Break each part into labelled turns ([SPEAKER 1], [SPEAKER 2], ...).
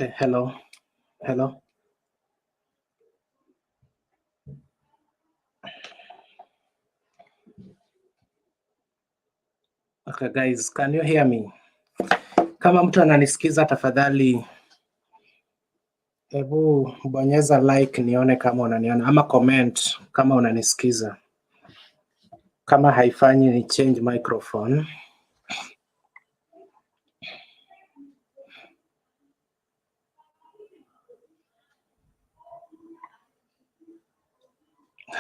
[SPEAKER 1] Hello. Okay guys, can you hear me? Kama mtu ananisikiza tafadhali hebu bonyeza like nione kama unaniona, ama comment kama unanisikiza. Kama haifanyi ni change microphone.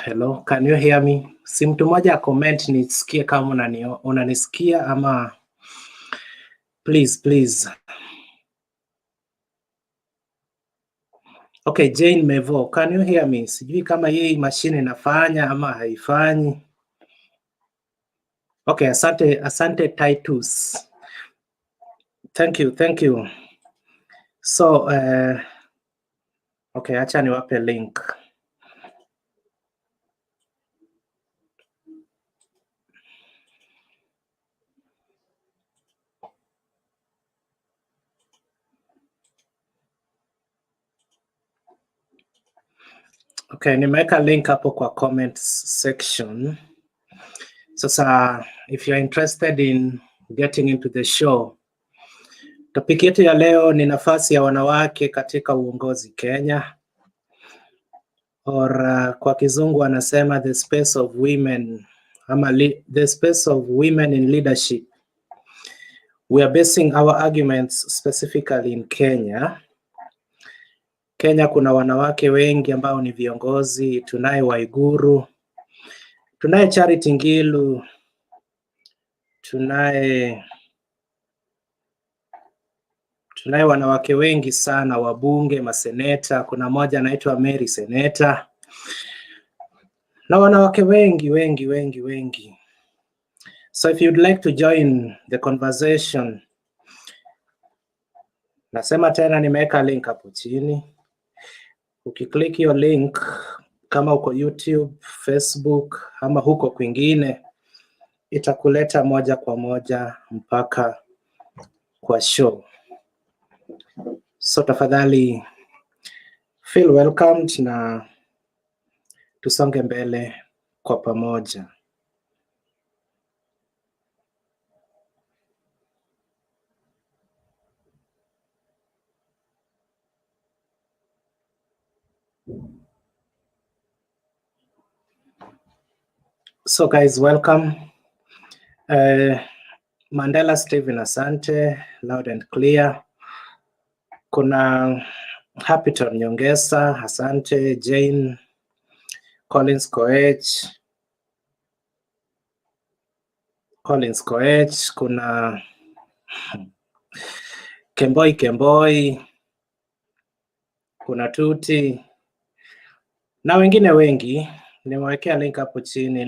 [SPEAKER 1] Hello, can you hear me? Si mtu mmoja comment nisikie kama unanisikia ama please. Okay, Jane Mevo, can you hear me? Sijui kama hii machine inafanya ama haifanyi. Okay, asante Titus. Thank you. So, okay, acha niwape link. Okay, nimeweka link hapo kwa comments section. Sasa, if you're interested in getting into the show, topic yetu ya leo ni nafasi ya wanawake katika uongozi Kenya. Or kwa kizungu wanasema the space of women, the space of women in leadership. We are basing our arguments specifically in Kenya. Kenya kuna wanawake wengi ambao ni viongozi, tunaye Waiguru, tunaye Charity Ngilu, tunaye wanawake wengi sana, wabunge, maseneta, kuna moja anaitwa Mary Seneta, na wanawake wengi. So if you'd like to join the conversation, nasema tena nimeweka link hapo chini. Ukiklik hiyo link, kama uko YouTube, Facebook, ama huko kwingine, itakuleta moja kwa moja mpaka kwa show. So tafadhali feel welcomed na tusonge mbele kwa pamoja. So guys, welcome. Mandela Steven, asante, loud and clear. Kuna Hapiton Nyongesa, asante, Jane, Collins Koech, kuna Kemboi, kuna Tuti, na wengine wengi. Nimewekea link hapo chini.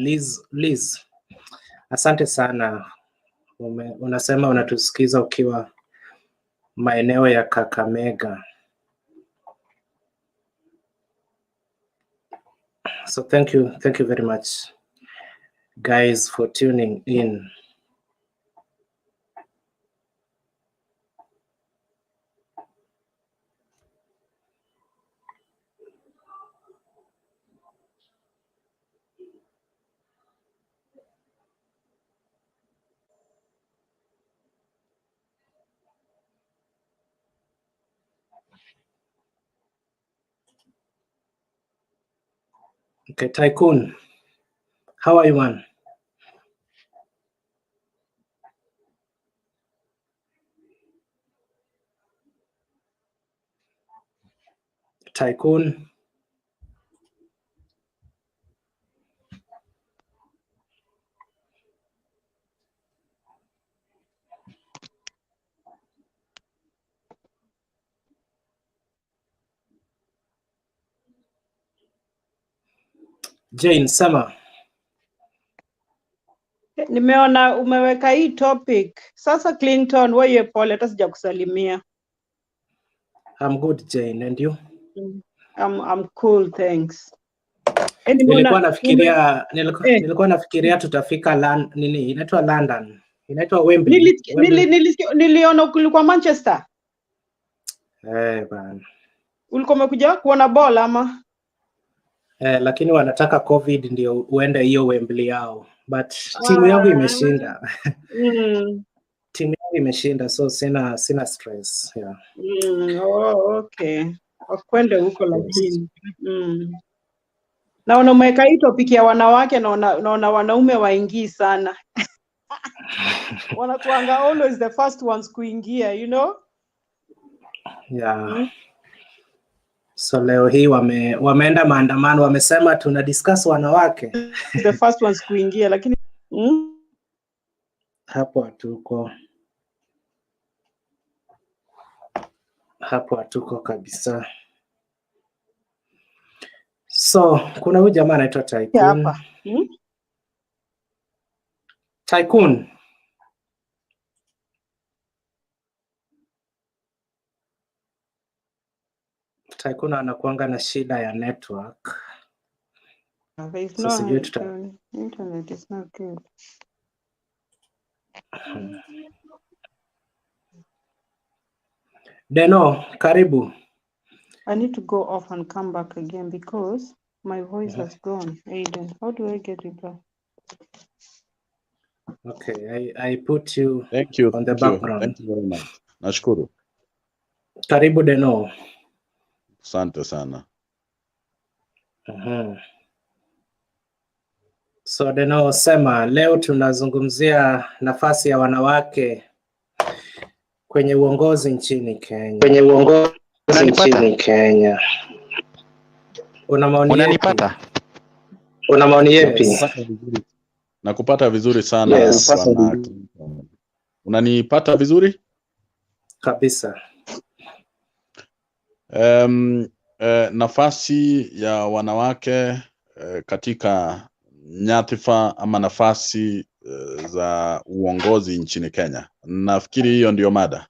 [SPEAKER 1] Liz, asante sana. Unasema unatusikiza ukiwa maeneo ya Kakamega. So thank you very much guys for tuning in. Okay, Tycoon, how are you, man? Tycoon. Jane, Sama.
[SPEAKER 2] Nimeona umeweka hii topic. Sasa Clinton, wewe pole, hata sijakusalimia.
[SPEAKER 1] I'm good, Jane, and you?
[SPEAKER 2] I'm cool, thanks.
[SPEAKER 1] Nilikuwa nafikiria tutafika nini inaitwa London. Inaitwa Wembley.
[SPEAKER 2] Niliona kulikuwa Manchester.
[SPEAKER 1] Bana.
[SPEAKER 2] Ulikuwa umekuja kuona ball ama?
[SPEAKER 1] Lakini wanataka COVID ndio uende hiyo Wembley yao. But timu yangu imeshinda. Timu yangu imeshinda, so sina stress. Yeah.
[SPEAKER 2] Oh, okay. Wakwende huko lakini. Na unamweka hii topic ya wanawake na wanaume waingii sana. Wanakuanga always the first ones kuingia, you know?
[SPEAKER 1] Yeah. So leo hii wameenda maandamano, wamesema tuna discuss wanawake.
[SPEAKER 2] The first ones kuingia lakini
[SPEAKER 1] Hapo hatuko kabisa. So kuna huyu jamaa anaitwa Tycoon.
[SPEAKER 2] hapa.
[SPEAKER 1] Tycoon. Tycoon anakuanga na shida ya network.
[SPEAKER 2] So internet is not good.
[SPEAKER 1] Deno, karibu.
[SPEAKER 2] I need to go off and come back again because my voice has gone. Aiden, how do I get it back?
[SPEAKER 1] Okay, I put you on the background.
[SPEAKER 3] Thank you very much. Nashukuru.
[SPEAKER 1] Karibu Deno.
[SPEAKER 3] Asante sana.
[SPEAKER 1] So Deno, sema leo tunazungumzia nafasi ya wanawake kwenye uongozi nchini Kenya. Una maoni yapi?
[SPEAKER 3] Nakupata vizuri sana. Yes. Unanipata vizuri?
[SPEAKER 1] Kabisa.
[SPEAKER 3] Nafasi ya wanawake katika nyadhifa ama nafasi za uongozi nchini Kenya. Nafikiri hiyo ndio mada.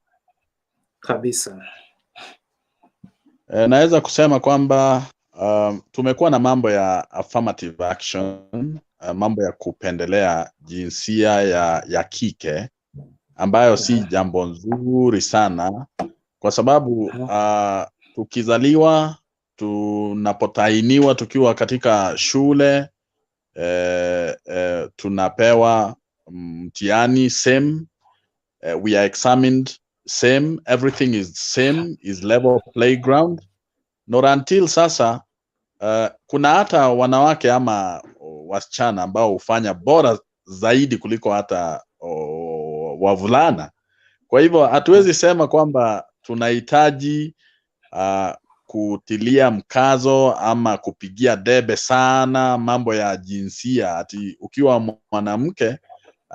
[SPEAKER 1] Kabisa.
[SPEAKER 3] Naweza kusema kwamba tumekuwa na mambo ya affirmative action, mambo ya kupendelea jinsia ya kike, ambayo si jambo nzuri sana, kwa sababu tukizaliwa, tunapotainiwa tukiwa katika shule, tunapewa mtihani same, we are examined same, everything is same, is level playground. Not until sasa kuna hata wanawake ama wasichana ambao hufanya bora zaidi kuliko hata wavulana. Kwa hivyo hatuwezi sema kwamba tunahitaji kutilia mkazo ama kupigia debe sana mambo ya jinsia, ati ukiwa mwanamke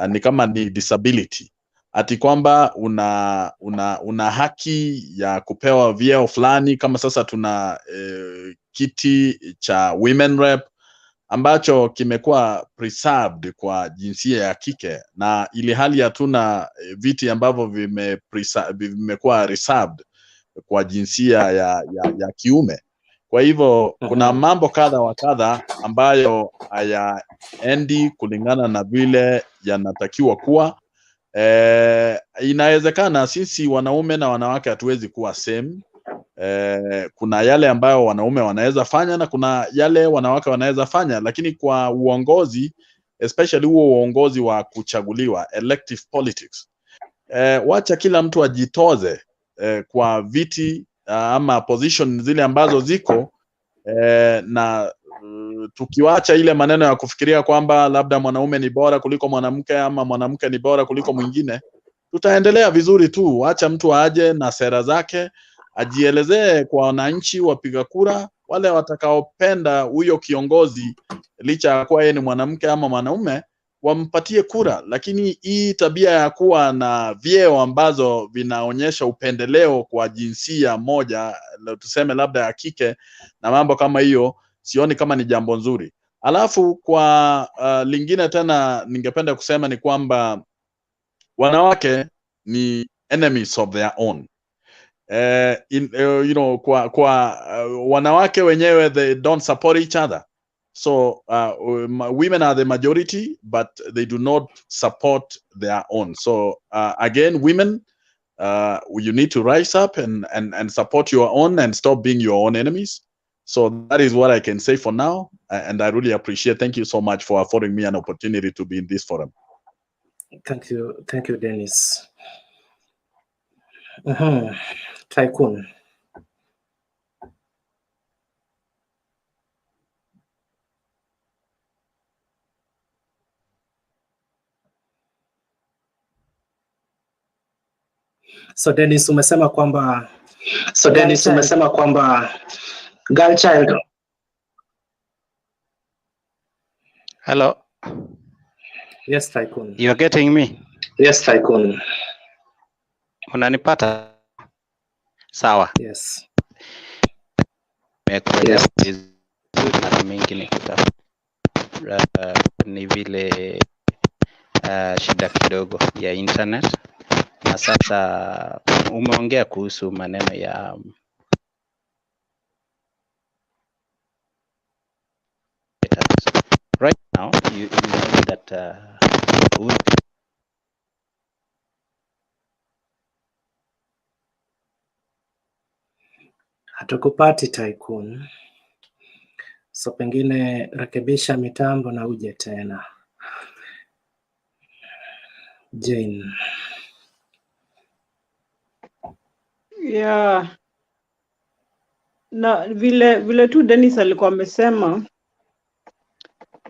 [SPEAKER 3] ni kama ni disability, ati kwamba una haki ya kupewa vyeo fulani. Kama sasa tuna kiti cha women rep ambacho kimekuwa preserved kwa jinsia ya kike, na ili hali hatuna viti ambavyo vimekuwa reserved kwa jinsia ya kiume. Kwa hivyo kuna mambo kadha wa kadha ambayo hayaendi kulingana na vile yanatakiwa kuwa. Inawezekana sisi wanaume na wanawake hatuwezi kuwa same. Kuna yale ambayo wanaume wanaweza fanya na kuna yale wanawake wanaweza fanya, lakini kwa uongozi, especially huo uongozi wa kuchaguliwa, elective politics, wacha kila mtu ajitoze kwa viti ama position zile ambazo ziko, na tukiwacha ile maneno ya kufikiria kwamba labda mwanaume ni bora kuliko mwanamke ama mwanamke ni bora kuliko mwingine, tutaendelea vizuri tu. Acha mtu aje na sera zake, ajielezee kwa wananchi wapiga kura, wale watakaopenda huyo kiongozi licha ya kuwa yeye ni mwanamke ama mwanaume, wampatie kura. Lakini hii tabia ya kuwa na vyeo ambazo vinaonyesha upendeleo kwa jinsia moja, tuseme labda ya kike, na mambo kama hiyo, sioni kama ni jambo nzuri. Alafu kwa lingine tena ningependa kusema ni kwamba wanawake ni enemies of their own. Wanawake wenyewe, they don't support each other. So women are the majority, but they do not support their own. So again, women, you need to rise up and support your own and stop being your own enemies. So that is what I can say for now. And I really appreciate. Thank you so much for affording me an opportunity to be in this forum.
[SPEAKER 1] Thank you, Dennis. Tycoon. So Dennis, umesema kwamba girl child.
[SPEAKER 4] Hello.
[SPEAKER 1] Yes, Tycoon.
[SPEAKER 4] You're getting me?
[SPEAKER 1] Yes, Tycoon.
[SPEAKER 4] Unanipata? Sawa.
[SPEAKER 1] Yes.
[SPEAKER 4] Yes. Mara mingi ni vile shida kidogo ya internet. Na sasa umeongea kuhusu maneno ya right now you know that
[SPEAKER 1] hatukupati Tycoon. So pengine rekebisha mitambo na uje tena. Jane.
[SPEAKER 2] Yeah. Na vile tu Dennis alikuwa amesema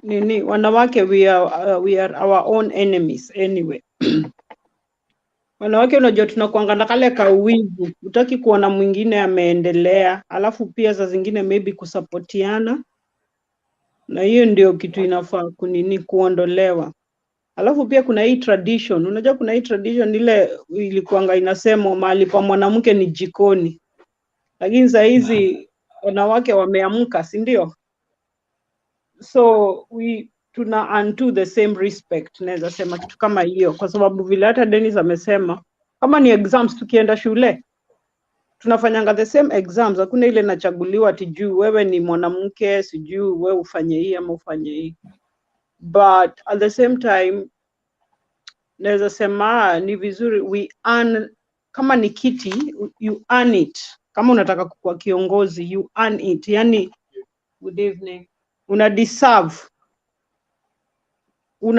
[SPEAKER 2] nini, wanawake we are our own enemies anyway. Wanawake unajua tunakuanga na kale kauwivu, utaki kuona mwingine ameendelea, alafu pia saa zingine maybe kusapotiana, na hiyo ndio kitu inafaa kuondolewa. Alafu pia kuna hii tradition, unajua kuna hii tradition ile ilikuanga inasema mahali pa mwanamke ni jikoni, lakini saa hizi wanawake wameamka, si ndio? So tuna undo the same respect, naweza sema kitu kama hiyo, kwa sababu vile hata Dennis amesema kama ni exams tukienda shule tunafanyanga the same exams, hakuna ile nachaguliwa ati juu wewe ni mwanamke sijui wewe ufanye hii ama ufanye hii. But at the same time naweza sema ni vizuri we earn, kama ni kiti you earn it. Kama unataka kuwa kiongozi you earn it, yani good evening, una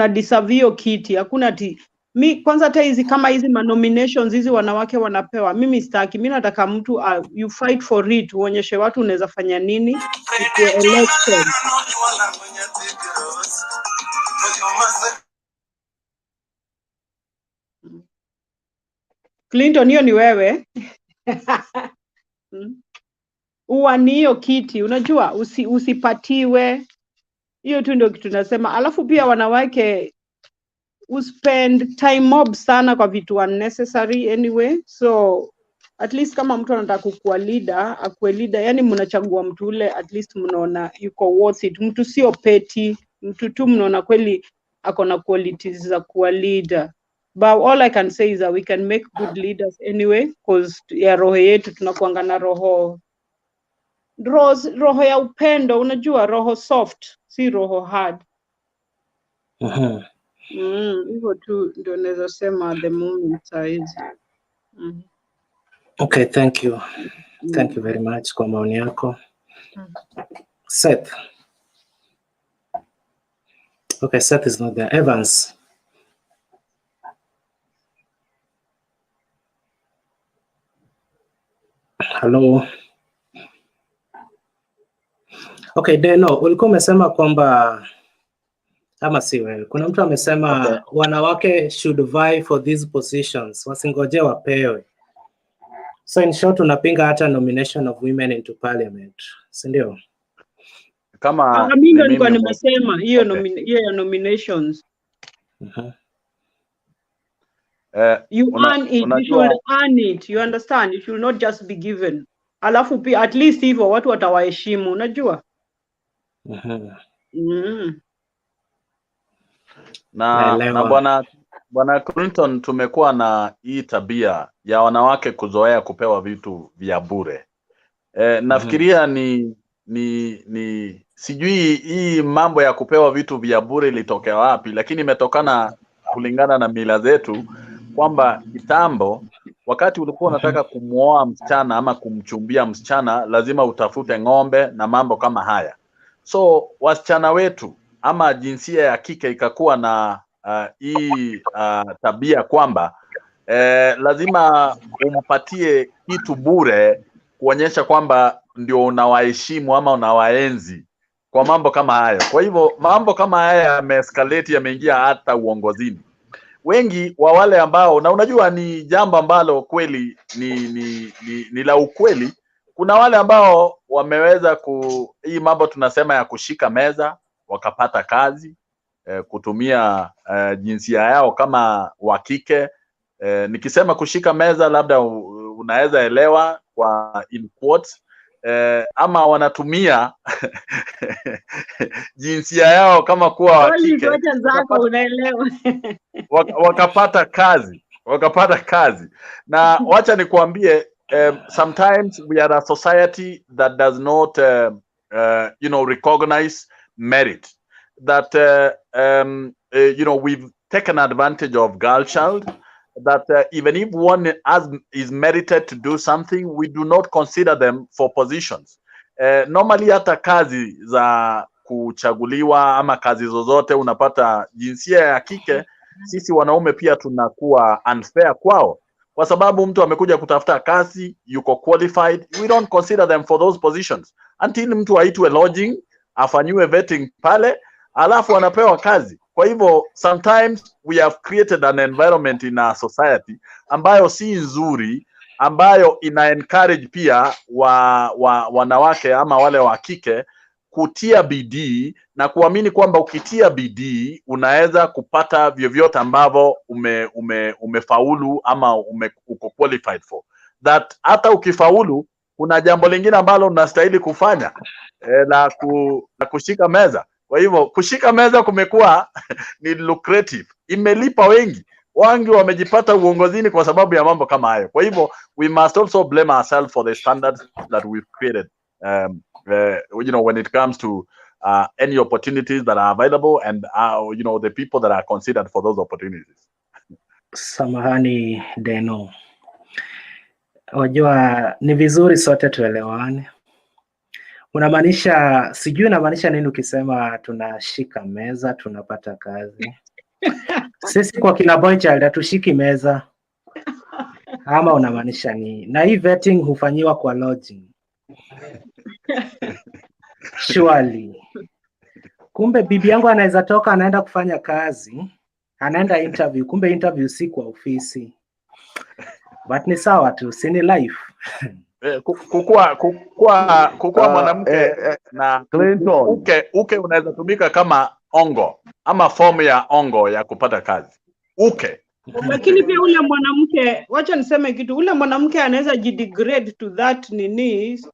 [SPEAKER 2] deserve hiyo kiti. Hakuna ati kwanza hata hizi kama hizi nominations hizi wanawake wanapewa, mimi sitaki. Mimi nataka mtu you fight for it, uonyeshe watu unaweza fanya nini elected. Clinton, hiyo ni wewe. Uani hiyo kiti, unajua usipatiwe. Hiyo tu ndio kitu nasema. Alafu pia wanawake spend time mob sana kwa vitu unnecessary anyway. So at least kama mtu anataka kuwa leader, akuwe leader, yani mnachagua mtu ule at least mnaona yuko worth it. Mtu sio petty, mtu tu mnaona kweli ako na qualities za kuwa leader. But all I can say is that we can make good leaders anyway, because ya roho yetu tunakuanga na roho ya upendo, unajua roho soft, si roho hard. Hivyo tu ndio naweza sema the moment size.
[SPEAKER 1] Okay, thank you. Thank you very much kwa maoni yako. Seth. Okay, Seth is not there. Evans. Hello. Okay, Deno, ulikuwa umesema kwamba ama si wewe, kuna mtu amesema okay, wanawake should vie for these positions, wasingoje wapewe. So in short unapinga hata nomination of women into parliament, si ndio?
[SPEAKER 3] Kama
[SPEAKER 2] mimi nilikuwa nimesema hiyo nominations. You earn it, you should earn it, you understand? You should not just be given. Alafu pia at least hivyo watu watawaheshimu, unajua?
[SPEAKER 3] Na bwana Clinton, tumekuwa na hii tabia ya wanawake kuzoea kupewa vitu vya bure. Nafikiria ni sijui hii mambo ya kupewa vitu vya bure ilitokea wapi, lakini imetokana kulingana na mila zetu kwamba kitambo wakati ulikuwa unataka kumuoa msichana ama kumchumbia msichana, lazima utafute ng'ombe na mambo kama haya. So wasichana wetu ama jinsia ya kike ikakuwa na hii tabia kwamba lazima umpatie kitu bure kuonyesha kwamba ndio unawaheshimu ama unawaenzi kwa mambo kama hayo. Kwa hivyo mambo kama haya yameescalate, yameingia hata uongozini. Wengi wa wale ambao, na unajua ni jambo ambalo kweli ni la ukweli, kuna wale ambao wameweza hii mambo tunasema ya kushika meza wakapata kazi, kutumia jinsia yao kama wa kike. Nikisema kushika meza labda unaweza elewa kwa in quotes, ama wanatumia jinsia yao kama kuwa wa kike, wakapata kazi. Na wacha nikuambie, sometimes we are a society that does not recognize merit, that we've taken advantage of girl child, that even if one is merited to do something, we do not consider them for positions. Normally hata kazi za kuchaguliwa ama kazi zozote unapata jinsia ya kike, sisi wanaume pia tunakuwa unfair kwao, kwa sababu mtu amekuja kutafuta kazi, yuko qualified, we don't consider them for those positions until mtu aitwe lodging, afanyiwe vetting pale, alafu anapewa kazi. Kwa hivyo sometimes we have created an environment in our society ambayo si nzuri, ambayo ina encourage pia wanawake ama wale wa kike kutia bidii na kuamini kwamba ukitia bidii unaweza kupata vyovyote ambavyo umefaulu ama uko qualified for. That hata ukifaulu kuna jambo lingine ambalo unastahili kufanya, la kushika meza. Kwa hivyo kushika meza kumekuwa ni lucrative, imelipa wengi wamejipata uongozini kwa sababu ya mambo kama hayo. Kwa hivyo we must also blame ourselves for the standards that we've created, when it comes to any opportunities that are available and the people that are considered for those opportunities.
[SPEAKER 1] Samahani Deno, wajua ni vizuri sote tuelewane. Sijui unamaanisha nini ukisema tunashika meza tunapata kazi? Sisi kwa kina boy child hatushiki meza. Ama unamaanisha nini? Na hii vetting hufanyiwa kwa lodging. Surely. Kumbe bibi yangu anaweza toka anaenda kufanya kazi, anaenda interview, kumbe interview si kwa ofisi. But ni sawa tu, si ni life.
[SPEAKER 3] Kukua mwanamke na uke unaweza tumika kama ongo ama fomu ya ongo ya kupata kazi.
[SPEAKER 2] Lakini pia ule mwanamke, wacha niseme kitu, ule mwanamke anaweza jidegrade to that nini,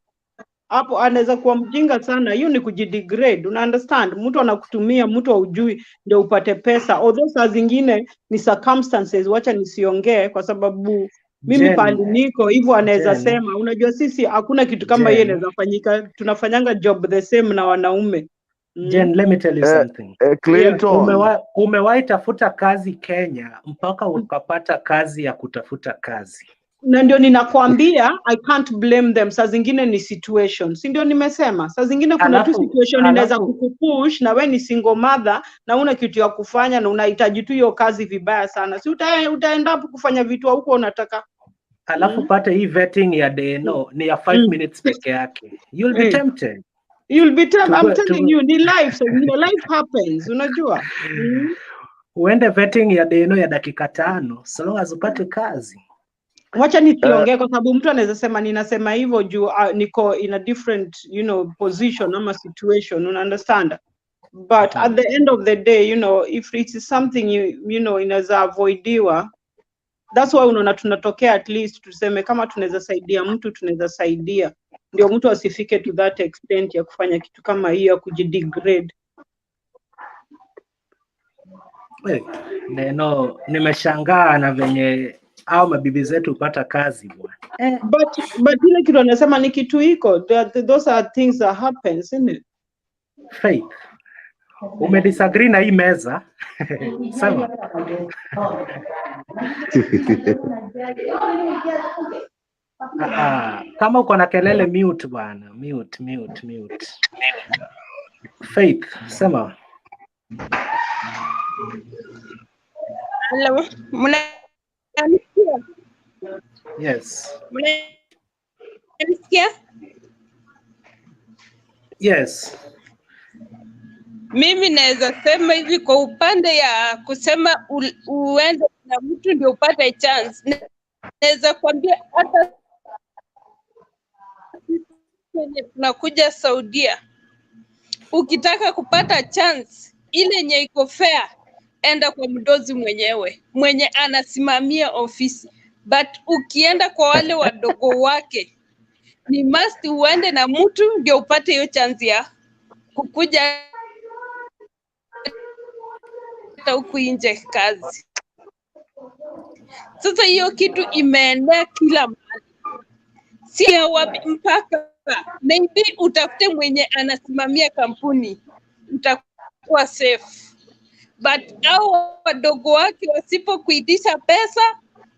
[SPEAKER 2] hapo anaweza kuwa mjinga sana. Hiyo ni kujidegrade, una understand? Mtu anakutumia, mtu haujui ndio upate pesa. Although saa zingine ni circumstances, wacha nisiongee kwa sababu mimi pali niko hivyo, anaweza sema unajua sisi hakuna kitu kama hiyo inaweza fanyika, tunafanyanga job the same na wanaume.
[SPEAKER 1] Jen, let me tell you something. Umewahi tafuta kazi Kenya mpaka ukapata kazi ya kutafuta kazi.
[SPEAKER 2] Na ndio ninakwambia I can't blame them. Saa zingine ni situation. Si ndio nimesema? Saa zingine kuna tu situation inaweza kukupush na wewe ni single mother na una kitu ya kufanya na unahitaji tu hiyo kazi vibaya sana. Si utaenda hapo kufanya vitu huko unataka.
[SPEAKER 1] Alafu pate hii vetting ya DNO ni ya 5 minutes peke yake. You'll be tempted.
[SPEAKER 2] You'll be tempted. I'm telling you, ni life. So life happens, unajua.
[SPEAKER 1] Uende vetting ya DNO ya dakika 5 so long as upate kazi.
[SPEAKER 2] Wacha nisiongee kwa sababu mtu anaweza sema ninasema hivyo juu niko in a different position ama situation, una understand? But at the end of the day, if it is something inaweza avoidiwa, that's why unaona tunatokea at least tuseme kama tunaweza saidia mtu tunaweza saidia, ndio mtu asifike to that extent ya kufanya kitu kama hiyo ya kujidegrade.
[SPEAKER 1] Neno nimeshangaa na venye au mabibi zetu upata kazi bwana.
[SPEAKER 2] But ile kitu anasema ni kitu iko, those are things that happens, isn't it?
[SPEAKER 1] Faith. Umedisagree na hii meza? Sema. Kama uko na kelele mute bana, mute. Faith, sema.
[SPEAKER 5] Hello,
[SPEAKER 1] Yes. Yes.
[SPEAKER 5] Mimi naweza sema hivi kwa upande ya kusema uende na mtu ndio upate chance. Naweza kuambia hata tunakuja Saudia, ukitaka kupata chance ile yenye iko fair, enda kwa mdozi mwenye anasimamia ofisi, but ukienda kwa wale wadogo wake ni must uende na mtu ndio upate hiyo chance ya kukuja huku nje kazi. Sasa hiyo kitu imeenea kila mahali, sio wapi, mpaka maybe utafute mwenye anasimamia kampuni, utakuwa safe, but hao wadogo wake wasipokuitisha pesa,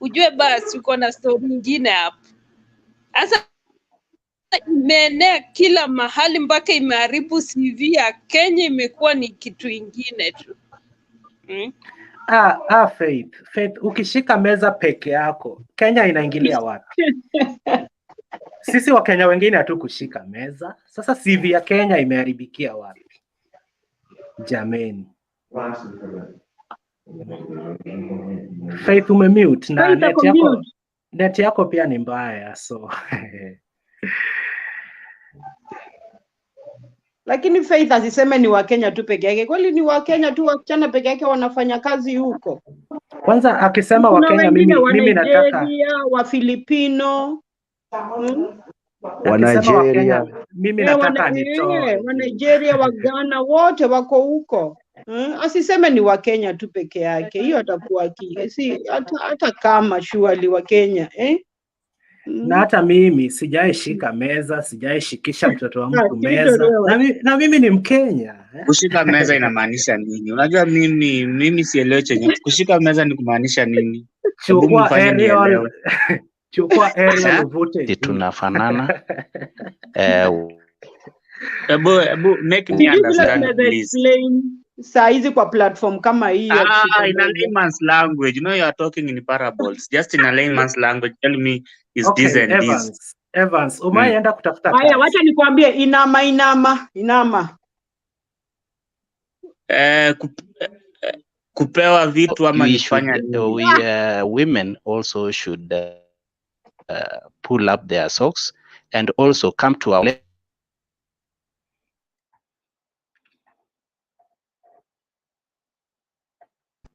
[SPEAKER 5] ujue basi uko na story nyingine hapo. Sasa imeenea kila mahali mpaka imeharibu CV ya Kenya, imekuwa ni kitu ingine tu.
[SPEAKER 1] Faith, ukishika meza peke yako, Kenya inaingilia wapi? Sisi wa Kenya wengine hatu kushika meza. Sasa CV ya Kenya imeharibikia wapi? Jameni. Faith, umemute na net yako pia ni mbaya, so
[SPEAKER 2] Lakini Faith asiseme ni Wakenya tu peke yake. Kweli ni Wakenya tu wasichana peke yake wanafanya kazi huko?
[SPEAKER 1] Kwanza akisema Wakenya, mimi nataka
[SPEAKER 2] wa Filipino,
[SPEAKER 1] wa Nigeria, mimi nataka nitoe
[SPEAKER 2] wa Nigeria, wa Ghana, wote wako huko. Asiseme ni Wakenya tu peke yake, hiyo atakuwa si hata kama surely Wakenya
[SPEAKER 1] na hata mimi sijaishika meza, sijaishikisha mtoto wa mtu meza, na mimi ni Mkenya.
[SPEAKER 6] Kushika meza inamaanisha nini? Unajua mimi sielewi chenye kushika meza ni kumaanisha nini.
[SPEAKER 1] Chukua aerial uvute.
[SPEAKER 4] Tunafanana.
[SPEAKER 6] Ebu make me understand please.
[SPEAKER 2] Saa hizi kwa platform kama hii
[SPEAKER 6] in a layman's language, you know, you are talking in parables. Just in a layman's language, tell me is this and this.
[SPEAKER 1] Evans, umeenda kutafuta kazi.
[SPEAKER 2] Haya, wacha nikwambie, inama.
[SPEAKER 6] Kupewa vitu ama nifanya
[SPEAKER 4] women also should pull up their socks and also come to our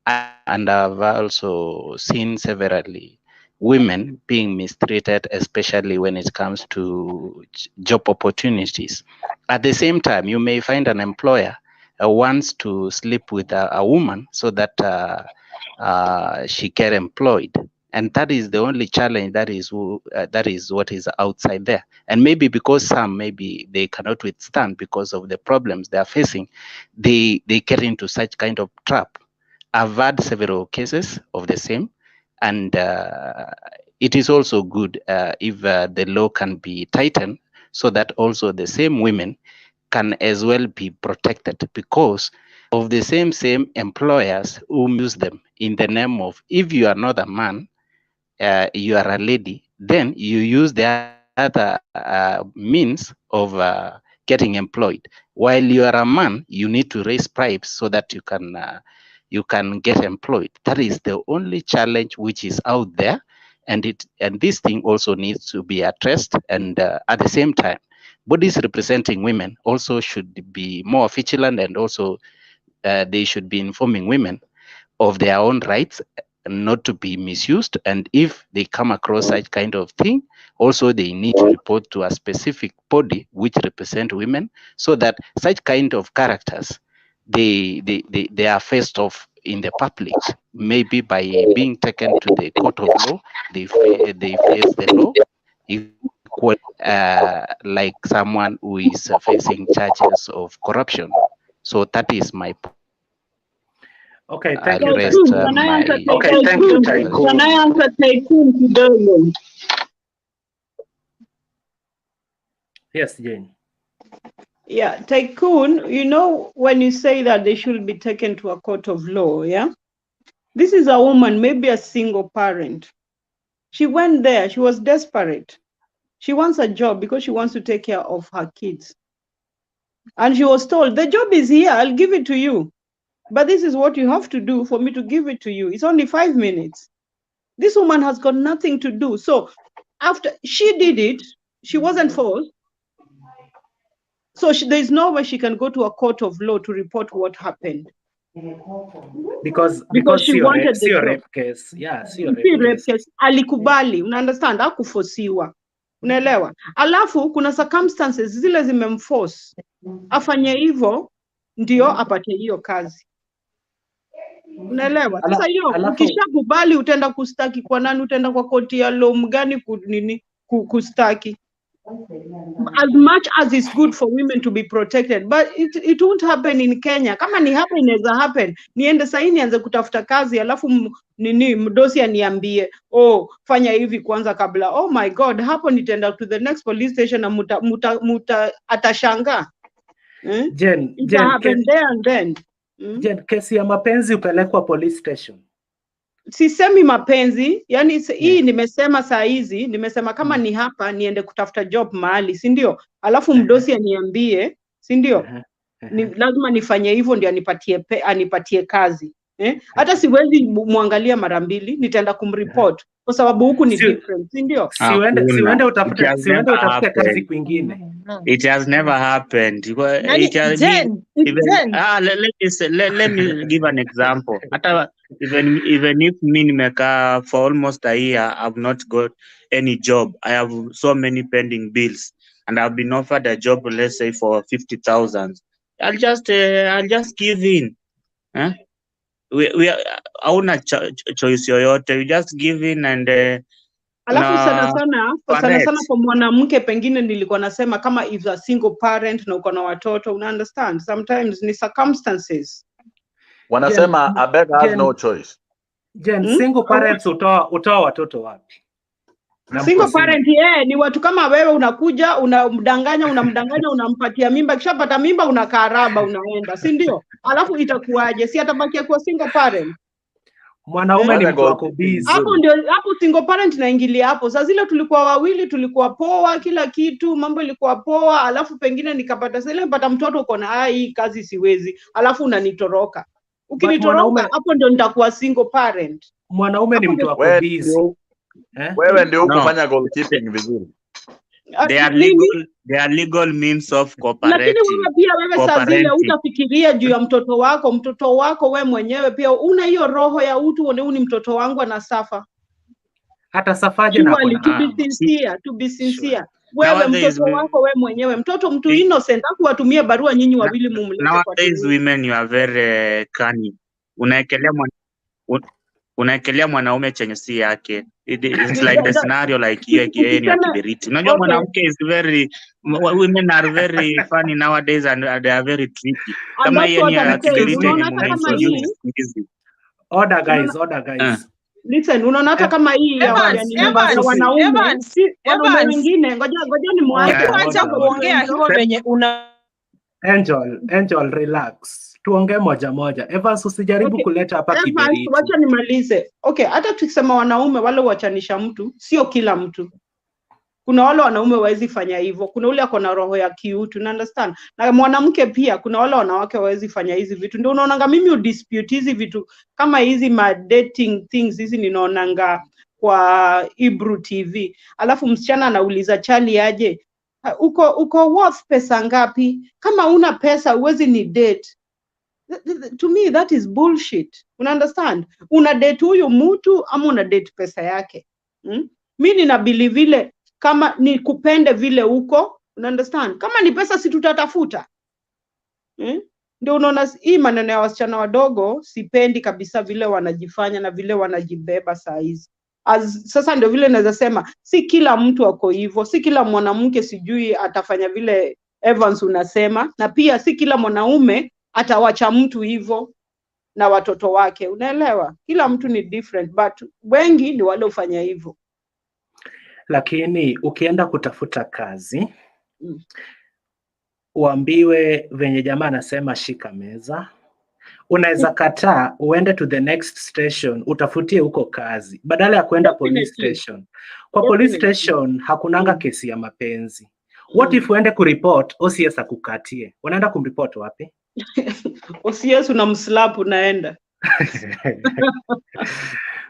[SPEAKER 4] and I've also seen severally women being mistreated, especially when it comes to job opportunities. At the same time, you may find an employer wants to sleep with a woman so that she get employed. And that is the only challenge that is what is outside there. And maybe because maybe they cannot withstand because of the problems they are facing, they get into such kind of trap. I've had several cases of the same, and it is also good if the law can be tightened so that also the same women can as well be protected because of the same employers who use them in the name of, if you are not a man, you are a lady, then you use the other means of getting employed. While you are a man, you need to raise bribes so that you can get employed. That is the only challenge which is out there, and this thing also needs to be addressed. And at the same time, bodies representing women also should be more vigilant, and also they should be informing women of their own rights, not to be misused. And if they come across such kind of thing, also they need to report to a specific body which represent women, so that such kind of characters they are faced off in the public, maybe by being taken to the court of law. They face the law equal, like someone who is facing charges of corruption. So that is my point.
[SPEAKER 1] Okay, thank
[SPEAKER 4] I'll
[SPEAKER 1] you.
[SPEAKER 4] rest my
[SPEAKER 2] Can I answer Tycoon kidogo?
[SPEAKER 1] Yes, Jane.
[SPEAKER 2] Yeah, Tycoon, you know, when you say that they should be taken to a court of law, yeah? This is a woman, maybe a single parent. She went there, she was desperate. She wants a job because she wants to take care of her kids. And she was told, the job is here, I'll give it to you. But this is what you have to do for me to give it to you. It's only 5 minutes. This woman has got nothing to do. So after she did it, she wasn't forced. So there's no way she can go to a court of law to report what happened.
[SPEAKER 1] Because
[SPEAKER 2] she wanted the job.
[SPEAKER 1] rape case. Yeah,
[SPEAKER 2] Si rape case. Alikubali, unaunderstand? Hakufosiwa. Unaelewa? Alafu kuna circumstances zile zimemforce afanye hivyo ndio apate hiyo kazi. Unaelewa? Sasa hiyo ukishakubali utaenda kustaki kwa nani? Utaenda kwa koti ya law mgani kustaki? As much as it's good for women to be protected, but it won't happen in Kenya. Kama ni happen, inaweza happen. Niende sahi nianze kutafuta kazi, alafu mdosi aniambie, oh, fanya hivi kwanza kabla. Oh my God, hapo nitaenda to the next police station na muta atashanga.
[SPEAKER 1] Jen,
[SPEAKER 2] happen there and then.
[SPEAKER 1] Jen, kesi ya mapenzi upelekwa police station.
[SPEAKER 2] Sisemi mapenzi, yani hii nimesema saa hizi, nimesema kama ni hapa niende kutafuta job mahali, si ndio? Alafu mdosi aniambie, si ndio? Lazima nifanye hivyo ndio anipatie kazi. Hata siwezi muangalia mara mbili, nitaenda kumreport kwa sababu huku ni different, si ndio?
[SPEAKER 1] Siwende utafute kazi kwingine.
[SPEAKER 6] It has never happened. Let me give an example. Even if me nimekaa for almost a year, I've not got any job. I have so many pending bills, and I've been offered a job, let's say for 50,000. I'll just give in. We hauna choice yoyote. We just give in and
[SPEAKER 2] alafu sana kwa mwanamke pengine nilikuwa nasema kama if a single parent na uko na watoto, una understand, sometimes ni circumstances.
[SPEAKER 3] Wanasema a beggar has no choice.
[SPEAKER 1] Jen, single parents utoa watoto wapi?
[SPEAKER 2] Single parent ni watu kama wewe, unakuja unamdanganya unampatia mimba, kishapata mimba unakaraba unaenda, si ndio? Alafu itakuwaje? Si atabakia kuwa single parent?
[SPEAKER 1] Mwanaume ni mtu wako busy.
[SPEAKER 2] Hapo single parent naingilia hapo. Sasa zile tulikuwa wawili, tulikuwa poa, kila kitu, mambo ilikuwa poa, alafu pengine nikapata mtoto uko na hii kazi siwezi. Alafu unanitoroka. Ukinitoroka hapo ndio nitakuwa single parent.
[SPEAKER 1] Mwanaume ni mtu wako busy.
[SPEAKER 3] Wewe ndio ukufanya goalkeeping vizuri.
[SPEAKER 6] They are legal means of cooperating.
[SPEAKER 2] Lakini wewe saa zile utafikiria juu ya mtoto wako wewe mwenyewe pia una hiyo roho ya utu, ni mtoto wangu anasafa.
[SPEAKER 1] Hata safaje na
[SPEAKER 2] to be sincere. Wewe mtoto wako wewe mwenyewe, mtu innocent watumie barua nyinyi wawili mumlete kwa.
[SPEAKER 6] Nowadays women you are very cunning. Unaekelea mwanaume chenye si yake. It's like the scenario like yeye ni kibiriti. Unajua mwanamke is women are very funny nowadays and they are very tricky. Kama yeye ni kibiriti ni
[SPEAKER 1] order guys.
[SPEAKER 2] Listen, unaona hata kama hii ya wanaume wengine, ngoja ni mwanzo
[SPEAKER 5] acha kuongea hivyo venye una
[SPEAKER 1] Angel relax. Tuongee moja. Evans usijaribu kuleta hapa kiberiti.
[SPEAKER 2] Wacha nimalize. Okay, hata tukisema wanaume wale wachanisha mtu, sio kila mtu. Kuna wale wanaume wawezi fanya hivyo. Kuna ule ako na roho ya kiutu, you understand? Na mwanamke pia kuna wale wanawake wawezi fanya hizi vitu. Ndio unaonanga mimi udispute hizi vitu kama hizi dating things hizi ninaonanga kwa Ibru TV. Alafu msichana anauliza chali aje, uko worth pesa ngapi? Kama una pesa uwezi ni date. To me that is bullshit. Una understand? Una date huyu mtu ama una date pesa yake? Mimi nina believe vile kama ni kupende vile huko, una understand? Kama ni pesa si tutatafuta. Ndio unaona hii maneno ya wasichana wadogo sipendi kabisa vile wanajifanya na vile wanajibeba saa hizi. Sasa ndio vile naweza sema si kila mtu ako hivyo, si kila mwanamke sijui atafanya vile Evans unasema, na pia si kila mwanaume atawacha mtu hivyo na watoto wake. Unaelewa? Kila mtu ni different, but wengi ni wale ufanya hivyo.
[SPEAKER 1] Lakini ukienda kutafuta kazi uambiwe venye jamaa anasema shika meza, unaweza kataa uende to the next station utafutie huko kazi badala ya kwenda police station. Kwa police station hakunanga kesi ya mapenzi. What if uende kuripot OCS akukatie? Unaenda kumripot wapi?
[SPEAKER 2] OCS unamslap unaenda.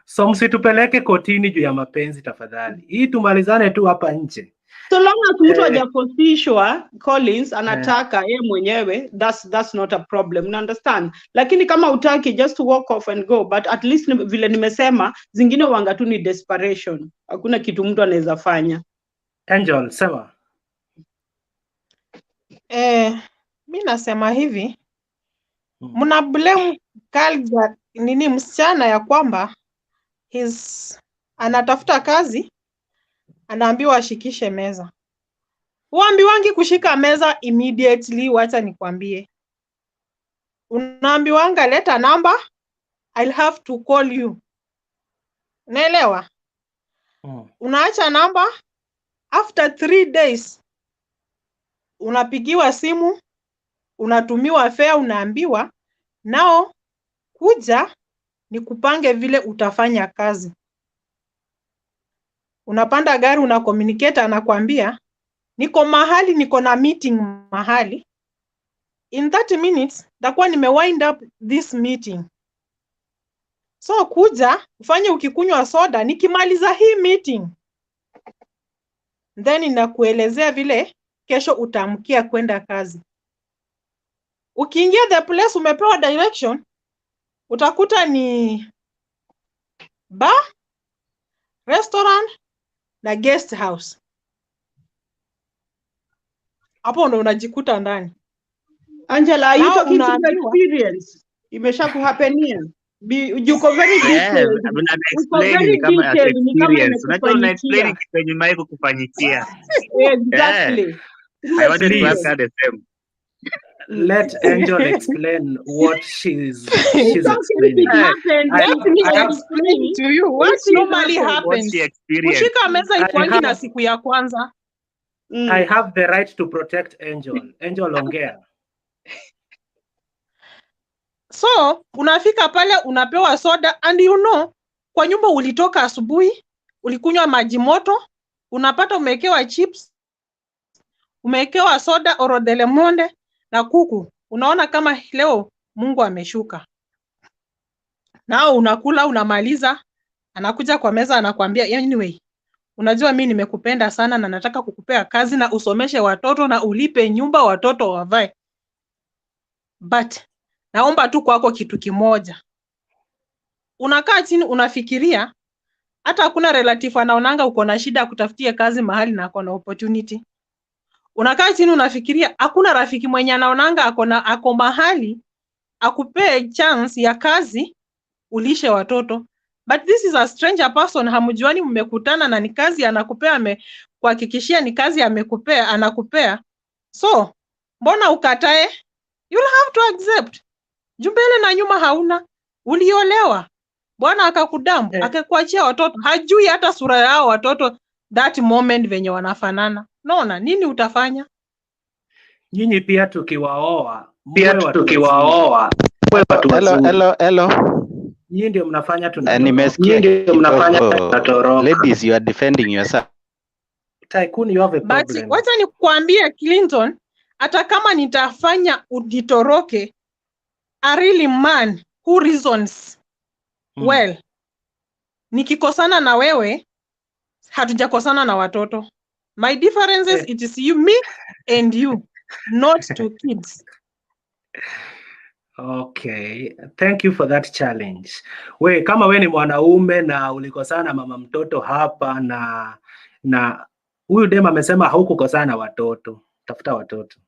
[SPEAKER 1] So msitupeleke kotini juu ya mapenzi tafadhali. Hii tumalizane tu hapa nje.
[SPEAKER 2] So long as mtu hajaposishwa Collins anataka yeye mwenyewe, that's not a problem. You understand? Lakini kama utaki, just walk off and go, but at least vile nimesema zingine wanga tu ni desperation. Hakuna kitu mtu anaweza fanya.
[SPEAKER 1] Angel, sema.
[SPEAKER 7] Mimi nasema hivi, mna blame girl nini msichana ya kwamba anatafuta kazi, anaambiwa ashikishe meza. Uambiwangi kushika meza immediately, wacha nikwambie. Unaambiwanga leta number, I'll have to call you. Unaelewa? Unaacha number, after 3 days unapigiwa simu, unatumiwa fare, unaambiwa nao kuja nikupange vile utafanya kazi. Unapanda gari, una communicate, anakuambia niko mahali, niko na meeting mahali, in 30 minutes takuwa nimewind up this meeting, so kuja ufanye ukikunywa soda nikimaliza hii meeting, then inakuelezea vile kesho utaamkia kwenda kazi. Ukiingia the place umepewa direction, utakuta ni bar, restaurant na guest house. Hapo ndo unajikuta ndani.
[SPEAKER 2] Angela, are you talking from experience? Imesha kuhapenia. Uko very detailed.
[SPEAKER 6] Uko very detailed. Unajua una explain kitu yenye maiko kufanyikia.
[SPEAKER 2] Exactly.
[SPEAKER 6] I wanted to ask her the same.
[SPEAKER 1] Let Angel explain what she's explaining.
[SPEAKER 7] Let me explain to you what normally happens. Kushika meza ikuangi na siku ya kwanza.
[SPEAKER 1] I have the right to protect Angel. Angel, ongea.
[SPEAKER 7] So, unafika pale unapewa soda, and you know, kwa nyumba ulitoka asubuhi, ulikunywa maji moto, unapata umewekewa chips, umewekewa soda orodele monde na kuku. Unaona kama leo Mungu ameshuka. Nao unakula, unamaliza, anakuja kwa meza anakuambia, anyway, unajua mimi nimekupenda sana na nataka kukupea kazi na usomeshe watoto na ulipe nyumba watoto wavae. But naomba tu kwako kitu kimoja. Unakaa chini unafikiria, hata hakuna relative anaonanga uko na shida kutafutia kazi mahali na ako na opportunity. Unakaa chini unafikiria, hakuna rafiki mwenye anaonanga ako mahali akupee chance ya kazi ulishe watoto. But this is a stranger person, hamjuani, mmekutana na ni kazi anakupea, amekuhakikishia ni kazi amekupea, anakupea. So, mbona ukatae? You'll have to accept. Jumbele na nyuma hauna, uliolewa. Bwana akakudambu, akakuachia watoto. Hajui hata sura yao watoto that moment venye wanafanana. Naona nini utafanya?
[SPEAKER 1] Nyinyi pia tukiwaoa,
[SPEAKER 4] Hello.
[SPEAKER 1] Nyinyi ndio mnafanya
[SPEAKER 4] nimesikia ladies, you are defending yourself.
[SPEAKER 1] Tycoon, you have a problem.
[SPEAKER 7] But wacha nikuambie Clinton, hata kama nitafanya uditoroke, a really man who reasons well. Nikikosana na wewe, hatujakosana na watoto. My differences, it is you, me and you, not two kids.
[SPEAKER 1] Okay, thank you for that challenge. Kama we ni mwanaume na ulikosana na mama mtoto hapa na huyu dem amesema haukukosana na watoto, tafuta watoto.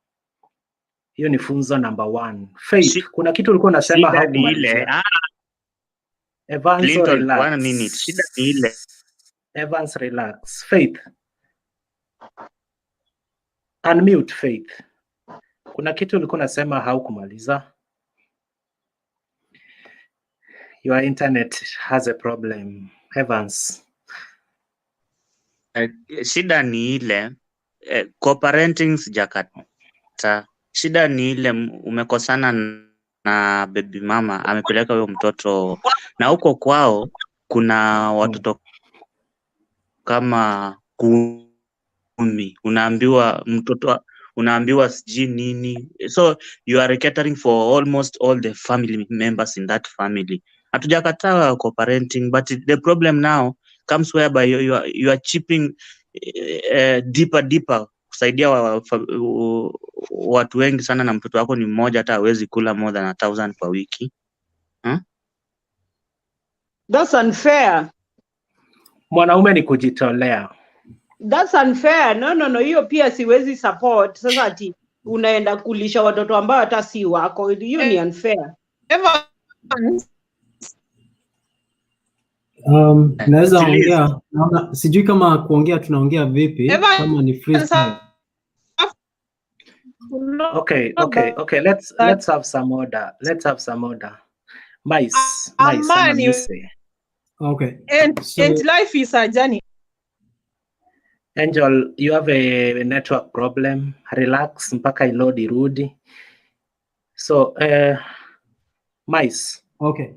[SPEAKER 1] Hiyo ni funzo number 1. Faith, kuna kitu ulikuwa unasema haukumaliza. Evans, relax.
[SPEAKER 6] Shida ni ile.
[SPEAKER 1] Evans, relax. Faith. Unmute, Faith. Kuna kitu ulikuwa unasema haukumaliza. Your internet has a problem. Evans.
[SPEAKER 6] Shida ni ile co-parenting sijakata. Shida ni ile umekosana na baby mama amepeleka huyo mtoto, na huko kwao kuna watoto kama 10, unaambiwa mtoto, unaambiwa sijui nini, so you are catering for almost all the family members in that family. Hatujakataa co-parenting, but the problem now comes whereby you are chipping deeper kusaidia watu wengi sana, na mtoto wako ni mmoja, hata hawezi kula more than 1,000 per wiki.
[SPEAKER 2] That's unfair.
[SPEAKER 1] Mwanaume ni kujitolea.
[SPEAKER 2] That's unfair. No, hiyo pia siwezi support. Sasa ati unaenda kulisha watoto ambao hata si wako. Hiyo ni unfair.
[SPEAKER 8] Naweza ongea, naona sijui kama kuongea tunaongea vipi, kama ni freestyle.
[SPEAKER 1] Okay. Let's have some order. Mice, you say.
[SPEAKER 7] Okay. And life is a journey.
[SPEAKER 1] Angel, you have a network problem. Relax mpaka ilodi irudi. So, Mice.
[SPEAKER 8] Okay.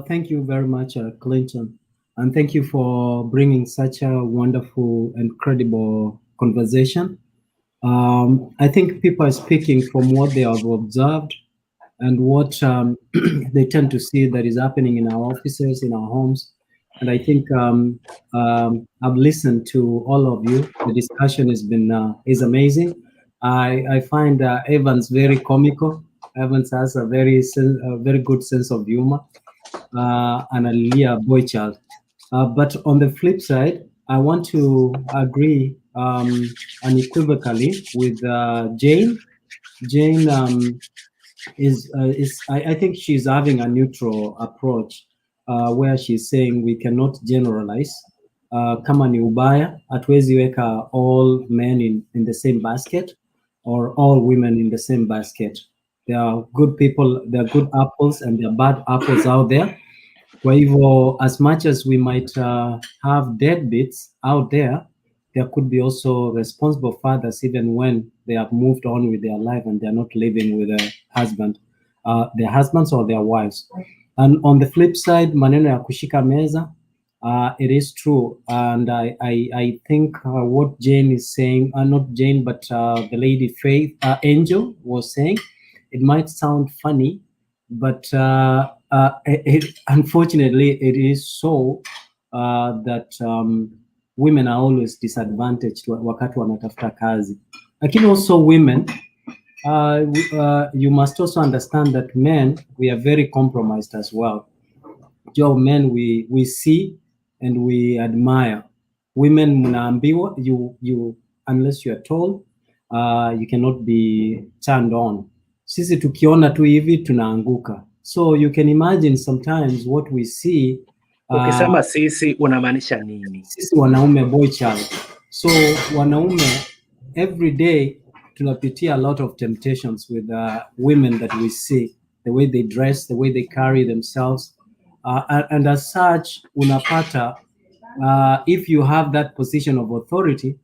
[SPEAKER 8] Thank you very much, Clinton. And thank you for bringing such a wonderful and credible conversation. I think people are speaking from what they have observed and what they tend to see that is happening in our offices, in our homes. And I think I've listened to all of you. The discussion has been is amazing. I find Evans very comical. Evans has a very good sense of humor, and a Leah boy child. But on the flip side, I want to agree unequivocally with Jane. Jane I think she's having a neutral approach where she's saying we cannot generalize. Kama ni ubaya, hatuwezi weka all men in the same basket or all women in the same basket. There are good people, there are good apples and there are bad apples out there. Kwa hivyo, as much as we might have deadbeats out there, there could be also responsible fathers even when they have moved on with their life and they're not living with their husbands or their wives. And on the flip side, maneno ya kushika meza, it is true. And I think what Jane is saying, not Jane, but the lady Faith, Angel was saying, it might sound funny, but unfortunately, it is so that women are always disadvantaged wakati wanatafuta kazi. Lakini also women, you must also understand that men, we are very compromised as well. Joe, men, we see and we admire. Women, mnaambiwa, you unless you are told, you cannot be turned on. Sisi tukiona tu hivi tunaanguka. So you can imagine sometimes what we see.
[SPEAKER 1] Ukisema sisi unamaanisha nini?
[SPEAKER 8] Sisi wanaume boy child. So wanaume every day tunapitia a lot of temptations with women that we see, the way they dress, the way they carry themselves, and as such unapata if you have that position of authority,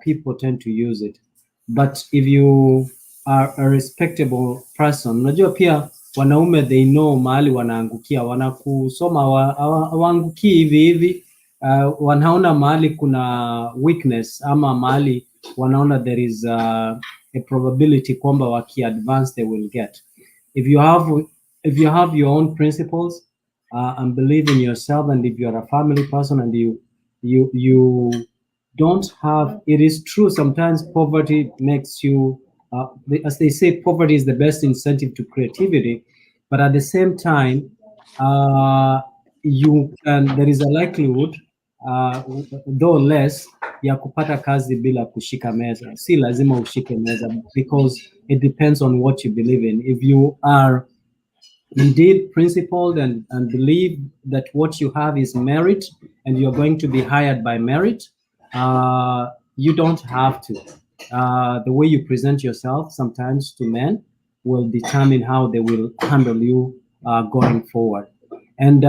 [SPEAKER 8] people tend to use it. But if you are a respectable person, unajua pia wanaume, they know mahali wanaangukia, wanakusoma waanguki hivi wanaona mahali kuna weakness ama mahali wanaona there is a probability kwamba waki advance they will get. If you have your own principles and believe in yourself, and if you are a family person and you don't have, it is true sometimes poverty makes you as they say, poverty is the best incentive to creativity, but at the same time there is a likelihood though less ya kupata kazi bila kushika meza. Si lazima ushike meza, because it depends on what you believe in. If you are indeed principled and believe that what you have is merit and you're going to be hired by merit, you don't have to. The way you present yourself sometimes to men will determine how they will handle you going forward. And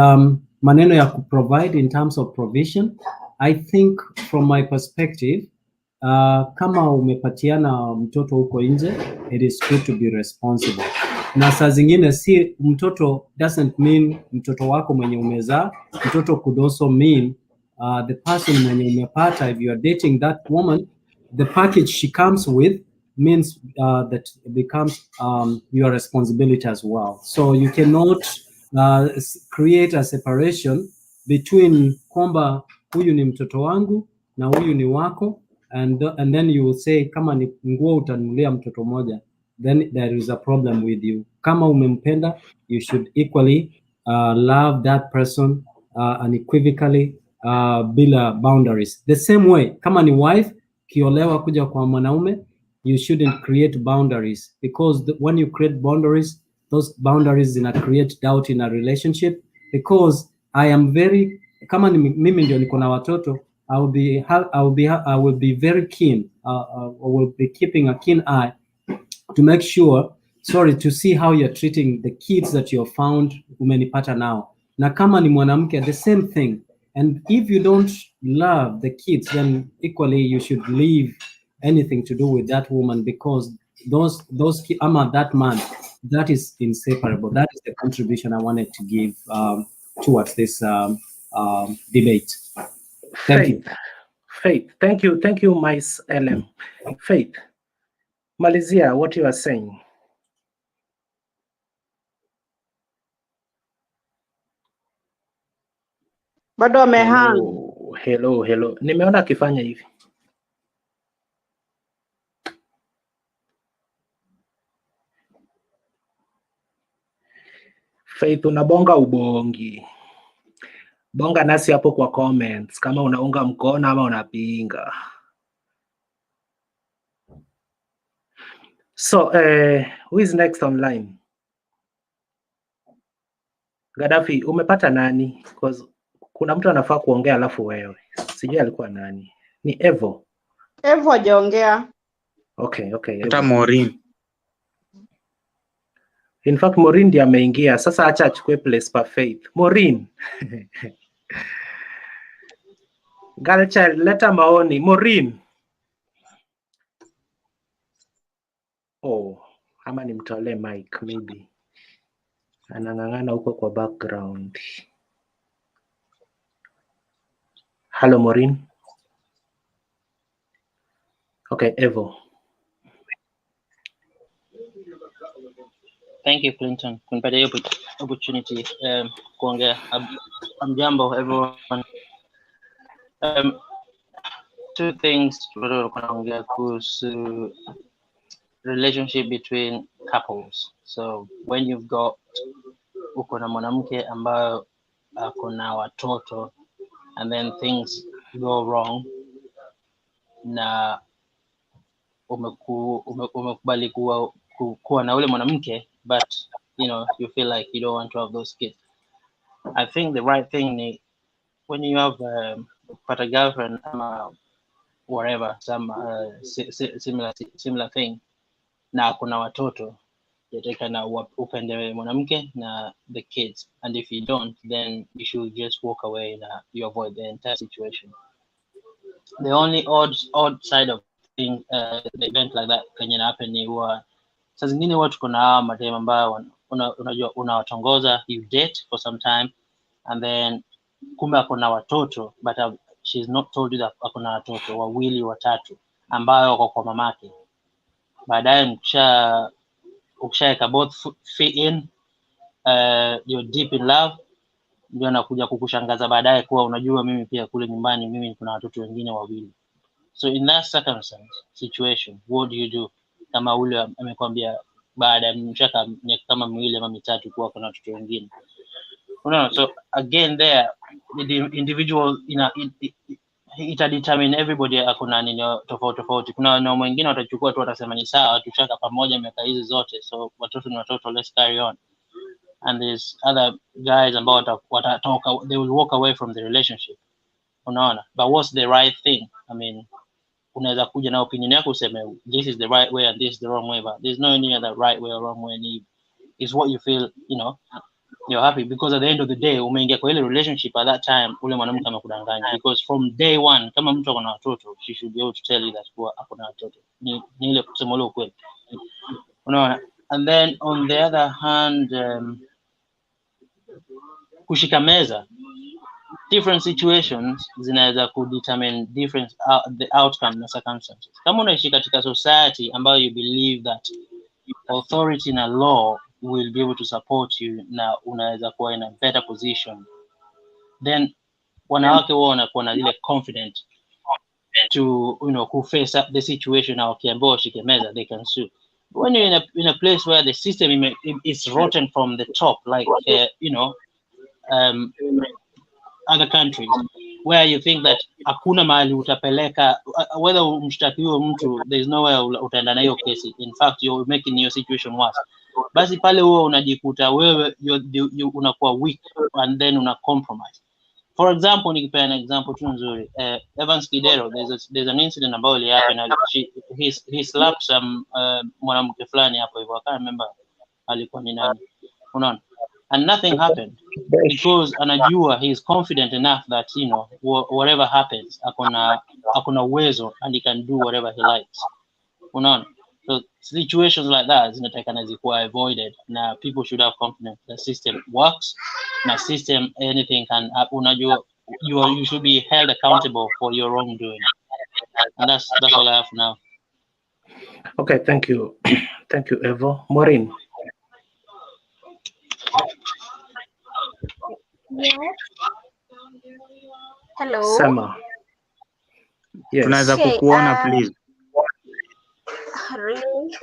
[SPEAKER 8] maneno ya provide in terms of provision, I think from my perspective, kama umepatiana mtoto huko nje, it is good to be responsible. Na saa zingine si mtoto doesn't mean mtoto wako mwenye umezaa. Mtoto could also mean the person mwenye umepata. If you are dating that woman, the package she comes with means that it becomes your responsibility as well. So you cannot create a separation between kwamba huyu ni mtoto wangu na huyu ni wako, and then you will say kama ni nguo utanunulia mtoto moja, then there is a problem with you. Kama umempenda, you should equally love that person unequivocally bila boundaries. The same way, kama ni wife, kiolewa kuja kwa mwanaume, you shouldn't create boundaries, because when you create boundaries, those boundaries create doubt in a relationship. Because I am very, kama ni mimi ndio niko na watoto, I will be very keen. I will be keeping a keen eye to make sure, to see how you're treating the kids that you found umenipata now. Na kama ni mwanamke, the same thing. And if you don't love the kids, then equally you should leave anything to do with that woman, because those that man, that is inseparable. That is the contribution I wanted to give towards this debate. Thank you.
[SPEAKER 1] Faith, thank you, Miss LM. Faith, malizia what you are saying.
[SPEAKER 2] Bado amehang.
[SPEAKER 1] Hello. Nimeona akifanya hivi. Faith, unabonga ubongi. Bonga nasi hapo kwa comments kama unaunga mkono ama unapinga. So, who is next online? Gaddafi, umepata nani? Because kuna mtu anafaa kuongea alafu wewe. Sijui alikuwa nani. Ni Evo.
[SPEAKER 2] Evo hajaongea.
[SPEAKER 1] Okay.
[SPEAKER 6] Hata Maureen.
[SPEAKER 1] In fact, Maureen ndiye ameingia. Sasa acha achukue place pa Faith. Maureen. Girl child, leta maoni. Maureen. Oh, ama nimtolee mic maybe. Anang'ang'ana huko kwa background. Hello, Maureen. Okay, Evo.
[SPEAKER 9] Thank you, Clinton. Kunipatia hiyo opportunity kuongea. Hamjambo everyone. Two things kuongea kuhusu relationship between couples. So when you've got uko na mwanamke ambayo kuna watoto and then things go wrong na umekubali kuwa na ule mwanamke, but you feel like you don't want to have those kids. I think the right thing is when you have a girlfriend or whatever, some similar thing, na kuna watoto, yatakana upende mwanamke na the kids, and if you don't, then you should just walk away and you avoid the entire situation. The only odd side of thing, the event like that can happen ni huwa saa zingine watu kuna madem ambao unajua unawatongoza, you date for some time and then kumbe akona watoto, but she's not told you that akona watoto wawili watatu ambao wako kwa mamake. Baadaye ukishaeka both feet in, you're deep in love, ndio anakuja kukushangaza baadaye kuwa unajua mimi pia kule nyumbani mimi kuna watoto wengine wawili. So in that situation, what do you do? Kama ule amekwambia baada ya mshaka kama miwili ama mitatu kuwa kuna watoto wengine. So again there, the individual ita determine everybody akuna nini tofauti. Kuna na mwingine watachukua tu watasema ni sawa tushaka pamoja miaka hizi zote, so watoto ni watoto, let's carry on. And there's other guys ambao watatoka, they will walk away from the relationship. Unaona? But what's the right thing? I mean, unaweza kuja na opinion yako useme this is the right way and this is the wrong way, but there's no any other right way or wrong way. It's what you feel, you're happy, because at the end of the day umeingia kwa ile relationship at that time ule mwanamke amekudanganya, because from day one kama mtu akona watoto she should be able to tell you that kuwa akona watoto, ni ile kusema ule ukweli, unaona. And then on the other hand, kushika meza, different situations zinaweza kudetermine different the outcome na circumstances. Kama unaishi katika society ambayo you believe that authority na law will be able to support you na unaweza kuwa in a better position, then wanawake wao wanakuwa na ile confident to who face up the situation, na wakiambiwa washike meza they can sue. When you're in a place where the system is rotten from the top, like other countries where you think that hakuna mahali utapeleka, whether umshtakiwe mtu, there is nowhere utaenda na hiyo kesi, in fact you're making your situation worse, basi pale huo unajikuta wewe unakuwa weak and then una compromise. For example, nikipea an example tu nzuri, Evans Kidero, there's an incident ambao ili happen, he slapped some mwanamke fulani hapo hivyo, I can't remember alikuwa ni nani, unaona, and nothing happened because anajua he is confident enough that whatever happens akona uwezo and he can do whatever he likes, unaona. So situations like that zinatakana zikuwa avoided, na people should have confidence the system works, na system anything can, unajua you should be held accountable for your wrongdoing, and that's all I have for now.
[SPEAKER 1] Okay, thank you. Thank you, Evo. Maureen.
[SPEAKER 10] Yes. Hello.
[SPEAKER 1] Sema. Yes.
[SPEAKER 6] Tunaweza
[SPEAKER 10] Okay,
[SPEAKER 6] kukuona please.
[SPEAKER 10] Really?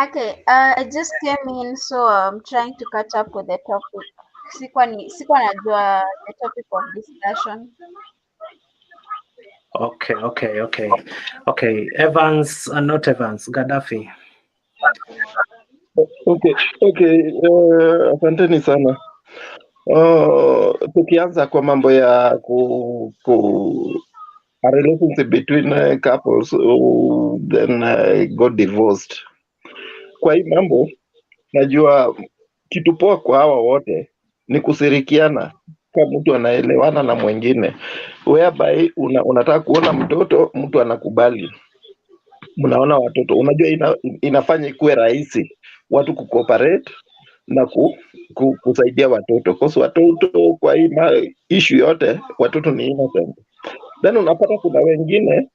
[SPEAKER 10] Okay, I just came in, so I'm trying to catch up with the topic. Sikuwa najua the topic of discussion.
[SPEAKER 1] Okay. Evans, not Evans, Gaddafi.
[SPEAKER 11] Okay. Asanteni sana. Tukianza kwa mambo ya a relationship between couples who then got divorced. Kwa hii mambo najua kitu poa kwa hawa wote ni kushirikiana, kama mtu anaelewana na mwingine, whereby unataka kuona mtoto, mtu anakubali, mnaona watoto, unajua inafanya ikuwe rahisi watu kucooperate na kusaidia watoto, kwa watoto kwa hii issue yote watoto ni innocent. Then unapata kuna wengine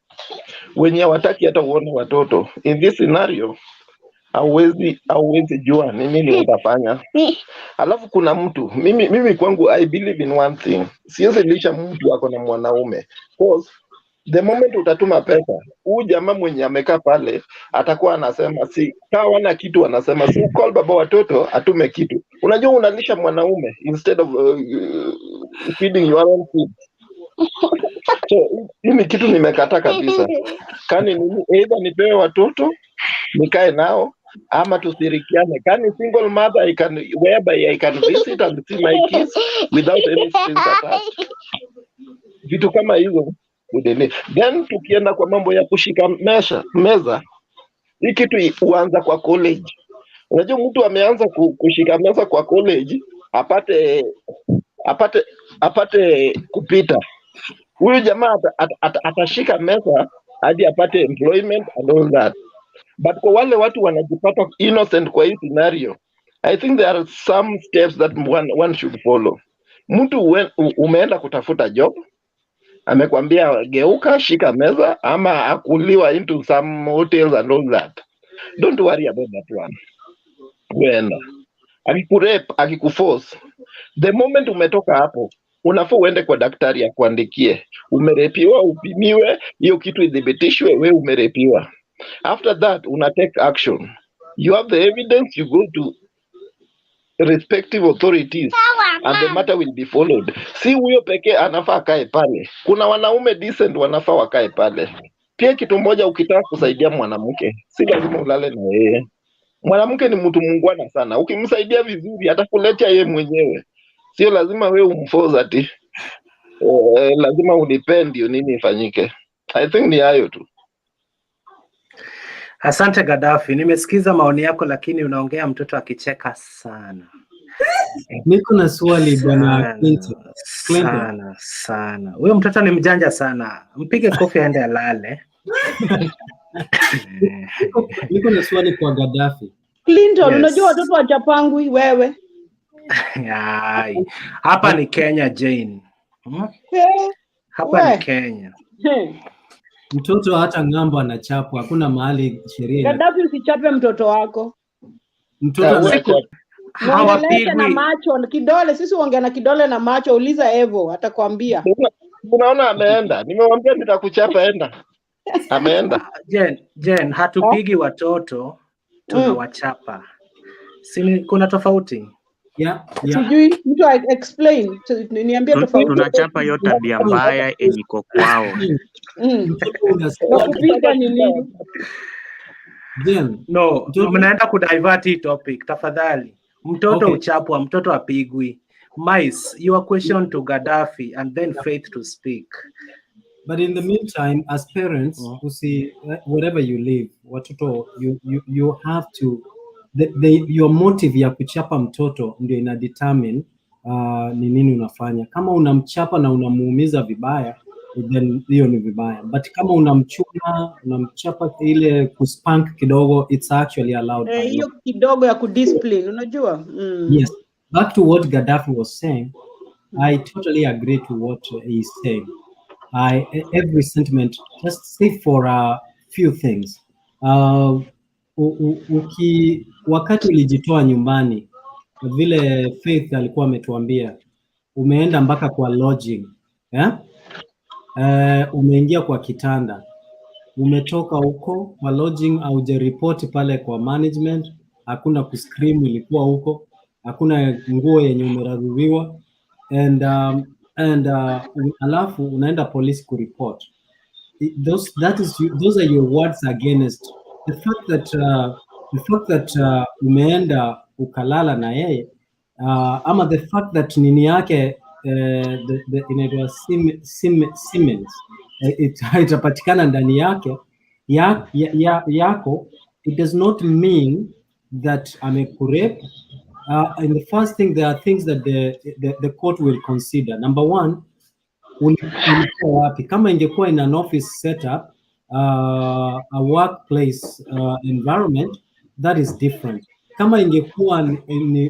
[SPEAKER 11] wenye hawataki hata uone watoto. In this scenario hauwezi jua ni nini utafanya. Alafu kuna mtu, mimi kwangu I believe in one thing, siwezi lisha mtu ako na mwanaume, because the moment utatuma pesa, huyu jamaa mwenye amekaa pale atakuwa anasema si kama wana kitu, anasema si call baba watoto atume kitu. Unajua unalisha mwanaume instead of feeding your own kids. So hii kitu nimekataa kabisa. Kani nini, either nipewe watoto nikae nao ama tusirikiane. Kani single mother whereby I can visit and see my kids without any strings attached. Vitu kama hizo udeni. Then tukienda kwa mambo ya kushika meza, hii kitu huanza kwa college. Unajua mtu ameanza kushika meza kwa college apate kupita. Huyu jamaa atashika meza hadi apate employment and all that. But kwa wale watu wanajipata innocent kwa hii scenario, I think there are some steps that one should follow. Mtu umeenda kutafuta job, amekwambia geuka, shika meza, ama akuliwa into some hotels and all that. Don't worry about that one. Wenda akikurape, akikuforce, the moment umetoka hapo unafaa uende kwa daktari akuandikie umerepiwa, upimiwe, hiyo kitu idhibitishwe wewe umerepiwa. After that una take action, you have the evidence, you go to respective authorities and the matter will be followed. Si huyo pekee anafaa kae pale, kuna wanaume decent wanafaa wakae pale pia. Kitu moja, ukitaka kusaidia mwanamke si lazima ulale na yeye. Mwanamke ni mtu muungwana sana, ukimsaidia vizuri atakuletea yeye mwenyewe, sio lazima wewe umforce ati lazima unipende ndio nini ifanyike. I think ni hayo tu.
[SPEAKER 1] Asante Gaddafi, nimesikiza maoni yako, lakini unaongea mtoto akicheka sana.
[SPEAKER 8] Niko na swali bwana Clinton.
[SPEAKER 1] Sana. Huyo mtoto ni mjanja sana, mpige kofi aende alale.
[SPEAKER 8] Niko na swali kwa Gaddafi.
[SPEAKER 2] Clinton, unajua watoto wachapangwi wewe.
[SPEAKER 1] Hapa ni Kenya, Jane. Hapa ni Kenya.
[SPEAKER 8] Mtoto hata ng'ambo anachapwa, hakuna mahali sheria.
[SPEAKER 2] Gaddafi, usichape mtoto wako.
[SPEAKER 8] Mtoto
[SPEAKER 2] hawapigwi na macho kidole. Sisi uongea na kidole na macho, uliza Evo atakwambia.
[SPEAKER 11] Unaona ameenda. Nimemwambia nitakuchapa, enda. Ameenda.
[SPEAKER 1] Jen, hatupigi watoto, tunawachapa. Kuna tofauti?
[SPEAKER 8] Yeah.
[SPEAKER 2] Sijui mtu explain, niambie tofauti.
[SPEAKER 6] Tunachapa hiyo tabia mbaya iko kwao.
[SPEAKER 2] Kupiga ni nini?
[SPEAKER 1] No, mnaenda kudivert hii topic tafadhali. Mtoto uchapwa, mtoto apigwi. Mice, your question to Gaddafi and then Faith to speak.
[SPEAKER 8] But in the meantime, as parents, who see wherever you live, watoto, you have to your motive ya kuchapa mtoto ndio ina determine ni nini unafanya. Kama unamchapa na unamuumiza vibaya, then hiyo ni vibaya. But kama unamchapa ile kuspank kidogo, it's actually allowed.
[SPEAKER 2] Hiyo kidogo ya kudiscipline, unajua?
[SPEAKER 8] Yes. Back to what Gaddafi was saying, I totally agree to what he's saying. Every sentiment, just say for a few things. Wakati ulijitoa nyumbani, vile Faith alikuwa ametuambia, umeenda mpaka kwa lodging, umeingia kwa kitanda, umetoka huko kwa lodging, haujaripoti pale kwa management, hakuna kuscream ilikuwa huko, hakuna nguo yenye umeraruliwa, alafu unaenda polisi kuripot. Those are your words against the fact that umeenda ukalala na yeye, ama the fact that nini yake inaitwa Siemens itapatikana ndani yake yako, it does not mean that amekurape. And the first thing, there are things that the court will consider. Number one, ulikuwa wapi? Kama ingekuwa in an office setup, a workplace environment, that is different. Kama ingekuwa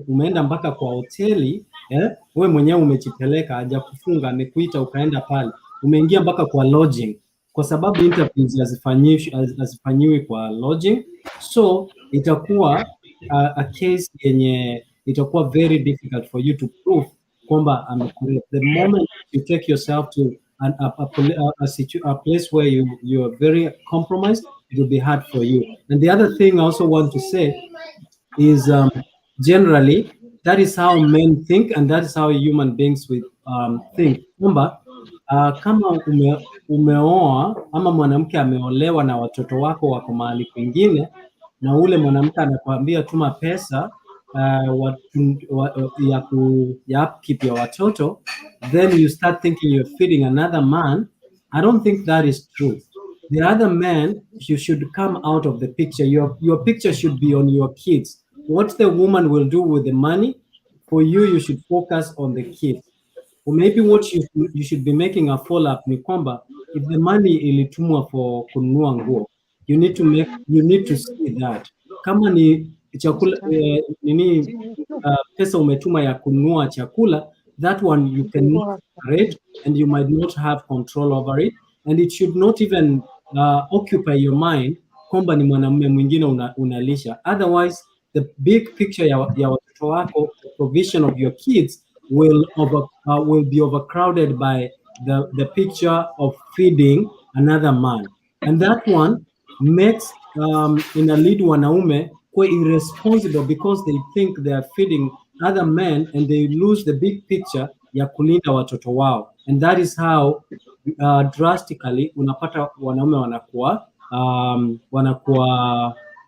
[SPEAKER 8] umeenda mpaka kwa hoteli, wewe mwenyewe umejipeleka, haja kufunga, amekuita ukaenda pale, umeingia mpaka kwa lodging, kwa sababu interviews hazifanyiwi kwa lodging, so itakuwa a case yenye itakuwa very difficult for you to prove kwamba amekurape. The moment you take yourself to a place where you are very compromised, it will be hard for you. And the other thing I also want to say is generally that is how men think, and that is how human beings think. Kwamba kama umeoa ama mwanamke ameolewa na watoto wako wako mahali kwingine, na ule mwanamke anakuambia tuma pesa ya upkeep ya watoto, then you start thinking you're feeding another man. I don't think that is true. The other man, you should come out of the picture. Your picture should be on your kids. What the woman will do with the money, for you should focus on the kids. Or maybe what you should be making a follow-up ni kwamba, if the money ilitumwa for kununua nguo, you need to see that. Kama ni chakula pesa umetuma ya kununua chakula, that one you can rate and you might not have control over it, and it should not even occupy your mind kwamba ni mwanamume mwingine unalisha. Otherwise the big picture ya watoto wako, the provision of your kids will be overcrowded by the picture of feeding another man, and that one makes lead wanaume kwa irresponsible because they think they are feeding other men, and they lose the big picture ya kulinda watoto wao, and that is how drastically unapata wanaume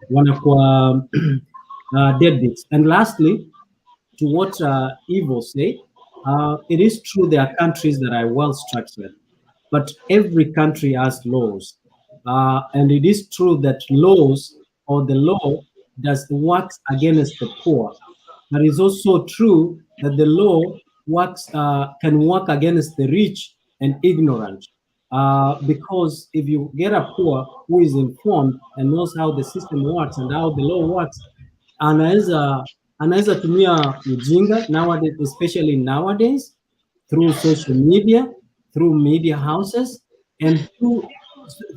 [SPEAKER 8] wanakuwa deadbeats. And lastly, to what Evo said, it is true there are countries that are well structured, but every country has laws. And it is true that laws or the law does work against the poor. But it's also true that the law can work against the rich and ignorant. Because if you get a poor who is informed and knows how the system works and how the law works, anaweza tumia ujinga nowadays, especially nowadays, through social media, through media houses, and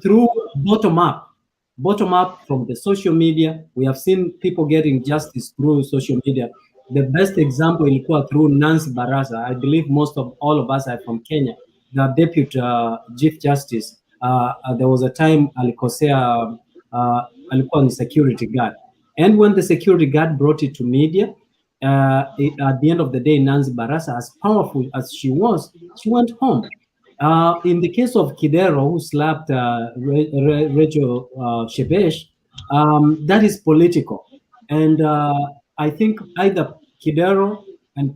[SPEAKER 8] through bottom up from the social media. We have seen people getting justice through social media. The best example ilikuwa through Nancy Baraza. I believe most of all of us are from Kenya. The deputy chief justice, there was a time alikosea, alikuwa ni security guard, and when the security guard brought it to media, at the end of the day, Nancy Baraza, as powerful as she was, she went home. In the case of Kidero, who slapped Rachel Shebesh, that is political. And I think either Kidero and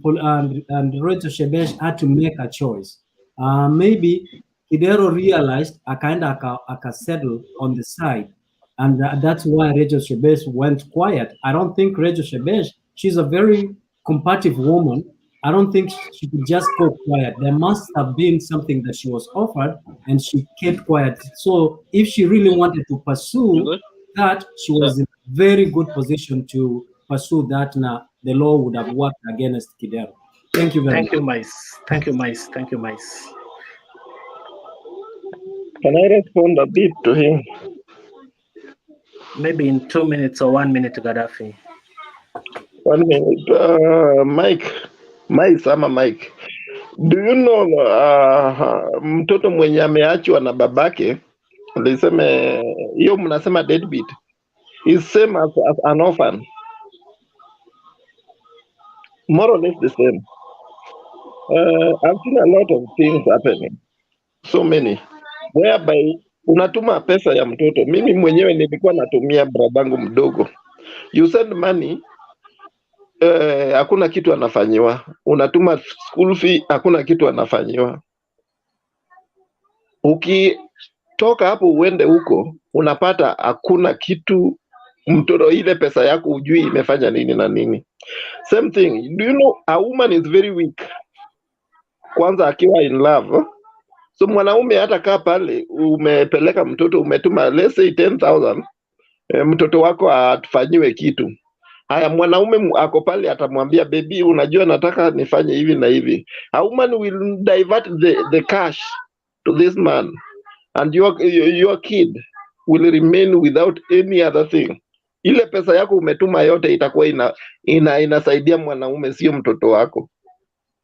[SPEAKER 8] Rachel Shebesh had to make a choice. Maybe Kidero realized aka settle on the side. And that's why Rachel Shebesh went quiet. I don't think Rachel Shebesh, she's a very combative woman. I don't think she could just go quiet. There must have been something that she was offered and she kept quiet. So if she really wanted to pursue that, she was in a very good position to pursue that. Now the law would have worked against Kidero. Thank you very much.
[SPEAKER 1] Thank you, Mais. Thank you, Mais.
[SPEAKER 11] Can I respond a bit to him?
[SPEAKER 1] Maybe in 2 minutes or 1 minute, Gaddafi.
[SPEAKER 11] 1 minute. Mike. Do you know mtoto mwenye ameachwa na babake, liseme hiyo mnasema deadbeat, is same as an orphan. More or less the same. I've seen a lot of things happening. So many. Whereby unatuma pesa ya mtoto. Mimi mwenyewe nilikuwa natumia bradangu mdogo. You send money, hakuna kitu anafanyiwa. Unatuma school fee, hakuna kitu anafanyiwa. Ukitoka hapo uende huko, unapata hakuna kitu, mtoto ile pesa yako ujui imefanya nini na nini. Same thing. Do you know a woman is very weak? Kwanza akiwa in love. So mwanaume hata kaa pale, umepeleka mtoto, umetuma let's say 10,000, mtoto wako atufanyiwe kitu. Haya, mwanaume ako pale atamwambia baby, unajua nataka nifanye hivi na hivi. A woman will divert the cash to this man, and your kid will remain without any other thing. Ile pesa yako umetuma yote itakuwa inasaidia mwanaume, sio mtoto wako.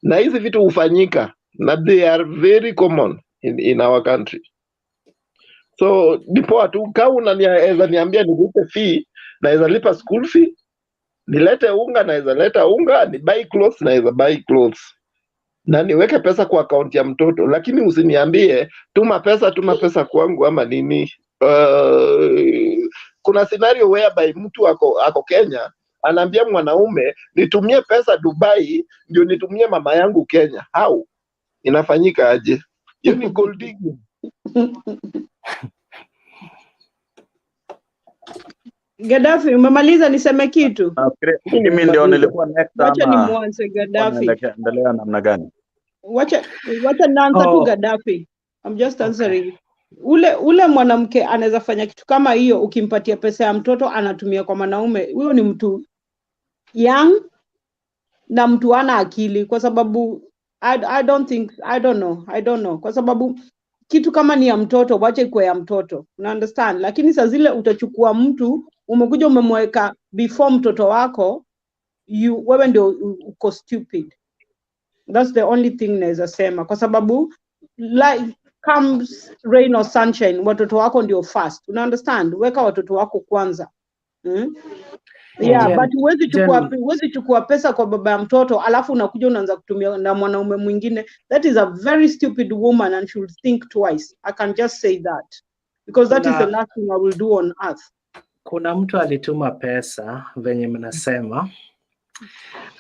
[SPEAKER 11] Na hizi vitu hufanyika, na they are very common in our country. So nipoa tu, kama unaweza niambia nilipe fee, naweza lipa school fee, nilete unga, naweza leta unga, ni buy clothes, naweza buy clothes, na niweke pesa kwa account ya mtoto. Lakini usiniambie tuma pesa kwangu ama nini. Kuna scenario whereby mtu ako Kenya anaambia mwanaume nitumie pesa Dubai ndio nitumie mama yangu Kenya. How? Inafanyika aje? Hiyo ni gold digging.
[SPEAKER 2] Gaddafi, umemaliza? Niseme kitu?
[SPEAKER 3] Mimi ndio nilikuwa next ama
[SPEAKER 2] Wacha nimwanze Gaddafi.
[SPEAKER 3] Endelea namna gani?
[SPEAKER 2] Wacha naanza tu Gaddafi. I'm just answering. Ule mwanamke anaweza fanya kitu kama hiyo, ukimpatia pesa ya mtoto anatumia kwa mwanaume. Huyo ni mtu young na mtu ana akili, kwa sababu I don't know. Kwa sababu kitu kama ni ya mtoto, wacha ikuwe ya mtoto. Una understand? Lakini saa zile utachukua mtu, umekuja umemweka before mtoto wako, wewe ndio uko stupid. That's the only thing naweza sema, kwa sababu like comes rain or sunshine, watoto wako ndio first. Una understand? Weka watoto wako kwanza. Yeah, but huwezi chukua pesa kwa baba ya mtoto alafu unakuja unaanza kutumia na mwanaume mwingine. That is a very stupid woman and should think twice. I can just say that because that is the last thing I will do on earth.
[SPEAKER 1] Kuna mtu alituma pesa venye mnasema,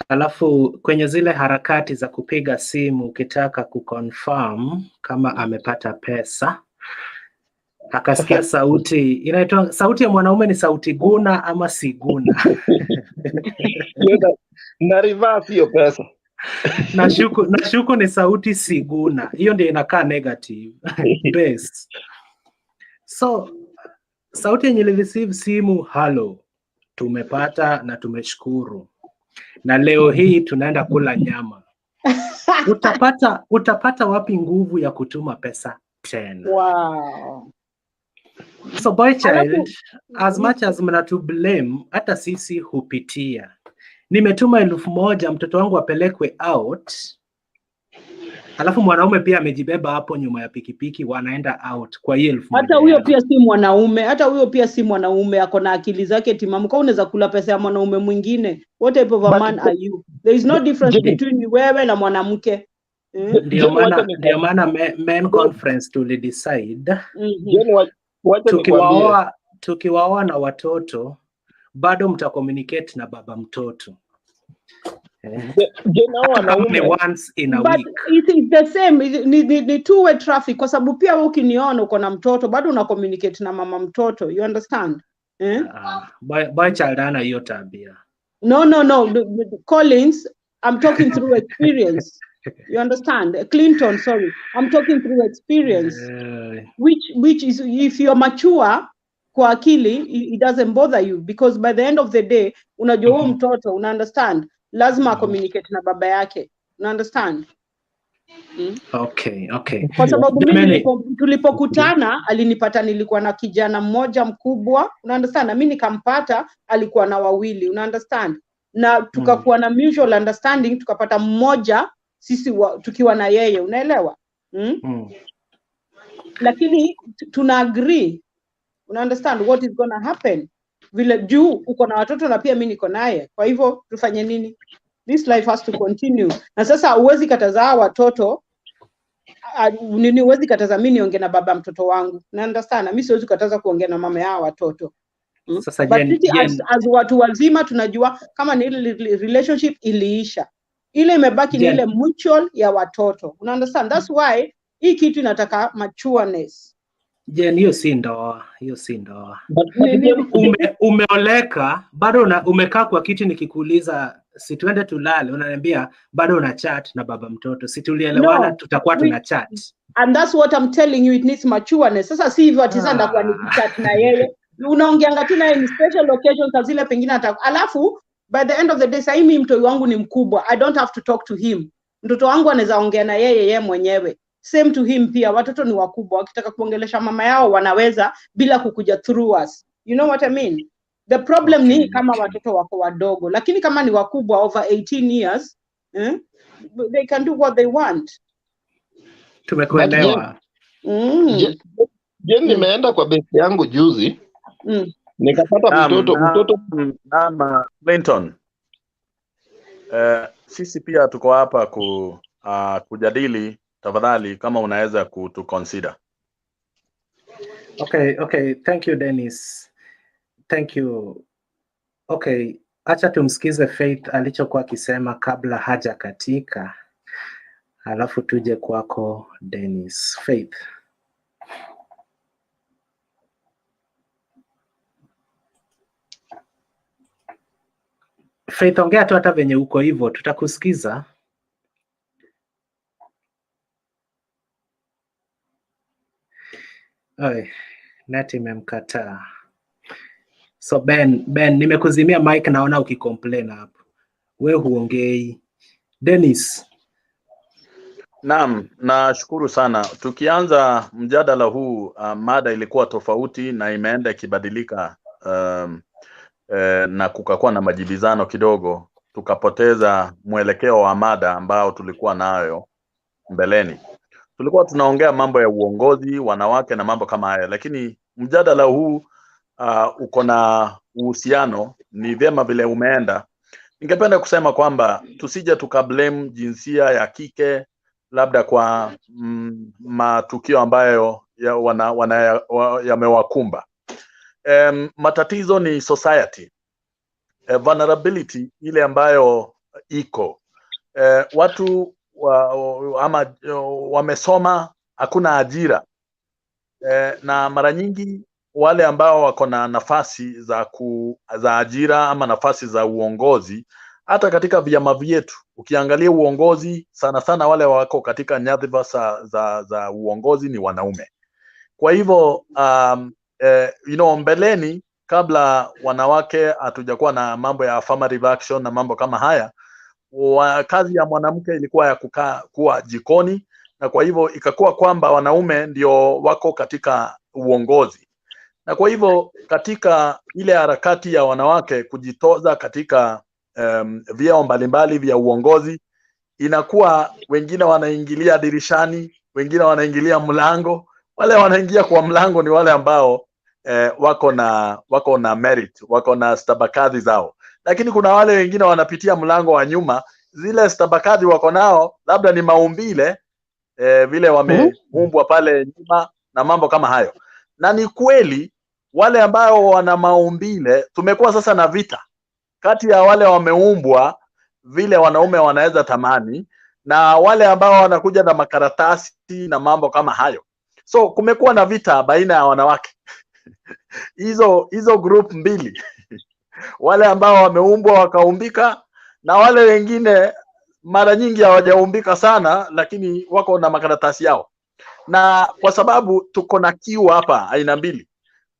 [SPEAKER 1] alafu kwenye zile harakati za kupiga simu ukitaka kuconfirm kama amepata pesa, akasikia sauti inaitwa, sauti ya mwanaume ni sauti guna ama siguna?
[SPEAKER 11] Na reverse hiyo pesa.
[SPEAKER 1] Nashuku ni sauti siguna, hiyo ndio inakaa negative base. So sauti yenye receive simu, halo, tumepata na tumeshukuru, na leo hii tunaenda kula nyama. Utapata wapi nguvu ya kutuma pesa tena?
[SPEAKER 2] Wow.
[SPEAKER 1] So boy child, as much as mnatu blame, hata sisi hupitia. Nimetuma 1,000 mtoto wangu apelekwe out, alafu mwanaume pia amejibeba hapo nyuma ya pikipiki, wanaenda out kwa hiyo 1,000.
[SPEAKER 2] Hata huyo pia si mwanaume, ako na akili zake timamu. Kwa unaweza kula pesa ya mwanaume mwingine. What type of a man are you? There is no difference between wewe na mwanamke.
[SPEAKER 1] Ndio maana men conference tulidecide tukiwaoa na watoto bado mtacommunicate na baba mtoto. Ni once in a week.
[SPEAKER 2] It is the same, ni two-way traffic, kwa sababu pia wewe ukiniona uko na mtoto bado una communicate na mama mtoto, you understand?
[SPEAKER 1] Boy child ana hiyo tabia.
[SPEAKER 2] No, Collins, I'm talking through experience. You understand? Clinton, sorry, I'm talking through experience. Which is, if you're mature kwa akili, it doesn't bother you, because by the end of the day unajua huyo mtoto, una understand, lazima communicate na baba yake, una understand?
[SPEAKER 1] Okay.
[SPEAKER 2] Kwa sababu mimi tulipokutana alinipata nilikuwa na kijana mmoja mkubwa, una understand, na mimi nikampata alikuwa na wawili, una understand, na tukakuwa na mutual understanding, tukapata mmoja sisi tukiwa na yeye, unaelewa? Lakini tuna agree, una understand what is gonna happen, vile juu uko na watoto na pia mimi niko naye, kwa hivyo tufanye nini? This life has to continue. Na sasa huwezi kataza watoto nini, huwezi kataza mimi niongee na baba mtoto wangu, na understand, mimi siwezi kataza kuongea na mama yao watoto.
[SPEAKER 1] Sasa
[SPEAKER 2] as watu wazima tunajua kama ni ile relationship iliisha, ile imebaki ni ile mutual ya watoto, una understand? That's why hii kitu inataka matureness.
[SPEAKER 1] Hiyo si ndoa. Umeoleka bado umekaa kwa kiti, nikikuuliza si tuende tulale, unaniambia bado una chat na baba mtoto. Si tulielewana tutakuwa tuna chat.
[SPEAKER 2] And that's what I'm telling you, it needs matureness. Sasa si hivyo ati sasa kwa ni chat na yeye, unaongeanga tu naye in special occasions za zile pengine alafu by the end of the day sasa mimi mtoto wangu ni mkubwa, I don't have to talk to him. Mtoto wangu anaweza ongea na yeye mwenyewe. Same to him pia, watoto ni wakubwa, wakitaka kuongelesha mama yao wanaweza bila kukuja through us. You know what I mean? The problem ni kama watoto wako wadogo, lakini kama ni wakubwa over 18 years, they can do what they want.
[SPEAKER 1] Tumekuelewa.
[SPEAKER 11] Nimeenda kwa besi yangu juzi. Nikapata mtoto
[SPEAKER 3] Clinton. Sisi pia tuko hapa kujadili. Tafadhali kama unaweza kutu consider.
[SPEAKER 1] Okay, thank you Dennis. Thank you. Okay, acha tumsikize Faith alichokuwa akisema kabla haja katika, alafu tuje kwako Dennis. Faith. Faith, ongea tu hata venye uko hivyo, tutakusikiza. Neti imemkataa. So Ben, nimekuzimia mic, naona ukicomplain hapo. Wewe huongei. Dennis.
[SPEAKER 3] Naam, nashukuru sana. Tukianza mjadala huu, mada ilikuwa tofauti na imeenda ikibadilika, na kukakuwa na majibizano kidogo, tukapoteza mwelekeo wa mada ambao tulikuwa nayo mbeleni. Tulikuwa tunaongea mambo ya uongozi, wanawake na mambo kama haya, lakini mjadala huu uko na uhusiano, ni vyema vile umeenda. Ningependa kusema kwamba tusije tukablame jinsia ya kike labda kwa matukio ambayo yamewakumba. Matatizo ni society, vulnerability ile ambayo iko. Watu wamesoma, hakuna ajira. na mara nyingi wale ambao wako na nafasi za ajira ama nafasi za uongozi, hata katika vyama vyetu ukiangalia uongozi, sana sana wale wako katika nyadhifa za uongozi ni wanaume. Kwa hivyo mbeleni, kabla wanawake hatujakuwa na mambo ya affirmative action na mambo kama haya, kazi ya mwanamke ilikuwa ya kuwa jikoni, na kwa hivyo ikakuwa kwamba wanaume ndio wako katika uongozi. Na kwa hivyo katika ile harakati ya wanawake kujitoza katika vyeo mbalimbali vya uongozi, inakuwa wengine wanaingilia dirishani, wengine wanaingilia mlango. Wale wanaingia kwa mlango ni wale ambao wako na merit, wako na stabakadhi zao. Lakini kuna wale wengine wanapitia mlango wa nyuma, zile stabakadhi wako nao labda ni maumbile, vile wameumbwa pale nyuma na mambo kama hayo. Na ni kweli wale ambao wana maumbile, tumekuwa sasa na vita kati ya wale wameumbwa vile wanaume wanaweza tamani na wale ambao wanakuja na makaratasi na mambo kama hayo. So kumekuwa na vita baina ya wanawake hizo group mbili wale ambao wameumbwa wakaumbika na wale wengine mara nyingi hawajaumbika sana, lakini wako na makaratasi yao. Na kwa sababu tuko na kiu hapa aina mbili,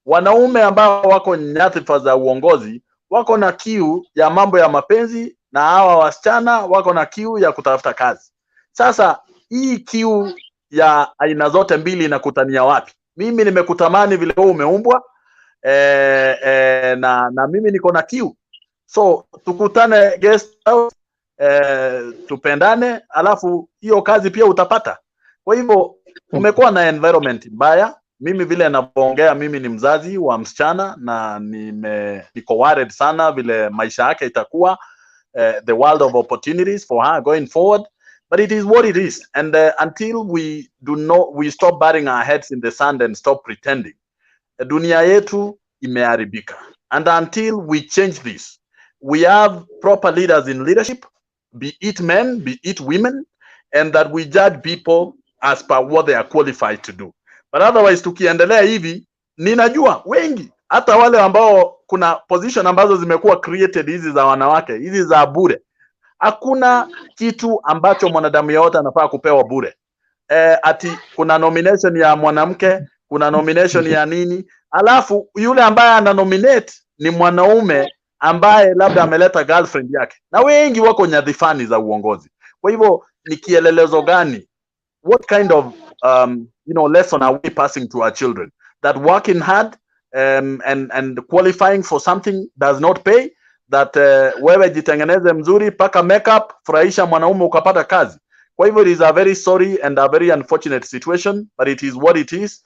[SPEAKER 3] wanaume ambao wako nyadhifa za uongozi wako na kiu ya mambo ya mapenzi, na hawa wasichana wako na kiu ya kutafuta kazi. Sasa hii kiu ya aina zote mbili inakutania wapi? Mimi nimekutamani vile wewe umeumbwa, na mimi niko na kiu. So tukutane guest house, tupendane, alafu hiyo kazi pia utapata. Kwa hivyo umekuwa na environment mbaya. Mimi vile ninapoongea, mimi ni mzazi wa msichana na niko worried sana vile maisha yake itakuwa, the world of opportunities for her going forward. But it is what it is, and until we stop burying our heads in the sand and stop pretending, dunia yetu imeharibika. And until we change this, we have proper leaders in leadership, be it men, be it women, and that we judge people as per what they are qualified to do. But otherwise tukiendelea hivi, ninajua wengi, hata wale ambao kuna position ambazo zimekuwa created hizi za wanawake, hizi za bure. Hakuna kitu ambacho mwanadamu yote anafaa kupewa bure. Ati kuna nomination ya mwanamke, kuna nomination ya nini, alafu yule ambaye ana nominate ni mwanaume ambaye labda ameleta girlfriend yake. Na wengi wako nyadhifani za uongozi. Kwa hivyo ni kielelezo gani? What kind of lesson are we passing to our children? That working hard and qualifying for something does not pay? That wewe jitengeneze mzuri paka makeup, furahisha mwanaume ukapata kazi. Kwa hivyo it is a very sorry and a very unfortunate situation, but it is what it is.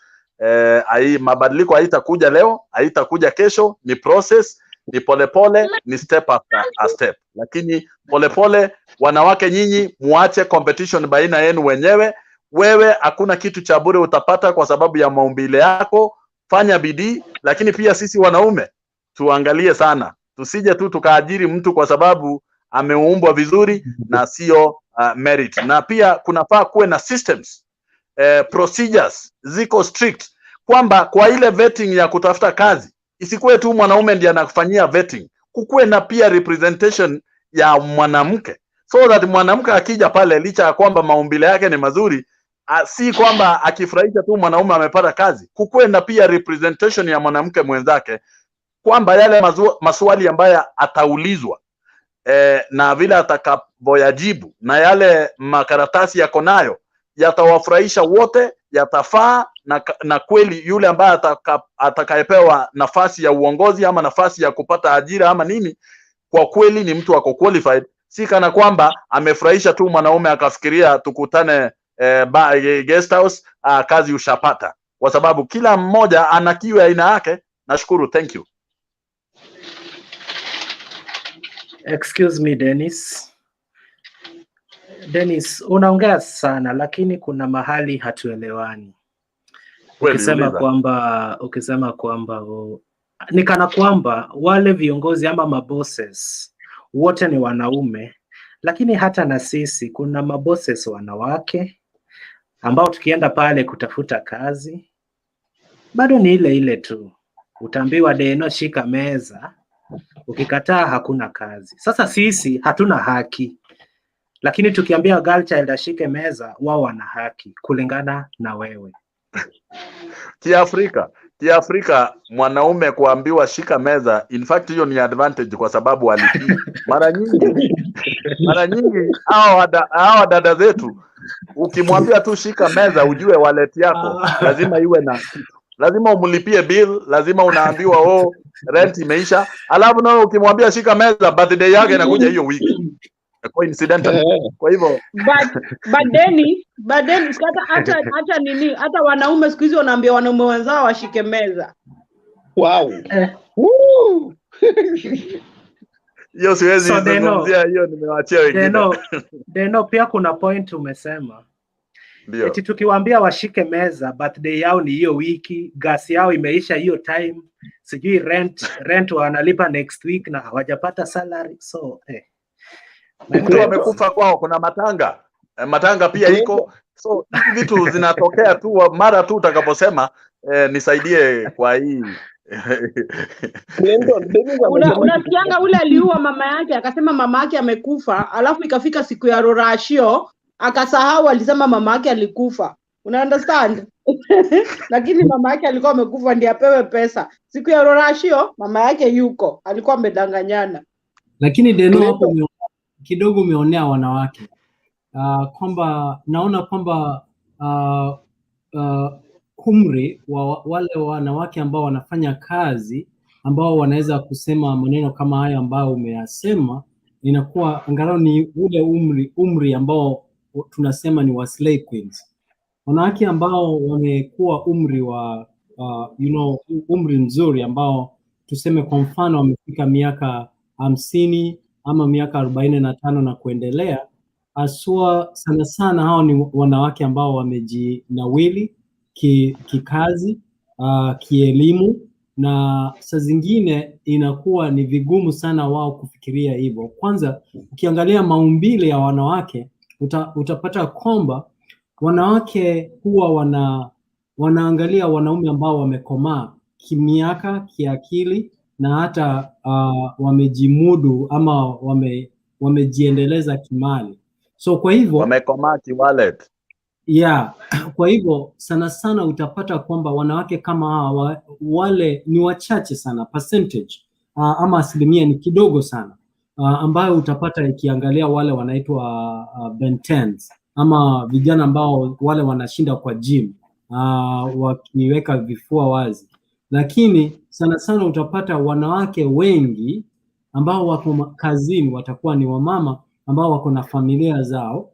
[SPEAKER 3] Mabadiliko haitakuja leo, haitakuja kesho, ni process, ni polepole, ni step after a step. Lakini polepole, wanawake nyinyi muache competition baina yenu wenyewe. Wewe hakuna kitu cha bure utapata kwa sababu ya maumbile yako. Fanya bidii, lakini pia sisi wanaume tuangalie sana. Tusije tu tukaajiri mtu kwa sababu ameumbwa vizuri na sio merit. Na pia kunafaa kuwe na systems, procedures ziko strict, kwamba kwa ile vetting ya kutafuta kazi isikuwe tu mwanaume ndiye anakufanyia vetting, kukuwe na pia representation ya mwanamke, so that mwanamke akija pale, licha ya kwamba maumbile yake ni mazuri, si kwamba akifurahisha tu mwanaume amepata kazi. Kukuwe na pia representation ya mwanamke mwenzake, kwamba yale maswali ambayo ataulizwa na vile atakavyoyajibu na yale makaratasi yako nayo yatawafurahisha wote, yatafaa, na kweli yule ambaye atakayepewa nafasi ya uongozi ama nafasi ya kupata ajira ama nini, kwa kweli ni mtu wako qualified, si kana kwamba amefurahisha tu mwanaume akafikiria tukutane guest house, kazi ushapata, kwa sababu kila mmoja ana kiu ya aina yake. Nashukuru, thank you.
[SPEAKER 1] Excuse me, Dennis, unaongea sana lakini kuna mahali hatuelewani. Ukisema kwamba ni kana kwamba wale viongozi ama mabosses wote ni wanaume, lakini hata na sisi kuna mabosses wanawake ambao tukienda pale kutafuta kazi bado ni ile ile tu. Utaambiwa Deno shika meza, ukikataa hakuna kazi. Sasa sisi hatuna haki, lakini tukiambia girl child ashike meza, wao wana haki kulingana na wewe.
[SPEAKER 3] Kiafrika mwanaume kuambiwa shika meza, in fact hiyo ni advantage kwa sababu alipii. Mara nyingi hao dada zetu ukimwambia tu shika meza, ujue wallet yako lazima iwe na kitu. Lazima umlipie bill, lazima unaambiwa rent imeisha. Alafu nao ukimwambia shika meza, birthday yake inakuja hiyo wiki. Coincidental. Kwa hivyo
[SPEAKER 2] but then hata wanaume siku hizi wanaambia wanaume wenzao washike meza.
[SPEAKER 11] Wow.
[SPEAKER 3] Hiyo siwezi zungumzia, hiyo nimewachia wengine.
[SPEAKER 1] Deno pia kuna point umesema. Ndio. Eti tukiwaambia washike meza, birthday yao ni hiyo wiki, gas yao imeisha hiyo time, sijui rent wanalipa next week na hawajapata salary. So
[SPEAKER 3] mtu amekufa kwao, kuna matanga pia iko. So hivi vitu zinatokea tu mara tu utakaposema nisaidie kwa hii.
[SPEAKER 2] Unasikianga ule aliua mama yake, akasema mama yake amekufa, alafu ikafika siku ya rorashio akasahau alisema mama yake alikufa. Una understand? Lakini mama yake alikuwa amekufa ndiye apewe pesa. Siku ya rorashio mama yake yuko, alikuwa amedanganyana.
[SPEAKER 8] Lakini Deno hapo kidogo umeonea wanawake. Kwamba naona kwamba umri wa wale wanawake ambao wanafanya kazi ambao wanaweza kusema maneno kama haya ambao umeyasema, inakuwa angalau ni ule umri ambao tunasema ni wa slay queens. Wanawake ambao wamekuwa umri wa umri mzuri ambao tuseme kwa mfano wamefika miaka 50 ama miaka 45 na kuendelea, aswa sana hao ni wanawake ambao wamejinawili kikazi, kielimu, na saa zingine inakuwa ni vigumu sana wao kufikiria hivyo. Kwanza ukiangalia maumbile ya wanawake utapata kwamba wanawake huwa wanaangalia wanaume ambao wamekomaa kimiaka, kiakili, na hata wamejimudu ama wamejiendeleza kimali. So kwa hivyo
[SPEAKER 3] wamekomaa kiwallet.
[SPEAKER 8] Yeah, kwa hivyo sana utapata kwamba wanawake kama hawa wale ni wachache sana, percentage ama asilimia ni kidogo sana, ambayo utapata ikiangalia wale wanaitwa bentens ama vijana ambao wale wanashinda kwa gym wakiweka vifua wazi. Lakini sana utapata wanawake wengi ambao wako kazini watakuwa ni wamama ambao wako na familia zao,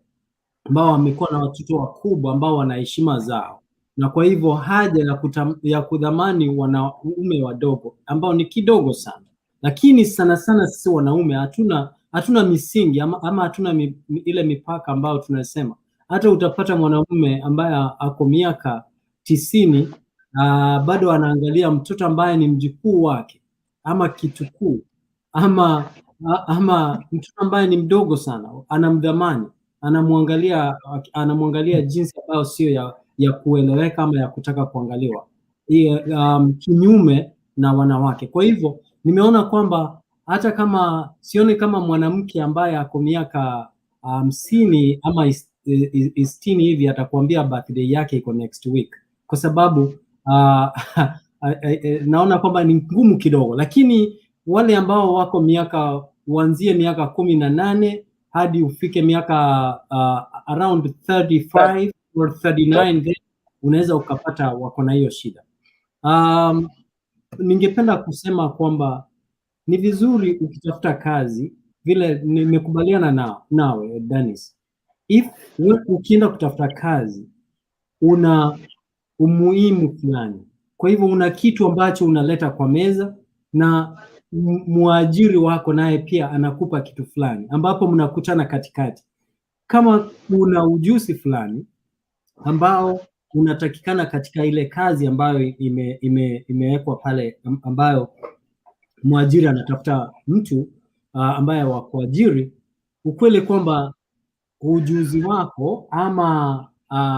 [SPEAKER 8] ambao wamekuwa na watoto wakubwa ambao wana heshima zao, na kwa hivyo haja ya kudhamani wanaume wadogo ambao ni kidogo sana. Lakini sana sisi wanaume hatuna misingi ama hatuna ile mipaka ambao tunasema. Hata utapata mwanaume ambaye ako miaka 90 bado anaangalia mtoto ambaye ni mjukuu wake ama kitukuu ama mtoto ambaye ni mdogo sana, anamdhamani, anamwangalia jinsi ambayo sio ya kueleweka ama ya kutaka kuangaliwa, kinyume na wanawake. Kwa hivyo nimeona kwamba hata kama sioni kama mwanamke ambaye ako miaka 50 ama 60 hivi atakwambia birthday yake iko next week, kwa sababu naona kwamba ni ngumu kidogo. Lakini wale ambao wako kuanzia miaka 18 hadi ufike miaka around 35 or 39, then unaweza ukapata wako na hiyo shida. Ningependa kusema kwamba ni vizuri ukitafuta kazi, vile nimekubaliana nawe Dennis, ukienda kutafuta kazi una umuhimu fulani, kwa hivyo una kitu ambacho unaleta kwa meza, na muajiri wako naye pia anakupa kitu fulani ambapo mnakutana katikati. Kama kuna ujuzi fulani ambao unatakikana katika ile kazi ambayo imewekwa pale, ambayo mwajiri anatafuta mtu ambaye wa kuajiri, ukweli kwamba ujuzi wako ama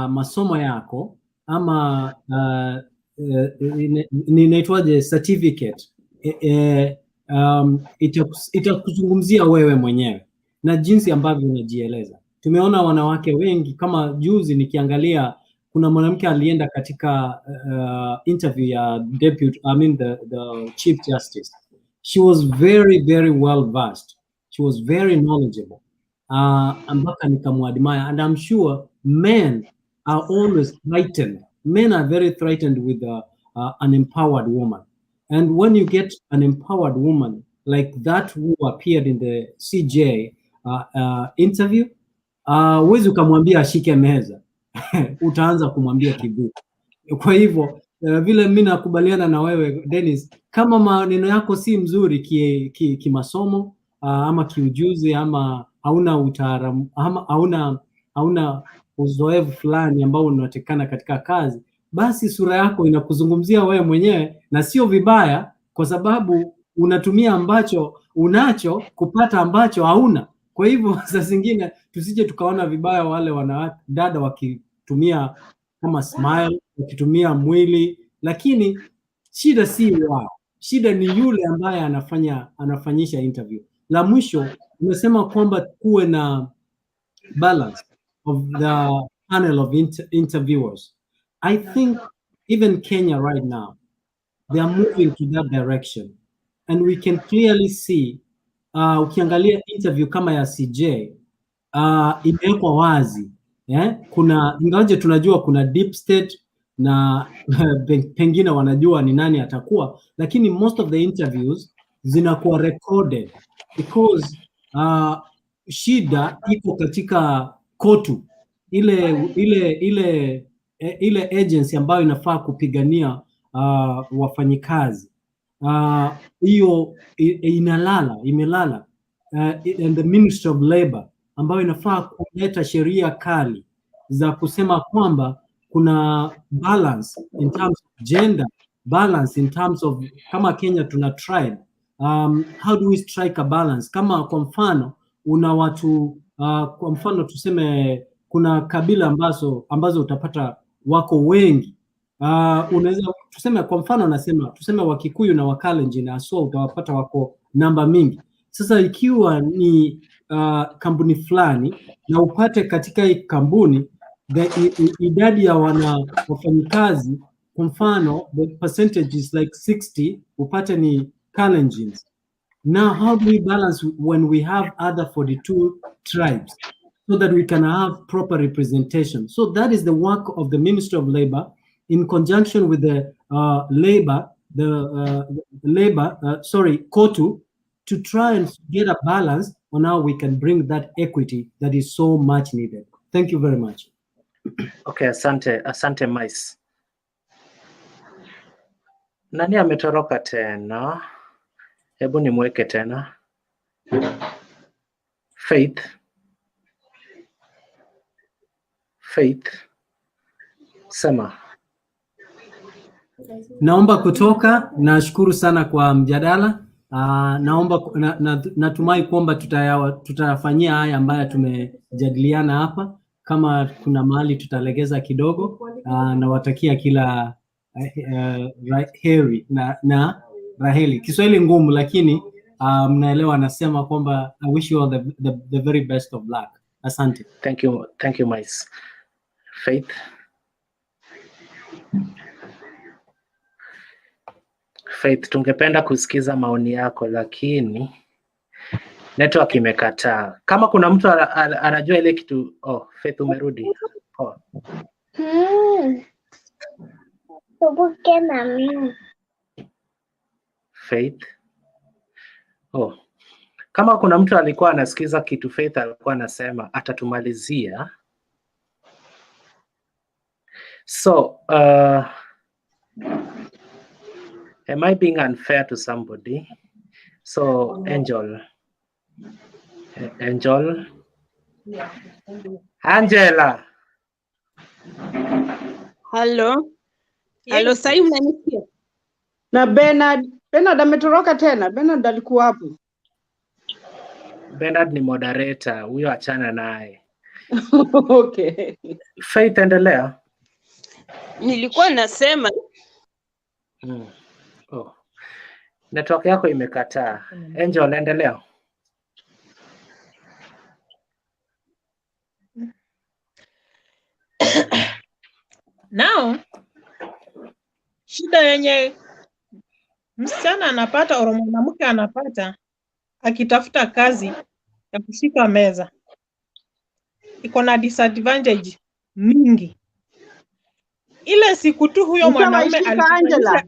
[SPEAKER 8] masomo yako ama inaitwaje certificate itakuzungumzia wewe mwenyewe na jinsi ambavyo unajieleza. Tumeona wanawake wengi, kama juzi nikiangalia, kuna mwanamke alienda katika interview ya the Chief Justice. She was very, very well versed. She was very knowledgeable. Mpaka nikamwadmire, and I'm sure men are always frightened. Men are very threatened with an empowered woman. And when you get an empowered woman like that who appeared in the CJ interview, huwezi ukamwambia ashike meza. Utaanza kumwambia kivipi? Kwa hivyo vile mimi nakubaliana na wewe Dennis, kama maneno yako si mzuri kimasomo ama kiujuzi, ama hauna utaalamu, ama hauna uzoefu fulani ambao unatekana katika kazi, basi sura yako inakuzungumzia wewe mwenyewe, na sio vibaya, kwa sababu unatumia ambacho unacho kupata ambacho hauna. Kwa hivyo saa zingine tusije tukaona vibaya wale wanadada wakitumia kama smile, wakitumia mwili, lakini shida si wao. Shida ni yule ambaye anafanyisha interview. La mwisho umesema kwamba kuwe na balance of the panel of interviewers. I think even Kenya right now, they are moving to that direction, and we can clearly see ukiangalia interview kama ya CJ imewekwa wazi, kuna ingawaje tunajua kuna deep state na pengine wanajua ni nani atakuwa, lakini most of the interviews zinakuwa recorded because shida iko katika kotu, ile agency ambayo inafaa kupigania wafanyikazi, hiyo imelala, and the Ministry of Labor ambayo inafaa kuleta sheria kali za kusema kwamba kuna balance in terms of gender, balance in terms of, kama Kenya tuna tribe, how do we strike a balance? Kama kwa mfano una watu kwa mfano tuseme kuna kabila ambazo utapata wako wengi, unaweza tuseme kwa mfano tuseme Wakikuyu na Wakalenjin aso utawapata wako namba mingi. Sasa ikiwa ni kampuni fulani na upate katika hii kampuni idadi ya wafanyikazi, kwa mfano the percentage is like 60, upate ni Kalenjins. Now how do we balance when we have other 42 tribes so that we can have proper representation? So that is the work of the Ministry of Labor in conjunction with the KOTU, to try and get a balance on how we can bring that equity that is so much needed. Thank you very much.
[SPEAKER 1] Okay, asante Mais. Nani ametoroka tena? Hebu nimweke tena. Faith. Sema.
[SPEAKER 8] Naomba kutoka, nashukuru sana kwa mjadala. Naomba natumai kwamba tutayafanyia haya ambayo tumejadiliana hapa. Kama kuna mahali tutalegeza kidogo, nawatakia kila heri na raheli. Kiswahili ngumu, lakini mnaelewa nasema kwamba I wish you all the very best of luck. Asante.
[SPEAKER 1] Thank you Mais. Faith, tungependa kusikiza maoni yako, lakini network imekataa. Kama kuna mtu anajua ile kitu. Faith umerudi. Faith. Kama kuna mtu alikuwa anasikiza kitu Faith alikuwa anasema atatumalizia. So, am I being unfair to somebody? So, Angela.
[SPEAKER 5] Hello, sasa mnanisikia?
[SPEAKER 2] Na Bernard ametoroka tena. Bernard alikuwa hapo.
[SPEAKER 1] Bernard ni moderator, huyo achana naye.
[SPEAKER 2] Okay.
[SPEAKER 1] Faith, endelea.
[SPEAKER 5] Nilikuwa nasema
[SPEAKER 1] Oh. Network yako imekataa. Angel, endelea.
[SPEAKER 7] Now, shida yenye msichana anapata au mwanamke anapata akitafuta kazi ya kushika meza iko na disadvantage mingi. Ile siku tu huyo mwanaume
[SPEAKER 2] Angela.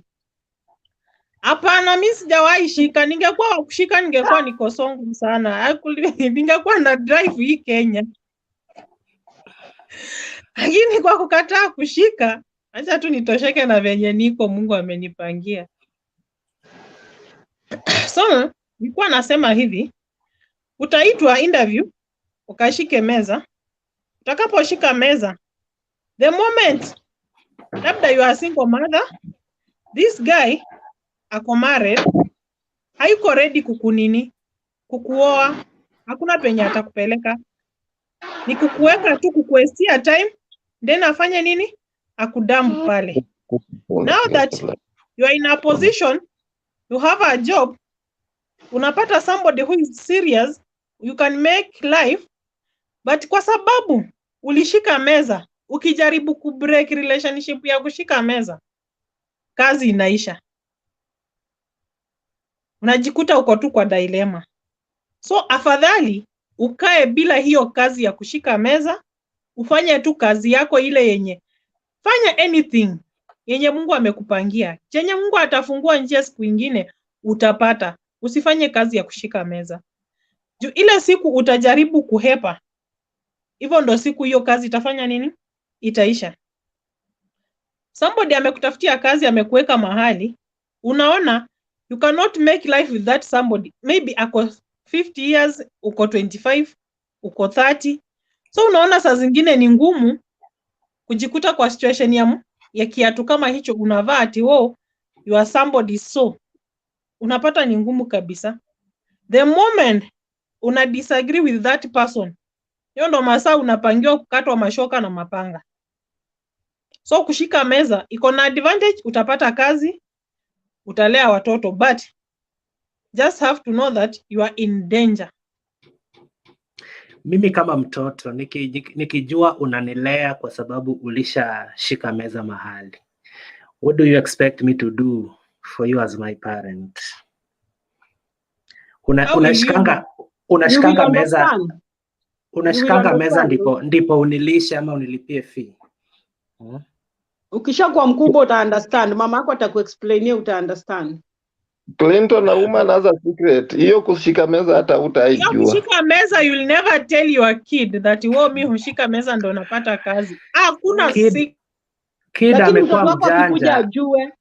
[SPEAKER 7] Hapana, mimi sijawahi shika. Ningekuwa wa kushika ningekuwa niko songo sana. Ningekuwa na drive hii Kenya. Lakini kwa kukataa kushika, acha tu nitosheke na venye niko, Mungu amenipangia. So, nilikuwa nasema hivi, utaitwa interview, ukashike meza. Utakaposhika meza, the moment labda you are single mother, this guy ako married, hayuko ready kukuoa, hakuna penye atakupeleka. Ni kukuweka tu, kukuestia time, then afanye nini? Akudamp pale. Now that you are in a position, you have a job, unapata somebody who is serious, you can make life, but kwa sababu ulishika meza, ukijaribu kubreak relationship ya kushika meza, kazi inaisha. Unajikuta uko tu kwa dilema. So afadhali ukae bila hiyo kazi ya kushika meza, ufanye tu kazi yako ile yenye. Fanya anything yenye Mungu amekupangia. Chenye Mungu atafungua njia siku nyingine utapata. Usifanye kazi ya kushika meza. Juu ile siku utajaribu kuhepa, hivyo ndo siku hiyo kazi itafanya nini? Itaisha. Somebody amekutafutia kazi, amekuweka mahali, unaona you cannot make life with that somebody. Maybe ako 50 years, uko 25, uko 30. So unaona saa zingine ni ngumu kujikuta kwa situation ya kiatu kama hicho unavaa ati you are somebody, so unapata ni ngumu kabisa. The moment una disagree with that person, hiyo ndo masaa unapangiwa kukatwa mashoka na mapanga. So kushika meza iko na advantage, utapata kazi, utalea watoto, but just have to know that you are in danger.
[SPEAKER 1] Mimi kama mtoto nikijua unanilea kwa sababu ulishashika meza mahali, what do you expect me to do for you as my parent? Unashikanga meza ndipo unilishe ama unilipie fee?
[SPEAKER 2] Ukishakuwa mkubwa uta understand, mama yako atakuexplainia, uta understand.
[SPEAKER 11] Clinton na woman as a secret. Hiyo kushika meza hata utaijua.
[SPEAKER 7] Hiyo kushika meza, you'll never tell your kid that mimi hushika meza ndo napata kazi. Hakuna
[SPEAKER 1] kid amekuwa mjanja.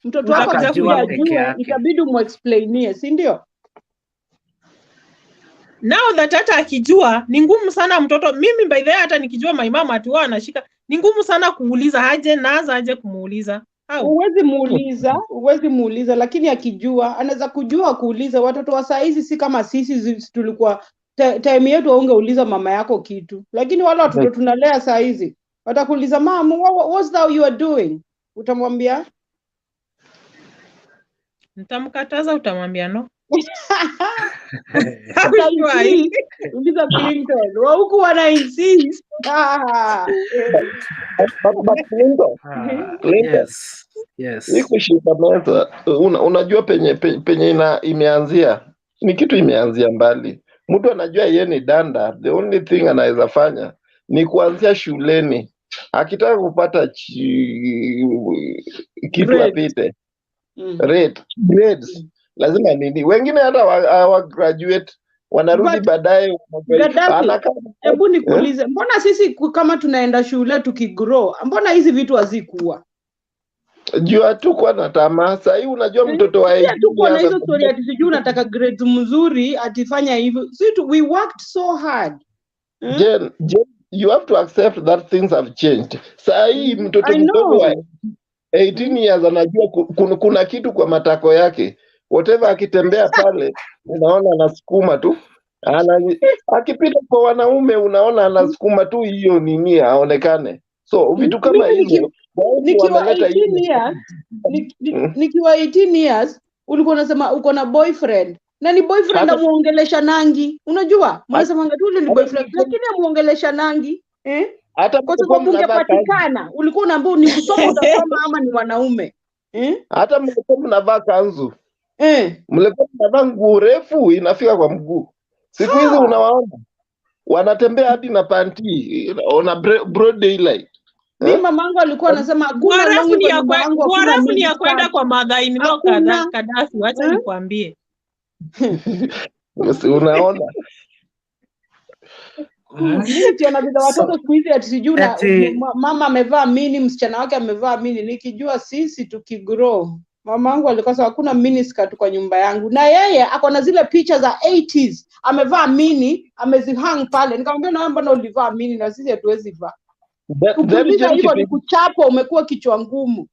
[SPEAKER 2] Mtoto wako akikuja ajue, itabidi muexplainie, si ndio?
[SPEAKER 7] Now that hata akijua, ni ngumu sana mtoto. Mimi by the way hata nikijua my mama ati anashika, ni ngumu sana kuuliza aje kumuuliza.
[SPEAKER 2] Uwezi muuliza, lakini akijua, anaweza kujua kuuliza. Watoto wa saa hizi si kama sisi tulikuwa time yetu ungeuliza mama yako kitu. Lakini wale watoto tunalea saa hizi, watakuuliza mama, what's that you are doing? Utamwambia?
[SPEAKER 7] Nitamkataza, utamwambia no.
[SPEAKER 2] Uliza Clinton, huku wana insist.
[SPEAKER 11] Yes. Hii kushika meza, unajua penye imeanzia, ni kitu imeanzia mbali. Mtu anajua yeye ni danda, the only thing anaweza fanya ni kuanzia shuleni. Akitaka kupata kitu apite. Grades. Lazima nini? Wengine hata wa graduate wanarudi baadaye.
[SPEAKER 2] Hebu nikuulize, mbona sisi kama tunaenda shule tukigrow, mbona hizi vitu hazikuwa?
[SPEAKER 11] Jua tu kwa na tamaa. Sasa hii unajua mtoto wa
[SPEAKER 2] tu kwa na hizo story ati sijui unataka grades mzuri atifanya hivyo. We worked so hard.
[SPEAKER 11] Jen, you have to accept that things have changed. Sasa hii mtoto mdogo wa 18 years anajua kuna kitu kwa matako yake. Whatever akitembea pale unaona anasukuma tu. Akipita kwa wanaume unaona anasukuma tu hiyo nini aonekane. So vitu kama hizo
[SPEAKER 2] nikiwa 18 years nikiwa 18 years ulikuwa unasema uko na boyfriend na ni boyfriend amuongelesha nangi, unajua mnasema ngatule ni boyfriend lakini amuongelesha nangi
[SPEAKER 11] hata
[SPEAKER 2] kwa sababu ungepatikana ulikuwa unaambia ni kusoma utasoma ama ni wanaume
[SPEAKER 11] hata mlikuwa mnavaa kanzu mlikuwa mnavaa nguo refu inafika kwa mguu. Siku hizi unawaona wanatembea hadi na panty ona broad daylight.
[SPEAKER 2] Mimi mamangu alikuwa anasema hakuna longi kwa nyumba yangu, hakuna
[SPEAKER 7] ni ya kwenda kwa mother-in-law Kadafi, wacha nikwambie.
[SPEAKER 11] Unaona
[SPEAKER 2] mimi tiona bila watoto siku hizi ati sijui na mama amevaa mini, msichana wake amevaa mini, nikijua sisi tukigrow. Mamangu alikuwa sawa hakuna mini skirt kwa nyumba yangu, na yeye ako na zile picha za 80s amevaa mini amezihang pale. Nikamwambia na mbona ulivaa mini na sisi hatuwezi vaa. Kukuuliza hivyo ni kuchapa, umekuwa kichwa ngumu.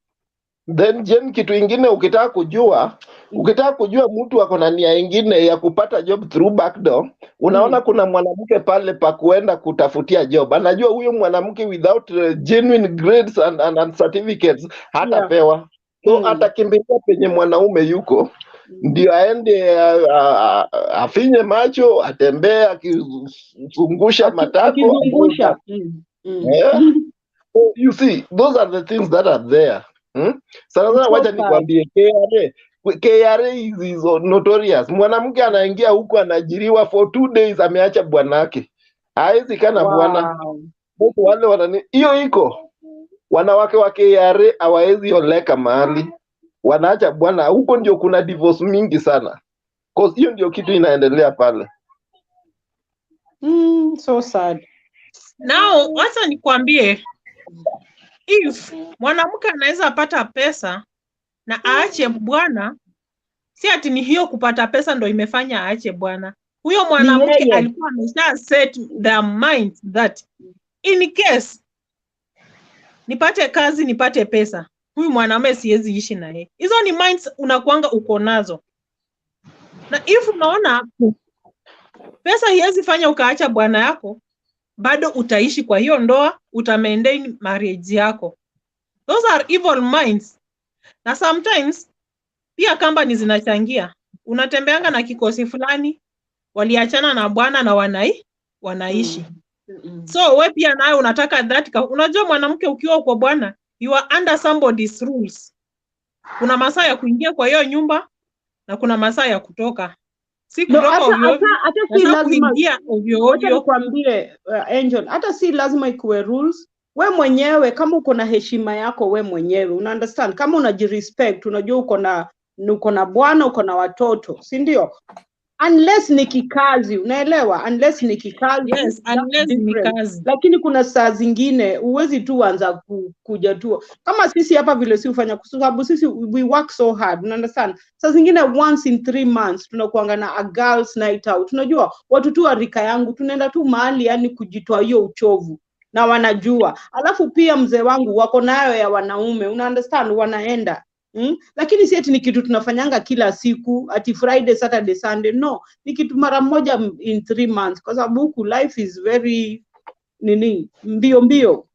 [SPEAKER 11] Then Jen, kitu ingine ukitaka kujua mtu ako na nia ingine ya kupata job through backdoor, unaona kuna mwanamke pale pa kuenda kutafutia job. Anajua huyo mwanamke without genuine grades and certificates hatapewa. So atakimbilia penye mwanaume yuko ndio aende afinye macho, atembee akizungusha matako. So you see, those are the things that are there. Sana wacha nikwambie KRA is notorious. Mwanamke anaingia huko anajiriwa for 2 days ameacha bwanake. Haizi kana bwana. Wale wanani hiyo iko. Wanawake wa KRA hawawezi oleka mahali. Wanaacha bwana. Huko ndio kuna divorce mingi sana. Cause hiyo ndio kitu inaendelea pale.
[SPEAKER 2] So sad.
[SPEAKER 7] Now, wacha nikwambie, if mwanamke anaweza pata pesa na aache bwana, si ati ni hiyo kupata pesa ndo imefanya aache bwana. Huyo mwanamke alikuwa amesha set their mind that in case nipate kazi nipate pesa, huyu mwanamume siwezi ishi na yeye. Hizo ni minds unakuanga uko nazo. Na if unaona pesa haiwezi fanya ukaacha bwana yako, bado utaishi kwa hiyo ndoa, utamaintain marriage yako. Those are evil minds. Na sometimes pia company zinachangia. Unatembeanga na kikosi fulani, waliachana na bwana na wanaishi. So wewe pia nayo unataka that. Unajua mwanamke ukiwa kwa bwana, you are under somebody's rules. Kuna masaa ya kuingia kwa hiyo nyumba na kuna masaa ya kutoka. Si kutoka ovyo.
[SPEAKER 2] Hata si lazima ovyo nikwambie Angel, hata si lazima ikuwe rules. We mwenyewe kama uko na heshima yako we mwenyewe, una understand? Kama unajirespect, unajua uko na bwana, uko na watoto, si ndio? Unless ni kikazi, unaelewa? Unless ni kikazi.
[SPEAKER 7] Yes, unless ni kazi.
[SPEAKER 2] Lakini kuna saa zingine uwezi tu anza kuja tu. Kama sisi hapa vile si ufanya kwa sababu sisi we work so hard, you understand? Saa zingine once in 3 months tunakuanga na a girls night out. Tunajua watu tu wa rika yangu tunaenda tu mahali yani kujitoa hiyo uchovu. Na wanajua. Alafu pia mzee wangu wako nayo ya wanaume, una understand, wanaenda. Lakini si eti ni kitu tunafanyanga kila siku ati Friday, Saturday, Sunday. No, ni kitu mara moja in 3 months kwa sababu huku life is very mbio.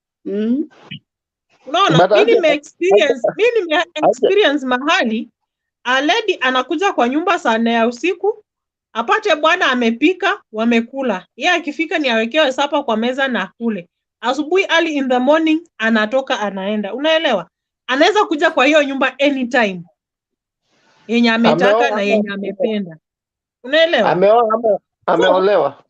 [SPEAKER 7] Unaona, mimi nime experience mahali a lady anakuja kwa nyumba saa 4 ya usiku, apate bwana amepika, wamekula. Yeye akifika ni awekewe sapa kwa meza na kule. Asubuhi early in the morning anatoka anaenda. Unaelewa? Anaweza kuja kwa hiyo nyumba anytime. Yenye ametaka na yenye amependa. Unaelewa?
[SPEAKER 11] Ameolewa.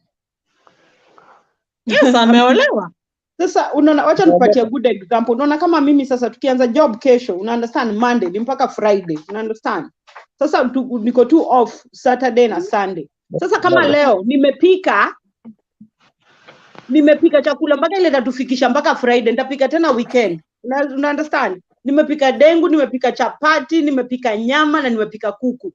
[SPEAKER 7] Yes, ameolewa.
[SPEAKER 2] Sasa unaona, wacha nipatie good example. Unaona kama mimi sasa tukianza job kesho, una understand, Monday mpaka Friday, una understand? Sasa niko tu off Saturday na Sunday. Sasa kama leo nimepika chakula mpaka ile tatufikisha mpaka Friday, nitapika tena weekend. Una understand? Nimepika dengu, nimepika chapati, nimepika nyama na nimepika kuku.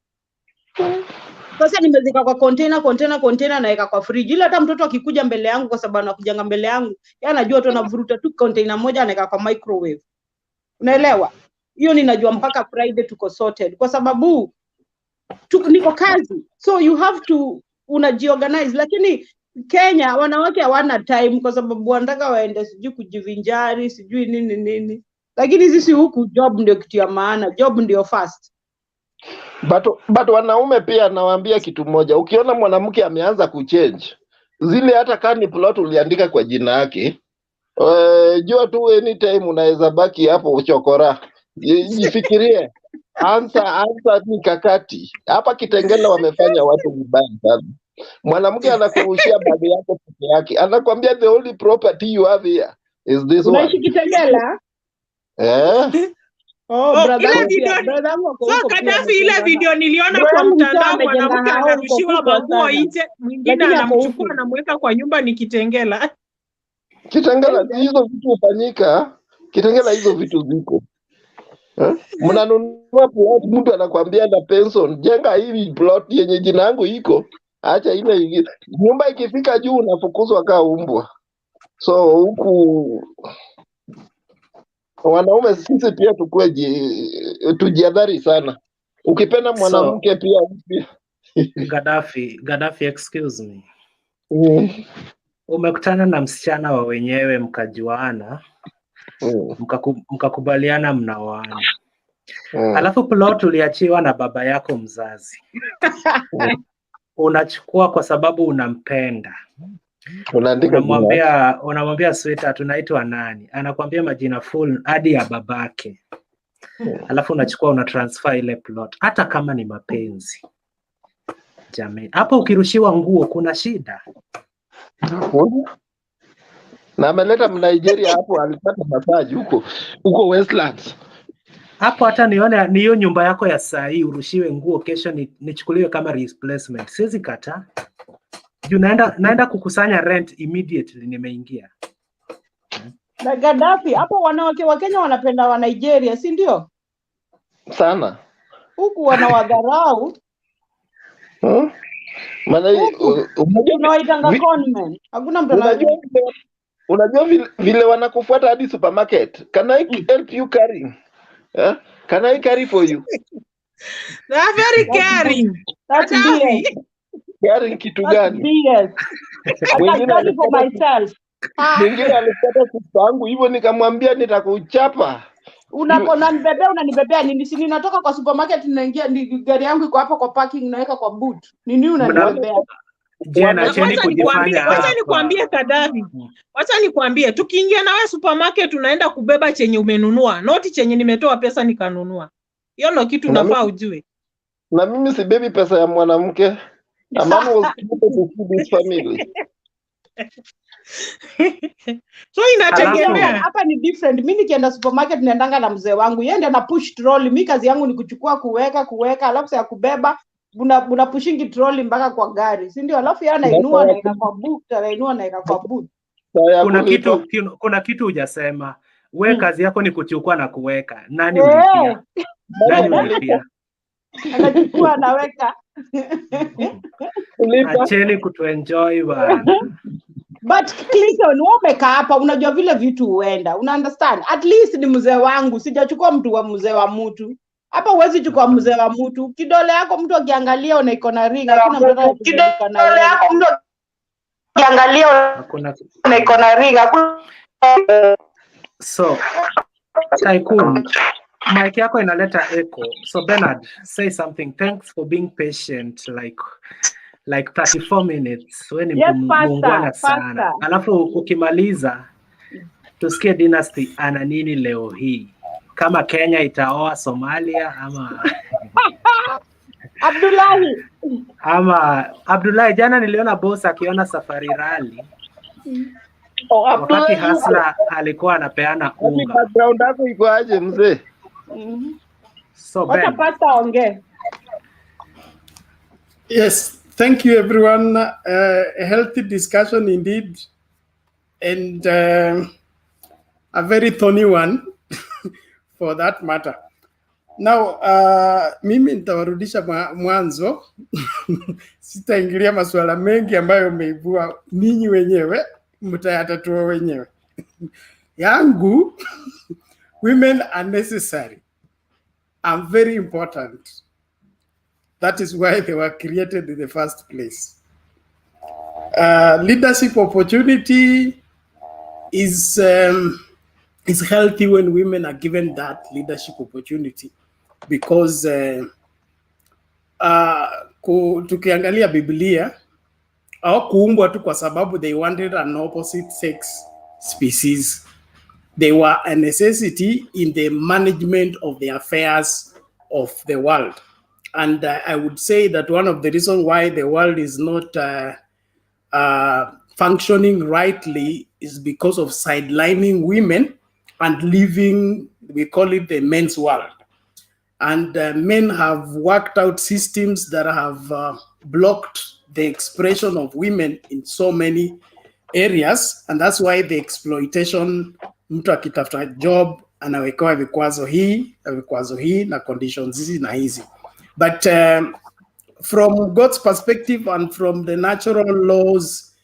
[SPEAKER 2] Sasa nimezika kwa container naeka kwa fridge. Ile hata mtoto akikuja mbele yangu kwa sababu anakujanga mbele yangu, yeye anajua tu anavuruta tu container moja anaeka kwa microwave. Unaelewa? Hiyo ninajua mpaka Friday tuko sorted kwa sababu niko kazi. So you have to unajiorganize, lakini Kenya wanawake hawana time kwa sababu wanataka waende sijui kujivinjari, sijui nini. lakini sisi huku job ndio kitu ya maana, job ndio first.
[SPEAKER 11] But wanaume pia nawaambia kitu moja, ukiona mwanamke ameanza kuchange zile, hata kani plot uliandika kwa jina yake, jua tu anytime unaweza baki hapo uchokora. Jifikirie, ansa mikakati. Hapa Kitengela wamefanya watu vibaya sana. Mwanamke anakurushia bagi yako peke yake, anakwambia the only property you have here is this one.
[SPEAKER 2] Unaishi Kitengela?
[SPEAKER 7] Ile video so Kadafi, ile video niliona kwa mtandao, mwanamke anarushiwa manguo nje, mwingine anamchukua anamweka kwa nyumba, ni Kitengela.
[SPEAKER 11] Kitengela hizo vitu hufanyika. Kitengela hizo vitu ziko. Mnanunua plot, mtu anakuambia na pension, jenga hii plot yenye jina yangu iko. Acha ile nyumba ikifika juu unafukuzwa kaa umbwa. So huku wanaume sisi pia tukue tujiadhari sana. Ukipenda mwanamke pia
[SPEAKER 1] Gaddafi, excuse me. Umekutana na msichana wa wenyewe mkajuana, mkakubaliana mnaoana. Alafu plot uliachiwa na baba yako mzazi. Unachukua kwa sababu unampenda. Unamwambia sweetheart tunaitwa nani? Anakuambia majina full hadi ya babake. Alafu unachukua unatransfer ile plot hata kama ni mapenzi. Jamani, hapo ukirushiwa nguo kuna shida.
[SPEAKER 11] Na ameleta Nigeria hapo, alipata massage huko Westlands.
[SPEAKER 1] Hapo hata nione ni hiyo nyumba yako ya saa hii urushiwe nguo, kesho nichukuliwe kama replacement. Siwezi kata. Juu naenda kukusanya rent immediately nimeingia.
[SPEAKER 2] Na Gaddafi, hapo wanawake wa Kenya wanapenda wa Nigeria, si ndio?
[SPEAKER 11] Sana.
[SPEAKER 2] Huku wanawadharau.
[SPEAKER 11] Maana
[SPEAKER 2] unawaitanga conman. Hakuna mtu
[SPEAKER 11] unajua vile wanakufuata hadi supermarket. Can I help you carry? Can I carry for you?
[SPEAKER 7] They are very caring.
[SPEAKER 2] That's BS.
[SPEAKER 11] Caring kitu gani?
[SPEAKER 2] BS. I carry for myself.
[SPEAKER 11] Mwingine alipata sister yangu hivyo, nikamwambia nitakuchapa.
[SPEAKER 2] Unanibebea nini? Si ninatoka kwa supermarket ninaingia, gari yangu iko hapa kwa parking, naweka kwa boot. Nini unanibebea?
[SPEAKER 7] Wacha nikwambie Kadafi. Wacha nikwambie, tukiingia na wewe supermarket unaenda kubeba chenye umenunua, not chenye nimetoa pesa nikanunua. Hiyo ndio kitu unafaa ujue.
[SPEAKER 11] Na mimi si baby pesa ya mwanamke. A man was created to feed his family.
[SPEAKER 7] So inategemea.
[SPEAKER 2] Hapa ni different. Mimi nikienda supermarket naendanga na mzee wangu. Yeye ndiye ana push trolley. Mimi kazi yangu ni kuchukua kuweka alafu ya kubeba una pushingi trolley mpaka kwa gari. Si ndio? Alafu yeye anainua na ika kwa boot, anainua na ika kwa boot.
[SPEAKER 1] Kuna kitu hujasema. Wewe kazi yako ni kuchukua na kuweka. Nani ulipia? Nani ulipia?
[SPEAKER 2] Anachukua anaweka.
[SPEAKER 1] Acheni kutuenjoy bana.
[SPEAKER 2] But Clinton, wewe umekaa hapa unajua vile vitu huenda. Una understand? At least ni mzee wangu, sijachukua mtu wa mzee wa mtu. Hapa huwezi chukua mzee wa mtu. Kidole yako mtu akiangalia una iko na ring, hakuna mtu anayekushika na kidole yako mtu akiangalia una iko na ring.
[SPEAKER 1] So, Tycoon, mic yako inaleta echo. So Bernard, say something. Thanks for being patient like 34 minutes. Wewe ni muungwana sana. Alafu ukimaliza tusikie Dynasty ana nini leo hii. Kama Kenya itaoa Somalia ama Abdullahi, jana niliona boss akiona Safari Rally. Wakati Hasla alikuwa anapeana unga.
[SPEAKER 11] Background yako iko aje mzee?
[SPEAKER 1] So Ben.
[SPEAKER 12] Yes, thank you everyone. A healthy discussion indeed, and a very thorny one for that matter. Now, mimi nitawarudisha mwanzo. Sitaingilia masuala mengi ambayo mmeibua ninyi wenyewe, mtayatatua wenyewe. Yangu, women are necessary and very important. That is why they were created in the first place. Leadership opportunity is it's healthy when women are given that leadership opportunity because tukiangalia Biblia hawakuumbwa tu kwa sababu they wanted an opposite sex species. They were a necessity in the management of the affairs of the world. And I would say that one of the reasons why the world is not functioning rightly is because of sidelining women and leaving, we call it the men's world. And men have worked out systems that have blocked the expression of women in so many areas, and that's why the exploitation, mtu akitafuta job anawekewa vikwazo hii na conditions hizi na hizi. But from God's perspective and from the natural laws,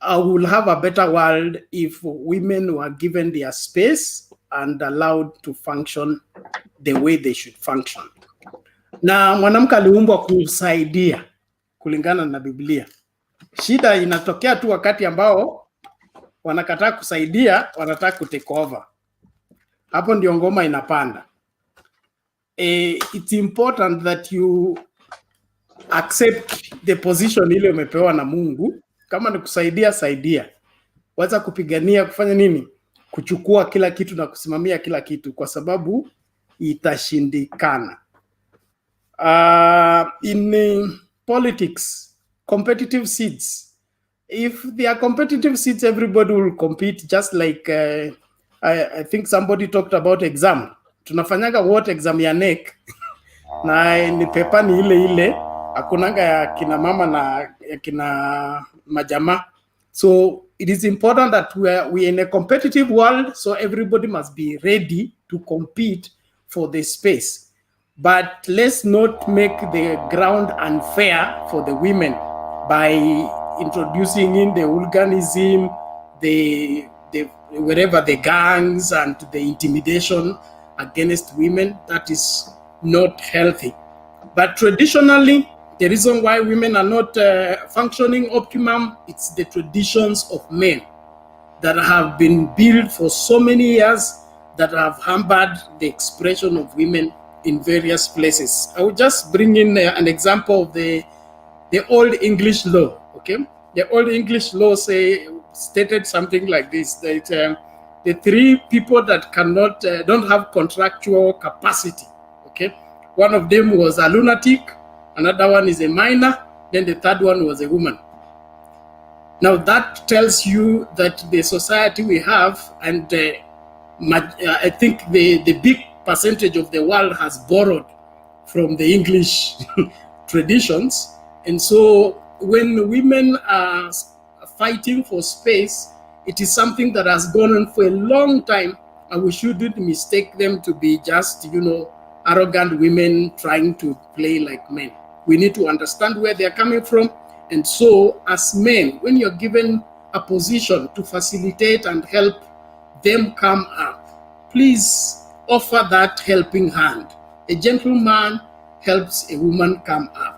[SPEAKER 12] we will have a better world if women were given their space and allowed to function the way they should function. Na mwanamke aliumbwa kusaidia kulingana na Biblia. Shida inatokea tu wakati ambao wanakataa kusaidia, wanataka kutake over. Hapo ndio ngoma inapanda. It's important that you accept the position ile umepewa na Mungu. Kama ni kusaidia, saidia. Wacha kupigania kufanya nini? Kuchukua kila kitu na kusimamia kila kitu, kwa sababu itashindikana. In politics, competitive seats. If there are competitive seats, everybody will compete, just like I think somebody talked about exam. Tunafanyaga what exam ya NEC na ni pepa ni ile hakunanga ya kina mama na ya kina majama. So it is important that we are in a competitive world, so everybody must be ready to compete for the space. But let's not make the ground unfair for the women by introducing in the hooliganism, the wherever the gangs and the intimidation against women. That is not healthy. But traditionally, the reason why women are not functioning optimum, it's the traditions of men that have been built for so many years that have hampered the expression of women in various places. I will just bring in an example of the Old English law. Okay, the Old English law stated something like this: that the three people that cannot don't have contractual capacity. Okay, one of them was a lunatic, another one is a minor, then the third one was a woman. Now that tells you that the society we have, and I think the big percentage of the world has borrowed from the English traditions. And so when women are fighting for space, it is something that has gone on for a long time, and we shouldn't mistake them to be just, arrogant women trying to play like men. We need to understand where they're coming from. And so as men, when you're given a position to facilitate and help them come up, please offer that helping hand. A gentleman helps a woman come up.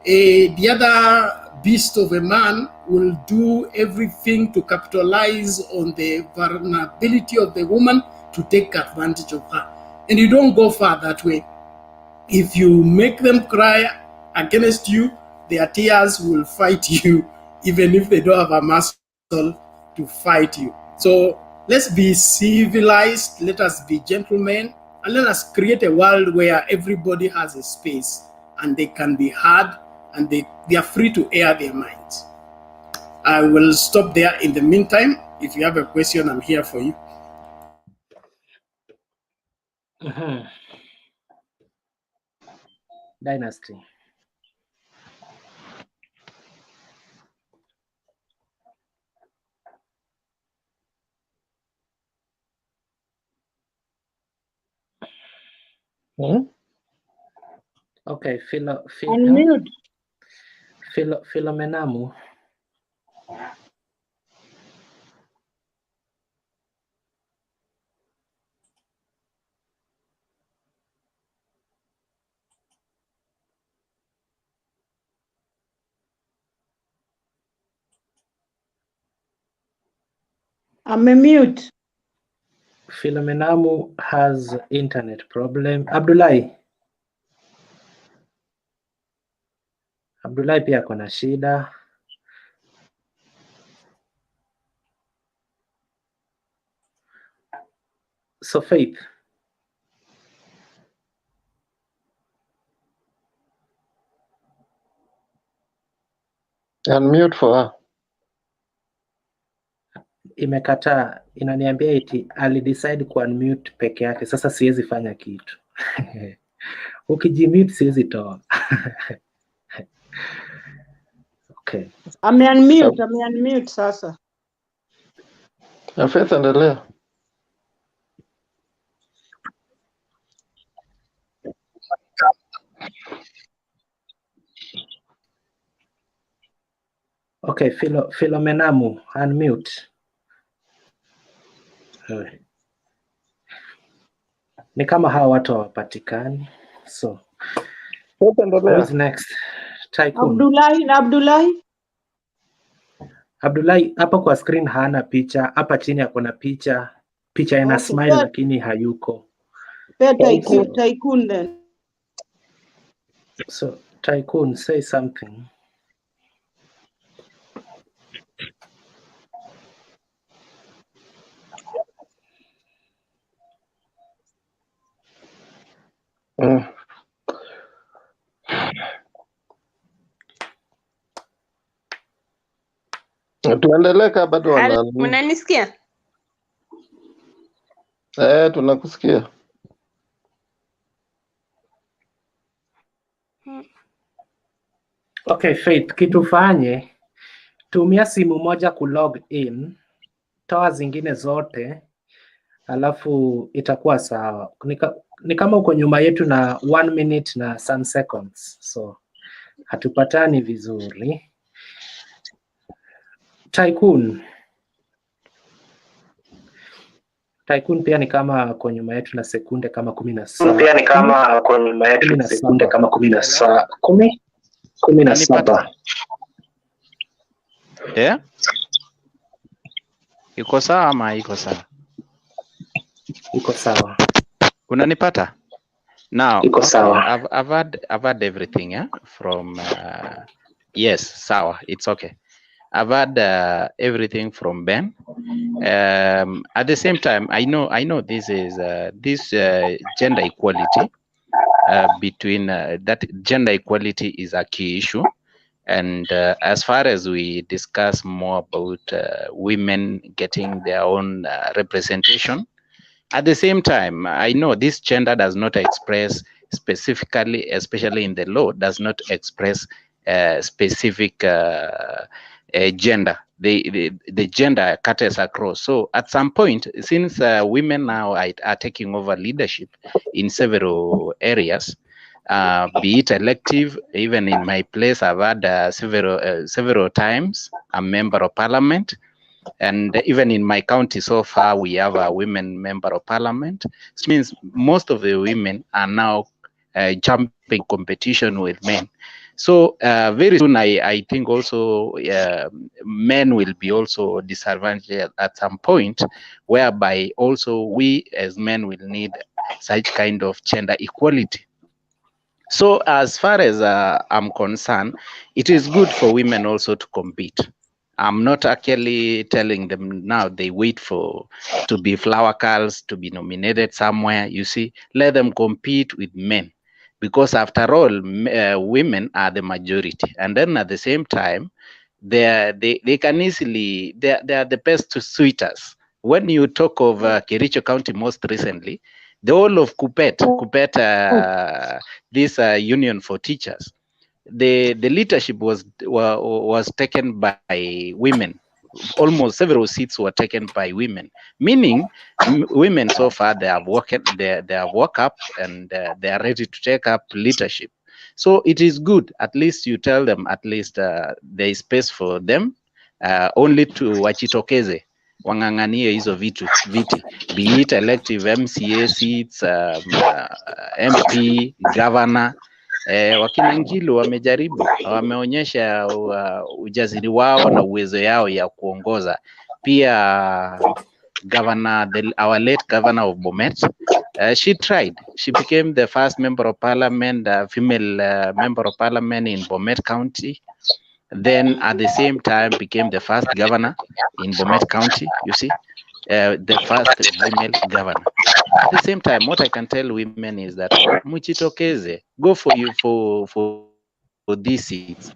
[SPEAKER 12] The other beast of a man will do everything to capitalize on the vulnerability of the woman to take advantage of her. And you don't go far that way. If you make them cry against you, their tears will fight you, even if they don't have a muscle to fight you. So let's be civilized, let us be gentlemen, and let us create a world where everybody has a space and they can be heard and they are free to air their minds. I will stop there. In the meantime, if you have a question, I'm here for you.
[SPEAKER 1] Dynasty. Okay,
[SPEAKER 2] Unmute.
[SPEAKER 1] Philomenamu.
[SPEAKER 2] Amemute.
[SPEAKER 1] Philomenamu has internet problem. Abdullahi pia kuna shida. So Faith,
[SPEAKER 11] Unmute for her.
[SPEAKER 1] imekataa, inaniambia eti alidecide ku unmute peke yake. Sasa siwezi fanya kitu. Ukijimute siwezi toa. Okay.
[SPEAKER 2] Ame-unmute sasa.
[SPEAKER 11] Faith, endelea.
[SPEAKER 1] Okay, Philomenamu, unmute. Ni kama hawa watu hawapatikani. So, who is next? Tycoon. Abdullahi hapa kwa screen hana picha, hapa chini akona picha ina
[SPEAKER 2] Okay,
[SPEAKER 1] smile lakini hayuko.
[SPEAKER 2] Tycoon then.
[SPEAKER 1] So, Tycoon, say something.
[SPEAKER 11] Tuendelee ka bado
[SPEAKER 5] Mnanisikia?
[SPEAKER 11] tunakusikia.
[SPEAKER 1] Okay, Faith, kitu fanye, tumia simu moja ku log in, toa zingine zote, alafu itakuwa sawa. Ni kama uko nyuma yetu na 1 minute na some seconds, so hatupatani vizuri. Tycoon pia ni kama kwa nyuma yetu na sekunde kama 17.
[SPEAKER 13] Pia ni kama kwa nyuma yetu na sekunde kama 17. 17.
[SPEAKER 4] Yeah? Iko sawa ama iko sawa?
[SPEAKER 1] Iko sawa.
[SPEAKER 4] Unanipata? Now,
[SPEAKER 1] Iko sawa.
[SPEAKER 4] I've had everything, yeah? From yes, sawa, it's okay. I've had everything from Ben. At the same time, I know this is this gender equality between that gender equality is a key issue. And as far as we discuss more about women getting their own representation, at the same time, I know this gender does not express specifically, especially in the law, does not express specific gender. The gender cuts across. So at some point, since women now are taking over leadership in several areas, be it elective, even in my place, I've had several times a member of parliament. And even in my county so far, we have a women member of parliament. Which means most of the women are now jumping competition with men. So very soon, I think also men will be also disadvantaged at some point, whereby also we as men will need such kind of gender equality. So as far as I'm concerned, it is good for women also to compete. I'm not actually telling them now they wait to be flower girls, to be nominated somewhere. You see, let them compete with men, because after all, women are the majority. And then at the same time, they can easily, they are the best suitors. When you talk of Kericho County most recently, the whole of Kupet, this union for teachers, the leadership was taken by women. Almost several seats were taken by women, meaning women so far they have woke up and they are ready to take up leadership. So it is good. At least you tell them at least there is space for them, only to wachitokeze wang'ang'anie hizo viti, be it elective MCA seats, MP, governor. Wakina Ngilu wamejaribu, wameonyesha ujasiri wao na uwezo yao ya kuongoza. Pia our late governor of Bomet. She tried. She became the first member of parliament, female member of parliament in Bomet County. Then at the same time became the first governor in Bomet County, you see, the first female governor. At the same time, what I can tell women is that muchitokeze, go for these seats.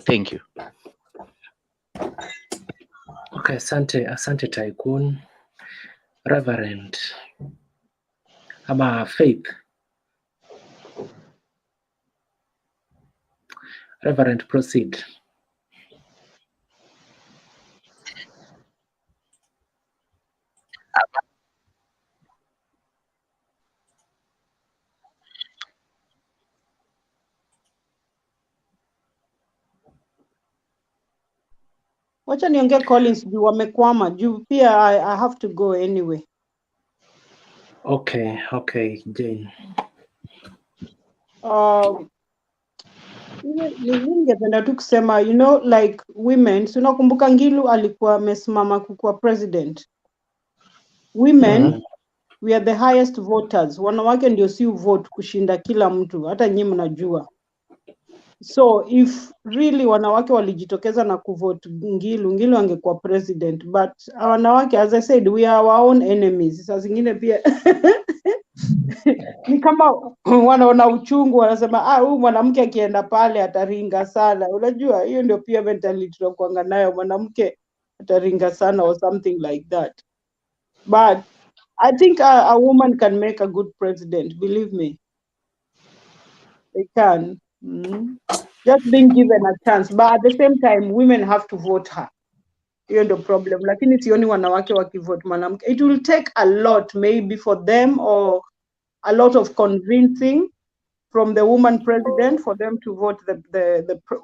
[SPEAKER 4] Thank you.
[SPEAKER 1] Okay, asante Tycoon. Reverend ama Faith. Reverend, proceed.
[SPEAKER 2] Wacha niongee Collins juu wamekwama juu pia I have to go anyway.
[SPEAKER 1] Okay, Jane.
[SPEAKER 2] Ningependa tu kusema, you know, like women, so unakumbuka Ngilu alikuwa amesimama kukuwa president. Women, we are the highest voters. Wanawake ndio si vote kushinda kila mtu, hata nyinyi mnajua. So if really wanawake walijitokeza na kuvote Ngilu angekuwa president, but wanawake, as I said, we are our own enemies. Saa zingine pia ni kama wanaona uchungu, wanasema huyu mwanamke akienda pale ataringa sana. Unajua hiyo ndio pia mentality tunakuanga nayo, mwanamke ataringa sana or something like that. But I think a woman can make a good president, believe me. They can. Just being given a chance, but at the same time women have to vote her. Hiyo ndio problem, lakini sioni wanawake wakivote mwanamke. It will take a lot maybe for them, or a lot of convincing from the woman president for them to vote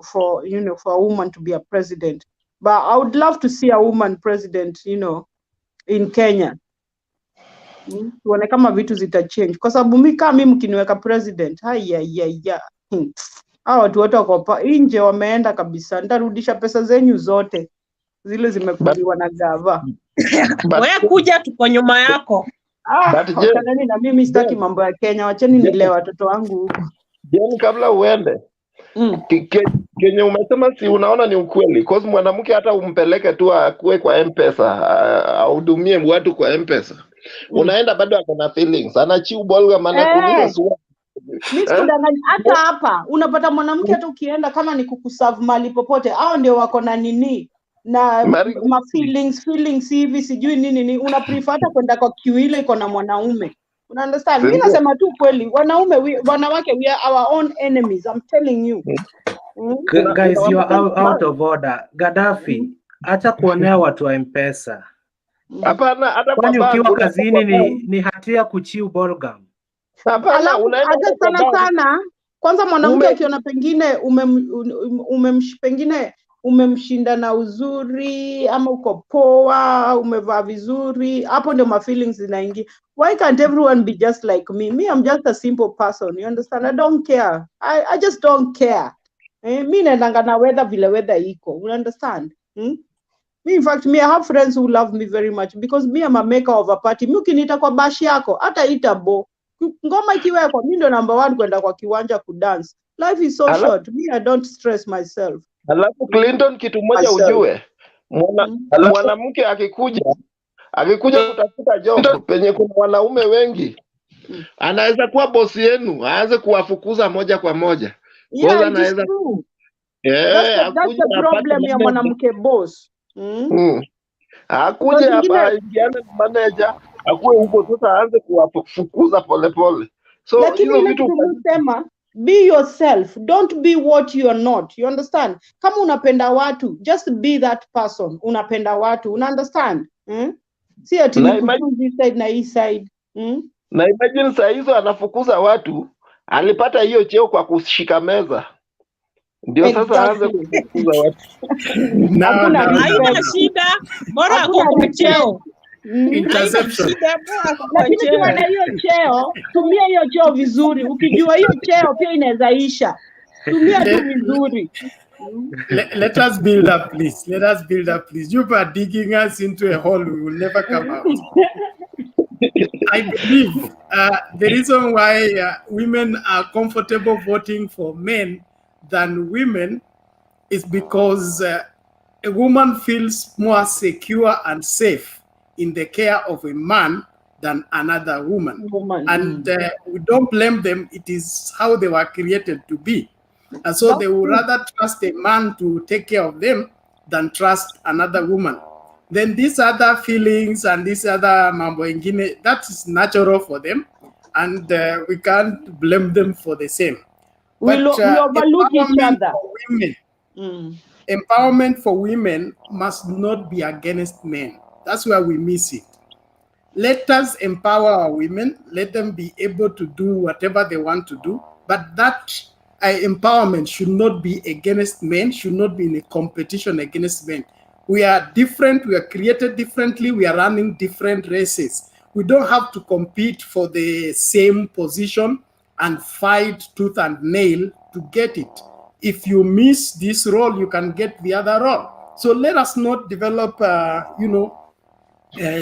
[SPEAKER 2] for, you know, for a woman to be a president. But I would love to see a woman president, you know, in Kenya. Tuone kama vitu zita change, kwa sababu mimi mkiniweka president, hao watu wote wako nje wameenda kabisa. Nitarudisha pesa zenyu zote zile zimekuliwa na gava.
[SPEAKER 7] Wewe kuja tuko nyuma yako.
[SPEAKER 2] Wakanani na mimi sitaki mambo ya Kenya, wacheni nilee watoto wangu huko.
[SPEAKER 11] Jeni, kabla uende, Kenya umesema si unaona ni ukweli, cause mwanamke hata umpeleke tu akue kwa M-Pesa, ahudumie watu kwa M-Pesa. Unaenda bado akona feelings, anachiu bolga maana kuuliza swali.
[SPEAKER 2] Hata hapa unapata mwanamke hata ukienda kama ni kukuserve mali popote, hao ndio wako na nini na ma feelings hivi sijui nini, una prefer hata kwenda kwa queue ile iko na mwanaume. Una understand? Mimi nasema tu kweli, wanawake we are our own enemies, I'm telling you.
[SPEAKER 1] Guys, you are out of order. Gaddafi, acha kuonea watu wa M-Pesa.
[SPEAKER 11] Hapana, hata
[SPEAKER 1] kwani ukiwa kazini ni hatia kuchiu bolgam.
[SPEAKER 11] Hapana, unaenda
[SPEAKER 2] sana. Kwanza mwanamke akiona pengine pengine umemshinda na uzuri, ama uko poa, umevaa vizuri, hapo ndio my feelings zinaingia. Why can't everyone be just like me? Me, I'm just a simple person, you understand? I don't care. I just don't care. Mimi naendanga na weather iko, you understand? Me, in fact, I have friends who love me very much because me, I'm a maker of a party. Mimi ukiniita kwa bashi yako, hata itabo. Ngoma ikiwekwa, mimi ndo number 1 kwenda kwa kiwanja kudance. Life is so short. Me, I don't stress myself.
[SPEAKER 11] Alafu Clinton, kitu moja ujue, mwanamke akikuja kutafuta job penye kuna wanaume wengi, anaweza kuwa bosi yenu, aanze kuwafukuza moja kwa moja.
[SPEAKER 2] Yeah, anaweza that's the problem ya mwanamke boss.
[SPEAKER 11] Akuje hapa ingiane manager, akuwe huko sasa aanze kuwafukuza polepole. So
[SPEAKER 2] lakini ile tunasema be yourself, don't be what you are not, you understand? Kama unapenda watu, just be that person. Unapenda watu, una understand? Si ati ni kuchoose side na hii side.
[SPEAKER 11] Na imagine saa hizo anafukuza watu, alipata hiyo cheo kwa kushika meza. Ndio sasa aanze
[SPEAKER 2] Exactly.
[SPEAKER 11] kufukuza watu.
[SPEAKER 2] Hakuna
[SPEAKER 7] Haina
[SPEAKER 2] respect.
[SPEAKER 7] shida, bora
[SPEAKER 2] Hakuna
[SPEAKER 7] ako kwa
[SPEAKER 2] respect.
[SPEAKER 7] cheo. Haina
[SPEAKER 12] Interception.
[SPEAKER 7] shida, bora ako kwa
[SPEAKER 2] Lakini ukiwa na
[SPEAKER 7] cheo.
[SPEAKER 2] hiyo cheo, tumia hiyo cheo vizuri. Ukijua hiyo cheo pia inaweza isha. Tumia tu vizuri.
[SPEAKER 12] Let us build up, please. Let us build up, please. You are digging us into a hole we will never come out. I believe the reason why women are comfortable voting for men than women is because a woman feels more secure and safe in the care of a man than another woman. And we don't blame them. It is how they were created to be. And so they would rather trust a man to take care of them than trust another woman. Then these other feelings and this other mambo ingine, that is natural for them. And we can't blame them for the same.
[SPEAKER 2] We overlook each other.
[SPEAKER 12] Empowerment for women must not be against men. That's where we miss it. Let us empower our women. Let them be able to do whatever they want to do. But that empowerment should not be against men, should not be in a competition against men. We are different. We are created differently. We are running different races. We don't have to compete for the same position and fight tooth and nail to get it. If you miss this role, you can get the other role. So let us not develop,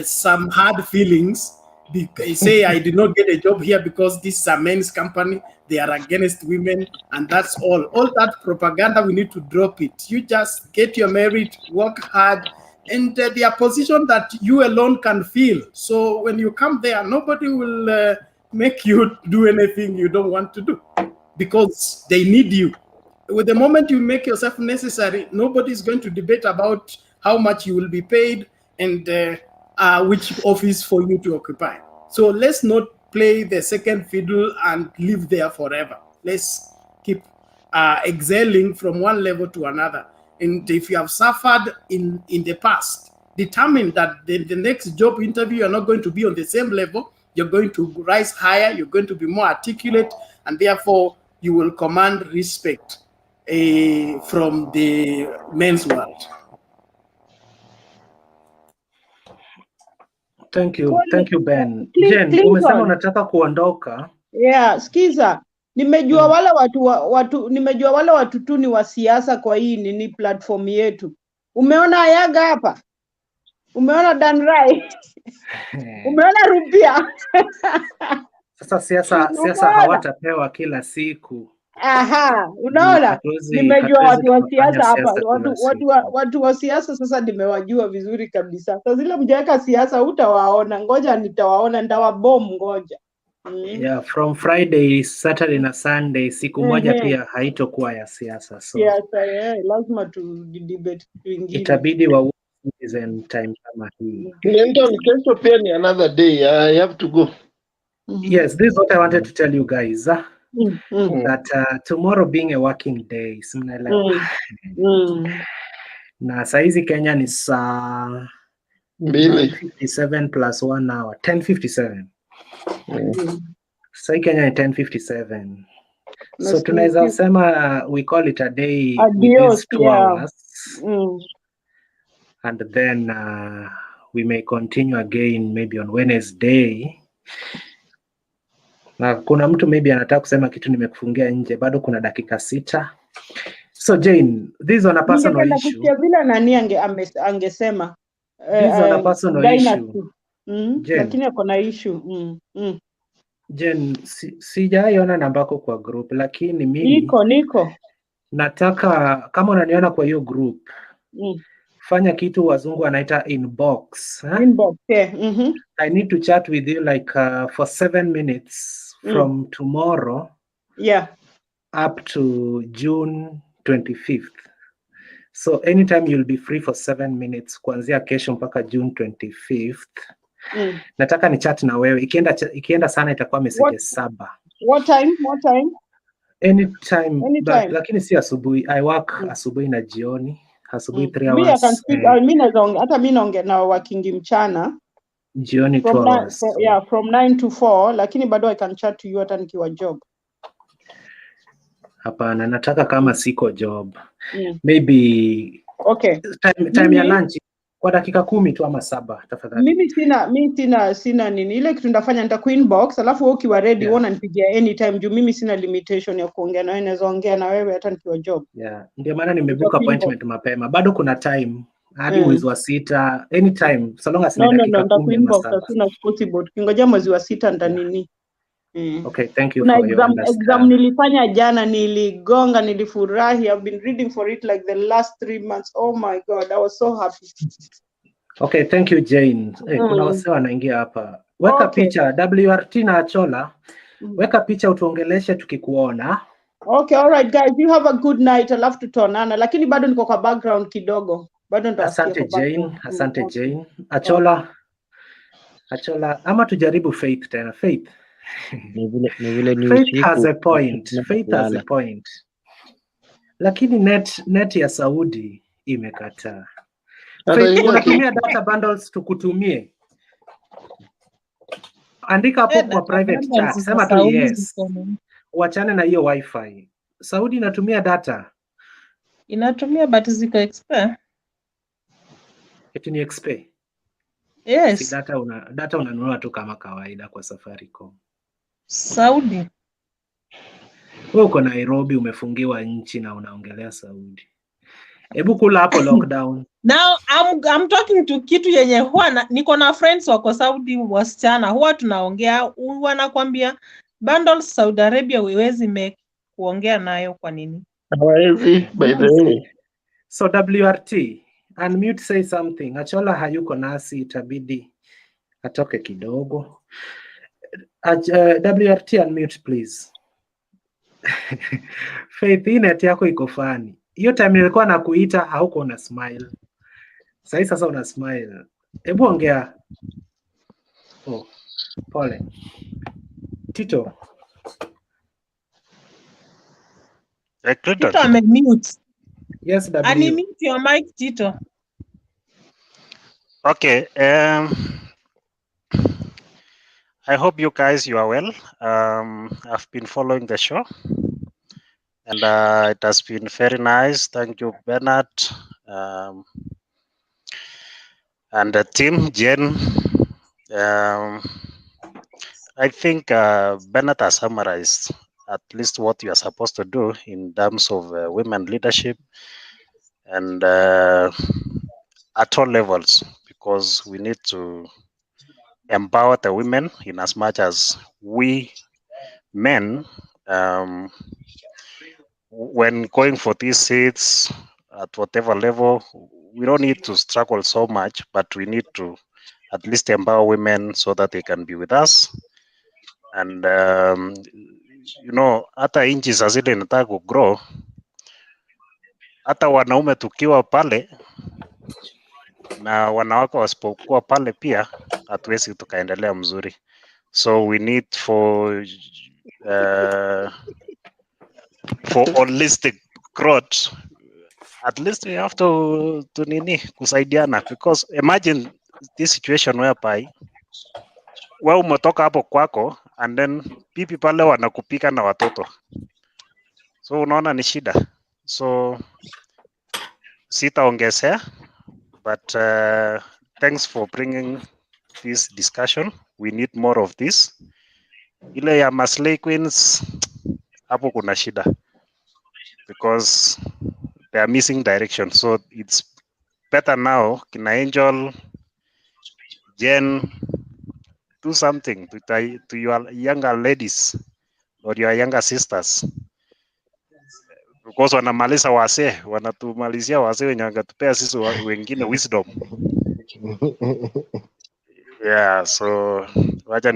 [SPEAKER 12] some hard feelings. Say, I did not get a job here because this is a men's company. They are against women, and that's all. All that propaganda, we need to drop it. You just get your merit, work hard, and the position that you alone can fill. So when you come there, nobody will make you do anything you don't want to do because they need you. With the moment you make yourself necessary, nobody is going to debate about how much you will be paid and which office for you to occupy. So let's not play the second fiddle and live there forever. Let's keep excelling from one level to another. And if you have suffered in the past, determine that the next job interview, you're not going to be on the same level. You're going to rise higher. You're going to be more articulate. And therefore, you will command respect from the men's world.
[SPEAKER 1] Thank you Ben. Jen, umesema unataka kuondoka.
[SPEAKER 2] Yeah, skiza. Nimejua wale watu tu ni wa siasa kwa hii ni platform yetu. Umeona Ayaga hapa? Umeona Dan Rai? Umeona Rupia?
[SPEAKER 1] Sasa siasa hawatapewa kila siku.
[SPEAKER 2] Aha, unaona? Nimejua watu wa siasa hapa. Watu wa siasa sasa nimewajua vizuri kabisa. Sasa zile mjaweka siasa utawaona. Ngoja nitawaona, ndawabom ngoja.
[SPEAKER 1] Yeah, from Friday, Saturday na Sunday siku moja pia haitokuwa ya siasa. So
[SPEAKER 2] siasa, lazima tu debate wengine.
[SPEAKER 1] Itabidi wa citizen time kama hii.
[SPEAKER 11] Kesho pia ni another day. I have to go.
[SPEAKER 1] Yes, this is what I wanted to tell you guys. That tomorrow being a working day, na saizi Kenya ni saa 9:57 plus 1 hour, 10:57. Sai Kenya ni 10:57. So tunaweza sema we call it a day with these 2 hours. And then we may continue again maybe on Wednesday. Na kuna mtu maybe anataka kusema kitu nimekufungia nje, bado kuna dakika 6. So Jane, this on a personal issue.
[SPEAKER 2] Vile nani angesema
[SPEAKER 1] this on a personal issue.
[SPEAKER 2] Lakini ako na issue.
[SPEAKER 1] Jane, sijaiona namba yako kwa group, lakini mimi
[SPEAKER 2] niko
[SPEAKER 1] nataka kama unaniona kwa hiyo group fanya kitu wazungu wanaita inbox.
[SPEAKER 2] Inbox, yeah.
[SPEAKER 1] I need to chat with you like for 7 minutes from tomorrow up to June 25th. So anytime you'll be free for 7 minutes kuanzia kesho mpaka June 25th. Nataka ni chat na wewe. Ikienda sana itakuwa messages 7.
[SPEAKER 2] What time?
[SPEAKER 1] Anytime. But lakini si asubuhi. I work asubuhi na jioni. Asubuhi 3 hours.
[SPEAKER 2] Mimi I can speak. Hata mimi naongea na working mchana.
[SPEAKER 1] Jioni 2 hours.
[SPEAKER 2] From 9 to 4, lakini bado I can chat to you hata nikiwa job.
[SPEAKER 1] Hapana, nataka kama siko job.
[SPEAKER 2] Mm.
[SPEAKER 1] Maybe
[SPEAKER 2] Okay.
[SPEAKER 1] time ya
[SPEAKER 2] Mimi
[SPEAKER 1] lunch kwa dakika 10 tu ama 7 tafadhali.
[SPEAKER 2] mimi sina nini. Ile kitu ndafanya nitakuinbox, alafu wewe ukiwa ready
[SPEAKER 1] Yeah.
[SPEAKER 2] unanipigia anytime juu mimi sina limitation ya kuongea na wewe, naweza ongea na wewe hata nikiwa job.
[SPEAKER 1] Yeah. Ndio maana nimebook appointment mapema. Bado kuna time hadi
[SPEAKER 2] Mm.
[SPEAKER 1] mwezi wa 6 anytime so long as ni
[SPEAKER 2] No,
[SPEAKER 1] dakika 10 ama
[SPEAKER 2] nitakuinbox
[SPEAKER 1] 7.
[SPEAKER 2] as soon as possible. Tukingoja mwezi wa 6 nitanini.
[SPEAKER 1] Okay, thank you
[SPEAKER 2] Kuna
[SPEAKER 1] for your
[SPEAKER 2] exam nilifanya jana, niligonga, nilifurahi. I've been reading for it like the last 3 months. Oh my God, I was so happy.
[SPEAKER 1] Okay, thank you Jane. Kuna wasee wanaingia hapa. Weka
[SPEAKER 2] Okay.
[SPEAKER 1] picha WRT na Achola. Weka picha utuongeleshe tukikuona.
[SPEAKER 2] Okay, all right guys, you have a good night. Alafu tutaonana, lakini bado niko kwa background kidogo. Bado nitawasikia
[SPEAKER 1] Asante
[SPEAKER 2] kwa background.
[SPEAKER 1] Jane, asante Jane. Achola. Achola, ama tujaribu Faith tena. Faith.
[SPEAKER 14] Ni vile ni
[SPEAKER 1] Faith
[SPEAKER 14] usiku.
[SPEAKER 1] has a point. Faith has a point. Lakini net ya Saudi imekataa. Faith, unatumia data bundles tukutumie. Andika hapo kwa private chat. Sema tu yes. Uachane na hiyo wifi. Saudi inatumia data.
[SPEAKER 7] Inatumia but ziko expire.
[SPEAKER 1] Eti ni expire.
[SPEAKER 7] Yes.
[SPEAKER 1] Si data unanunua tu kama kawaida kwa Safaricom.
[SPEAKER 7] Saudi.
[SPEAKER 1] Wewe uko Nairobi umefungiwa nchi na unaongelea Saudi. Hebu kula hapo lockdown.
[SPEAKER 7] Now I'm talking to kitu yenye huwa niko na friends wako Saudi wasichana, huwa tunaongea, wanakwambia bundles Saudi Arabia huwezi make kuongea nayo kwa nini?
[SPEAKER 11] Hawezi by the way.
[SPEAKER 1] So WRT, unmute, say something. Achola hayuko nasi, itabidi atoke kidogo. WRT, unmute please. Faith, net yako iko fani. Hiyo time nilikuwa nakuita hauko una smile. Sasa una smile. Hebu ongea. Oh, pole. Tito.
[SPEAKER 7] Tito ame-mute.
[SPEAKER 1] Yes, W.
[SPEAKER 7] Unmute your mic, Tito.
[SPEAKER 15] Okay. I hope you guys you are well. I've been following the show, and it has been very nice. Thank you, Bernard, and the team, Jen. I think Bernard has summarized at least what you are supposed to do in terms of women leadership and at all levels, because we need to empower the women in as much as we men, when going for these seats at whatever level, we don't need to struggle so much, but we need to at least empower women so that they can be with us. And hata nchi za zile inataka kugrow, hata wanaume tukiwa pale na wanawake wasipokuwa pale pia hatuwezi tukaendelea mzuri. So we need for holistic growth, at least we have to kusaidiana, because imagine this situation whereby wewe umetoka hapo kwako and then pipi pale wanakupika na watoto, so unaona ni shida. So sitaongezea, but thanks for bringing this discussion. We need more of this. Ile ya Maslay Queens hapo kuna shida, because they are missing direction. So it's better now, kina Angel, Jen, do something to your younger ladies or your younger sisters, because wanamaliza wasee, wanatumalizia wasee wenye wangetupea sisi wengine wisdom. Yeah, so wacha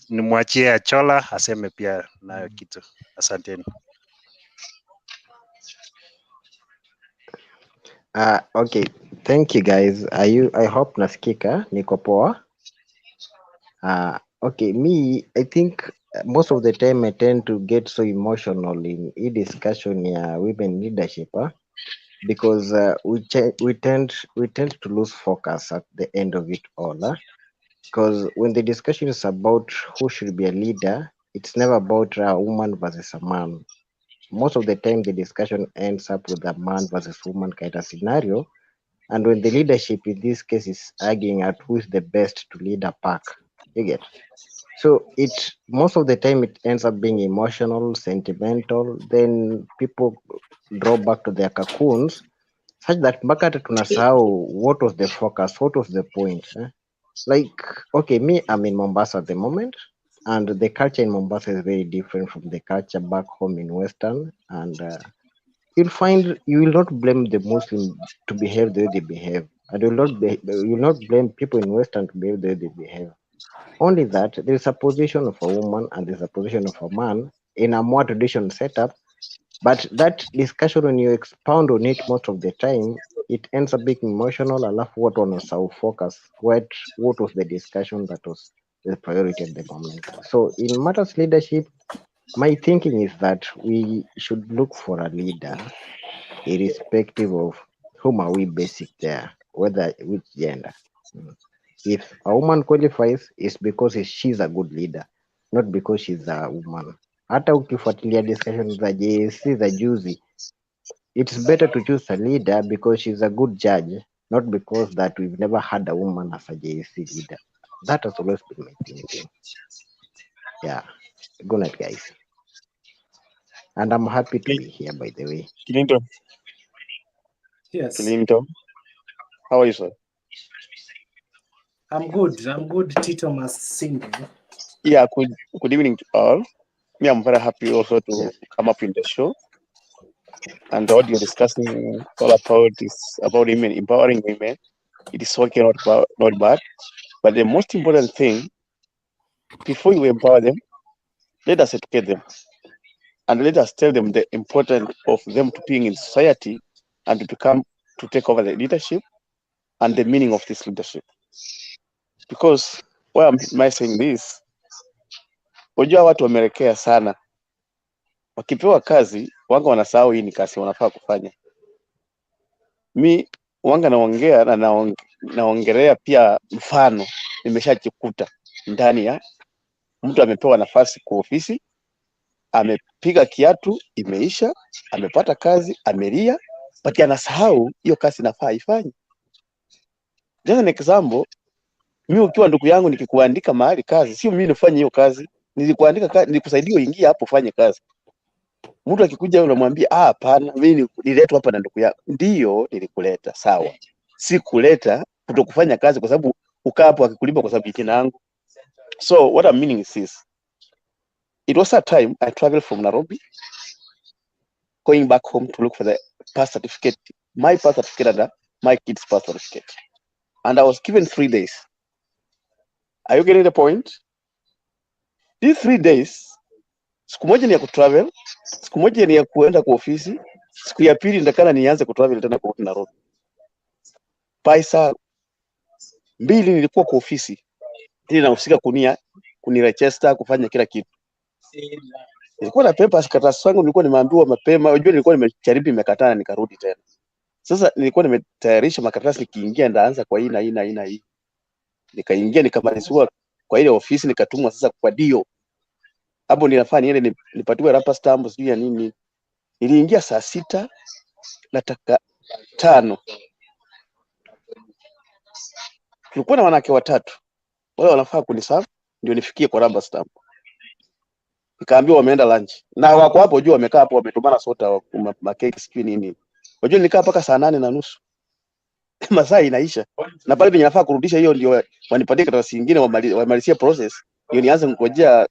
[SPEAKER 15] nimwachie Achola aseme pia nayo kitu. Asanteni.
[SPEAKER 14] Okay, thank you guys. I hope nasikika, niko poa. Okay, I think most of the time I tend to get so emotional in a discussion ya women leadership, because we tend to lose focus at the end of it all. Because when the discussion is about who should be a leader, it's never about a woman versus a man. most of the time the discussion ends up with a man versus woman kind of scenario. And when the leadership in this case is arguing at who is the best to lead a pack, you get. So it most of the time it ends up being emotional, sentimental. Then people draw back to their cocoons, such that mpaka hata tunasahau what was the focus, what was the point. Like, okay, me, I'm in Mombasa at the moment, and the culture in Mombasa is very different from the culture back home in Western. And you'll find you will not blame the Muslim to behave the way they behave, and you will not blame people in Western to behave the way they behave. Only that there is a position of a woman and there's a position of a man in a more traditional setup. But that discussion, when you expound on it most of the time, it ends up being emotional. Alafu what on self focus. What was the discussion that was the priority at the moment? So in matters leadership, my thinking is that we should look for a leader, irrespective of whom are we basic there, whether which gender. If a woman qualifies, it's because she's a good leader, not because she's a woman. Hata ukifuatilia discussion za JSC za juzi, it's better to choose a leader because she's a good judge, not because that we've never had a woman as a JSC leader. That has always been my thinking. Yeah. Good night, guys. And I'm happy to be here, by the way.
[SPEAKER 16] Clinton.
[SPEAKER 1] Yes.
[SPEAKER 16] Clinton. How are you, sir?
[SPEAKER 1] I'm good, Tito Masinde.
[SPEAKER 16] Yeah, good evening to all. Me, I'm very happy also to come up in the show. And what you're discussing all about is about women, empowering women. It is okay, not bad. But the most important thing, before you empower them, let us educate them. And let us tell them the importance of them to being in society and to take over the leadership and the meaning of this leadership. Because why am I saying this? Unajua watu wameelekea sana. Wakipewa kazi, wanga wanasahau hii ni kazi wanafaa kufanya. Mi wanga naongea na naongelea pia mfano nimeshajikuta ndani ya mtu amepewa nafasi kwa ofisi, amepiga kiatu, imeisha, amepata kazi, amelia, but anasahau hiyo kazi nafaa ifanye. Just an example, mimi ukiwa ndugu yangu nikikuandika mahali kazi, sio mimi nifanye hiyo kazi, nilikuandika kazi, nilikusaidia uingie hapo ufanye kazi. Mtu akikuja unamwambia hapana, mimi nililetwa hapa na ndugu yako. Ndio nilikuleta, sawa. Sikuleta kutokufanya kazi kwa sababu ukaa hapo akikulipa kwa sababu jina langu. So what I'm meaning is this. It was a time I traveled from Nairobi going back home to look for the birth certificate, my birth certificate and my kid's birth certificate. And I was given 3 days. Are you getting the point? These 3 days, siku moja ni ya kutravel, siku moja ni ya kuenda kwa ofisi, siku ya pili ndakana nianze kutravel tena kwa Nairobi. Paisa 2 nilikuwa kwa ofisi. Ili nahusika kuniregister, kufanya kila kitu. Nilikuwa na papers karatasi yangu nilikuwa nimeambiwa mapema, unajua nilikuwa nimejaribu nimekatana nikarudi tena. Sasa nilikuwa nimetayarisha makaratasi nikiingia ndaanza kwa hii na hii na hii na hii. Nikaingia nikamalizwa kwa ile ofisi nikatumwa sasa kwa dio. Hapo ninafaa niende nipatiwe rapa stamp sijui ya nini. Niliingia saa 6 na dakika 5. Tulikuwa na wanawake 3. Wale wanafaa kuniserve ndio nifikie kwa rapa stamp. Nikaambiwa wameenda lunch. Na wako hapo juu wamekaa hapo wametumana soda makeki sijui nini. Unajua nilikaa mpaka saa 8:30. Masaa inaisha. Na pale penye nafaa kurudisha hiyo ndio wanipatie karatasi nyingine wamalizie process. Ndio nianze kungojea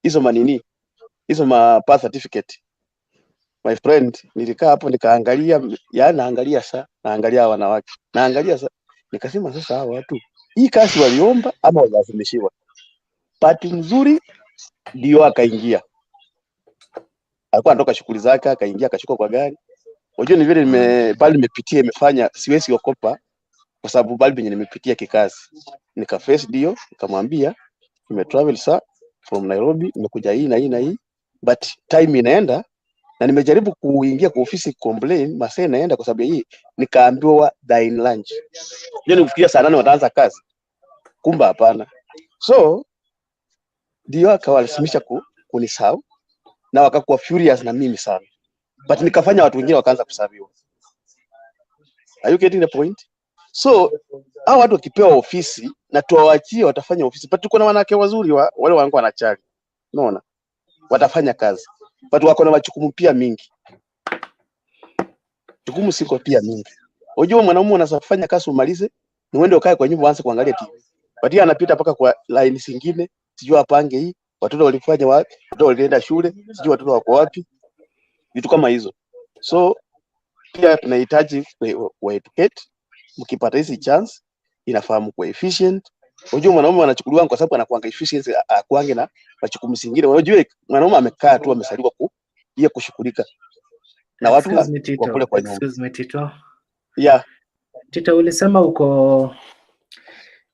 [SPEAKER 16] hizo manini. Hizo birth certificate. My friend, nilikaa hapo nikaangalia, naangalia saa, naangalia wanawake. Naangalia saa. Nikasema sasa hawa watu, hii kazi waliomba ama walazimishiwa? Bahati nzuri ndio akaingia. Alikuwa anatoka shughuli zake, akaingia akashuka kwa gari. Unajua ni vile bali nimepitia imefanya siwezi okopa kwa sababu bali penye nimepitia kikazi. Nikaface ndio, nikamwambia nimetravel sir from Nairobi, nimekuja hii na hii na hii, but time inaenda na nimejaribu kuingia kwa ofisi complain, masaa inaenda kwa sababu hii, nikaambiwa dine lunch. Ndio nikufikiria saa 8 wataanza kazi. Kumba hapana. So ndio akawalazimisha kunisahau na wakakuwa furious na mimi sana. but nikafanya watu wengine wakaanza kusaviwa. Are you getting the point? So hao watu wakipewa ofisi na tuwaachie watafanya ofisi, but tuko na wanawake wazuri wale wangu wanachali, unaona, watafanya kazi, but wako na majukumu pia mingi. Jukumu siko pia mingi. Unajua mwanaume unasafanya kazi umalize, ni uende ukae kwa nyumba uanze kuangalia TV. But yeye anapita paka kwa line zingine, sijui apange hii, watoto walifanya wapi, watoto walienda shule, sijui watoto wako wapi. Vitu kama hizo. So pia tunahitaji wa educate, mkipata hizi chance inafahamu kwa efficient. Unajua mwanaume anachukuliwa kwa sababu anakuanga efficient, akuange na majukumu mengine. Unajua mwanaume amekaa tu amesaliwa yeye kushughulika na watu wa kule kwa nyumba.
[SPEAKER 1] Excuse me Tito.
[SPEAKER 16] Yeah.
[SPEAKER 1] Tito, ulisema uko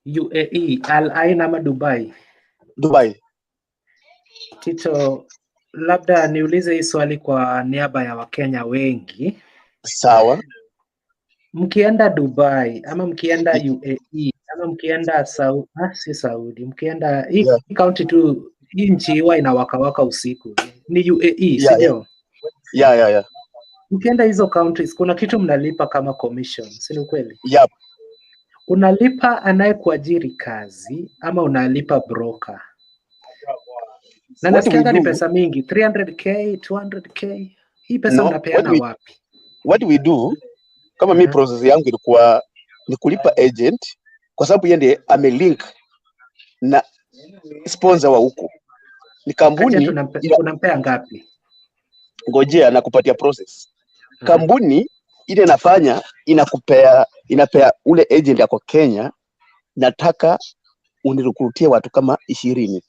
[SPEAKER 1] UAE, Al-Ain ama Dubai?
[SPEAKER 16] Dubai.
[SPEAKER 1] Tito, labda niulize hii swali kwa niaba ya Wakenya wengi.
[SPEAKER 16] Sawa.
[SPEAKER 1] Mkienda Dubai ama mkienda UAE ama mkienda Saudi, mkienda hii county tu, hii nchi huwa inawaka usiku. Ni UAE, sio?
[SPEAKER 16] Yeah.
[SPEAKER 1] Mkienda hizo countries kuna kitu mnalipa kama commission, si ni kweli?
[SPEAKER 16] Yep.
[SPEAKER 1] Unalipa anayekuajiri kazi ama unalipa broker? Na nasikia ni pesa mingi, 300k, 200k. Hii pesa unapeana wapi?
[SPEAKER 16] What we do, kama mi process yangu ilikuwa ni kulipa agent kwa sababu yeye ndiye amelink na sponsor wa huko. Ni kampuni
[SPEAKER 1] unampea ngapi?
[SPEAKER 16] Ngojea na kupatia process. Kampuni ile inapea ule agent yako Kenya, nataka unirekrutie watu kama 20.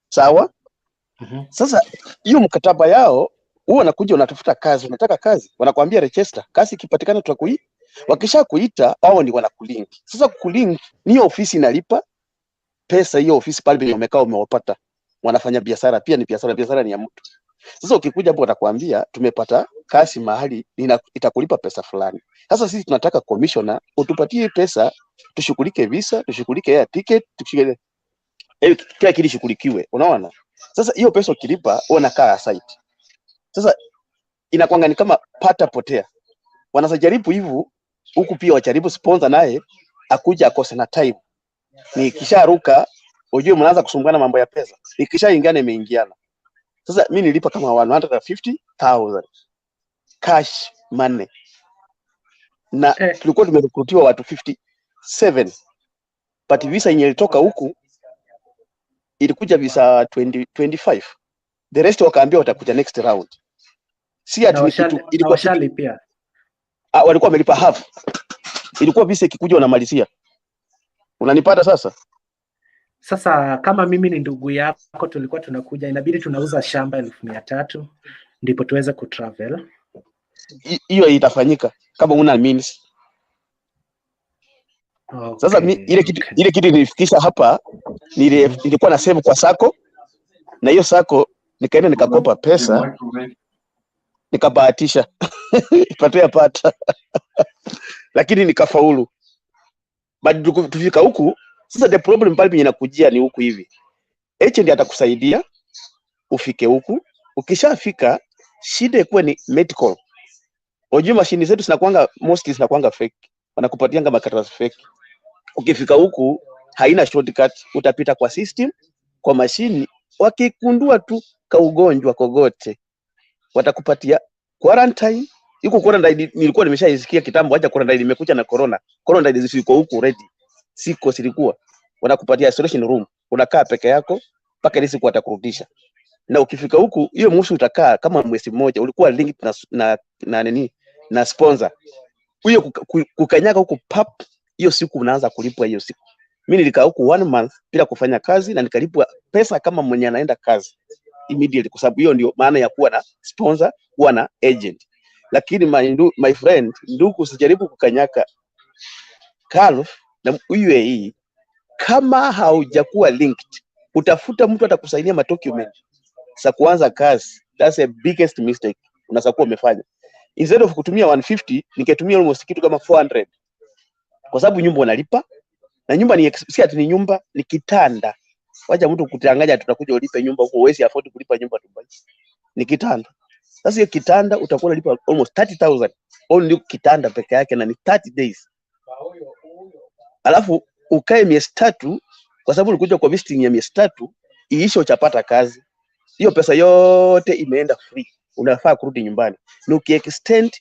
[SPEAKER 16] Sawa? Sasa hiyo mkataba yao huwa nakuja unatafuta kazi, unataka kazi, wanakuambia register, kazi ikipatikana tutakuita. Wakisha kuita hao ndio wanakulink. Sasa kulink ni ofisi inalipa pesa, hiyo ofisi pale penye umekaa umewapata. Wanafanya biashara, pia ni biashara ni ya mtu. Sasa ukikuja hapo watakwambia tumepata kazi mahali itakulipa pesa fulani. Sasa sisi tunataka commissioner utupatie pesa, tushughulike visa, tushughulike air ticket, tushughulike kila kitu shughulikiwe. Unaona? Sasa hiyo pesa ukilipa unakaa site. Sasa inakwanga ni kama pata potea. Wanasajaribu hivyo huku pia wajaribu sponsor naye akuja akose na time. Nikisharuka ujue mnaanza kusumbuana mambo ya pesa. Ikishaingana imeingiana. Sasa mimi nilipa kama 150,000 cash money. Na tulikuwa tumerekrutiwa watu 57. But visa yenye ilitoka huku ilikuja visa 25. The rest wakaambia watakuja next round. Si ati kitu ilikuwa
[SPEAKER 1] pia.
[SPEAKER 16] Walikuwa wamelipa half. Ilikuwa visa ikikuja unamalizia. Unanipata sasa?
[SPEAKER 1] Sasa kama mimi ni ndugu yako, tulikuwa tunakuja, inabidi tunauza shamba 1,300 ndipo tuweze kutravel.
[SPEAKER 16] Hiyo itafanyika kama una means. Okay, sasa ile kitu nilifikisha hapa nilikuwa na save kwa sako, na hiyo sako nikaenda nikakopa pesa nikabahatisha ipatia pata lakini nikafaulu. Bado tufika huku sasa, the problem pale inakujia ni huku hivi, agent atakusaidia ufike huku. Ukishafika shida ikuwe ni medical. Unajua mashini zetu mostly zinakuanga fake, wanakupatianga makaratasi fake. Ukifika huku haina shortcut, utapita kwa system, kwa mashini. Wakikundua tu ka ugonjwa kogote watakupatia quarantine. Yuko quarantine nilikuwa nimeshaisikia kitambo, acha quarantine imekuja na corona. Quarantine ziko huku ready. Siko silikuwa. Wanakupatia isolation room. Unakaa peke yako mpaka ile siku watakurudisha. Na ukifika huku hiyo mwisho utakaa kama mwezi mmoja, ulikuwa linked na sponsor. Huyo kukanyaga huku pap, hiyo siku unaanza kulipwa hiyo siku. Mimi nilikaa huku 1 month bila kufanya kazi na nikalipwa pesa kama mwenye anaenda kazi immediately, kwa sababu hiyo ndio maana ya kuwa na sponsor, kuwa na agent. Lakini my friend, ndugu, usijaribu kukanyaka Gulf na UAE kama haujakuwa linked. Utafuta mtu atakusaidia madocument za kuanza kazi. That's the biggest mistake unaweza kuwa umefanya. Instead of kutumia 150 ningetumia almost kitu kama 400, kwa sababu nyumba unalipa, na nyumba ni si ati ni nyumba, ni kitanda. Wacha mtu kutanganya tutakuja ulipe nyumba huko, uwezi afford kulipa nyumba Dubai. Ni kitanda. Sasa hiyo kitanda utakuwa unalipa almost 30,000 only kitanda peke yake, na ni 30 days. Alafu ukae miezi 3 kwa sababu ulikuja kwa visiting ya miezi 3, iishe uchapata kazi. Hiyo pesa yote imeenda free. Unafaa kurudi nyumbani. Na ukiextend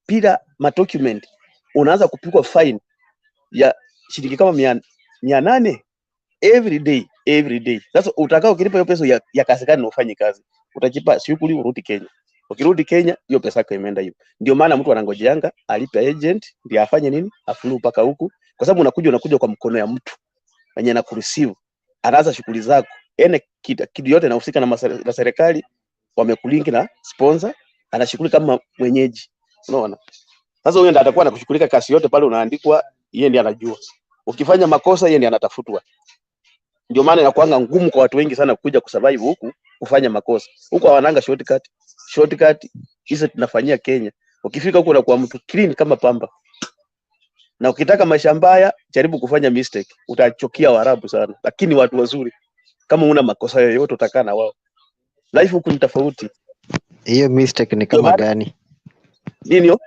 [SPEAKER 16] bila document unaanza kupigwa fine ya shilingi kama 800 every day. Sasa utakao ukilipa hiyo pesa ya kazi gani na ufanye kazi? Utajipa shughuli urudi Kenya. Ukirudi Kenya hiyo pesa yako imeenda hiyo. Ndio maana mtu anangojeanga alipe agent ndio afanye nini? Afulu mpaka huku, kwa sababu unakuja kwa mkono ya mtu mwenye anakureceive. Anaanza shughuli zako. Kitu yote inahusika na serikali, wamekulinki na sponsor, anashughuli kama mwenyeji. Unaona? Sasa huyo ndiye atakuwa anakushughulika kazi yote pale unaandikwa, yeye ndiye anajua. Ukifanya makosa yeye ndiye anatafutwa. Ndio maana inakuanga ngumu kwa watu wengi sana kuja kusurvive huku kufanya makosa. Huko hawananga shortcut hizo tunafanyia Kenya. Ukifika huko unakuwa mtu clean kama pamba. Na ukitaka maisha mbaya, jaribu kufanya mistake. Utachokia Waarabu sana. Lakini watu wazuri, kama una makosa yoyote utakaa na wao. Life huku ni tofauti.
[SPEAKER 14] Hiyo mistake ni kama gani?
[SPEAKER 16] Nini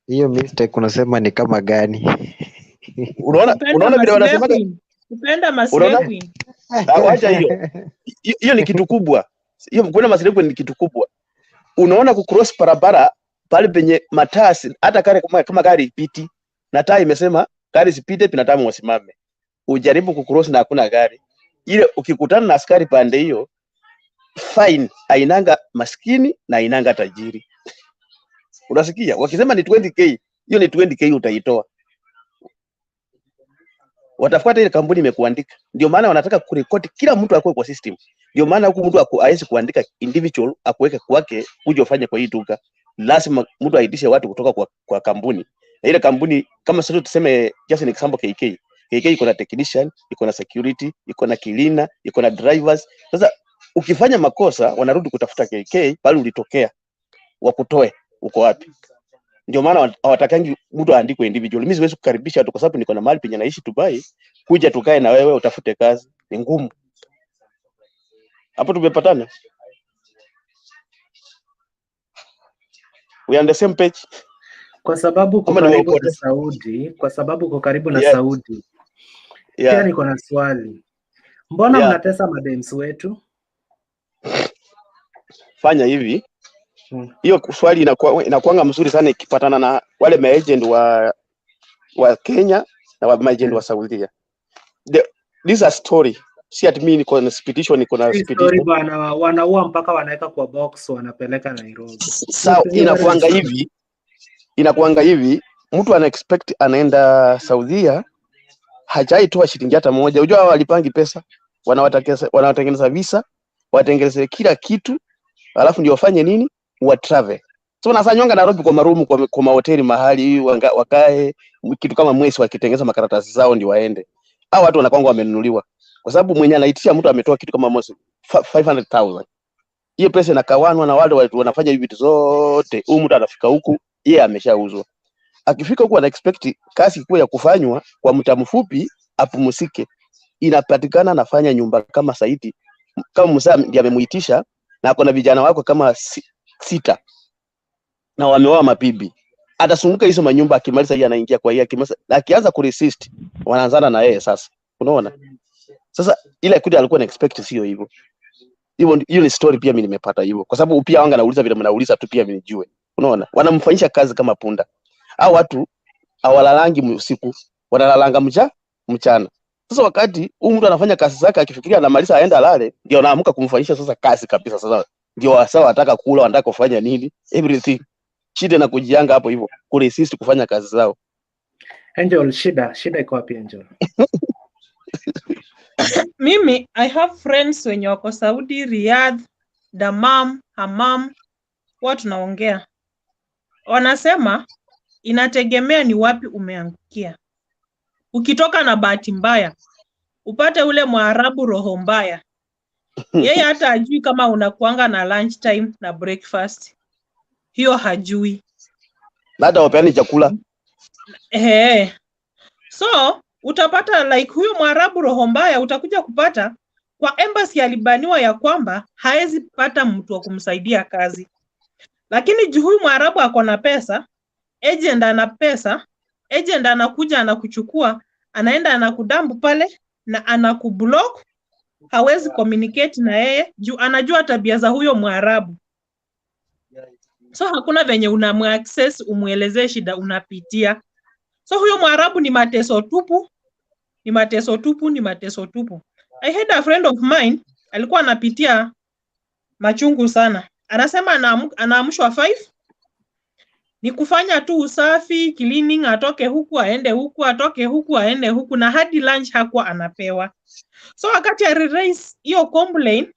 [SPEAKER 14] hiyo mistake unasema ni kama gani?
[SPEAKER 16] Unaona vile wanasema
[SPEAKER 7] kupenda maslahi.
[SPEAKER 16] Acha hiyo. Hiyo ni kitu kubwa. Hiyo kuna maslahi ni kitu kubwa. Unaona kucross barabara pale penye matasi, hata kama gari ipiti na taa imesema gari sipite, binadamu wasimame. Ujaribu kucross na hakuna gari. Ile ukikutana na askari pande hiyo, fine, ainanga maskini na ainanga tajiri. Unasikia? Wakisema ni 20k, hiyo ni 20k utaitoa. Watafuata ile kampuni imekuandika. Ndio maana wanataka kurekodi kila mtu akue kwa system. Ndio maana huku mtu hawezi kuandika individual akuweke kwake uje ufanye kwa hii duka. Lazima mtu aitishe watu kutoka kwa kampuni. Na ile kampuni kama sasa tuseme just an example KK. KK iko na technician, iko na security, iko na cleaner, iko na drivers. Sasa ukifanya makosa wanarudi kutafuta KK pale ulitokea. Wakutoe uko wapi? Ndio maana hawatakangi mtu aandikwe individual. Mimi siwezi kukaribisha watu kwa sababu niko na mahali penye naishi Dubai, kuja tukae na wewe utafute kazi. Ni ngumu. Hapo tumepatana. We on the same page.
[SPEAKER 1] Kwa sababu uko karibu na Saudi, Saudi. Pia niko na swali. Mbona mnatesa madems wetu?
[SPEAKER 16] Fanya hivi. Hiyo swali inakuanga mzuri sana ikipatana na wale maagent wa Kenya na wa maagent wa Saudi. This a story. Si ati mimi niko na expedition, niko na expedition.
[SPEAKER 1] Story bwana, wanaua mpaka wanaweka kwa box wanapeleka Nairobi.
[SPEAKER 16] Sawa, inakuanga hivi, mtu ana expect anaenda Saudia, hajaitoa shilingi hata moja. Unajua walipangi pesa, wanawatengeneza visa, watengeneze kila kitu, alafu ndio wafanye nini? Wa travel. So nasanyonga Nairobi kwa marumu kwa mahoteli mahali wakae kitu kama mwezi wakitengeneza makaratasi zao ndio waende. Hao watu wanakwanga wamenunuliwa. Kwa sababu mwenye anaitisha mtu ametoa kitu kama mwezi 500,000. Hiyo pesa inakawanwa na wale watu wanafanya hivi vitu zote. Huyu mtu anafika huku, yeye ameshauzwa. Akifika huku ana expect kazi kubwa ya kufanywa kwa muda mfupi apumusike. Inapatikana anafanya nyumba kama Saidi. Kama Musa ndiye amemuitisha na kuna vijana wako kama 6 na wameoa mabibi. Atasunguka hizo manyumba, akimaliza yeye anaingia kwa yeye, akianza kuresist wanaanzana na yeye sasa. Unaona? Sasa ile kuja alikuwa na expect sio hivyo. Hiyo ni story pia mimi nimepata hivyo. Kwa sababu pia wanga nauliza vile mnauliza tu pia mimi nijue. Unaona? Wanamfanyisha kazi kama punda. Hao watu hawalalangi usiku, wanalalanga mchana. Sasa wakati huyu mtu anafanya kazi zake akifikiria anamaliza aenda lale, ndio anaamka kumfanyisha sasa kazi kabisa. Sasa ndio sawa, anataka kula, anataka kufanya nini, everything. Shida na kujianga hapo hivyo, kuresist kufanya kazi zao.
[SPEAKER 1] Angel, shida iko wapi Angel?
[SPEAKER 7] Mimi I have friends wenye wako Saudi, Riyadh, Dammam, Hammam, watu naongea. Wanasema inategemea ni wapi umeangukia. Ukitoka na bahati mbaya, upate ule Mwarabu roho mbaya. Yeye hata hajui kama unakuanga na lunch time na breakfast. Hiyo hajui.
[SPEAKER 16] Hata wapeani chakula.
[SPEAKER 7] So, utapata like huyo Mwarabu roho mbaya utakuja kupata kwa embassy alibaniwa ya kwamba haezi pata mtu wa kumsaidia kazi. Lakini juu huyu Mwarabu ako na pesa, agent ana pesa, agent anakuja anakuchukua, anaenda anakudambu pale na anakublock, hawezi communicate na yeye juu anajua tabia za huyo Mwarabu. So hakuna venye unamuaccess umuelezee shida unapitia. So huyo Mwarabu ni mateso tupu, ni mateso tupu, ni mateso tupu. I had a friend of mine alikuwa anapitia machungu sana. Anasema anaamshwa 5 ni kufanya tu usafi, cleaning, atoke huku aende huku, atoke huku aende huku, na hadi lunch hakuwa anapewa. So wakati aliraise hiyo complaint,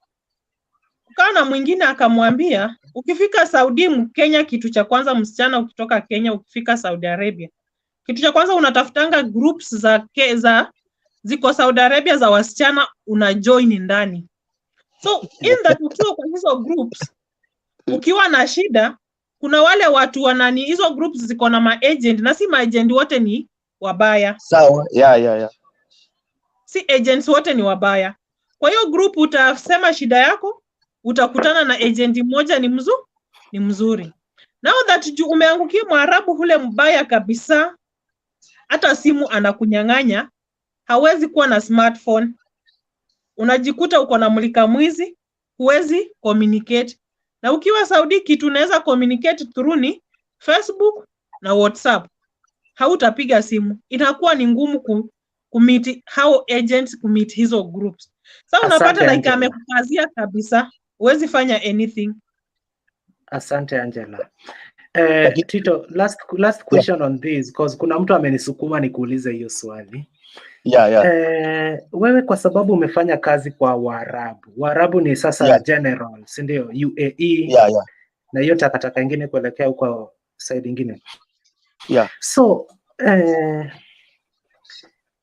[SPEAKER 7] kana mwingine akamwambia, ukifika Saudi Kenya, kitu cha kwanza msichana ukitoka Kenya ukifika Saudi Arabia, kitu cha kwanza unatafutanga groups za ziko Saudi Arabia za wasichana, una join ndani. So in that ukiwa kwa hizo groups, ukiwa na shida, kuna wale watu wanani, hizo groups ziko na ma-agent, na si ma-agent wote ni wabaya.
[SPEAKER 16] Sawa, yeah.
[SPEAKER 7] Si agents wote ni wabaya. Kwa hiyo group utasema shida yako, utakutana na agent mmoja ni mzuri. Now that umeangukia Mwarabu hule mbaya kabisa, hata simu anakunyang'anya, hawezi kuwa na smartphone. Unajikuta uko na mulika mwizi, huwezi communicate. Na ukiwa Saudi kitu unaweza communicate through ni Facebook na WhatsApp. Hautapiga simu. Inakuwa ni ngumu kumiti how agents kumiti hizo groups. Sasa unapata like amekukazia kabisa, huwezi fanya anything.
[SPEAKER 1] Asante Angela. Tito, last question on this, because kuna mtu amenisukuma nikuulize hiyo swali.
[SPEAKER 16] Yeah.
[SPEAKER 1] Wewe kwa sababu umefanya kazi kwa Waarabu ni sasa general, si ndio? UAE.
[SPEAKER 16] Yeah.
[SPEAKER 1] Na hiyo takataka ingine kuelekea huko side ingine.
[SPEAKER 16] Yeah.
[SPEAKER 1] So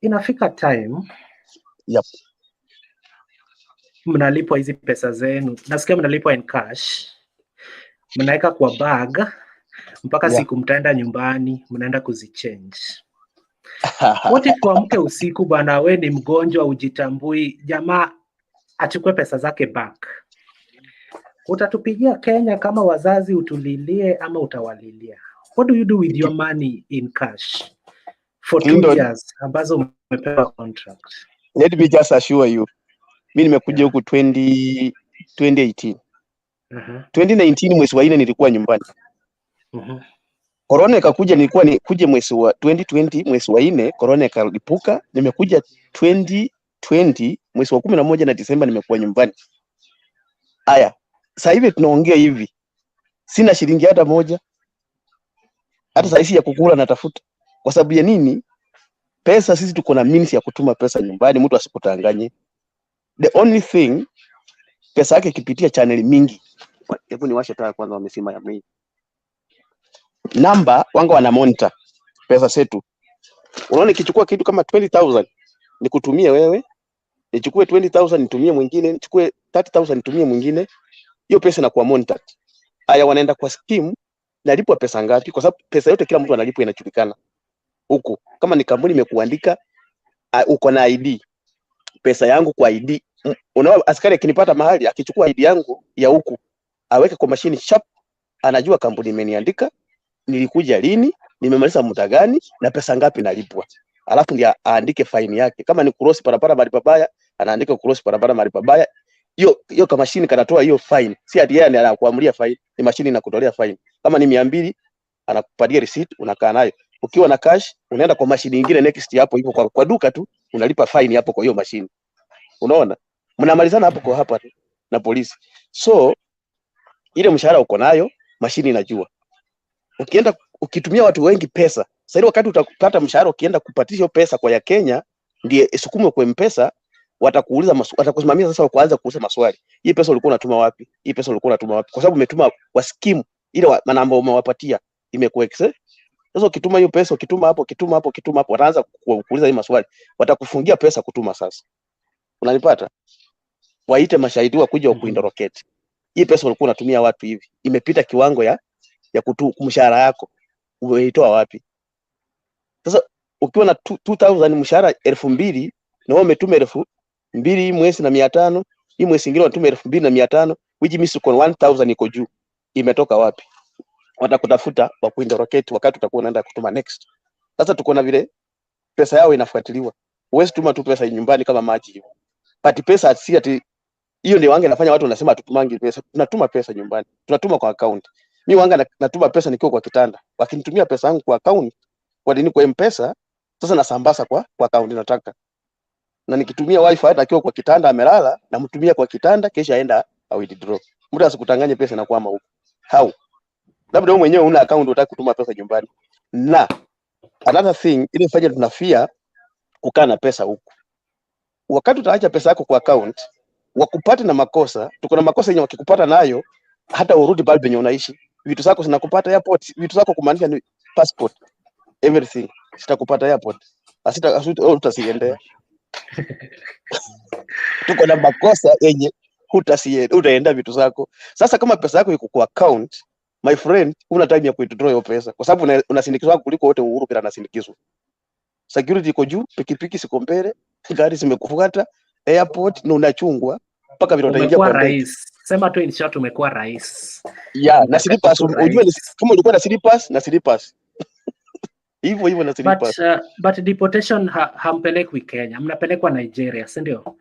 [SPEAKER 1] inafika time mnalipwa hizi pesa zenu. Nasikia mnalipwa in cash. Mnaweka kwa bag mpaka siku mtaenda nyumbani, mnaenda kuzichange. Wote tuamke usiku bana, we ni mgonjwa ujitambui, jamaa achukue pesa zake back. Utatupigia Kenya kama wazazi utulilie ama utawalilia? What do you do with your money in cash for 2 years ambazo umepewa contract?
[SPEAKER 16] Let me just assure you, mimi nimekuja huku 2018. 2019 mwezi wa 4 nilikuwa nyumbani. Corona ikakuja, nilikuwa nikuje mwezi wa 2020 mwezi wa 4, corona ikalipuka, nimekuja 2020 mwezi wa 11 na Disemba nimekuwa nyumbani. Aya, sasa hivi tunaongea hivi, sina shilingi hata moja. Hata sasa ya kukula natafuta. Kwa sababu ya nini? Pesa sisi tuko na means ya kutuma pesa nyumbani, mtu asikutanganye. The only thing, pesa yake ikipitia channel mingi. Hebu niwashe taa kwanza, wamesema ya mimi. Namba wanga wana monitor pesa zetu. Unaona ikichukua kitu kama 20,000 nikutumie wewe, nichukue 20,000 nitumie mwingine, nichukue 30,000 nitumie mwingine, hiyo pesa inakuwa monitor. Haya, wanaenda kwa scheme, nalipwa pesa ngapi? Kwa sababu pesa yote kila mtu analipwa inajulikana. Huko kama ni kampuni imekuandika, uko na ID, pesa yangu kwa ID. Unaona askari akinipata mahali akichukua ID yangu ya huku aweke kwa mashini sharp, anajua kampuni imeniandika, nilikuja lini, nimemaliza muda gani na pesa ngapi nalipwa. Alafu ndio aandike fine yake. Kama ni cross barabara mahali pabaya, anaandika cross barabara mahali pabaya. Hiyo kama mashini kanatoa hiyo fine. Si ati yeye anakuamulia fine, ni mashini inakutolea fine. Kama ni 200 anakupatia receipt, unakaa nayo. Ukiwa na cash unaenda kwa mashini nyingine next hapo hivyo kwa duka tu unalipa fine hapo kwa hiyo mashini. Unaona? Mnamalizana hapo kwa hapa na polisi. So ile mshahara uko nayo, mashini inajua. Ukienda ukitumia watu wengi pesa, sasa wakati utapata mshahara ukienda kupatisha pesa kwa ya Kenya, ndiye isukume kwa M-Pesa, watakuuliza watakusimamia sasa kuanza kuuliza maswali. Hii pesa ulikuwa unatuma wapi? Hii pesa ulikuwa unatuma wapi? Kwa sababu umetuma kwa scheme ile namba umewapatia imekuexe. Sasa ukituma hiyo pesa, ukituma hapo, wataanza kuuliza hii maswali. Watakufungia pesa kutuma sasa. Unanipata? Waite mashahidi wa kuja kuinterrogate. Hii pesa ulikuwa unatumia watu hivi. Imepita kiwango ya mshahara yako. Umeitoa wapi? Sasa ukiwa na 2000 mshahara 2000 na wewe umetuma 2000 mwezi na 500, hii mwezi mwingine unatuma 2500, which means uko 1000 iko juu. Imetoka wapi? watakutafuta wakuinterrogate wakati utakuwa unaenda kutuma next. Sasa tuko na vile pesa yao inafuatiliwa. Huwezi tuma tu pesa nyumbani kama maji hivyo. But pesa si ati hiyo ndio wange nafanya watu wanasema tutumangi pesa. Tunatuma pesa nyumbani. Tunatuma kwa account. Mimi wanga natuma pesa nikiwa kwa kitanda. Wakinitumia pesa yangu kwa account, kwa nini kwa M-Pesa? Sasa nasambaza kwa account nataka. Na nikitumia wifi hata akiwa kwa kitanda amelala, namtumia kwa kitanda kisha aenda au withdraw. Mtu asikutanganye pesa na kwama huko. How? Labda wewe mwenyewe una account unataka kutuma pesa nyumbani. Na another thing ile fanya tunafia kukaa na pesa huko. Wakati utaacha pesa yako kwa account, wakupate na makosa, tuko na makosa yenye wakikupata nayo hata urudi bali penye unaishi. Vitu zako zinakupata airport, vitu zako kumaanisha ni passport, everything. Sitakupata airport. Utasiendea. Tuko na makosa yenye utaenda vitu zako. Sasa kama pesa yako iko kwa account, my friend, una time ya kuwithdraw hiyo pesa kwa sababu unasindikizwa kuliko wote. Uhuru bila nasindikizwa. Security iko juu, pikipiki siko mbele, gari zimekufuata, airport na unachungwa mpaka vile utaingia kwa
[SPEAKER 1] rais. Sema tu in short umekuwa rais.
[SPEAKER 16] Na slippers, unajua kama ulikuwa na slippers. Hivyo na slippers.
[SPEAKER 1] But deportation hampelekwi Kenya, mnapelekwa Nigeria, si ndio?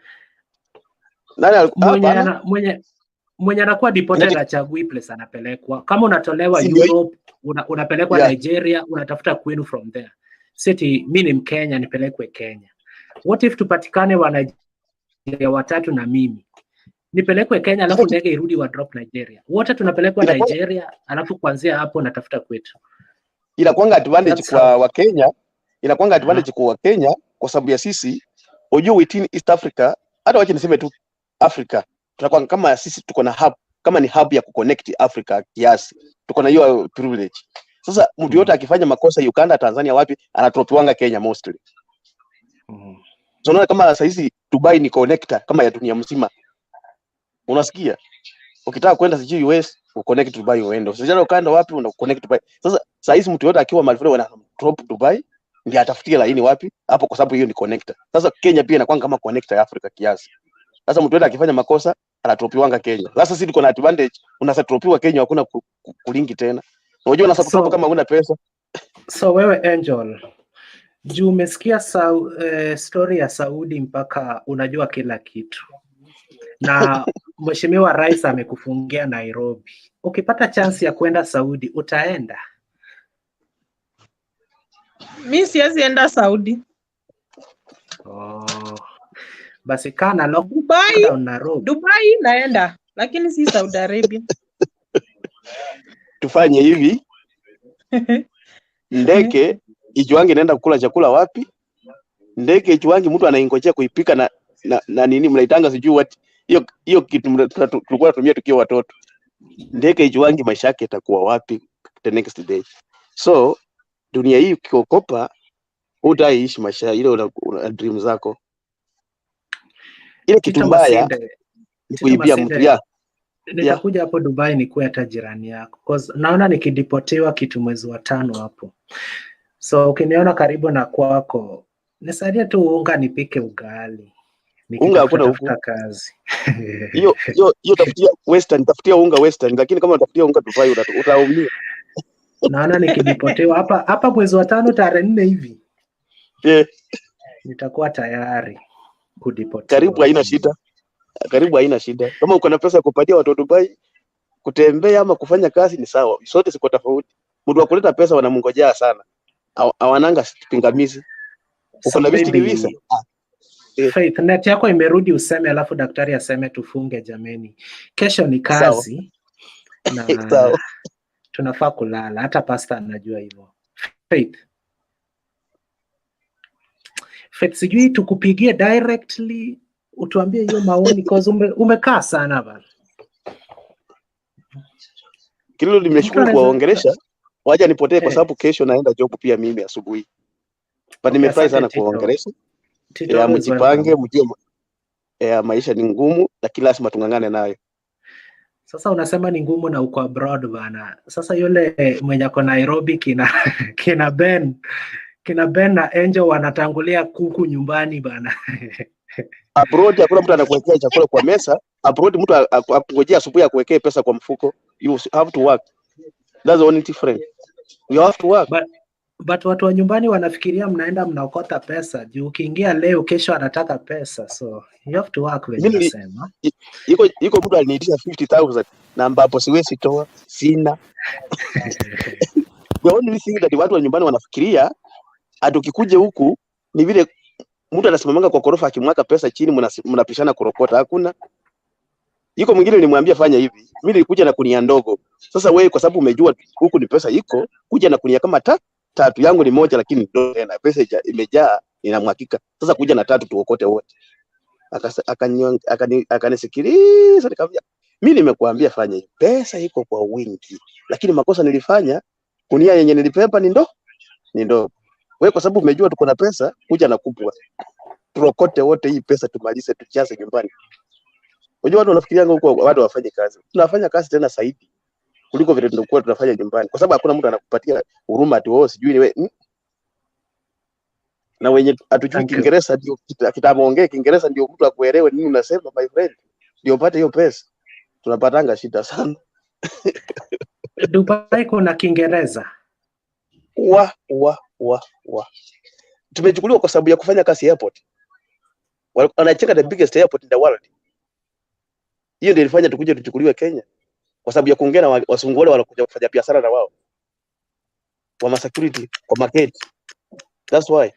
[SPEAKER 1] Mwenye anakuwa deported achagui place anapelekwa. Kama unatolewa Europe, unapelekwa Nigeria, unatafuta kwenu from there. Sisi mimi ni Mkenya nipelekwe Kenya. What if tupatikane wa Nigeria watatu na mimi nipelekwe Kenya alafu ndege irudi wa drop Nigeria? Wote tunapelekwa Nigeria alafu kuanzia hapo natafuta kwetu.
[SPEAKER 16] Inakuanga advantage kwa Wakenya, inakuanga advantage kwa Wakenya kwa sababu ya sisi unajua within East Africa, hata wacha niseme tu Africa, tunakuwa kama sisi tuko na hub, kama ni hub ya kuconnect Africa kiasi. Tuko na hiyo privilege. Sasa mtu yote akifanya makosa Uganda, Tanzania wapi, anatropiwanga Kenya mostly. So unaona kama sasa hizi Dubai ni connector kama ya dunia mzima. Unasikia? Ukitaka kwenda sijui US, uconnect Dubai uende. Usijana ukaenda wapi una connect Dubai. Sasa hizi mtu yote akiwa mahali fulani wana drop Dubai, ndiye atafutia laini wapi? Hapo kwa sababu hiyo ni connector. Sasa Kenya pia inakuwa kama connector ya Africa kiasi. Sasa mtu yote akifanya makosa anatropiwanga Kenya. Sasa sisi tuko na advantage, unasatropiwa Kenya hakuna kulingi tena. Unajua unasatropiwa kama huna pesa.
[SPEAKER 1] So wewe Angel, juu umesikia story ya Saudi mpaka unajua kila kitu. Na Mheshimiwa Rais amekufungia Nairobi. Ukipata chance ya kwenda Saudi utaenda?
[SPEAKER 7] Mimi siwezi enda Saudi.
[SPEAKER 1] Basi kana
[SPEAKER 7] Dubai naenda, lakini si Saudi Arabia. Tufanye
[SPEAKER 16] hivi. Ndege ijuange naenda kukula chakula wapi? Ndege ijuange mtu anaingojea kuipika na nini mnaitanga sijui what. Hiyo kitu tulikuwa tunatumia tukiwa watoto. Ndege ijuange maisha yake itakuwa wapi the next day. So dunia hii ukiokopa utaishi maisha ile una dream zako. Ile kitu mbaya ni kuibia mtu ya.
[SPEAKER 1] Nitakuja hapo Dubai nikuwe hata jirani yako. Cause naona nikidipotiwa kitu mwezi wa 5 hapo. So ukiniona karibu na kwako, nisaidie tu unga nipike ugali.
[SPEAKER 16] Unga hakuna huko
[SPEAKER 1] kazi.
[SPEAKER 16] Hiyo tafutia western, tafutia unga western, lakini kama utafutia unga Dubai utaumia.
[SPEAKER 1] Naona nikidipotiwa hapa mwezi wa 5 tarehe 4 hivi. Nitakuwa tayari kudipotiwa.
[SPEAKER 16] Karibu haina shida. Kama uko na pesa kupatia watu Dubai kutembea ama kufanya kazi ni sawa. Sote siko tofauti. Mtu wa kuleta pesa wanamngojea sana. Hawananga pingamizi. Uko na visa.
[SPEAKER 1] Faith, net yako imerudi useme alafu daktari aseme tufunge jameni. Kesho ni kazi. Na tunafaa kulala. Hata pasta anajua hivyo. Faith, sijui tukupigie directly utuambie hiyo maoni cause umekaa sana bana.
[SPEAKER 16] Kilo nimeshukuru kuwaongelesha. Waje nipotee kwa sababu kesho naenda job pia mimi asubuhi. But nimefurahi sana kuwaongelesha. Mjipange, mjue maisha ni ngumu lakini lazima tungangane nayo.
[SPEAKER 1] Sasa unasema ni ngumu na uko abroad bana. Sasa yule mwenye ako Nairobi kina Ben na Angel wanatangulia kuku nyumbani bana.
[SPEAKER 16] Abroad hakuna mtu anakuwekea chakula kwa mesa. Abroad mtu akungojea asubuhi akuwekee pesa kwa mfuko. You have to work.
[SPEAKER 17] That's the only difference. You have to work.
[SPEAKER 1] But watu wa nyumbani wanafikiria mnaenda mnaokota pesa juu ukiingia leo kesho anataka pesa, so you have to work when
[SPEAKER 17] Mimi
[SPEAKER 1] unasema.
[SPEAKER 17] iko mtu aliniitisha 50,000 na ambapo siwezi toa, sina. The only thing that watu wa nyumbani wanafikiria ati ukikuje huku ni vile mtu anasimamanga kwa korofa akimwaka pesa chini mnapishana kurokota. Hakuna. Yuko mwingine nilimwambia fanya hivi. Mimi nilikuja na kunia ndogo. Sasa wewe kwa sababu umejua huku ni pesa iko, kuja na kunia kama tatu, yangu ni moja lakini ndogo tena. Pesa imejaa inamwakika. Sasa kuja na 3 tuokote wote. Akanisikiliza nikamwambia mimi nimekuambia fanya hivi. Pesa iko kwa wingi. Lakini makosa nilifanya kunia yenye nilipepa ni ndo. Wewe kwa sababu umejua tuko na pesa, kuja na kubwa. Turokote wote hii pesa tumalize tujaze nyumbani. Unajua watu wanafikiria huko watu wafanye kazi. Tunafanya kazi tena zaidi kuliko vile tulikuwa tunafanya nyumbani. Kwa sababu hakuna mtu anakupatia huruma ati wewe sijui ni wewe. Na wenye hatujui Kiingereza ndio kitaongea Kiingereza ndio mtu akuelewe nini unasema my friend. Ndio upate hiyo pesa. Tunapatanga shida sana.
[SPEAKER 1] Dubai kuna Kiingereza.
[SPEAKER 17] Tumechukuliwa kwa sababu ya kufanya kazi airport. Wanacheka the biggest airport in the world. Hiyo ndio ilifanya tukuje tuchukuliwe Kenya. Kwa sababu ya kuongea na wasungu wale wanakuja kufanya biashara na wao. Kwa security, kwa market. That's why.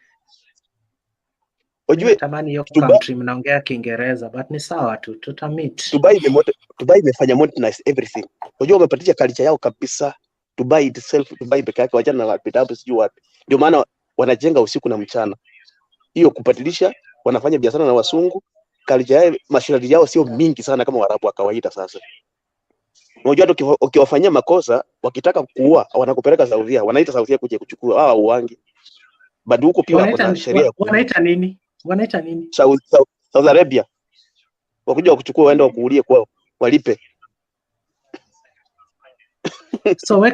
[SPEAKER 17] Ujue
[SPEAKER 1] tamani hiyo country mnaongea Kiingereza but ni sawa tu tutamit.
[SPEAKER 17] Dubai imefanya modernize everything. Unajua wamepatia culture yao kabisa. Dubai itself, Dubai peke yake wajana na vitabu sijui wapi. Ndio maana wanajenga usiku na mchana. Hiyo kupatilisha wanafanya biashara na wasungu. Culture yao, masharti yao sio mingi sana kama Waarabu wa kawaida sasa. Unajua hata ukiwafanyia makosa wakitaka kuua wanakupeleka Saudia, wanaita Saudia kuja kuchukua hawa uwangi. Bado huko pia kuna sheria.
[SPEAKER 1] Wanaita nini?
[SPEAKER 17] Saudi Arabia. Wakuja kuchukua waende wakuulie kwao, walipe.
[SPEAKER 1] So we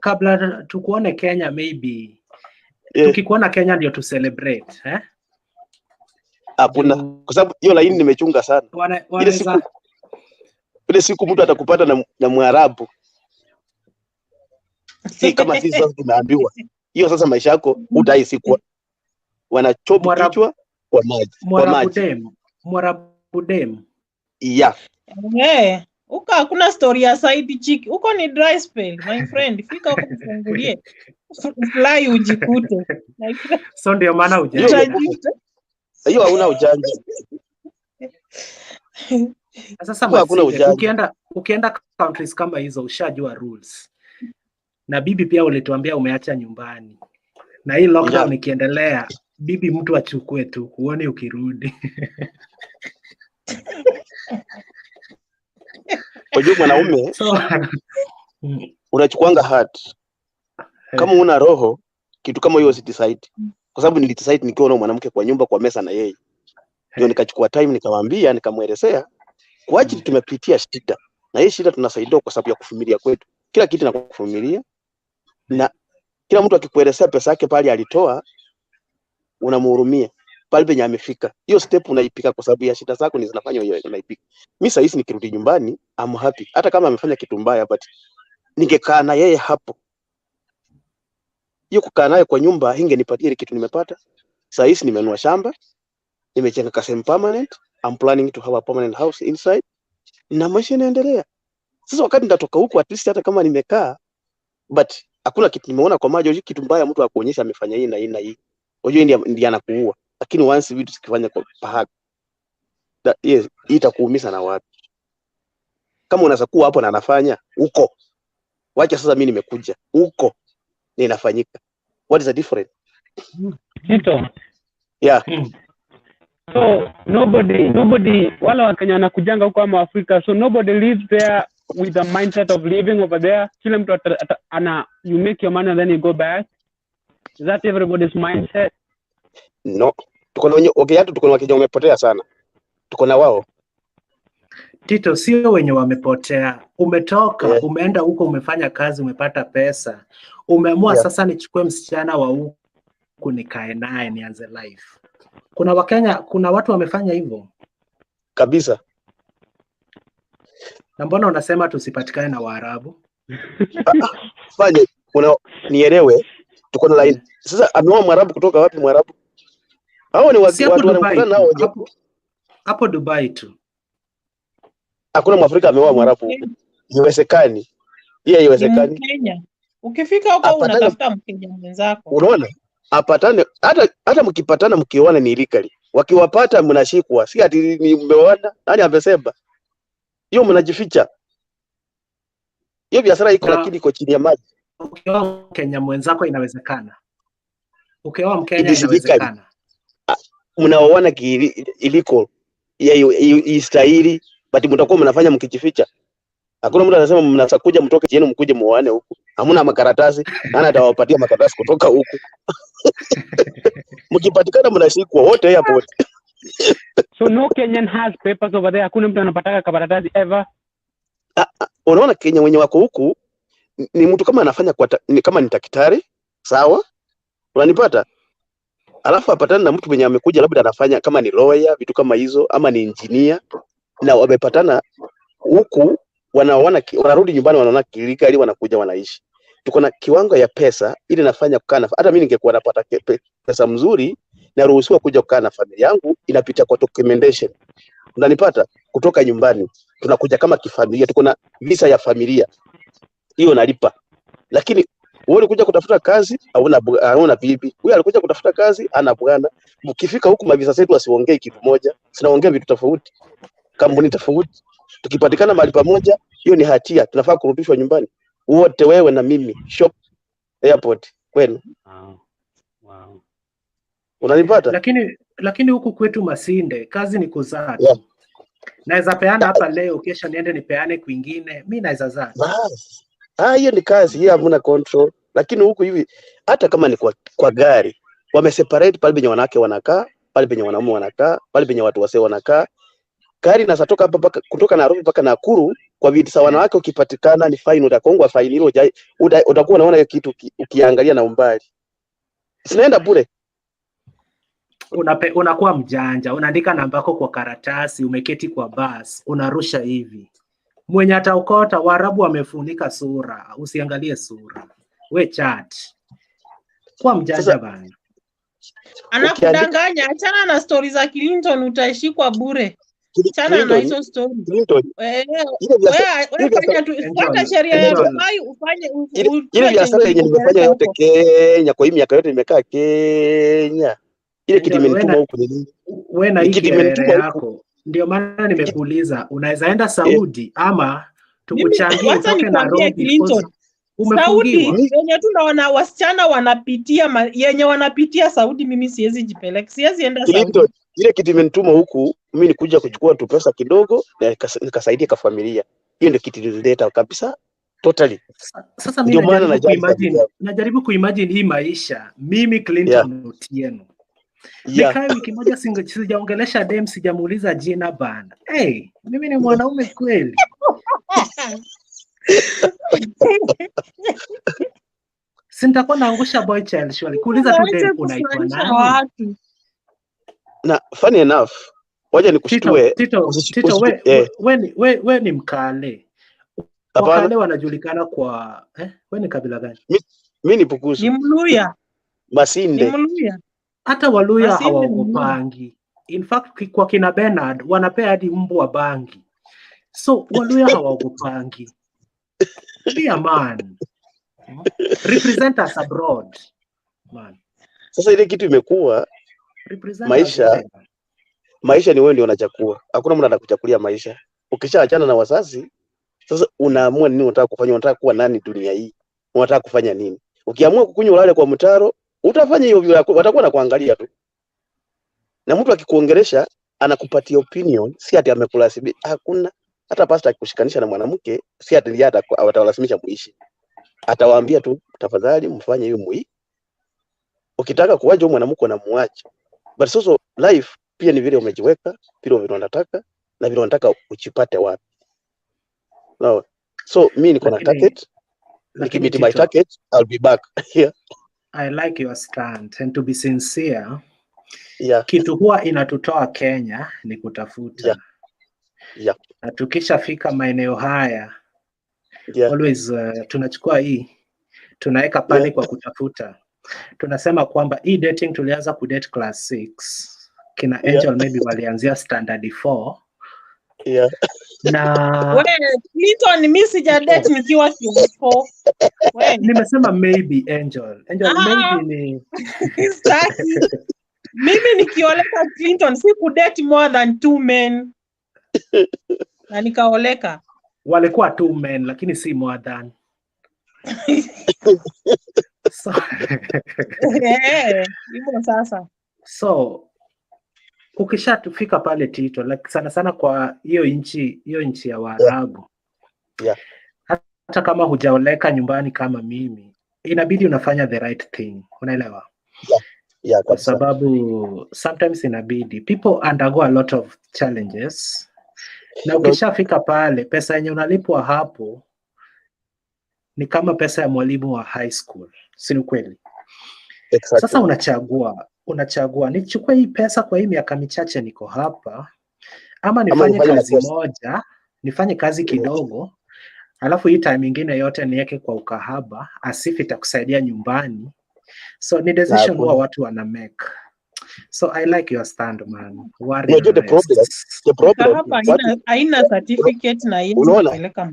[SPEAKER 1] kabla tukuone Kenya maybe. Tukikuona Kenya ndio tu celebrate, eh?
[SPEAKER 17] Hakuna. Kwa sababu hiyo laini nimechunga sana. Ile siku mtu atakupata na Mwarabu. Si kama sisi sasa tunaambiwa. Hiyo sasa maisha yako utaisikwa. Wanachopa kichwa kwa maji.
[SPEAKER 1] Mwarabu dem.
[SPEAKER 17] Yeah.
[SPEAKER 7] Huko hakuna story ya side chick. Huko ni dry spell, my friend. Fika huko kufungulie. Fly ujikute.
[SPEAKER 1] So ndio maana ujanja.
[SPEAKER 17] Hiyo hauna ujanja.
[SPEAKER 1] Sasa ukienda countries kama hizo ushajua rules. Na bibi pia ulituambia umeacha nyumbani. Na hii lockdown ikiendelea, bibi mtu achukue tu, uone ukirudi.
[SPEAKER 17] Unajua mwanaume unachukuanga heart. Kama una roho, kitu kama hiyo decide. Kwa sababu nilidecide nikiwa na mwanamke kwa nyumba kwa mesa na yeye. Ndio nikachukua time nikamwambia, nikamuelezea kwa ajili tumepitia shida. Na hii shida tunasaidia kwa sababu ya kuvumilia kwetu. Kila kitu na kuvumilia. Na kila mtu akikuelezea pesa yake pale alitoa unamhurumia. Pale penye amefika. Hiyo step unaipika kwa sababu ya shida zako ni zinafanya hiyo unaipika. Mimi sasa hivi nikirudi nyumbani, I'm happy. Hata kama amefanya kitu mbaya but ningekaa na yeye hapo. Hiyo kukaa naye kwa nyumba ingenipatia ile kitu nimepata. Sasa hivi nimenunua shamba, nimejenga kasem permanent. I'm planning to have a permanent house inside. Na maisha yanaendelea. Sasa wakati nitatoka huko at least hata kama nimekaa but hakuna kitu nimeona kwa macho kitu mbaya mtu akuonyesha amefanya hii na hii na hii. Unajua ndiye anakuua. Lakini once vitu sikifanya kwa pahali yes, itakuumiza na watu. Kama unaweza kuwa hapo na anafanya huko. Wacha sasa mimi nimekuja huko ninafanyika. What is the difference?
[SPEAKER 18] Tito.
[SPEAKER 17] Yeah.
[SPEAKER 18] So nobody wala Wakenya wanakujanga huko ama Afrika, so nobody lives there with the mindset of living over there. Kila mtu you make your money and then you go back. Is that everybody's mindset?
[SPEAKER 17] No. Tuko na Wakenya wamepotea sana. Tuko na wao.
[SPEAKER 1] Tito, sio wenye wamepotea. Umetoka, umeenda huko, umefanya kazi, umepata pesa. Umeamua sasa nichukue msichana wa huko nikae naye nianze life. Kuna Wakenya, kuna watu wamefanya hivyo.
[SPEAKER 17] Kabisa.
[SPEAKER 1] Na mbona unasema tusipatikane na Waarabu?
[SPEAKER 17] Fanye nielewe, tuko na line. Sasa ameoa Mwarabu kutoka wapi Mwarabu? Hao ni
[SPEAKER 1] Si hapo
[SPEAKER 17] watu
[SPEAKER 1] Dubai
[SPEAKER 17] wanakutana nao
[SPEAKER 1] tu. Hapo Dubai tu.
[SPEAKER 17] Hakuna Mwafrika ameoa Mwarabu huko. Iwezekani. Hiyo haiwezekani.
[SPEAKER 7] Mkenya. Ukifika huko unatafuta Mkenya mwenzako.
[SPEAKER 17] Unaona? Apatane hata mkipatana mkioana ni illegally. Wakiwapata mnashikwa. Si ati ni mmeoana. Nani amesema? Hiyo mnajificha. Hiyo biashara iko lakini iko chini ya maji.
[SPEAKER 1] Ukioa Mkenya mwenzako inawezekana. Ukioa Mkenya inawezekana.
[SPEAKER 17] Mnaoana illegal. Istahili, but mtakuwa mnafanya mkijificha. Hakuna mtu anasema mnakuja mtoke chini mkuje muoane huku. Hamna makaratasi, nani atawapatia makaratasi kutoka huku? Mkipatikana mnashikwa wote hapo wote.
[SPEAKER 18] So no Kenyan has papers over there. Hakuna mtu anapataka karatasi ever.
[SPEAKER 17] Unaona Kenya wenye wako huku ni mtu kama anafanya kama ni daktari, sawa? Unanipata? Alafu apatana na mtu mwenye amekuja labda anafanya kama ni lawyer, vitu kama hizo, ama ni engineer, na wamepatana huku wanarudi nyumbani wanaona kilika ili wanakuja wanaishi. Tuko na kiwango ya pesa ili nafanya kukaa na hata mimi ningekuwa napata pesa mzuri na ruhusiwa kuja kukaa na familia yangu, inapita kwa documentation. Unanipata? Kutoka nyumbani tunakuja kama kifamilia, tuko na visa ya hiyo nalipa. Lakini wewe ulikuja kutafuta kazi, hauna bibi. Huyu alikuja kutafuta kazi, ana bwana. Mkifika huku mavisa zetu wasiongee kitu moja, sinaongea vitu tofauti. Kampuni tofauti. Tukipatikana mahali pamoja, hiyo ni hatia. Tunafaa kurudishwa nyumbani. Wote, wewe na mimi, shop, airport, kwenu.
[SPEAKER 18] Wow.
[SPEAKER 17] Unanipata?
[SPEAKER 1] Lakini huku kwetu Masinde, kazi ni kuzaa tu. Naweza peana hapa leo, kesho niende nipeane kwingine. Mimi naweza zaa.
[SPEAKER 17] Hiyo ni kazi, hiyo hamna control. Lakini huku hivi hata kama ni kwa gari, wameseparate pale penye wanawake wanakaa, pale penye wanaume wanakaa, pale penye watu wazee wanakaa. Gari nasatoka hapa kutoka Nairobi mpaka Nakuru kwa viti sawa wanawake, ukipatikana ni fine, utakongwa fine hilo. Utakuwa unaona hiyo kitu ukiangalia na umbali. Sinaenda bure.
[SPEAKER 1] Unakuwa mjanja, unaandika namba yako kwa karatasi, umeketi kwa bus, unarusha hivi. Mwenye ataokota, Waarabu wamefunika sura, usiangalie sura. We chat. Kwa mjanja bana.
[SPEAKER 7] Anakudanganya, achana na stories za Clinton, utashikwa bure. Achana na hizo stories. Wewe fanya tu, fuata sheria ya Dubai, ufanye
[SPEAKER 17] ile biashara yenye nimefanya yote Kenya, kwa hii miaka yote nimekaa Kenya. Ile kitu imenituma huko ni nini?
[SPEAKER 1] Wewe na hiki yako. Ndio maana nimekuuliza, unaweza enda Saudi ama tukuchangie utoke Nairobi?
[SPEAKER 7] Saudi yenye tunaona wasichana wanapitia yenye wanapitia Saudi, mimi siwezi jipeleka, siwezi enda Saudi.
[SPEAKER 17] Ile kitu imenituma huku mimi nikuja kuchukua tu pesa kidogo na nikasaidia kwa familia. Hiyo ndio kitu nilileta kabisa totally.
[SPEAKER 1] Sasa mimi najaribu kuimagine hii maisha. Mimi Clinton Otieno. Nikaa wiki moja sijaongelesha dem, sijamuuliza jina bana. Hey, mimi ni mwanaume kweli. Sintakuwa naangusha boy child shwali. Kuuliza tu dem unaitwa nani?
[SPEAKER 17] Na funny enough, waje nikushtue.
[SPEAKER 1] Tito, we ni Mkale. Wakale wanajulikana kwa we ni kabila gani?
[SPEAKER 17] Mimi ni Pukusu.
[SPEAKER 7] Ni Mluya.
[SPEAKER 17] Masinde.
[SPEAKER 7] Ni Mluya.
[SPEAKER 1] Hata Waluya hawaogopangi. In fact kwa kina Bernard wanapea hadi mbwa bangi. So Waluya hawaogopangi. Be a man. Represent us abroad. Man.
[SPEAKER 17] Sasa ile kitu imekuwa maisha ni wewe ndio unachakua. Hakuna mtu anakuchakulia maisha. Ukishaachana na wazazi, sasa unaamua nini unataka kufanya, unataka kuwa nani dunia hii? Unataka kufanya nini? Ukiamua kukunywa ulale kwa mtaro, utafanya hiyo, watakuwa na kuangalia tu. Na mtu akikuongelesha anakupatia opinion, si ati amekulazimisha. Hakuna hata pastor akikushikanisha na mwanamke, si ati yeye atawalazimisha muishi. Atawaambia tu tafadhali mfanye hiyo muishi. Ukitaka kuwaje mwanamke na muache. But so life pia ni vile umejiweka, vile unataka na vile unataka uchipate wapi. No. So mimi niko na target. Nikimiti my target, I'll be back here.
[SPEAKER 1] I like your stand, and to be sincere, kitu huwa inatutoa Kenya ni kutafuta. Na tukishafika maeneo haya always tunachukua hii tunaweka pale kwa kutafuta. Tunasema kwamba hii dating tulianza kudate class 6. Kina Angel maybe walianzia standard 4. Na
[SPEAKER 7] Wewe Clinton mimi sija date nikiwa Q4. Wewe
[SPEAKER 1] nimesema maybe Angel. Maybe ni
[SPEAKER 7] Staki. Mimi nikioleka Clinton si kudate more than 2 men. Na nikaoleka.
[SPEAKER 1] Walikuwa 2 men lakini si more than. So,
[SPEAKER 7] hivyo sasa.
[SPEAKER 1] So ukishatufika pale Tito, like sana sana kwa hiyo nchi ya Waarabu. Hata kama hujaoleka nyumbani kama mimi, inabidi unafanya the right thing. Unaelewa? Kwa sababu sometimes inabidi people undergo a lot of challenges. Na ukishafika pale, pesa yenye unalipwa hapo ni kama pesa ya mwalimu wa high school. Si kweli? Sasa unachagua nichukue hii pesa kwa hii miaka michache niko hapa, ama nifanye kazi moja, nifanye kazi kidogo, alafu hii time nyingine yote niweke kwa ukahaba, asifi itakusaidia nyumbani. So ni decision huwa watu wana make. So I like your stand, man.
[SPEAKER 17] The problem
[SPEAKER 7] haina certificate na hii kupeleka.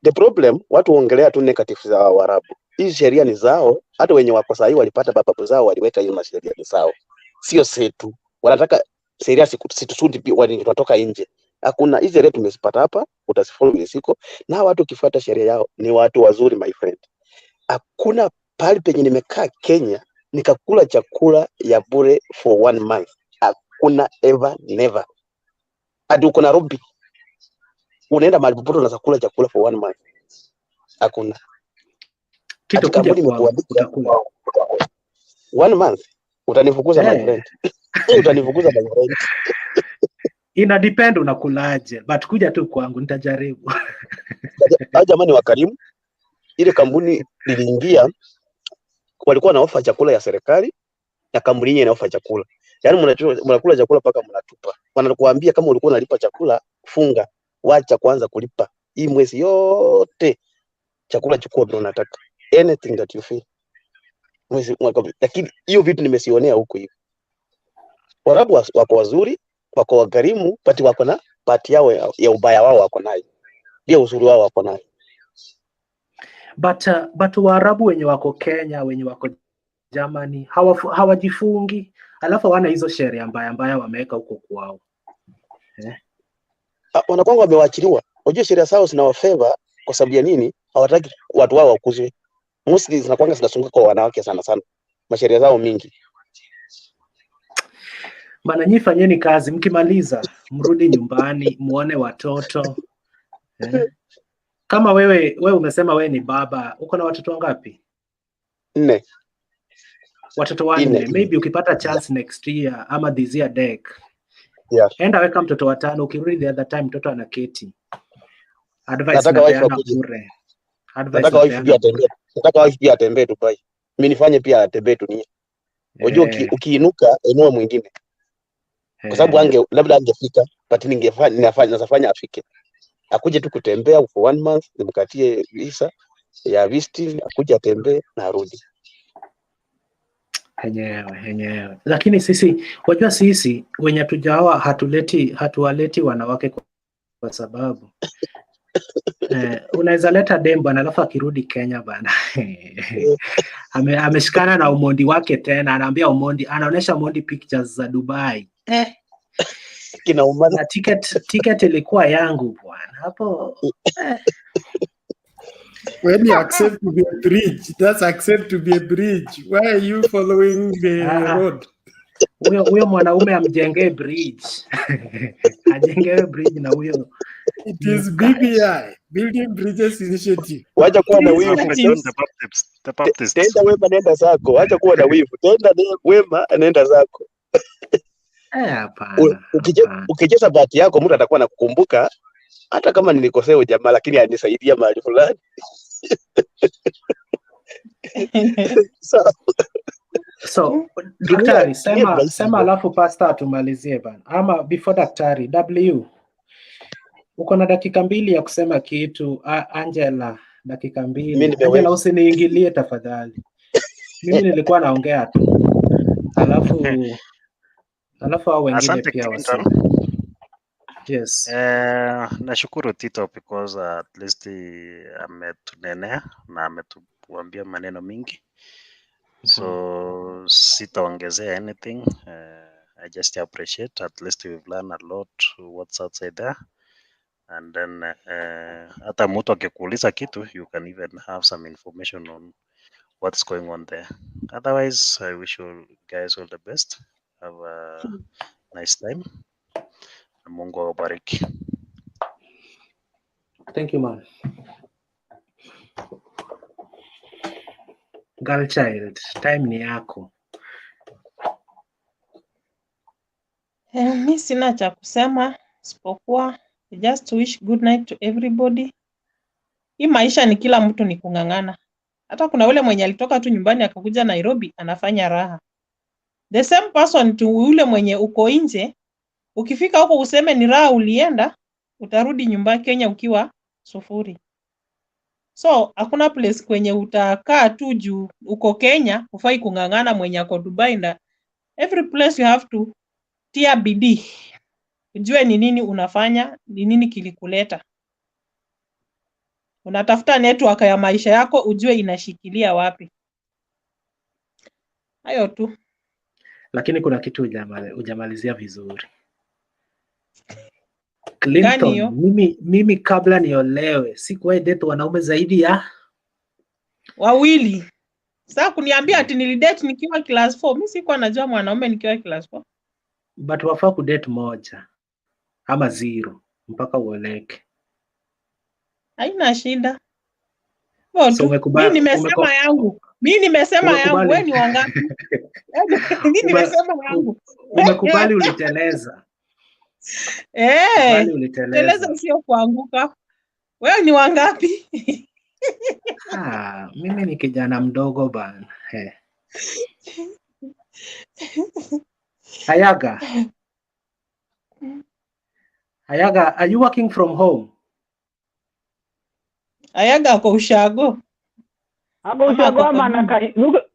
[SPEAKER 17] The problem watu ongelea tu negative za Waarabu. Hizi sheria ni zao, hata wenye wako sahi walipata bababu zao waliweka hiyo sheria ni zao. Sio setu. Wanataka sheria situsudi pia wanatoka nje. Hakuna hizi sheria tumezipata hapa, utasifollow misiko. Na watu kifuata sheria yao ni watu wazuri, my friend. Hakuna pale penye nimekaa Kenya nikakula chakula ya bure for 1 month. Hakuna ever never. Hadi uko Nairobi unaenda mahali popote unaweza kula chakula for 1 month. Hakuna.
[SPEAKER 1] Kitu kuja utakula
[SPEAKER 17] 1 month utanifukuza my friend. Utanifukuza my friend.
[SPEAKER 1] Ina depend unakulaje, but kuja tu kwangu nitajaribu.
[SPEAKER 17] Jamani wakarimu, ile kampuni niliingia walikuwa na offer chakula ya serikali na kampuni yenyewe ina offer chakula. Yaani mnakula chakula paka mnatupa. Wanakuambia kama ulikuwa unalipa chakula funga, wacha kwanza kulipa. Hii mwezi yote chakula chukua bila unataka. Anything that you feel. Lakini hiyo vitu nimesionea huko hivi. Waarabu wako wazuri, wako wakarimu, pati wako na pati yao ya ubaya wao wako nayo. Pia uzuri wao wako nayo.
[SPEAKER 1] But Waarabu wenye wako Kenya, wenye wako Germany, hawajifungi, alafu wana hizo sheria mbaya wameweka huko kwao.
[SPEAKER 17] Wanakwanga wamewaachiliwa. Unajua sheria zao zina favor kwa sababu ya nini? Hawataki watu wao wakuzwe. Mostly zinakwanga zinasunguka kwa wanawake sana. Masheria zao mingi.
[SPEAKER 1] Bana, nyinyi fanyeni kazi, mkimaliza mrudi nyumbani, muone watoto. Kama wewe umesema wewe ni baba, uko na watoto wangapi?
[SPEAKER 17] 4.
[SPEAKER 1] Watoto 4. Maybe ukipata chance next year ama this year deck. Enda weka mtoto wa 5, ukirudi the other time mtoto anaketi. Advice napeana bure.
[SPEAKER 17] Nataka wife pia atembee Dubai. Mimi nifanye pia atembee dunia. Unajua ukiinuka inua mwingine. Kwa sababu labda angefika, but nafanya afike. Akuje tu kutembea for 1 month, nimkatie visa ya visiting, akuje atembee na arudi.
[SPEAKER 1] Henyewe. Lakini wajua sisi wenye tujaoa hatuwaleti wanawake kwa sababu unaweza leta dem bwana alafu akirudi Kenya bana. Ameshikana na Omondi wake tena, anaambia Omondi, anaonesha Omondi pictures za Dubai. Na ticket ilikuwa yangu bwana. Hapo
[SPEAKER 12] when you accept to be a bridge, that's accept to be a bridge. Why are you following the road?
[SPEAKER 1] Huyo mwanaume amjengee bridge. Ajengee bridge na huyo.
[SPEAKER 12] It is BBI, Building Bridges Initiative.
[SPEAKER 17] Wacha kuwa na wivu. Tenda wema nenda zako. Wacha kuwa na wivu. Tenda wema nenda zako.
[SPEAKER 1] Hapana.
[SPEAKER 17] Ukicheza bahati yako mtu atakuwa nakukumbuka hata kama nilikosea jamaa lakini anisaidia mahali fulani.
[SPEAKER 1] So daktari sema alafu pastor tumalizie bana. Ama before daktari Uko na dakika mbili ya kusema kitu. Angela, dakika
[SPEAKER 17] Mimi
[SPEAKER 1] mbili.
[SPEAKER 17] nimewait.
[SPEAKER 1] Angela, usiniingilie tafadhali. Mimi nilikuwa naongea tu. Alafu hao wengine
[SPEAKER 15] Asante
[SPEAKER 1] pia
[SPEAKER 15] Clinton.
[SPEAKER 1] waseme. Yes.
[SPEAKER 15] Nashukuru Tito because at least ametunenea na ametuambia maneno mingi. So sitaongezea anything. I just appreciate at least we've learned a lot what's outside there. And then hata mtu akikuuliza kitu, you can even have some information on what's going on there. Otherwise, I wish you guys all the best. Have a nice time. Na Mungu awabariki.
[SPEAKER 1] Thank you, man. Girl child, time ni yako.
[SPEAKER 7] Mi sina cha kusema isipokuwa just wish good night to everybody. Hii maisha ni kila mtu ni kung'ang'ana. Hata kuna ule mwenye alitoka tu nyumbani akakuja Nairobi anafanya raha. The same person tu ule mwenye uko nje, ukifika huko useme ni raha ulienda, utarudi nyumbani Kenya ukiwa sufuri. So hakuna place kwenye utakaa tu juu uko Kenya ufai kung'ang'ana mwenye ako Dubai, na every place you have to tia bidii. Ujue ni nini unafanya, ni nini kilikuleta. Unatafuta network ya maisha yako, ujue inashikilia wapi. Hayo tu.
[SPEAKER 1] Lakini kuna kitu hujamalizia vizuri.
[SPEAKER 7] Gani
[SPEAKER 1] Clinton,
[SPEAKER 7] hiyo?
[SPEAKER 1] mimi kabla niolewe sikuwahi date wanaume zaidi ya
[SPEAKER 7] wawili. Sasa kuniambia ati nilidate nikiwa class 4, mimi sikuwa najua mwanaume nikiwa class 4.
[SPEAKER 1] but wafaa kudate moja ama zero mpaka uoleke.
[SPEAKER 7] Haina shida.
[SPEAKER 1] So
[SPEAKER 7] Mimi nimesema yangu. Mimi nimesema yangu, wewe ni wangapi? Mimi nimesema yangu.
[SPEAKER 1] Umekubali uliteleza.
[SPEAKER 7] Teleza sio kuanguka. Wewe ni wangapi?
[SPEAKER 1] Mimi ni kijana mdogo bana. Ayaga, are you working from home?
[SPEAKER 7] Ayaga kwa ushago.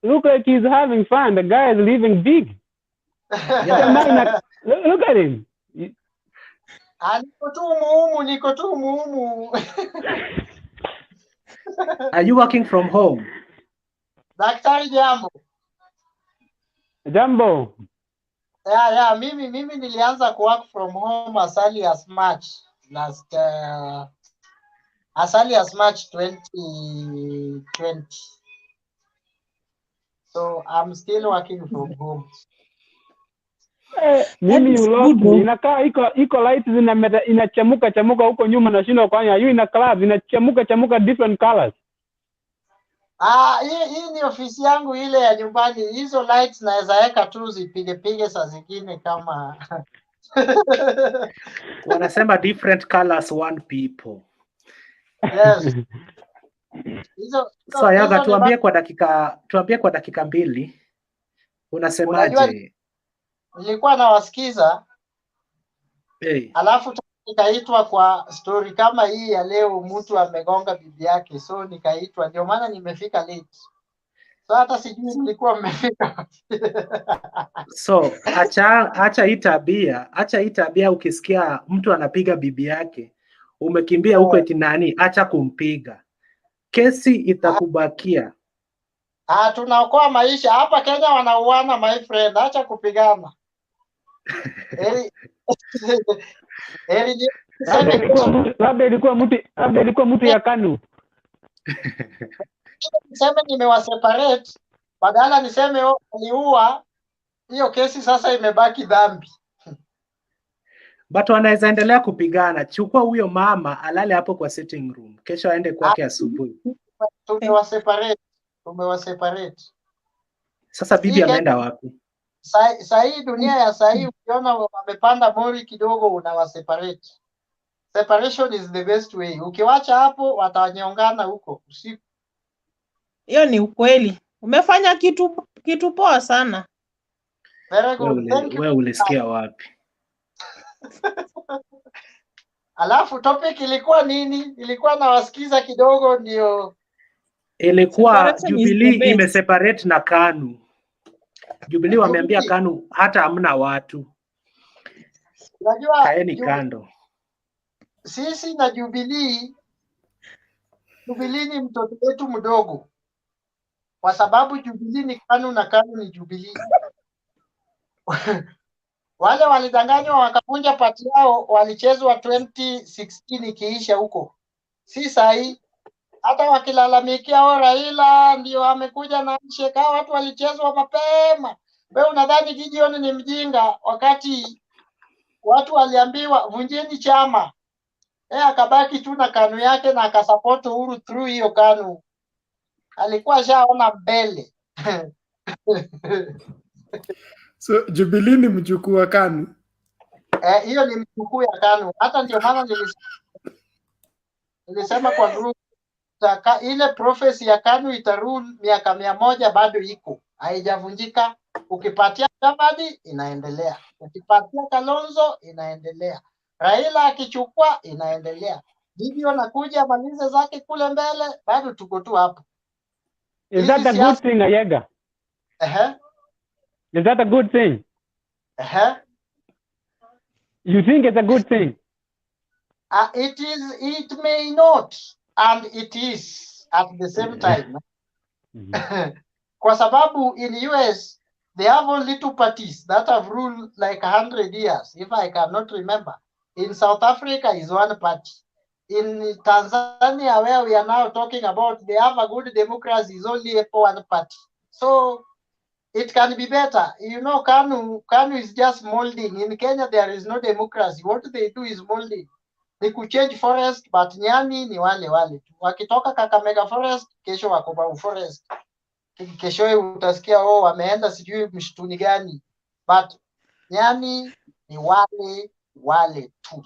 [SPEAKER 18] Look like he's having fun. The guy is living big.
[SPEAKER 1] Yeah.
[SPEAKER 18] Look at him.
[SPEAKER 19] Niko tu muumu.
[SPEAKER 1] Are you working from home?
[SPEAKER 19] Daktari jambo.
[SPEAKER 18] Jambo.
[SPEAKER 19] Yeah, mimi nilianza ku work from home as early as March 2020. So I'm still working from home.
[SPEAKER 18] Mimi inakaa iko light inachemuka huko nyuma, nashindwa kwani hiyo ina club inachemuka different colors.
[SPEAKER 19] Hii ni ofisi yangu ile ya nyumbani. Hizo lights naweza weka tu zipige saa zingine kama
[SPEAKER 1] wanasema different colors one people.
[SPEAKER 19] Yes.
[SPEAKER 1] So Ayaga, tuambie kwa dakika mbili. Unasemaje?
[SPEAKER 19] Nilikuwa nawasikiza. Alafu nikaitwa kwa story kama hii ya leo, mtu amegonga bibi yake, so nikaitwa, ndio maana nimefika late. So hata sijui nilikuwa mmefika.
[SPEAKER 1] So acha hii tabia, ukisikia mtu anapiga bibi yake umekimbia huko eti nani, acha kumpiga. Kesi itakubakia.
[SPEAKER 19] Tunaokoa maisha hapa Kenya, wanauana my friend, acha kupigana.
[SPEAKER 18] Labda ilikuwa mtu ya KANU.
[SPEAKER 19] Niseme nimewaseparate, badala niseme aliua, hiyo kesi sasa imebaki dhambi.
[SPEAKER 1] But wanaweza endelea kupigana. Chukua huyo mama alale hapo kwa sitting room, kesho aende kwake asubuhi.
[SPEAKER 19] Tumewaseparate.
[SPEAKER 1] Sasa bibi ameenda wapi?
[SPEAKER 19] Hii dunia ya hii, ukiona wamepanda mori kidogo unawaseparate. Separation is the best way. Ukiwacha hapo watanyongana huko usiku.
[SPEAKER 7] Hiyo ni ukweli. Umefanya kitu poa sana.
[SPEAKER 19] Very good.
[SPEAKER 1] Wewe ulisikia wapi?
[SPEAKER 19] Alafu topic ilikuwa nini? Ilikuwa nawasikiza kidogo ndio.
[SPEAKER 1] Ilikuwa
[SPEAKER 19] Separation is the
[SPEAKER 1] Jubilee
[SPEAKER 19] best.
[SPEAKER 1] imeseparate na KANU. Jubilee wameambia KANU hata hamna watu.
[SPEAKER 19] Unajua
[SPEAKER 1] Kaeni kando.
[SPEAKER 19] sisi na Jubilee ni mtoto wetu mdogo, kwa sababu Jubilee ni KANU na KANU ni Jubilee. Wale walidanganywa wakavunja pati yao, walichezwa 2016 ikiisha huko, si sahi. Hata wakilalamikia Raila ndio amekuja na handshake, hao watu walichezwa mapema. Wewe unadhani Gideon ni mjinga wakati watu waliambiwa vunjeni chama? Akabaki tu na KANU yake na akasupport Uhuru through hiyo KANU. Alikuwa shaona mbele.
[SPEAKER 12] So Jubilee ni mjukuu wa KANU.
[SPEAKER 19] Hiyo ni mjukuu ya KANU. Hata ndio maana nilisema kwa group ile prophecy ya KANU itarule miaka 100 bado iko. Haijavunjika. Ukipatia Davadi inaendelea. Ukipatia Kalonzo inaendelea. Raila akichukua inaendelea. Gideon nakuja malize zake kule mbele, bado tuko tu hapo.
[SPEAKER 18] Is that a good thing, Ayega? Is that a good thing? You think it's a good thing?
[SPEAKER 19] It may not, and it is at the same time. Kwa sababu in US, they have only 2 parties that have ruled like 100 years, if I cannot remember. In South Africa is 1 party. In Tanzania, where we are now talking about, they have a good democracy, is only 1 party. So it can be better. You know, KANU is just molding. In Kenya, there is no democracy. What they do is molding. They could change forest, but nyani ni wale. Wakitoka Kakamega forest, kesho wako Babu forest. Kesho utasikia wameenda sijui msituni gani. But nyani ni wale tu.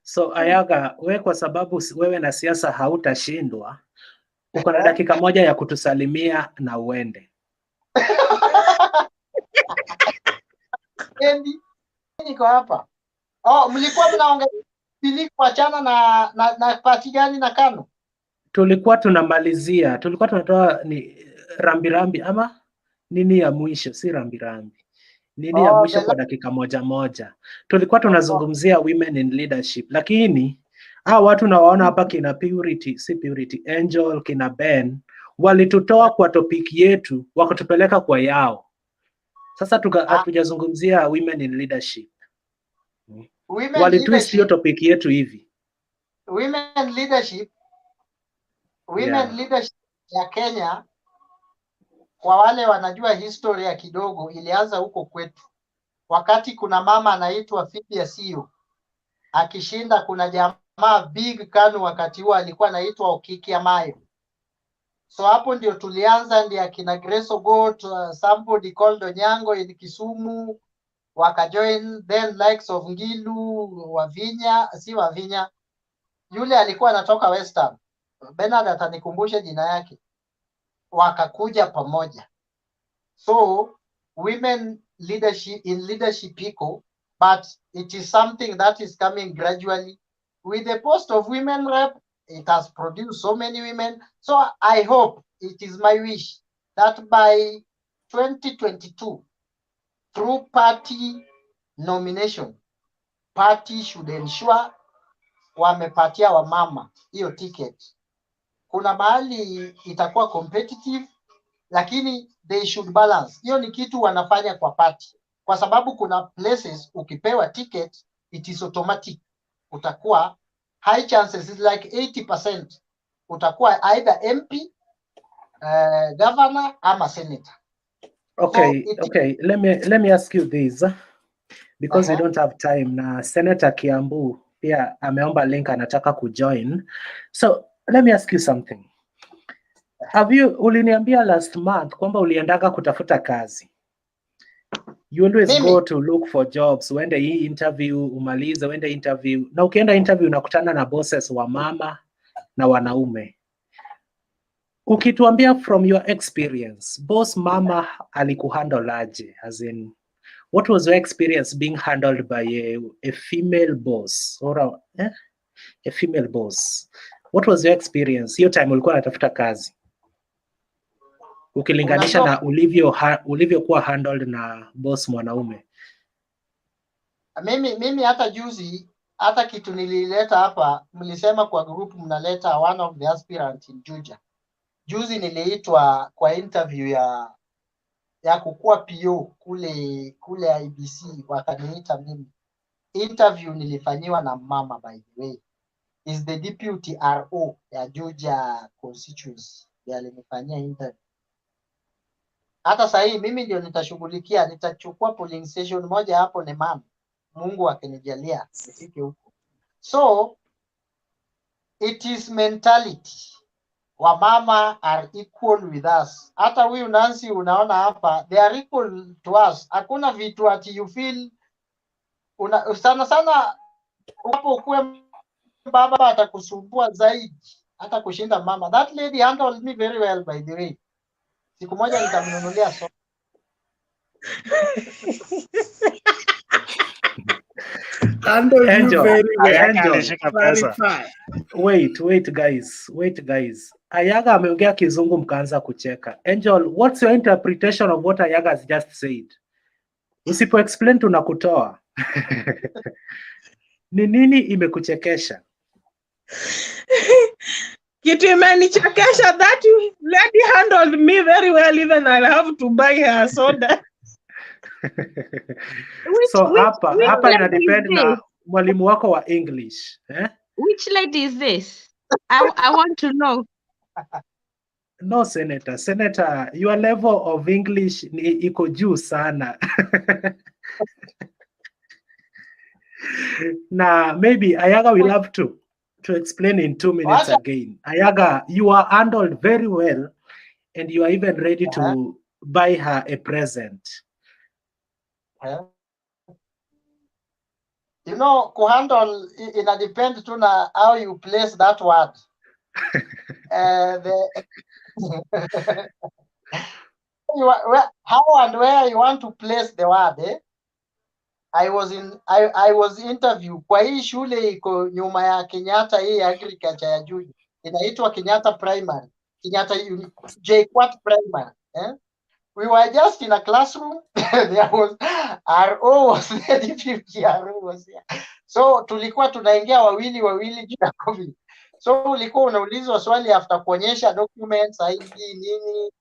[SPEAKER 1] So Ayaga, we kwa sababu wewe na siasa hautashindwa, uko na dakika moja ya kutusalimia na uende.
[SPEAKER 19] Niko hapa. Mlikuwa mnaongea ili kuachana na party gani na KANU?
[SPEAKER 1] Tulikuwa tunamalizia, tulikuwa tunatoa ni rambirambi ama nini ya mwisho, si rambirambi. Nini ya mwisho kwa dakika moja. Tulikuwa tunazungumzia women in leadership, lakini hao watu nawaona hapa kina Purity, Angel, kina Ben, walitutoa kwa topic yetu, wakatupeleka kwa yao. Sasa hatujazungumzia women in leadership. Walitwist hiyo topic yetu hivi.
[SPEAKER 19] Women leadership ya Kenya, kwa wale wanajua historia kidogo, ilianza huko kwetu. Wakati kuna mama anaitwa Fibia Sio akishinda, kuna jamaa big KANU wakati huo alikuwa anaitwa Okiki Amayo. So hapo ndio tulianza, ndio akina Grace Ogot, somebody called Onyango in Kisumu wakajoin, then likes of Ngilu, Wavinya, yule alikuwa anatoka Western, Bernard atanikumbusha jina yake, wakakuja pamoja. So women leadership iko, but it is something that is coming gradually. With the post of women rep, it has produced so many women. So I hope, it is my wish, that by 2022, through party nomination, party should ensure wamepatia wamama hiyo ticket. Kuna mahali itakuwa competitive, lakini they should balance. Hiyo ni kitu wanafanya kwa party, kwa sababu kuna places ukipewa ticket it is automatic, utakuwa high chances is like 80% utakuwa either MP, governor ama senator.
[SPEAKER 1] Okay, let me ask you this, because we don't have time. Na Senator Kiambu pia ameomba link, anataka kujoin. So let me ask you something. Uliniambia last month kwamba uliendaga kutafuta kazi. You always go to look for jobs, uende hii interview, umalize, uende interview. Na ukienda interview unakutana na bosses wa mama na wanaume. Ukituambia from your experience, boss mama alikuhandle aje? As in, what was your experience being handled by a female boss or a female boss? What was your experience hiyo time ulikuwa unatafuta kazi, ukilinganisha na ulivyokuwa handled na boss mwanaume?
[SPEAKER 19] Mimi hata juzi, hata kitu nilileta hapa, mlisema kwa group mnaleta one of the aspirant in Juja. Juzi niliitwa kwa interview ya kukua PO kule IBC, wakaniita mimi. Interview nilifanyiwa na mama, by the way, is the deputy RO ya Juja constituency, alinifanyia interview. Hata sasa hii mimi ndio nitachukua polling station moja hapo ni mama, Mungu akinijalia nifike huko. So it is mentality, wamama are equal with us. Hata huyu Nancy unaona hapa, they are equal to us. Hakuna vitu ati you feel sana hapo kuwe baba atakusumbua zaidi hata kushinda mama. That lady handled me very well, by the way. Siku moja nitamnunulia soda.
[SPEAKER 12] Handle you very well.
[SPEAKER 1] Wait guys. Ayaga ameongea kizungu mkaanza kucheka. Angel, what's your interpretation of what Ayaga has just said? Usipo explain tunakutoa. Ni nini imekuchekesha?
[SPEAKER 7] Kitu imenichekesha that lady handled me very well, even I have to buy her soda.
[SPEAKER 1] So hapa ina depend na mwalimu wako wa English, eh?
[SPEAKER 20] Which lady is this? I want to know.
[SPEAKER 1] No, Senator, your level of English ni iko juu sana. Now, maybe Ayaga will have to explain in 2 minutes again. Ayaga, you are handled very well, and you are even ready to buy her a present.
[SPEAKER 19] You know, kuhandle ina depend to na how you place that word. How and where you want to place the word, eh? I was interviewed kwa hii shule iko nyuma ya Kenyatta, hii agriculture ya Juja. Inaitwa Kenyatta Primary. Kenyatta JKUAT Primary, eh? We were just in a classroom. There was RO was there, deputy RO was there. So tulikuwa tunaingia wawili juu ya COVID. So ulikuwa unaulizwa swali after kuonyesha documents, ID nini,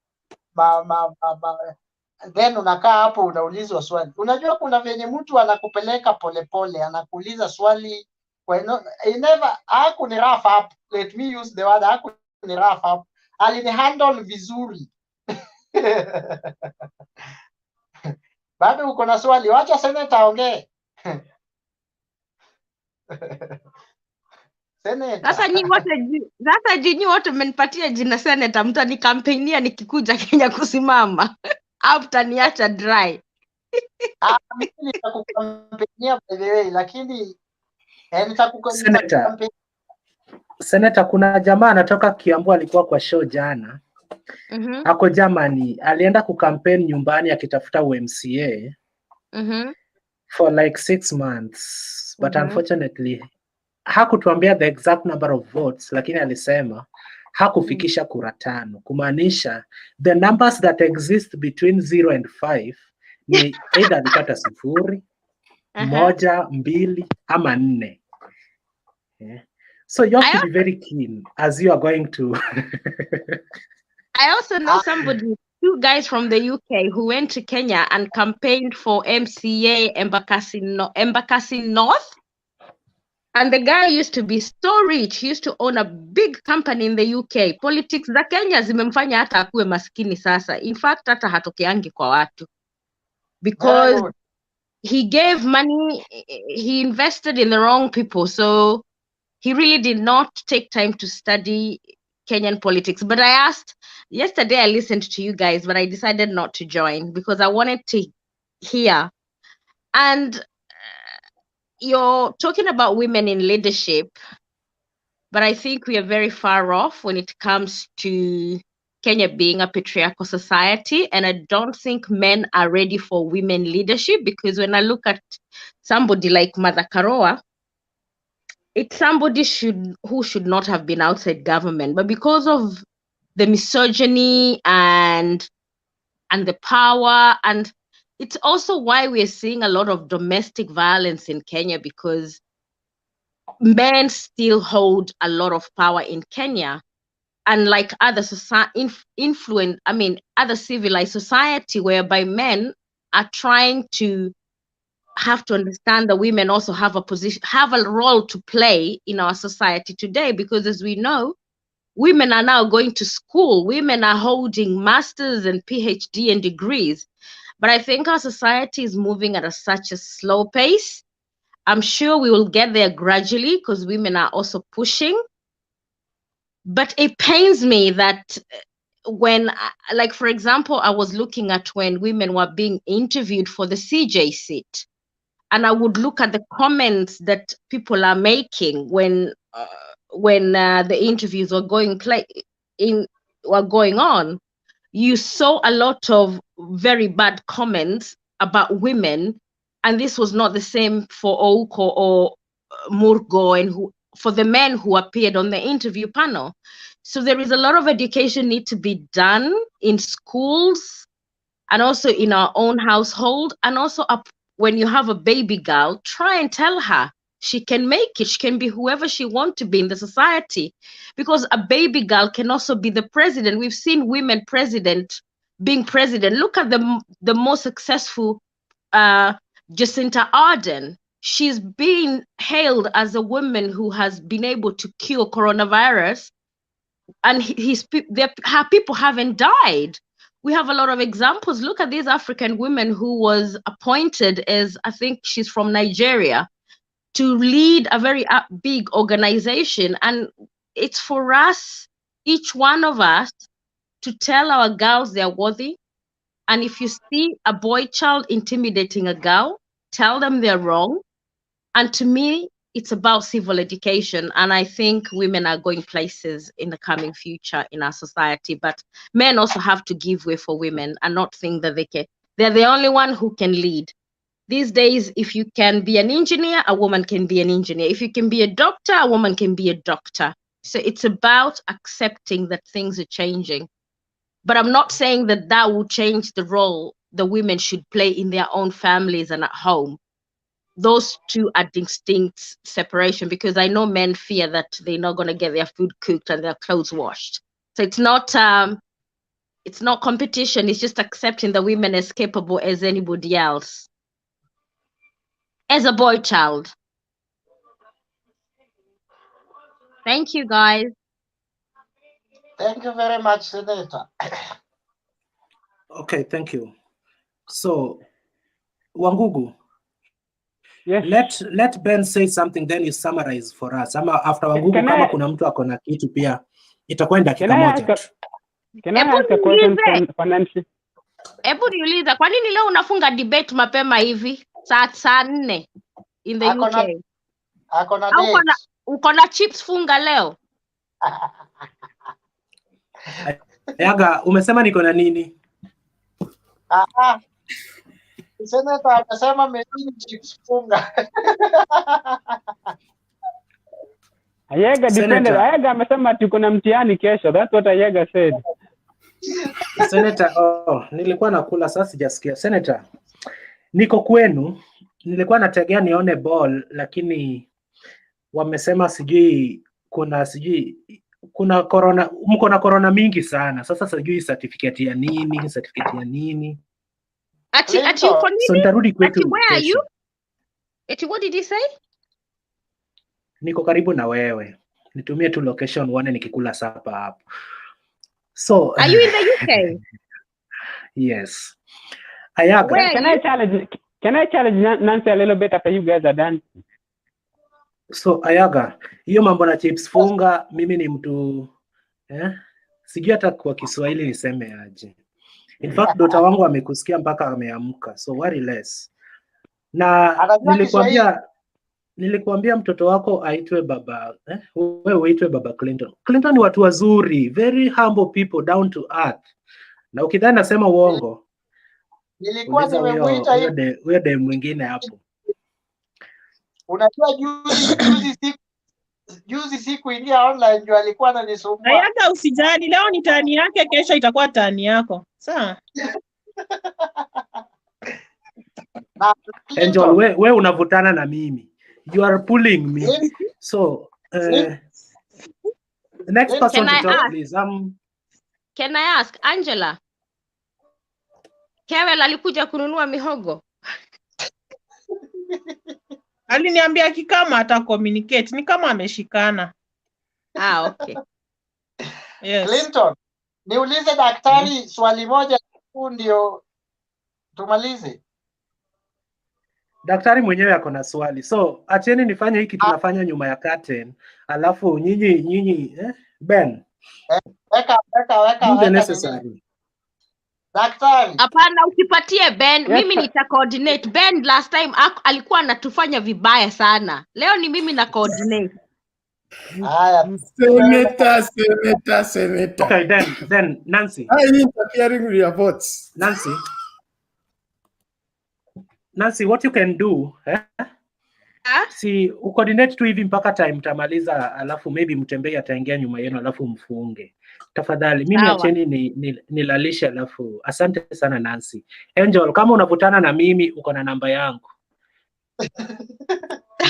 [SPEAKER 19] then unakaa hapo unaulizwa swali. Unajua kuna venye mtu anakupeleka polepole, anakuuliza swali hakuni rough up. Let me use the word, hakuni rough up. Alinihandle vizuri. Bado uko na swali? Wacha Senator aongee.
[SPEAKER 20] Sasa nyinyi wote mmenipatia jina Senator, mtanikampenia nikikuja Kenya kusimama au mtaniacha dry?
[SPEAKER 19] Mimi nitakukampenia by the way, lakini
[SPEAKER 1] Senator, kuna jamaa anatoka Kiambu alikuwa kwa show jana. Ako Germany, alienda kukampeni nyumbani akitafuta UMCA for like 6 months, but unfortunately hakutuambia the exact number of votes, lakini alisema hakufikisha kura 5, kumaanisha the numbers that exist between 0 and 5 ni either alipata 0, 1, 2 ama 4. Yeah. So you have to be very keen as you are going to.
[SPEAKER 20] I also know somebody, 2 guys from the UK who went to Kenya and campaigned for MCA Embakasi North. And the guy used to be so rich. He used to own a big company in the UK. Politics za Kenya zimemfanya hata akuwe maskini sasa. In fact, hata hatokeangi kwa watu. Because he gave money, he invested in the wrong people. So he really did not take time to study Kenyan politics. But yesterday I listened to you guys, but I decided not to join because I wanted to hear. And you're talking about women in leadership, but I think we are very far off when it comes to Kenya being a patriarchal society, and I don't think men are ready for women leadership, because when I look at somebody like Mother Karoa, it's somebody who should not have been outside government, but because of the misogyny and the power, and it's also why we're seeing a lot of domestic violence in Kenya, because men still hold a lot of power in Kenya. Unlike other other civilized society, whereby men are trying to have to understand that women also have a role to play in our society today, because as we know, women are now going to school, women are holding masters and PhD and degrees. But I think our society is moving at such a slow pace. I'm sure we will get there gradually, because women are also pushing. But it pains me that when, like, for example, I was looking at when women were being interviewed for the CJ seat, and I would look at the comments that people are making when the interviews were going on. You saw a lot of very bad comments about women, and this was not the same for Ouko or Murgo and for the men who appeared on the interview panel. So there is a lot of education need to be done in schools and also in our own household, and also when you have a baby girl, try and tell her she can make it. She can be whoever she wants to be in the society, because a baby girl can also be the president. We've seen women being president. Look at the most successful Jacinta Ardern. She's been hailed as a woman who has been able to cure coronavirus, and her people haven't died. We have a lot of examples. Look at these African women who was appointed as, I think she's from Nigeria, to lead a very big organization. And it's for us, each one of us, to tell our girls they're worthy. And if you see a boy child intimidating a girl, tell them they're wrong. And to me, it's about civil education. And I think women are going places in the coming future in our society. But men also have to give way for women and not think that they're the only one who can lead. These days, if you can be an engineer, a woman can be an engineer. If you can be a doctor, a woman can be a doctor. So it's about accepting that things are changing. But I'm not saying that will change the role the women should play in their own families and at home. Those two are distinct separation, because I know men fear that they're not going to get their food cooked and their clothes washed. So it's not competition. It's just accepting that women as capable as anybody else. As a boy child. Thank you, guys.
[SPEAKER 19] Thank you very much, Senator.
[SPEAKER 1] Okay, thank you. So, Wangugu,
[SPEAKER 18] yes.
[SPEAKER 1] Let Ben say something, then you summarize for us. Ama after Wangugu, kama kuna mtu ako na kitu pia, itakuwa ni dakika moja.
[SPEAKER 18] Can I ask a question for Nancy?
[SPEAKER 20] Hebu niuliza, kwa nini leo unafunga debate mapema hivi saa 4 in the UK? Uko na chips funga leo?
[SPEAKER 1] Yaga, umesema niko na nini?
[SPEAKER 19] Senator amesema mimi chips funga.
[SPEAKER 18] Ayaga defended. Ayaga amesema tuko na mtihani kesho. That's what Ayaga said.
[SPEAKER 1] Senator, nilikuwa nakula sasa sijasikia. Senator, niko kwenu, nilikuwa nategea nione ball, lakini wamesema kuna corona, mko na corona mingi sana. Sasa sijui certificate ya nini.
[SPEAKER 20] Ati uko nini?
[SPEAKER 1] So nitarudi kwetu.
[SPEAKER 20] Ati where are you? Ati what did he say?
[SPEAKER 1] Niko karibu na wewe. Nitumie tu location uone nikikula sapa hapo. So
[SPEAKER 20] are you in the UK?
[SPEAKER 1] Yes. Ayaga.
[SPEAKER 18] Can I challenge Nancy a little bit after you guys are done?
[SPEAKER 1] So Ayaga, hiyo mambo na chips funga, mimi ni mtu sijui hata kwa Kiswahili niseme aje. In fact, dota wangu amekusikia mpaka ameamka. So worry less. Na nilikwambia nilikuambia mtoto wako aitwe baba wewe uitwe baba Clinton. Clinton ni watu wazuri, very humble people, down to earth. Na ukidhani nasema uongo,
[SPEAKER 19] Nilikuwa
[SPEAKER 1] uliza
[SPEAKER 19] nimemuita hivi.
[SPEAKER 1] huyo de mwingine hapo.
[SPEAKER 19] Unajua juzi siku ingia online ndio alikuwa ananisumbua.
[SPEAKER 7] Hayaga, usijali, leo ni tani yake, kesho itakuwa tani yako. Sawa.
[SPEAKER 1] Angel, we unavutana na mimi. You are pulling me. So, next person to talk, please.
[SPEAKER 20] Can I ask Angela? Kewel alikuja kununua mihogo?
[SPEAKER 7] Aliniambia kikama ata communicate, ni kama ameshikana.
[SPEAKER 20] Okay.
[SPEAKER 19] Yes. Clinton, niulize daktari swali moja tu ndio tumalize.
[SPEAKER 1] Daktari mwenyewe ako na swali. So, acheni nifanye hiki tunafanya nyuma ya curtain. Alafu nyinyi Ben.
[SPEAKER 19] Weka
[SPEAKER 1] the necessary.
[SPEAKER 19] Daktari.
[SPEAKER 20] Hapana, ukipatie Ben, mimi nita coordinate. Ben last time alikuwa anatufanya vibaya sana. Leo ni mimi na coordinate.
[SPEAKER 12] Senator.
[SPEAKER 1] Okay, then Nancy.
[SPEAKER 12] Are you interfering with your votes?
[SPEAKER 1] Nancy, what you can do, si ucoordinate tu hivi mpaka time tamaliza, alafu maybe mtembei ataingia nyuma yenu alafu mfunge. Tafadhali, mimi acheni nilalisha alafu. Asante sana Nancy. Angel, kama unavutana na mimi uko na namba yangu.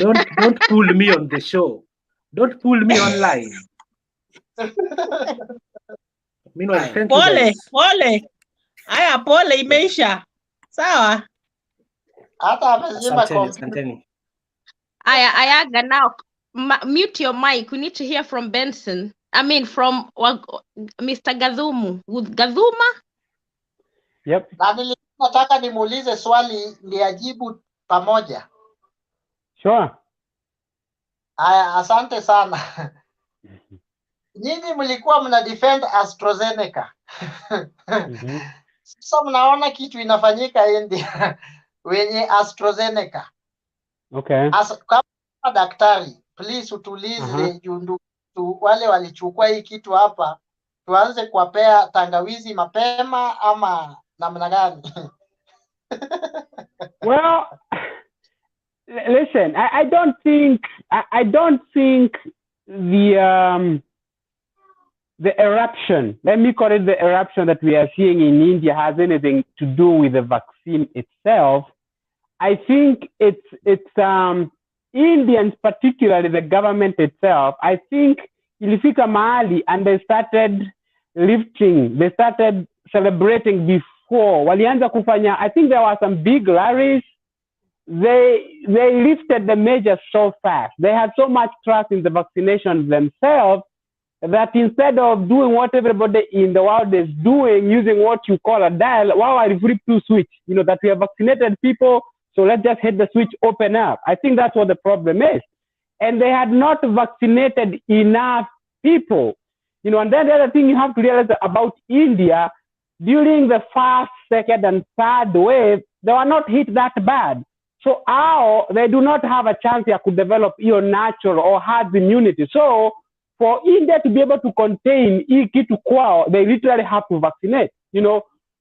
[SPEAKER 1] Don't pull me on the show. Don't pull me online. Meanwhile, thank you guys.
[SPEAKER 7] Pole. Haya, pole imeisha. Sawa.
[SPEAKER 19] Hata amezima
[SPEAKER 1] computer.
[SPEAKER 20] Ayaga now. Mute your mic. We need to hear from Benson. I mean from Mr. Gadhumu. Gadhuma?
[SPEAKER 12] Yep.
[SPEAKER 19] Na nataka nimuulize swali liajibu pamoja.
[SPEAKER 12] Sure.
[SPEAKER 19] Aya, asante sana. Nyinyi mlikuwa mna defend AstraZeneca. Sasa mnaona kitu inafanyika India wenye AstraZeneca.
[SPEAKER 12] Okay.
[SPEAKER 19] Kama daktari, please utulize jundu wale walichukua hii kitu hapa, tuanze kuwapea tangawizi mapema ama namna gani?
[SPEAKER 18] Well, listen, I don't think the eruption, let me call it the eruption that we are seeing in India has anything to do with the vaccine itself. I think it's Indians, particularly the government itself. I think ilifika mahali and they started lifting, they started celebrating before. Walianza kufanya, I think there were some big rallies. They lifted the measures so fast. They had so much trust in the vaccinations themselves that instead of doing what everybody in the world is doing, using what you call a dial, wow, I flip to switch, that we have vaccinated people, so let's just hit the switch, open up. I think that's what the problem is. And they had not vaccinated enough people. And then the other thing you have to realize about India, during the first, second, and third wave, they were not hit that bad. So they do not have a chance to develop your natural or herd immunity. So for India to be able to contain kitu kwao, they literally have to vaccinate.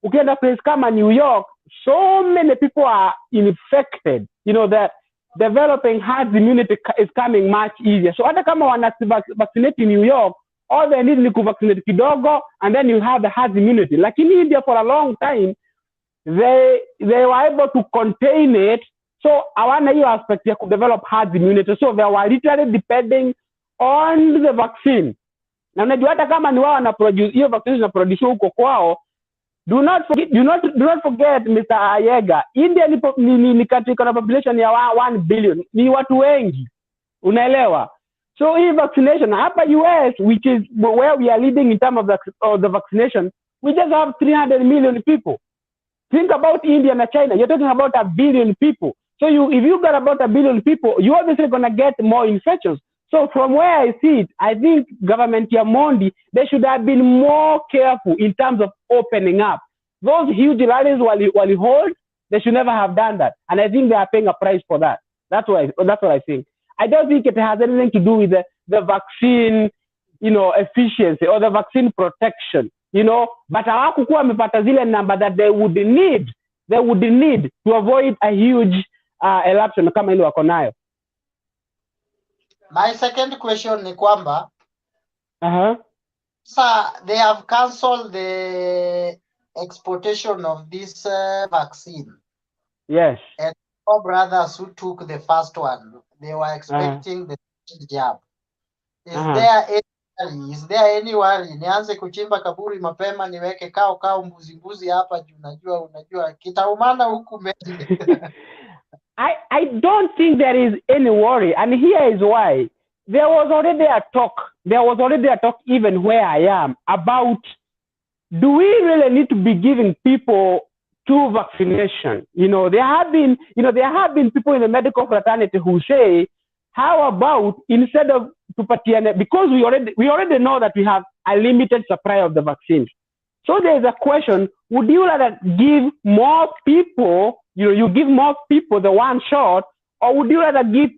[SPEAKER 18] Ukienda place kama New York, so many people are infected. That developing herd immunity is coming much easier. So hata kama wana vaccinate in New York, all they need ni kuvaccinate kidogo, and then you have the herd immunity. Like in India for a long time, they were able to contain it. So hawana hiyo aspect ya develop herd immunity. So they were literally depending on the vaccine. Na unajua hata kama ni wao wana produce hiyo vaccine na produce huko kwao, do not forget Mr. Ayega, India ni katika na population ya 1 billion. Ni watu wengi. Unaelewa? So hii vaccination hapa US, which is where we are leading in terms of the vaccination, we just have 300 million people. Think about India and China. You're talking about 1 billion people. So if you got about 1 billion people, you're obviously going to get more infections. So from where I see it, I think government Yamondi, they should have been more careful in terms of opening up. Those huge rallies while hold, they should never have done that. And I think they are paying a price for that. That's what I think. I don't think it has anything to do with the vaccine, efficiency or the vaccine protection, but hawakukuwa wamepata zile number that they would need to avoid a huge eruption kama ile wako nayo.
[SPEAKER 19] My second question ni kwamba they have cancelled the exportation of this vaccine.
[SPEAKER 18] Yes.
[SPEAKER 19] And four brothers who took the first one, they were expecting the second jab. Is there any worry? Nianze kuchimba kaburi mapema niweke kao mbuzi hapa juu unajua kitaumana huku mbele.
[SPEAKER 18] I don't think there is any worry, and here is why. There was already a talk even where I am about, do we really need to be giving people two vaccination? There have been people in the medical fraternity who say, how about instead of because we already know that we have a limited supply of the vaccines. So there is a question, would you rather give more people, you give more people the one shot, or would you rather give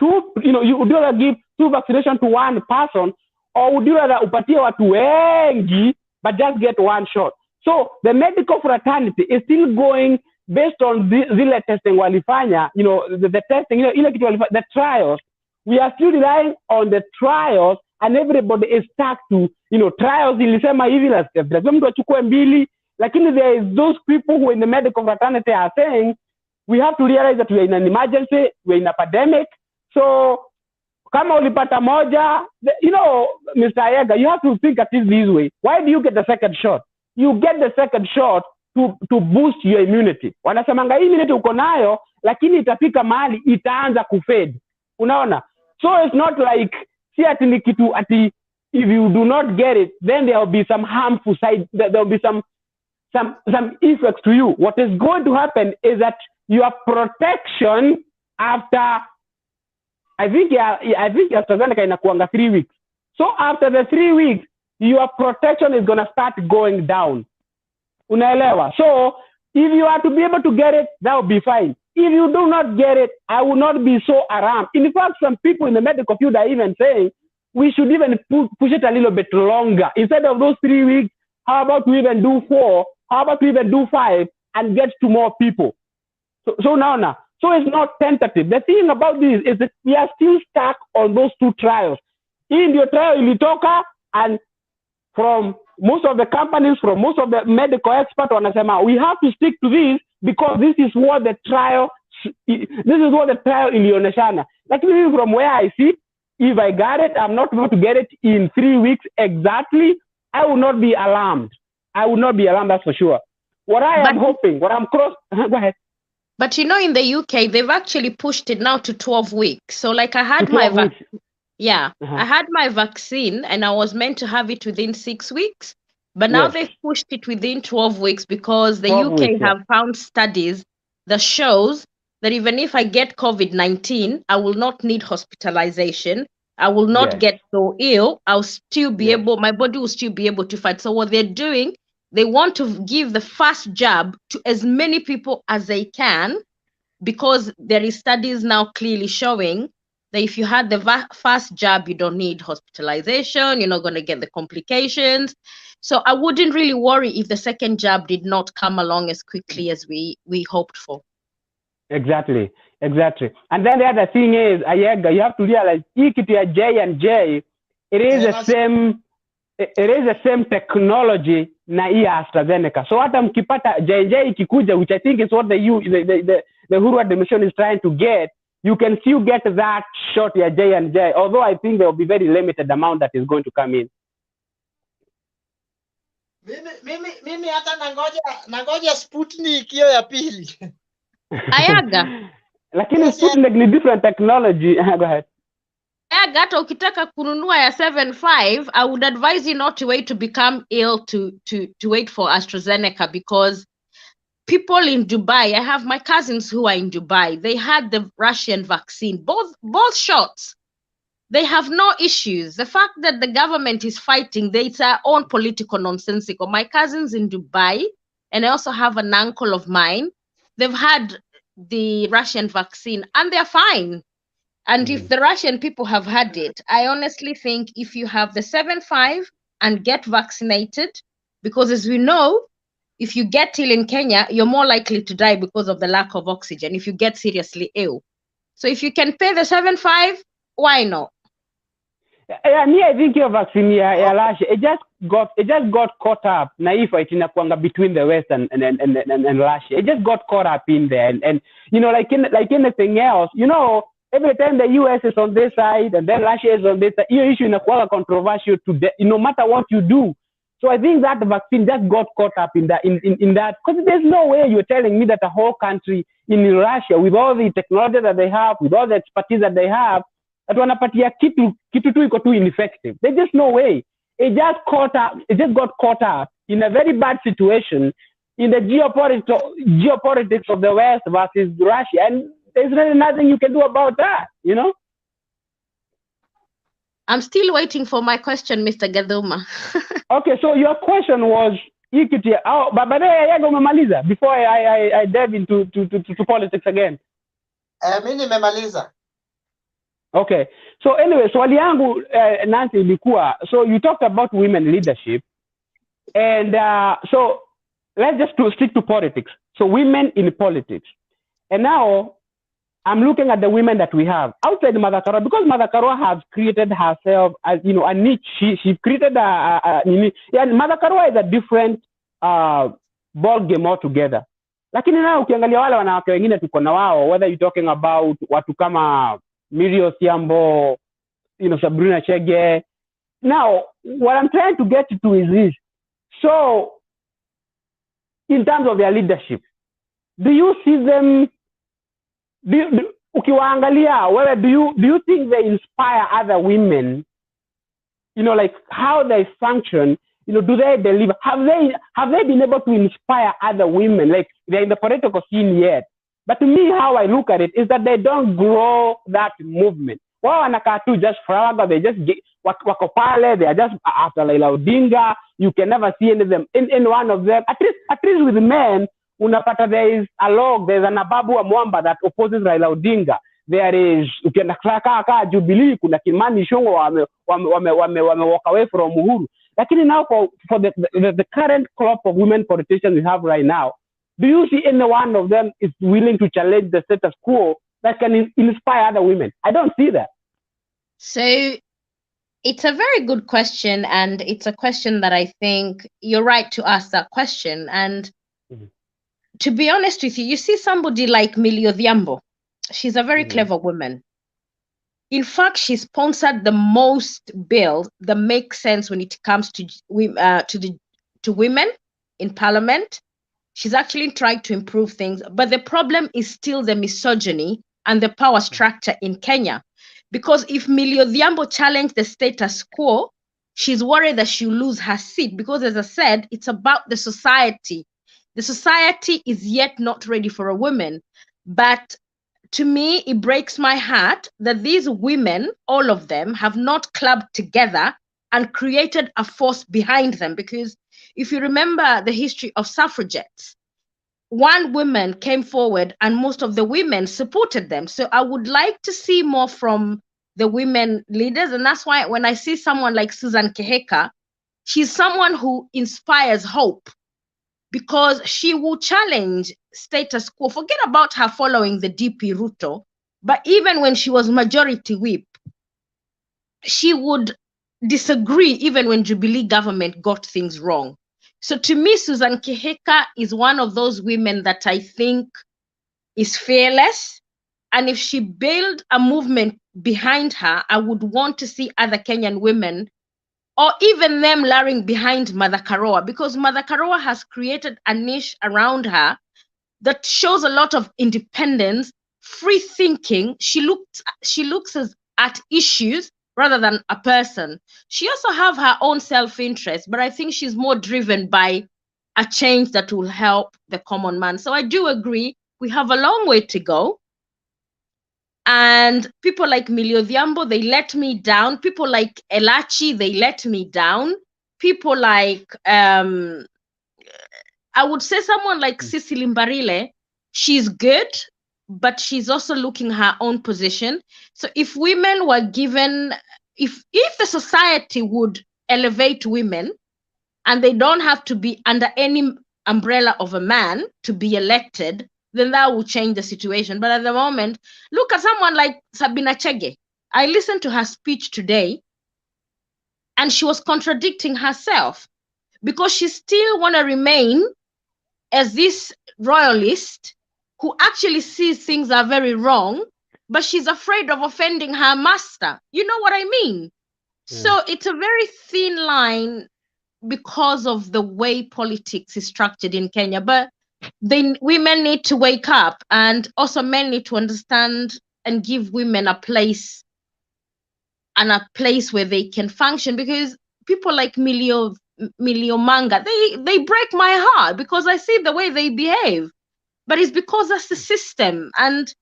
[SPEAKER 18] would you rather give two vaccination to one person, or would you rather upatie watu wengi but just get one shot? So the medical fraternity is still going based on zile testing walifanya, the testing, the trials. We are still relying on the trials, and everybody is stuck to, trials ilisema hivi lazima mtu achukue mbili, lakini there is those people who in the medical fraternity are saying we have to realize that we are in an emergency, we are in a pandemic. So kama ulipata moja, Mr. Ayega, you have to think at it this way. Why do you get the second shot? You get the second shot to boost your immunity. Wanasemanga hii immunity uko nayo, lakini itafika mahali itaanza kufade. Unaona? So it's not like if you do not get it, then there will be some harmful side, there will be some effects to you. What is going to happen is that your protection after, I think AstraZeneca inakuanga 3 weeks. So after the 3 weeks, your protection is going to start going down. Unaelewa? So if you are to be able to get it, that will be fine. If you do not get it, I will not be so alarmed. In fact, some people in the medical field are even saying we should even push it a little bit longer. Instead of those 3 weeks, how about we even do 4? How about we even do 5 and get to more people? So now. So it's not tentative. The thing about this is that we are still stuck on those two trials. In your trial ilitoka, and from most of the companies, from most of the medical experts, wanasema we have to stick to this because this is what the trial ilioneshana. Like from where I see, if I got it, I'm not going to get it in 3 weeks exactly, I will not be alarmed. I will not be alarmed, that's for sure. What I am hoping, go ahead.
[SPEAKER 20] But in the UK, they've actually pushed it now to 12 weeks. So like I had my I had my vaccine and I was meant to have it within 6 weeks. But now they've pushed it within 12 weeks because the UK have found studies that shows that even if I get COVID-19, I will not need hospitalization. I will not get so ill. I'll still be able, my body will still be able to fight. So what they're doing, they want to give the first jab to as many people as they can, because there is studies now clearly showing that if you had the first jab, you don't need hospitalization, you're not going to get the complications. So I wouldn't really worry if the second jab did not come along as quickly as we hoped for.
[SPEAKER 18] Exactly. And then the other thing is, Ayega, you have to realize, J&J, it is the same technology na AstraZeneca. So hata mkipata J&J ikikuja, which I think is what the Uhuru administration is trying to get, you can still get that shot ya J&J, although I think there will be very limited amount that is going to come in.
[SPEAKER 19] Mimi hata nangoja Sputnik hiyo ya pili.
[SPEAKER 20] Ayaga.
[SPEAKER 18] Lakini Sputnik ni different technology. Go ahead.
[SPEAKER 20] Ayaga, hata ukitaka kununua ya 7.5, I would advise you not to wait to become ill to wait for AstraZeneca, because people in Dubai, I have my cousins who are in Dubai, they had the Russian vaccine, both shots. They have no issues. The fact that the government is fighting, it's our own political nonsensical. My cousins in Dubai, and I also have an uncle of mine, they've had the Russian vaccine and they're fine. And if the Russian people have had it, I honestly think if you have the 7.5 and get vaccinated, because as we know, if you get ill in Kenya, you're more likely to die because of the lack of oxygen if you get seriously ill. So if you can pay the 7.5, why not?
[SPEAKER 18] Yeah, me, I think your vaccine, yeah, Russia, it just got caught up. Naive, it's in between the West and Russia. It just got caught up in there, and you know, like anything else, you know, every time the US is on this side and then Russia is on this side, your issue in a controversial to no matter what you do. So I think that the vaccine just got caught up in that, because there's no way you're telling me that a whole country in Russia, with all the technology that they have, with all the expertise that they have, that wanapatia kitu tu iko too ineffective. There's just no way. It just got caught up in a very bad situation in the geopolitics of the West versus Russia, and there's really nothing you can do about that, you know?
[SPEAKER 20] I'm still waiting for my question, Mr. Gaduma.
[SPEAKER 18] Okay, so your question was equity. Oh, but before I dive into politics again.
[SPEAKER 19] Mimi nimemaliza.
[SPEAKER 18] Okay, so anyway, swali yangu Nancy ilikuwa, so you talked about women leadership, and so let's just stick to politics. So women in politics, and now I'm looking at the women that we have outside Mother Karua, because Mother Karua has created herself as, you know, a niche. She created and Mother Karua is a different ball game altogether. Lakini na ukiangalia wale wanawake wengine tuko na wao, whether you're talking about watu kama Miriam Siambo, you know, Sabrina Chege. Now, what I'm trying to get to is this. So, in terms of their leadership, do you see them? Ukiwaangalia, whether do you think they inspire other women? You know, like how they function. You know, do they deliver? Have they been able to inspire other women? Like they're in the political scene yet. But to me, how I look at it is that they don't grow that movement. Wao wanakaa tu just forever. They just wako pale. They are just after Raila Odinga. You can never see any of them. In one of them, at least with men, unapata there is a log. There's an Ababu Amwamba that opposes Raila Odinga. There is ukienda kaka Jubilee, kuna Kimani Ichung'wah wame walk away from Uhuru. Lakini now for the current crop of women politicians we have right now, do you see any one of them is willing to challenge the status quo that can inspire other women? I don't see that.
[SPEAKER 20] So it's a very good question, and it's a question that I think you're right to ask that question. And to be honest with you, you see somebody like Millie Odhiambo. She's a very clever woman. In fact, she sponsored the most bills that make sense when it comes to women in parliament. She's actually tried to improve things, but the problem is still the misogyny and the power structure in Kenya. Because if Millie Odhiambo challenged the status quo, she's worried that she'll lose her seat, because as I said, it's about the society. The society is yet not ready for a woman. But to me, it breaks my heart that these women, all of them, have not clubbed together and created a force behind them. Because if you remember the history of suffragettes, one woman came forward and most of the women supported them. So I would like to see more from the women leaders. And that's why when I see someone like Susan Keheka, she's someone who inspires hope, because she will challenge status quo. Forget about her following the DP Ruto, but even when she was majority whip, she would disagree even when Jubilee government got things wrong. So to me, Susan Keheka is one of those women that I think is fearless. And if she built a movement behind her, I would want to see other Kenyan women, or even them laring behind Mother Karua, because Mother Karua has created a niche around her that shows a lot of independence, free thinking. She looks at issues rather than a person. She also have her own self-interest, but I think she's more driven by a change that will help the common man. So I do agree, we have a long way to go. And people like Millie Odhiambo, they let me down. People like Elachi, they let me down. People like, I would say someone like Cecily Mbarile, she's good, but she's also looking her own position. So if women were given, if the society would elevate women and they don't have to be under any umbrella of a man to be elected, then that will change the situation. But at the moment, look at someone like Sabina Chege. I listened to her speech today and she was contradicting herself because she still want to remain as this royalist who actually sees things are very wrong, but she's afraid of offending her master. You know what I mean? So it's a very thin line because of the way politics is structured in Kenya. But women need to wake up, and also men need to understand and give women a place where they can function, because people like Milio Manga, they break my heart because I see the way they behave. But it's because that's the system, and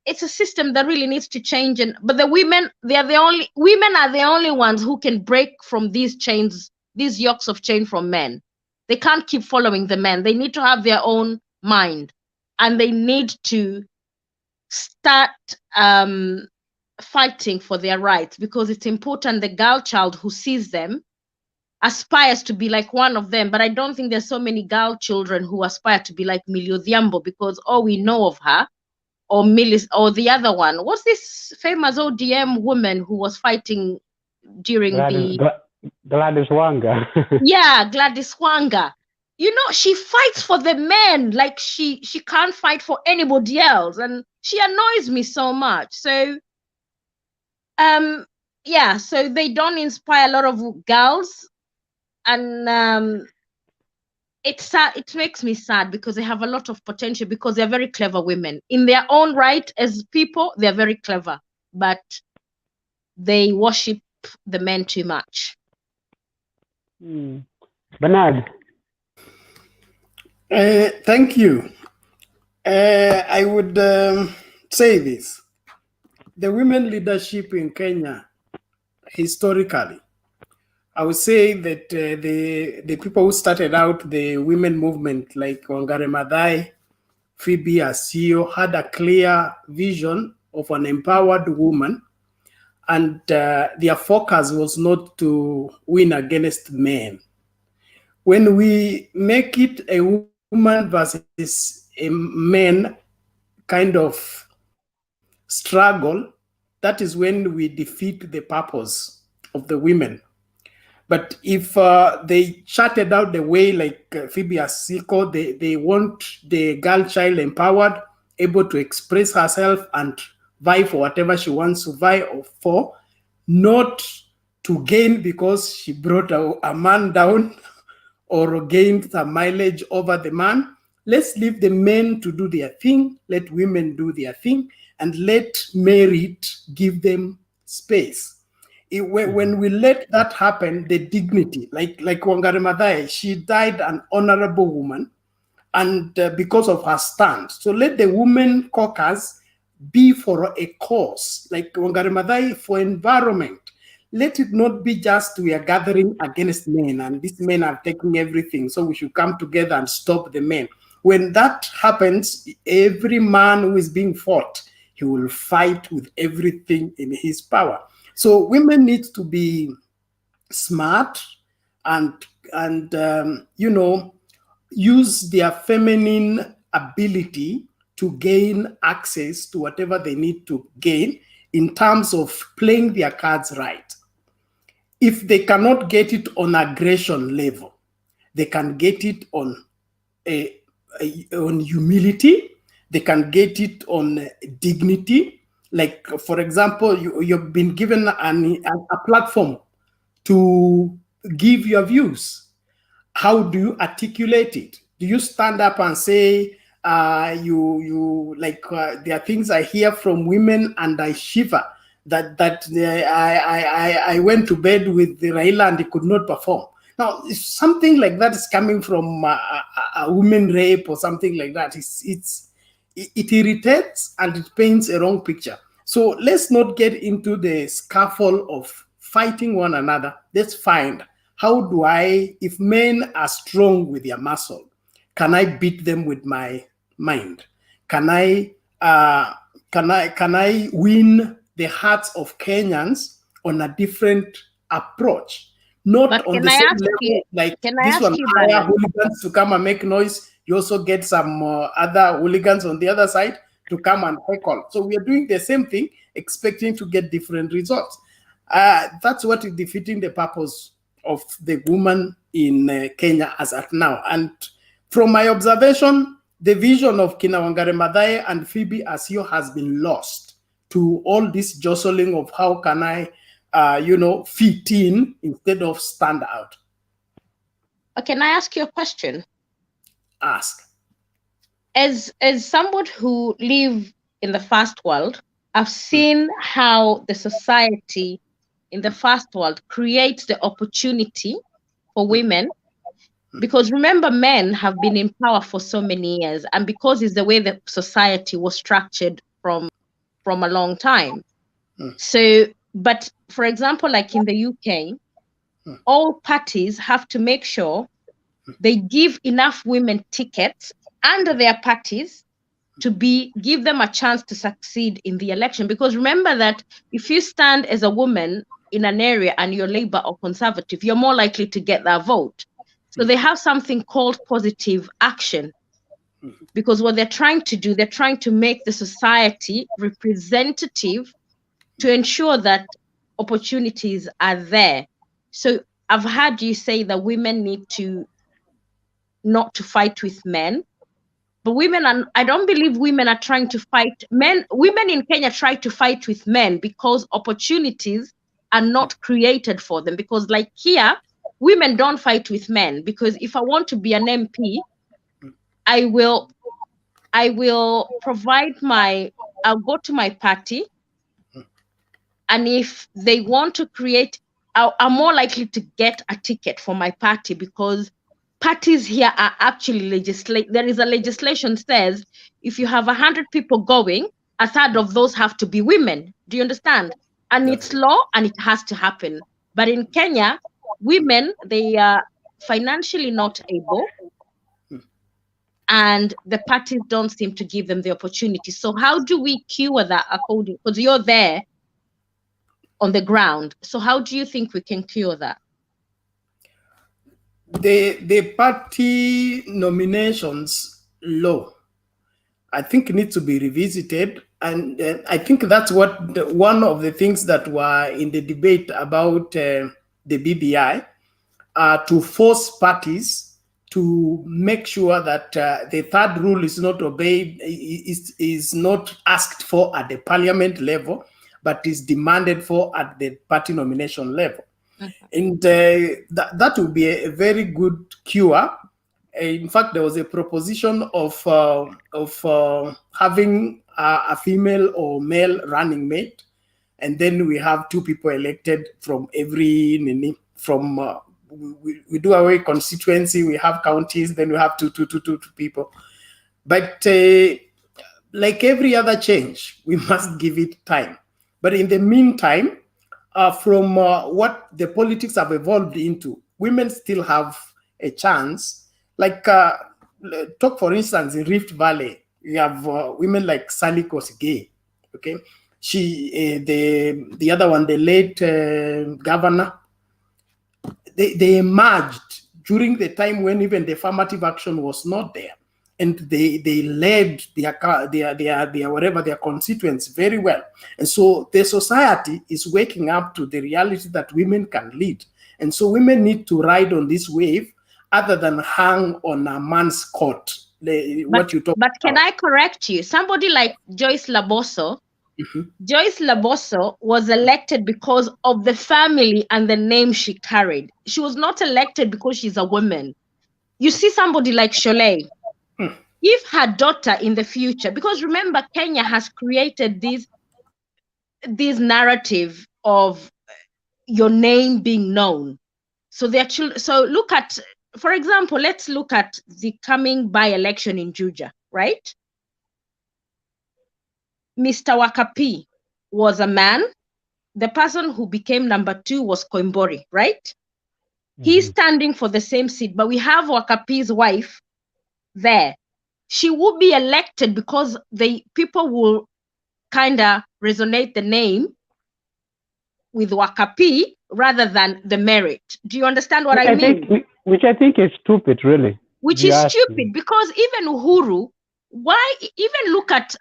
[SPEAKER 20] it's a system that really needs to change. But the women, women are the only ones who can break from these chains, these yokes of chain from men. They can't keep following the men. They need to have their own mind, and they need to start fighting for their rights, because it's important the girl child who sees them aspires to be like one of them. But I don't think there's so many girl children who aspire to be like Millie Odhiambo, because all we know of her, or Millis, or the other one, what's this famous ODM woman who was fighting during
[SPEAKER 18] Gladys Wanga.
[SPEAKER 20] Yeah, Gladys Wanga. You know, she fights for the men like she can't fight for anybody else, and she annoys me so much. So yeah, so they don't inspire a lot of girls, and it's sad. It makes me sad because they have a lot of potential, because they're very clever women in their own right. As people, they're very clever, but they worship the men too much.
[SPEAKER 18] Bernard.
[SPEAKER 12] Thank you. I would say this. The women leadership in Kenya, historically, I would say that the people who started out the women movement, like Wangari Maathai, Phoebe Asio, had a clear vision of an empowered woman, and their focus was not to win against men. When we make it a woman versus a man kind of struggle, that is when we defeat the purpose of the women. But if they charted out the way, like Phoebe Asiko, they want the girl child empowered, able to express herself and vie for whatever she wants to vie for, not to gain because she brought a man down or gained some mileage over the man. Let's leave the men to do their thing, let women do their thing, and let merit give them space. When we let that happen, the dignity, like Wangari Maathai, she died an honorable woman, and because of her stand. So let the women caucus be for a cause, like Wangari Maathai for environment. Let it not be just we are gathering against men and these men are taking everything, so we should come together and stop the men. When that happens, every man who is being fought, he will fight with everything in his power. So women need to be smart and you know, use their feminine ability to gain access to whatever they need to gain in terms of playing their cards right. If they cannot get it on aggression level, they can get it on on humility. They can get it on dignity. Like, for example, you've been given a platform to give your views. How do you articulate it? Do you stand up and say, there are things I hear from women and I shiver that I went to bed with Raila and he could not perform. Now, if something like that is coming from a woman rape or something like that, it irritates and it paints a wrong picture. So let's not get into the scuffle of fighting one another. Let's find, how do I, if men are strong with their muscle, can I beat them with my mind? Can I can I win the hearts of Kenyans on a different approach? Not
[SPEAKER 20] But
[SPEAKER 12] on
[SPEAKER 20] can
[SPEAKER 12] the
[SPEAKER 20] I
[SPEAKER 12] same
[SPEAKER 20] ask
[SPEAKER 12] level,
[SPEAKER 20] you?
[SPEAKER 12] like
[SPEAKER 20] Can I
[SPEAKER 12] this
[SPEAKER 20] ask
[SPEAKER 12] one,
[SPEAKER 20] you,
[SPEAKER 12] hire
[SPEAKER 20] Bernard?
[SPEAKER 12] hooligans to come and make noise. You also get some other hooligans on the other side to come and heckle. So we are doing the same thing, expecting to get different results. That's what is defeating the purpose of the woman in Kenya as at now. And from my observation, the vision of Kina Wangari Maathai and Phoebe Asio has been lost to all this jostling of how can I, fit in instead of stand out.
[SPEAKER 20] Can I ask you a question?
[SPEAKER 12] Ask.
[SPEAKER 20] As someone who live in the first world, I've seen how the society in the first world creates the opportunity for women, because remember, men have been in power for so many years, and because it's the way the society was structured from a long time. So, but for example, like in the UK, all parties have to make sure they give enough women tickets under their parties to give them a chance to succeed in the election. Because remember that if you stand as a woman in an area and you're Labour or Conservative, you're more likely to get that vote. So they have something called positive action, because what they're trying to do, they're trying to make the society representative to ensure that opportunities are there. So I've heard you say that women need to not to fight with men, but I don't believe women are trying to fight men. Women in Kenya try to fight with men because opportunities are not created for them. Because like here, women don't fight with men, because if I want to be an MP, I will provide I'll go to my party, and if they want to create, I'm more likely to get a ticket for my party, because parties here are actually there is a legislation says if you have 100 people going, a third of those have to be women. Do you understand? And it's law and it has to happen. But in Kenya, women, they are financially not able, and the parties don't seem to give them the opportunity. So how do we cure that according, because you're there on the ground. So how do you think we can cure that?
[SPEAKER 12] The party nominations law, I think, needs to be revisited. And I think that's one of the things that were in the debate about the BBI, to force parties to make sure that the third rule is not obeyed, is not asked for at the parliament level, but is demanded for at the party nomination level. And that would be a very good cure. In fact, there was a proposition of having a female or male running mate, and then we have two people elected from every we do away constituency, we have counties, then we have two people. But like every other change, we must give it time. But in the meantime, from what the politics have evolved into, women still have a chance. Like, talk for instance, in Rift Valley, we have women like Sally Kosgei, okay? She, the other one, the late governor, they emerged during the time when even the affirmative action was not there, and they led their constituents very well. And so the society is waking up to the reality that women can lead, and so women need to ride on this wave other than hang on a man's coat. But
[SPEAKER 20] can I correct you? Somebody like Joyce Laboso. Joyce Laboso was elected because of the family and the name she carried. She was not elected because she's a woman. You see somebody like Sholei, if her daughter in the future, because remember, Kenya has created this narrative of your name being known. So look at, for example, let's look at the coming by-election in Juja, right? Mr. Wakapi was a man. The person who became number 2 was Koimbori, right? He's standing for the same seat, but we have Wakapi's wife there. she will be elected because people will kind of resonate the name with Wakapi rather than the merit. Do you understand what I mean?
[SPEAKER 18] Which I think is stupid, really.
[SPEAKER 20] Which is stupid, because even Uhuru, why even look at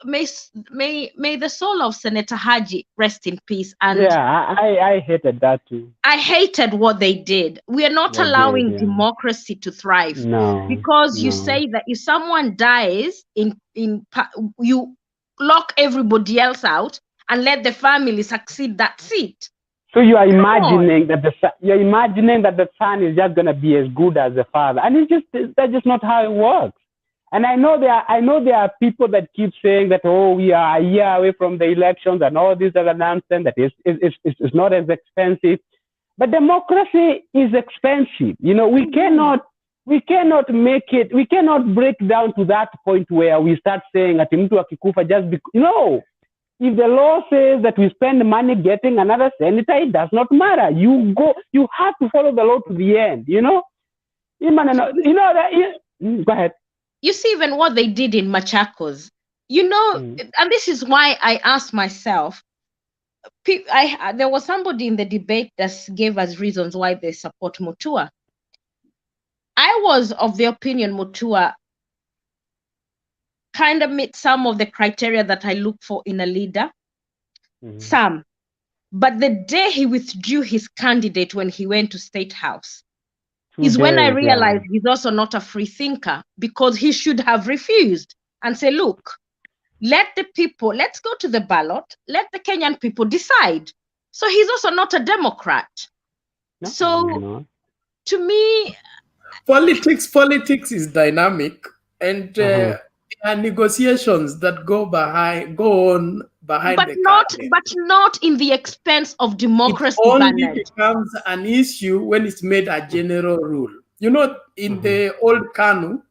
[SPEAKER 20] may the soul of Senator Haji rest in peace. And
[SPEAKER 18] yeah, I hated that too.
[SPEAKER 20] I hated what they did. We are not allowing democracy to thrive.
[SPEAKER 18] No,
[SPEAKER 20] because you say that if someone dies you lock everybody else out and let the family succeed that seat.
[SPEAKER 18] So you are imagining that the son is just gonna be as good as the father, and that's just not how it works. And I know there are people that keep saying that, oh, we are a year away from the elections and all this other nonsense, that it's not as expensive. But democracy is expensive. You know, we cannot make it, we cannot break down to that point where we start saying ati mtu akikufa just because, no. If the law says that we spend money getting another senator, it does not matter. You have to follow the law to the end, you know? Go ahead.
[SPEAKER 20] You see, even what they did in Machakos, you know, and this is why I asked myself, there was somebody in the debate that gave us reasons why they support Mutua. I was of the opinion Mutua kind of meet some of the criteria that I look for in a leader, some. But the day he withdrew his candidate when he went to State House, is when I realized he's also not a free thinker, because he should have refused and say, look, let's go to the ballot, let the Kenyan people decide. So he's also not a Democrat. To me,
[SPEAKER 12] politics is dynamic, and there are negotiations that go on behind
[SPEAKER 20] but not in the expense of democracy.
[SPEAKER 12] It only becomes an issue when it's made a general rule. You know, in the old Kanu,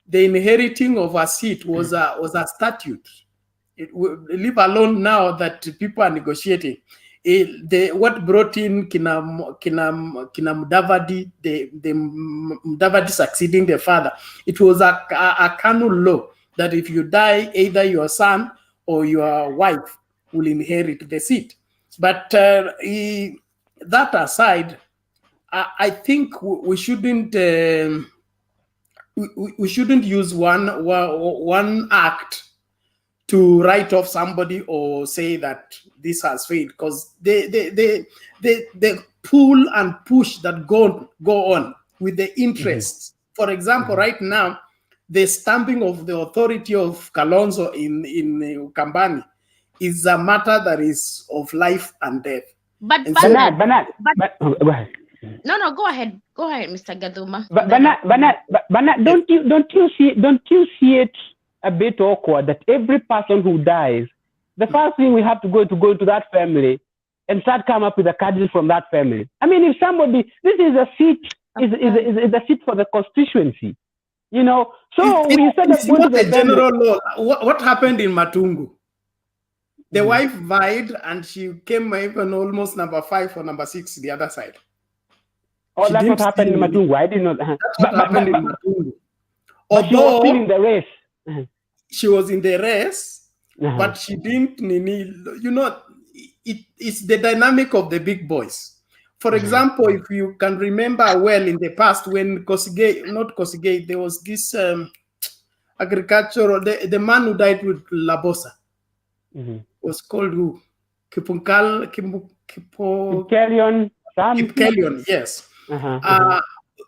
[SPEAKER 12] the inheriting of a seat was a statute. Leave alone now that people are negotiating. What brought in Kina Mudavadi, the Mudavadi succeeding the father, it was a Kanu law that if you die, either your son or your wife will inherit the seat. But that aside, I think we shouldn't use one act to write off somebody or say that this has failed, because the pull and push that go on with the interests. For example, right now, the stamping of the authority of Kalonzo in Ukambani is a matter that is of life and death.
[SPEAKER 20] But
[SPEAKER 18] Bernard, go ahead.
[SPEAKER 20] No, go ahead, Mr. Gaduma.
[SPEAKER 18] Bernard, don't you see it a bit awkward that every person who dies, the first thing we have to go to that family and start come up with a candidate from that family? I mean, if somebody, this is a seat, is a seat for the constituency, you know. So instead of going to the
[SPEAKER 12] general law, what happened in Matungu? The wife died and she came even almost number 5 or number 6 the other side.
[SPEAKER 18] Oh, that's what happened in Matungu. I didn't know that.
[SPEAKER 12] That's what happened in Matungu.
[SPEAKER 18] But she was still in the race.
[SPEAKER 12] She was in the race, but she didn't, you know, it's the dynamic of the big boys. For example, if you can remember well in the past when Kosigei, there was this agricultural, the man who died with Labosa was called who? Kipkelion, yes.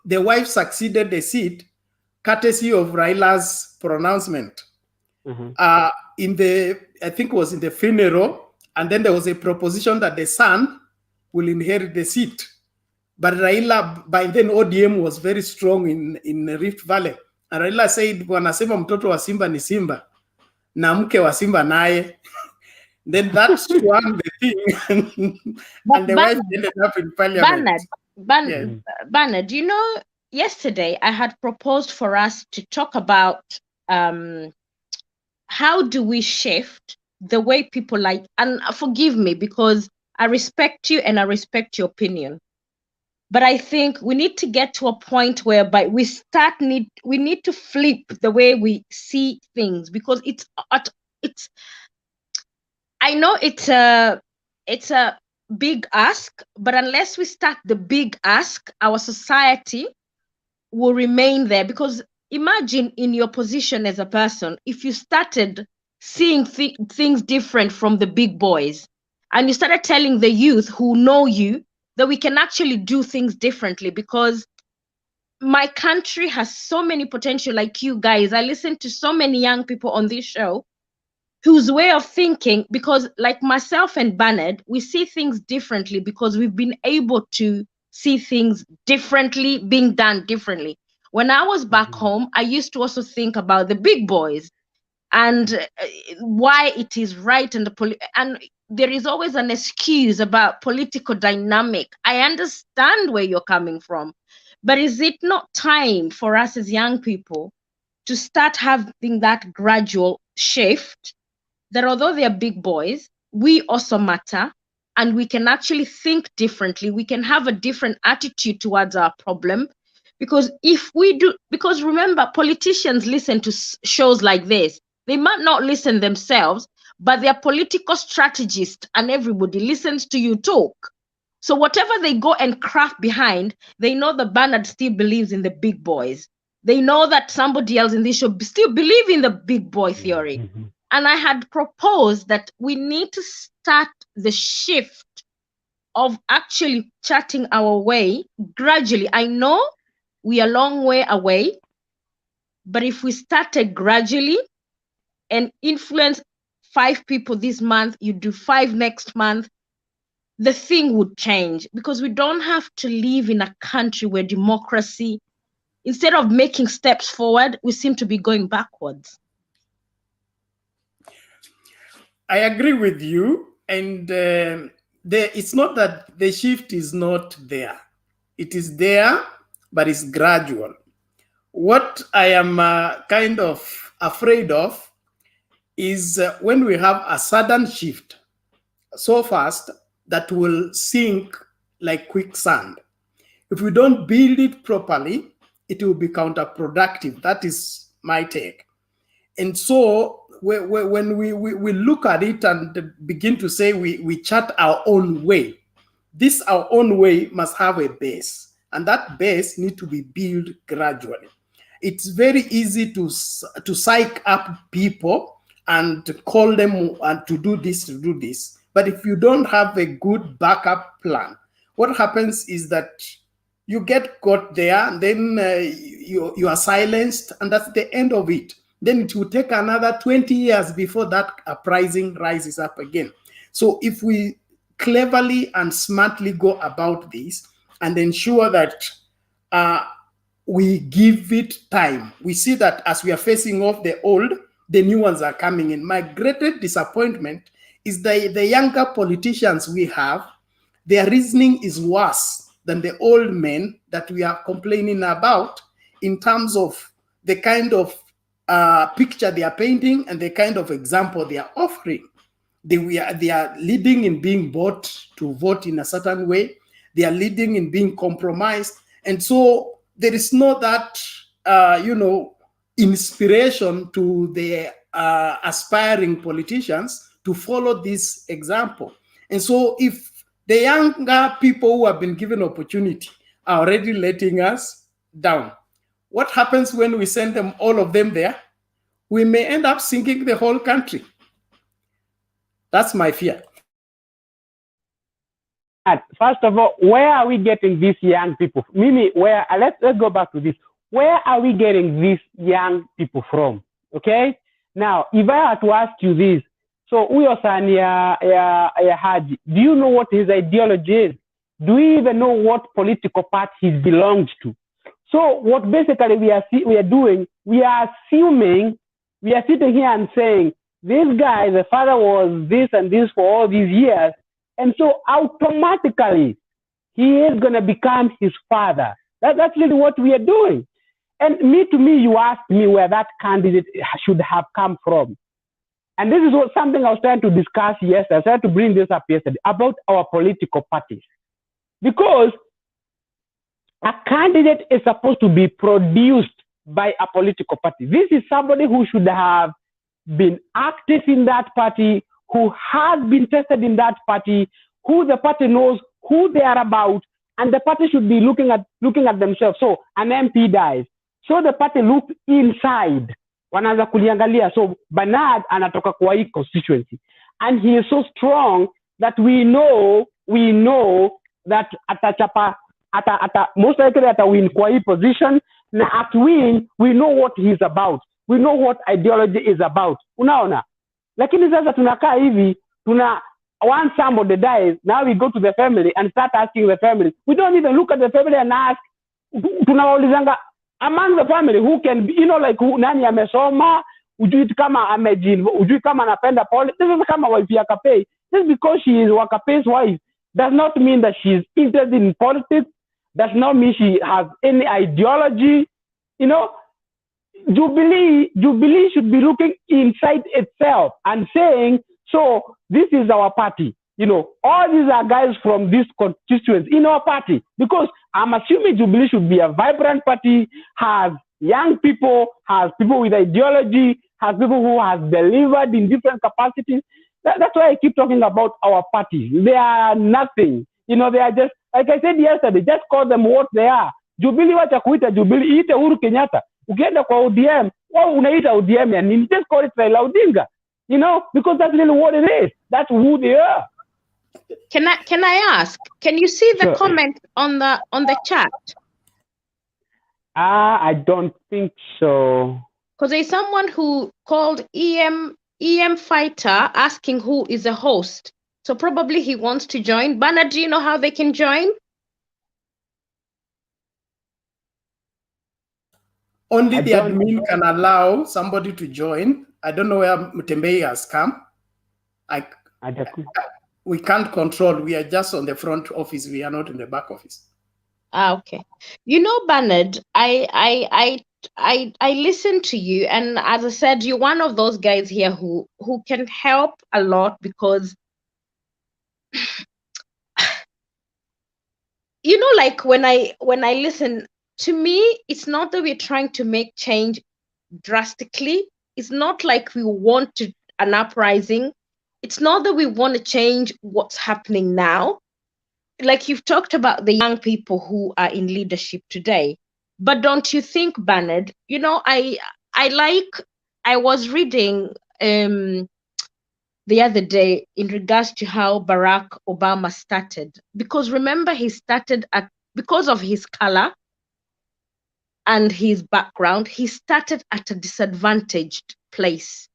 [SPEAKER 12] The wife succeeded the seat courtesy of Raila's pronouncement. I think it was in the funeral, and then there was a proposition that the son will inherit the seat. But Raila, by then ODM was very strong in Rift Valley. And Raila said, wanasema mtoto wa Simba ni Simba, na mke wa Simba naye. Then that's one the thing. And the wife ended up in parliament.
[SPEAKER 20] Bernard, you know, yesterday I had proposed for us to talk about how do we shift the way people like, and forgive me because I respect you and I respect your opinion. But I think we need to get to a point whereby we need to flip the way we see things, because I know it's a big ask, but unless we start the big ask, our society will remain there. Because imagine in your position as a person, if you started seeing things different from the big boys, and you started telling the youth who know you that we can actually do things differently, because my country has so many potential, like you guys. I listen to so many young people on this show whose way of thinking, because like myself and Bernard, we see things differently because we've been able to see things differently, being done differently. When I was back home, I used to also think about the big boys and why it is right, and there is always an excuse about political dynamic. I understand where you're coming from, but is it not time for us as young people to start having that gradual shift, that although they are big boys, we also matter, and we can actually think differently. We can have a different attitude towards our problem. Because because remember, politicians listen to shows like this. They might not listen themselves, but their political strategist and everybody listens to you talk. So whatever they go and craft behind, they know that Bernard still believes in the big boys. They know that somebody else in this show still believe in the big boy theory. And I had proposed that we need to start the shift of actually charting our way gradually. I know we are a long way away, but if we started gradually and influence 5 people this month, you do 5 next month, the thing would change. Because we don't have to live in a country where democracy, instead of making steps forward, we seem to be going backwards.
[SPEAKER 12] I agree with you, and it's not that the shift is not there. It is there, but it's gradual. What I am kind of afraid of is when we have a sudden shift so fast that will sink like quicksand. If we don't build it properly, it will be counterproductive. That is my take. And so when we look at it and begin to say we chart our own way, this our own way must have a base, and that base needs to be built gradually. It's very easy to psych up people and to call them and to do this. But if you don't have a good backup plan, what happens is that you get caught there, and then you are silenced, and that's the end of it. Then it will take another 20 years before that uprising rises up again. So if we cleverly and smartly go about this and ensure that we give it time, we see that as we are facing off the old, the new ones are coming in. My greatest disappointment is the younger politicians we have, their reasoning is worse than the old men that we are complaining about in terms of the kind of picture they are painting and the kind of example they are offering. They are leading in being bought to vote in a certain way. They are leading in being compromised. And so there is not that, inspiration to the aspiring politicians to follow this example. And so if the younger people who have been given opportunity are already letting us down, what happens when we send them, all of them there? We may end up sinking the whole country. That's my fear.
[SPEAKER 18] First of all, where are we getting these young people? Mimi, let's go back to this. Where are we getting these young people from? Okay? Now, if I had to ask you this, so Uyosani Haji, do you know what his ideology is? Do we even know what political party he belongs to? So what basically we are doing, we are assuming, we are sitting here and saying, this guy, the father was this and this for all these years, and so automatically he is going to become his father. That's really what we are doing. And to me, you asked me where that candidate should have come from. And this is something I was trying to discuss yesterday. I tried to bring this up yesterday about our political parties. Because A candidate is supposed to be produced by a political party. This is somebody who should have been active in that party, who has been tested in that party, who the party knows who they are about, and the party should be looking at themselves. So an MP dies, so the party looks inside, wanaanza kuliangalia. So Bernard anatoka kwa hii constituency, and he is so strong that we know that atachapa most likely atawin kwa hii position, na at win we know what he's about, we know what ideology is about. Unaona, lakini sasa tunakaa hivi, once somebody dies, now we go to the family and start asking the family. We don't even look at the family and ask. Tunawaulizanga among the family who can be, like nani amesoma, ujui kama amejinvo, ujui kama anapenda politics. This is kama wife ya Kapei. Just because she is Wakapei's wife does not mean that she is interested in politics, does not mean she has any ideology. Jubilee should be looking inside itself and saying, so this is our party. All these are guys from this constituency in our party, because I'm assuming Jubilee should be a vibrant party, has young people, has people with ideology, has people who have delivered in different capacities. That's why I keep talking about our parties. They are nothing. They are just, like I said yesterday, just call them what they are. Jubilee, wacha kuita Jubilee, ite Uhuru Kenyatta. Ukienda kwa ODM, unaita ODM ya nini? Just call it Raila Odinga. Because that's really what it is. That's who they are.
[SPEAKER 20] Can I ask? Can you see the
[SPEAKER 18] Sure.
[SPEAKER 20] comment on the chat?
[SPEAKER 18] I don't think so.
[SPEAKER 20] Because there's someone who called EM Fighter asking who is a host. So probably he wants to join. Bana, do you know how they can join?
[SPEAKER 12] Only the admin can allow somebody to join. I don't know where Mutembei has come. We can't control. We are just on the front office. We are not in the back office.
[SPEAKER 20] Okay. Bernard, I listen to you, and as I said, you're one of those guys here who can help a lot, because like when I listen, to me, it's not that we're trying to make change drastically. It's not like we want an uprising. It's not that we want to change what's happening now. Like you've talked about the young people who are in leadership today. But don't you think, Bernard, I was reading the other day in regards to how Barack Obama started. Because remember, he started because of his color and his background, he started at a disadvantaged place.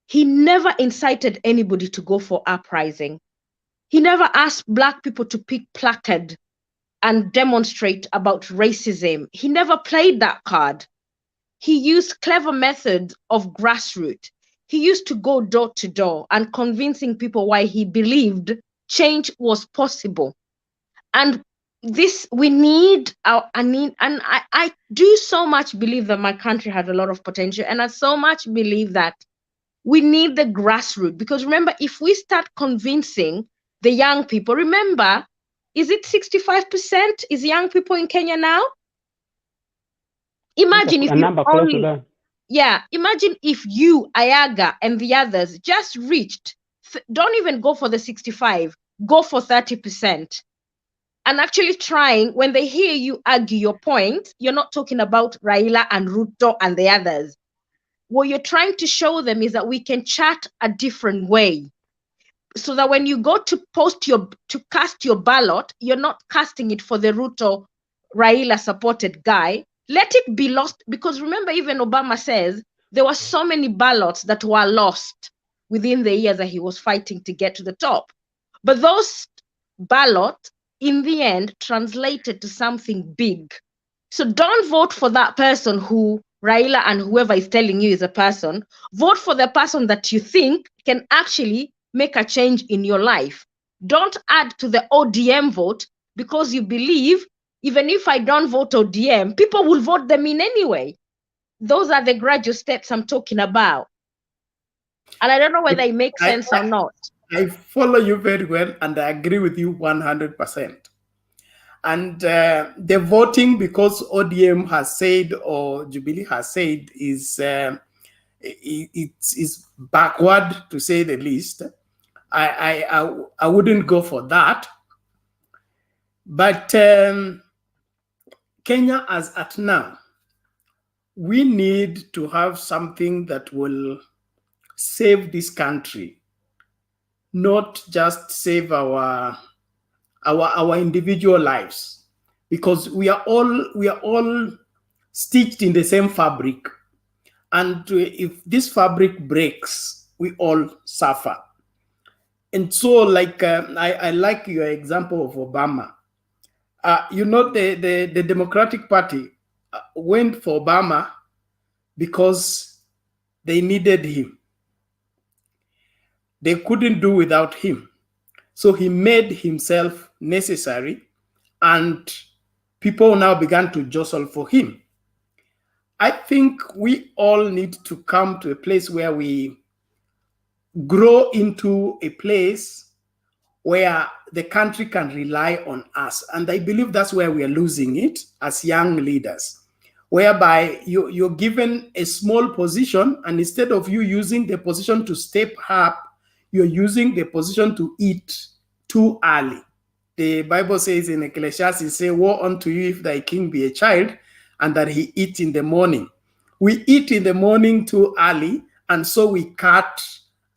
[SPEAKER 20] He never incited anybody to go for uprising. He never asked Black people to pick placard and demonstrate about racism. He never played that card. He used clever methods of grassroots. He used to go door to door and convincing people why he believed change was possible. And this, we need and I do so much believe that my country has a lot of potential, and I so much believe that we need the grassroots, because remember, if we start convincing the young people, remember, is it 65% is young people in Kenya now? Imagine if imagine if you, Ayaga, and the others just reached, don't even go for the 65, go for 30%. And actually trying, when they hear you argue your point, you're not talking about Raila and Ruto and the others. What you're trying to show them is that we can chat a different way. So that when you go to cast your ballot, you're not casting it for the Ruto Raila supported guy. Let it be lost, because remember, even Obama says there were so many ballots that were lost within the years that he was fighting to get to the top. But those ballots, in the end, translated to something big. So don't vote for that person who Raila and whoever is telling you is a person. Vote for the person that you think can actually make a change in your life. Don't add to the ODM vote because you believe, even if I don't vote ODM, people will vote them in anyway. Those are the gradual steps I'm talking about. And I don't know whether it makes sense or not.
[SPEAKER 12] I follow you very well, and I agree with you 100%. And the voting, because ODM has said or Jubilee has said, is it's backward, to say the least. I wouldn't go for that. But Kenya, as at now, we need to have something that will save this country, not just save our individual lives, because we are all stitched in the same fabric, and if this fabric breaks, we all suffer. And so, like I like your example of Obama. You know, the Democratic Party went for Obama because they needed him. They couldn't do without him. So he made himself necessary, and people now began to jostle for him. I think we all need to come to a place where we grow into a place where the country can rely on us. And I believe that's where we are losing it as young leaders, whereby you're given a small position, and instead of you using the position to step up, you're using the position to eat too early. The Bible says in Ecclesiastes, say, woe unto you if thy king be a child, and that he eat in the morning. We eat in the morning too early, and so we cut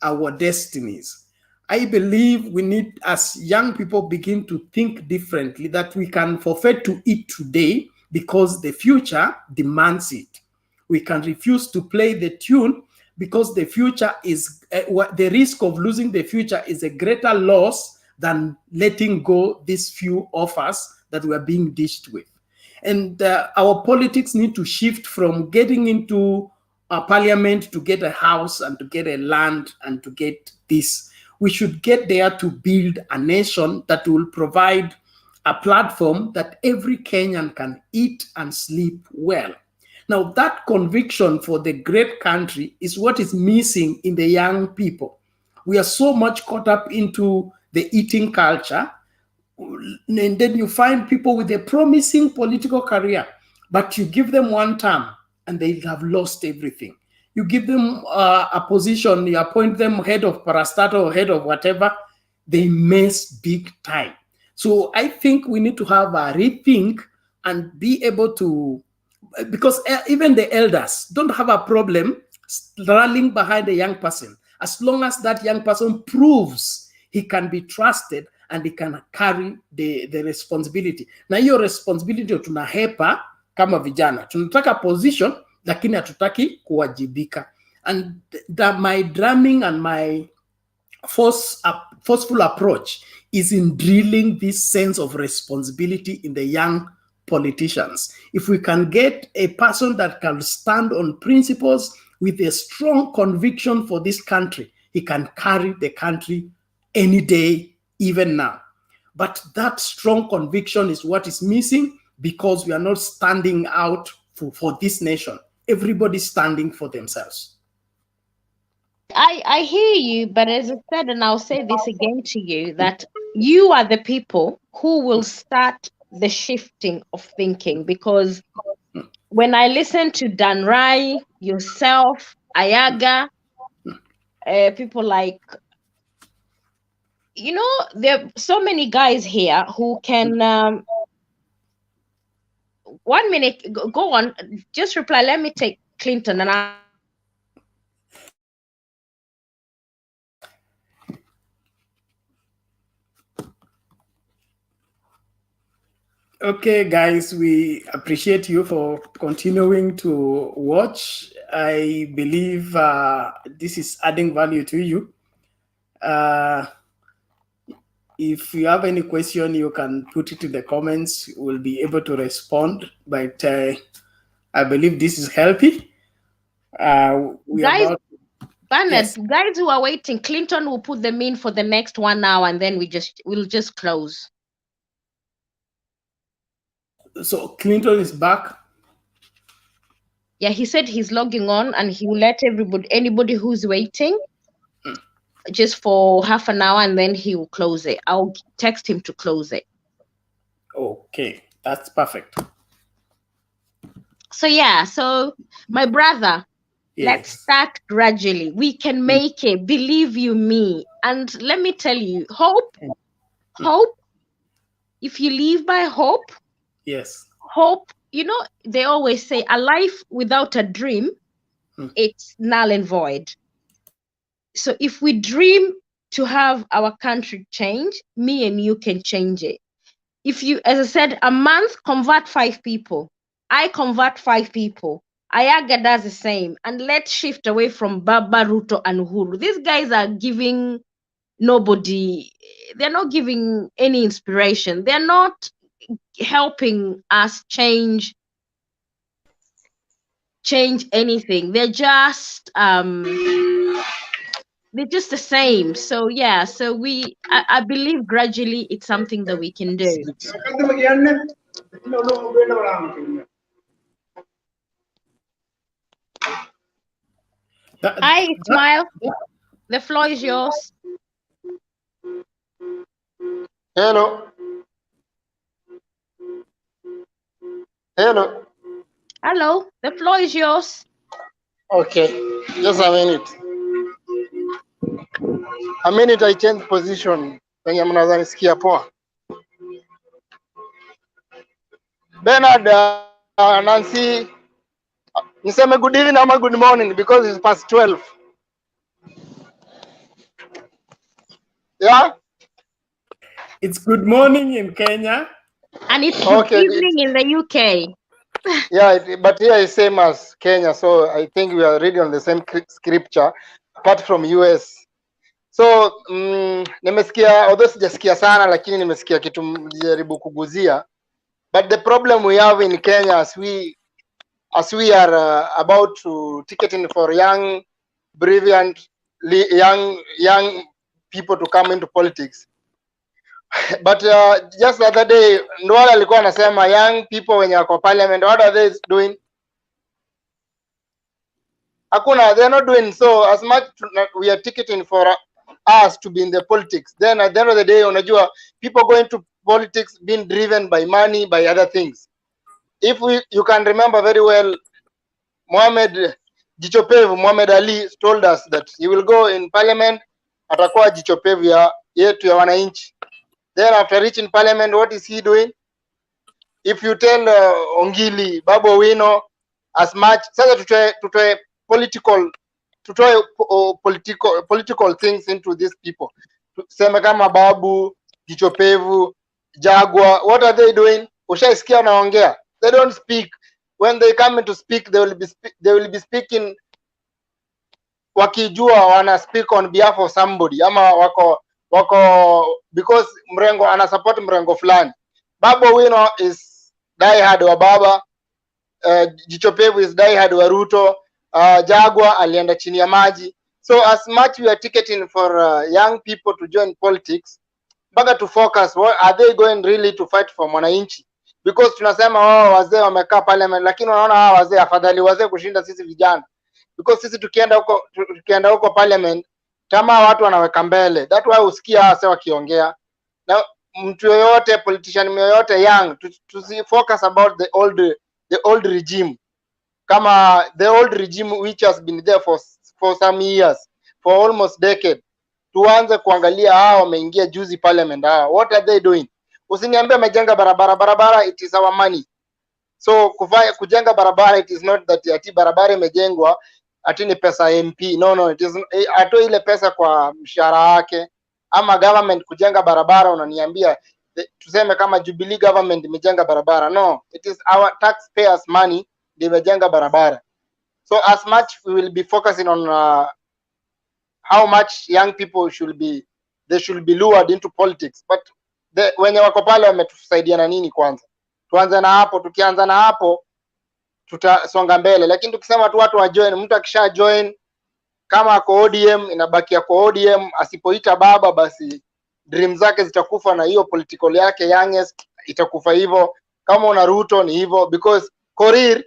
[SPEAKER 12] our destinies. I believe we need, as young people, begin to think differently, that we can forfeit to eat today because the future demands it. We can refuse to play the tune because the future is, the risk of losing the future is a greater loss than letting go these few offers that we are being dished with. And our politics need to shift from getting into a parliament to get a house and to get a land and to get this. We should get there to build a nation that will provide a platform that every Kenyan can eat and sleep well. Now, that conviction for the great country is what is missing in the young people. We are so much caught up into the eating culture, and then you find people with a promising political career, but you give them one term and they have lost everything. You give them a position, you appoint them head of parastatal or head of whatever, they mess big time. So I think we need to have a rethink and be able to, because even the elders don't have a problem rallying behind a young person, as long as that young person proves he can be trusted and he can carry the responsibility. Na hiyo responsibility tunahepa kama vijana. Tunataka position, lakini hatutaki kuwajibika. And my drumming and my forceful approach is in drilling this sense of responsibility in the young politicians. If we can get a person that can stand on principles with a strong conviction for this country, he can carry the country any day, even now. But that strong conviction is what is missing, because we are not standing out for this nation. Everybody's standing for themselves.
[SPEAKER 20] I hear you, but as I said, and I'll say this again to you, that you are the people who will start the shifting of thinking. Because when I listen to Dan Rai, yourself, Ayaga, people like, you know, there are so many guys here who can 1 minute, go on, just reply. Let me take Clinton and I.
[SPEAKER 12] Okay, guys, we appreciate you for continuing to watch. I believe this is adding value to you. If you have any question, you can put it in the comments. We'll be able to respond. But I believe this is healthy.
[SPEAKER 20] Guys, Bernard,
[SPEAKER 12] yes.
[SPEAKER 20] guys who are waiting, Clinton will put them in for the next 1 hour, and then we'll just close.
[SPEAKER 12] So Clinton is back.
[SPEAKER 20] Yeah, he said he's logging on, and he will let anybody who's waiting just for half an hour, and then he will close it. I'll text him to close it.
[SPEAKER 12] Okay, that's perfect.
[SPEAKER 20] So yeah, so my brother, let's
[SPEAKER 12] Yes.
[SPEAKER 20] start gradually. We can make it, believe you me. And let me tell you, hope, if you live by hope,
[SPEAKER 12] Yes.
[SPEAKER 20] hope, you know, they always say a life without a dream, it's null and void. So if we dream to have our country change, me and you can change it. If you, as I said, a month, convert 5 people. I convert 5 people. Ayaga does the same. And let's shift away from Baba, Ruto, and Uhuru. These guys are giving nobody, they're not giving any inspiration. They're not helping us change anything. They're just the same. So yeah, so I believe gradually it's something that we can do. Hi, Smile. The floor is yours.
[SPEAKER 21] Hello. Hello.
[SPEAKER 20] Hello, the floor is yours.
[SPEAKER 21] Okay, just a minute. A minute, I change position. Penye mnaweza nisikia poa. Bernard, Nancy, niseme good evening ama good morning because it's past 12. Yeah?
[SPEAKER 12] It's good morning in Kenya.
[SPEAKER 20] And it's good evening in the UK.
[SPEAKER 21] Yeah, but here is same as Kenya, so I think we are reading on the same scripture, apart from US. So nimesikia, although sijasikia sana, lakini nimesikia kitu mjaribu kuguzia. But the problem we have in Kenya, as we are about to ticketing for young, brilliant, young people to come into politics. But just the other day, Ndwala alikuwa anasema young people wenye wako parliament, what are they doing? Hakuna, they're not doing so. As much we are ticketing for us to be in the politics, then at the end of the day, unajua, people go into politics being driven by money, by other things. If you can remember very well, Mohamed Ali told us that he will go in parliament, atakuwa jichopevu yetu ya wananchi. Then after reaching parliament, what is he doing? If you tell Ongili, Babu Owino, as much, sasa tutoe political things into these people. Sema kama Babu, jichopevu, Jagwa, what are they doing? Ushaisikia wanaongea? They don't speak. When they come in to speak, they will be speaking wakijua wana speak on behalf of somebody, ama wako because mrengo ana support mrengo fulani. Babu Owino is diehard wa Baba, Jichopevu is diehard wa Ruto, Jagwa alienda chini ya maji. So as much we are ticketing for young people to join politics, mpaka to focus, what are they going really to fight for mwananchi? Because tunasema wazee wamekaa parliament, lakini wanaona hawa wazee afadhali wazee kushinda sisi vijana. Because sisi tukienda huko parliament, kama watu wanaweka mbele, that why usikia wase wakiongea. Na mtu yoyote, politician yoyote young, to focus about the old regime. Kama the old regime which has been there for some years, for almost decade. Tuanze kuangalia hao wameingia juzi parliament hao. What are they doing? Usiniambie majenga barabara, it is our money. So kujenga barabara, it is not that ati barabara imejengwa ati ni pesa MP. No, it is ato ile pesa kwa mshahara wake. Ama government kujenga barabara unaniambia tuseme kama Jubilee government imejenga barabara. No, it is our taxpayers money ndio imejenga barabara. So as much we will be focusing on how much young people should be lured into politics, but wenye wako pale wametusaidia na nini kwanza? Tuanze na hapo, tukianza na hapo tutasonga mbele, lakini tukisema tu watu wa join, mtu akisha join kama ako ODM inabakia kwa ODM, asipoita baba basi dream zake zitakufa, na hiyo political yake youngest itakufa hivyo. Kama una Ruto ni hivyo, because Korir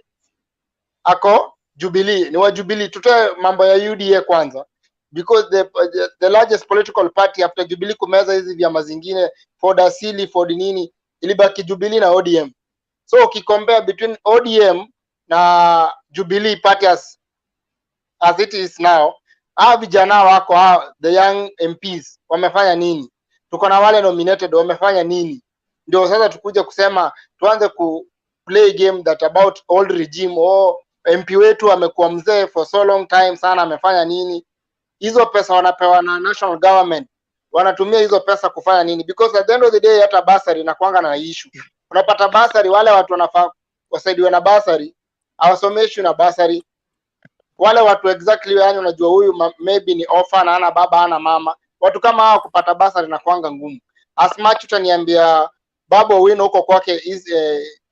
[SPEAKER 21] ako Jubilee, ni wa Jubilee. Tutoe mambo ya UDA kwanza, because the largest political party after Jubilee kumeza hizi vyama zingine, Ford Asili, Ford nini, ilibaki Jubilee na ODM. So ukicompare between ODM na Jubilee party as it is now, hao vijana wako the young MPs wamefanya nini? Tuko na wale nominated wamefanya nini? Ndio sasa tukuje kusema tuanze ku play game that about old regime. MP wetu amekuwa mzee for so long time sana, amefanya nini? Hizo pesa wanapewa na national government, wanatumia hizo pesa kufanya nini? Because at the end of the day hata basari inakuanga na issue. Unapata basari, wale watu wanafaa wasaidiwe na basari, hawasomeshwi na basari. Wale watu exactly, yani unajua huyu maybe ni orphan, hana baba hana mama. Watu kama hao kupata basari inakuanga ngumu. As much utaniambia Babu Owino huko kwake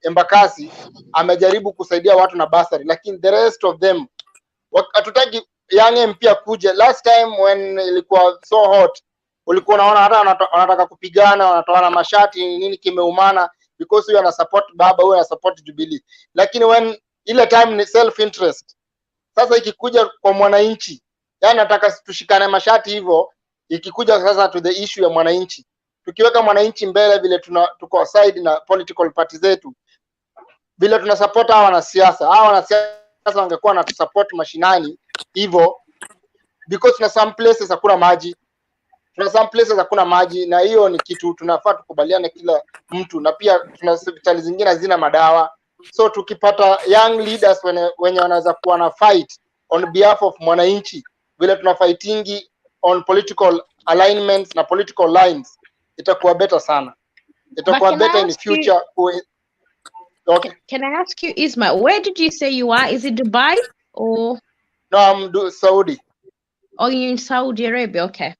[SPEAKER 21] Embakasi amejaribu kusaidia watu na basari, lakini the rest of them hatutaki young MP akuje. Last time when ilikuwa so hot, ulikuwa unaona hata wanataka kupigana, wanatoana mashati nini, kimeumana because huyu ana support baba, huyu ana support Jubilee. Lakini when ile time ni self interest. Sasa ikikuja kwa mwananchi, yani nataka tushikane mashati hivyo, ikikuja sasa to the issue ya mwananchi, tukiweka mwananchi mbele, vile tuko side na political party zetu, vile tuna support hawa wanasiasa wangekuwa na support mashinani hivyo, because tuna some places hakuna maji, na hiyo ni kitu tunafaa tukubaliane kila mtu, na pia tuna hospitali zingine hazina madawa. So tukipata young leaders wenye wanaweza kuwa na fight on behalf of mwananchi, vile tuna fightingi on political alignments na political lines, itakuwa better sana. Itakuwa better in the future. Okay.
[SPEAKER 20] Can I ask you, Ismail, where did you say you are? Is it Dubai or?
[SPEAKER 21] No, I'm Saudi.
[SPEAKER 20] Oh, you're in Saudi Arabia. Okay.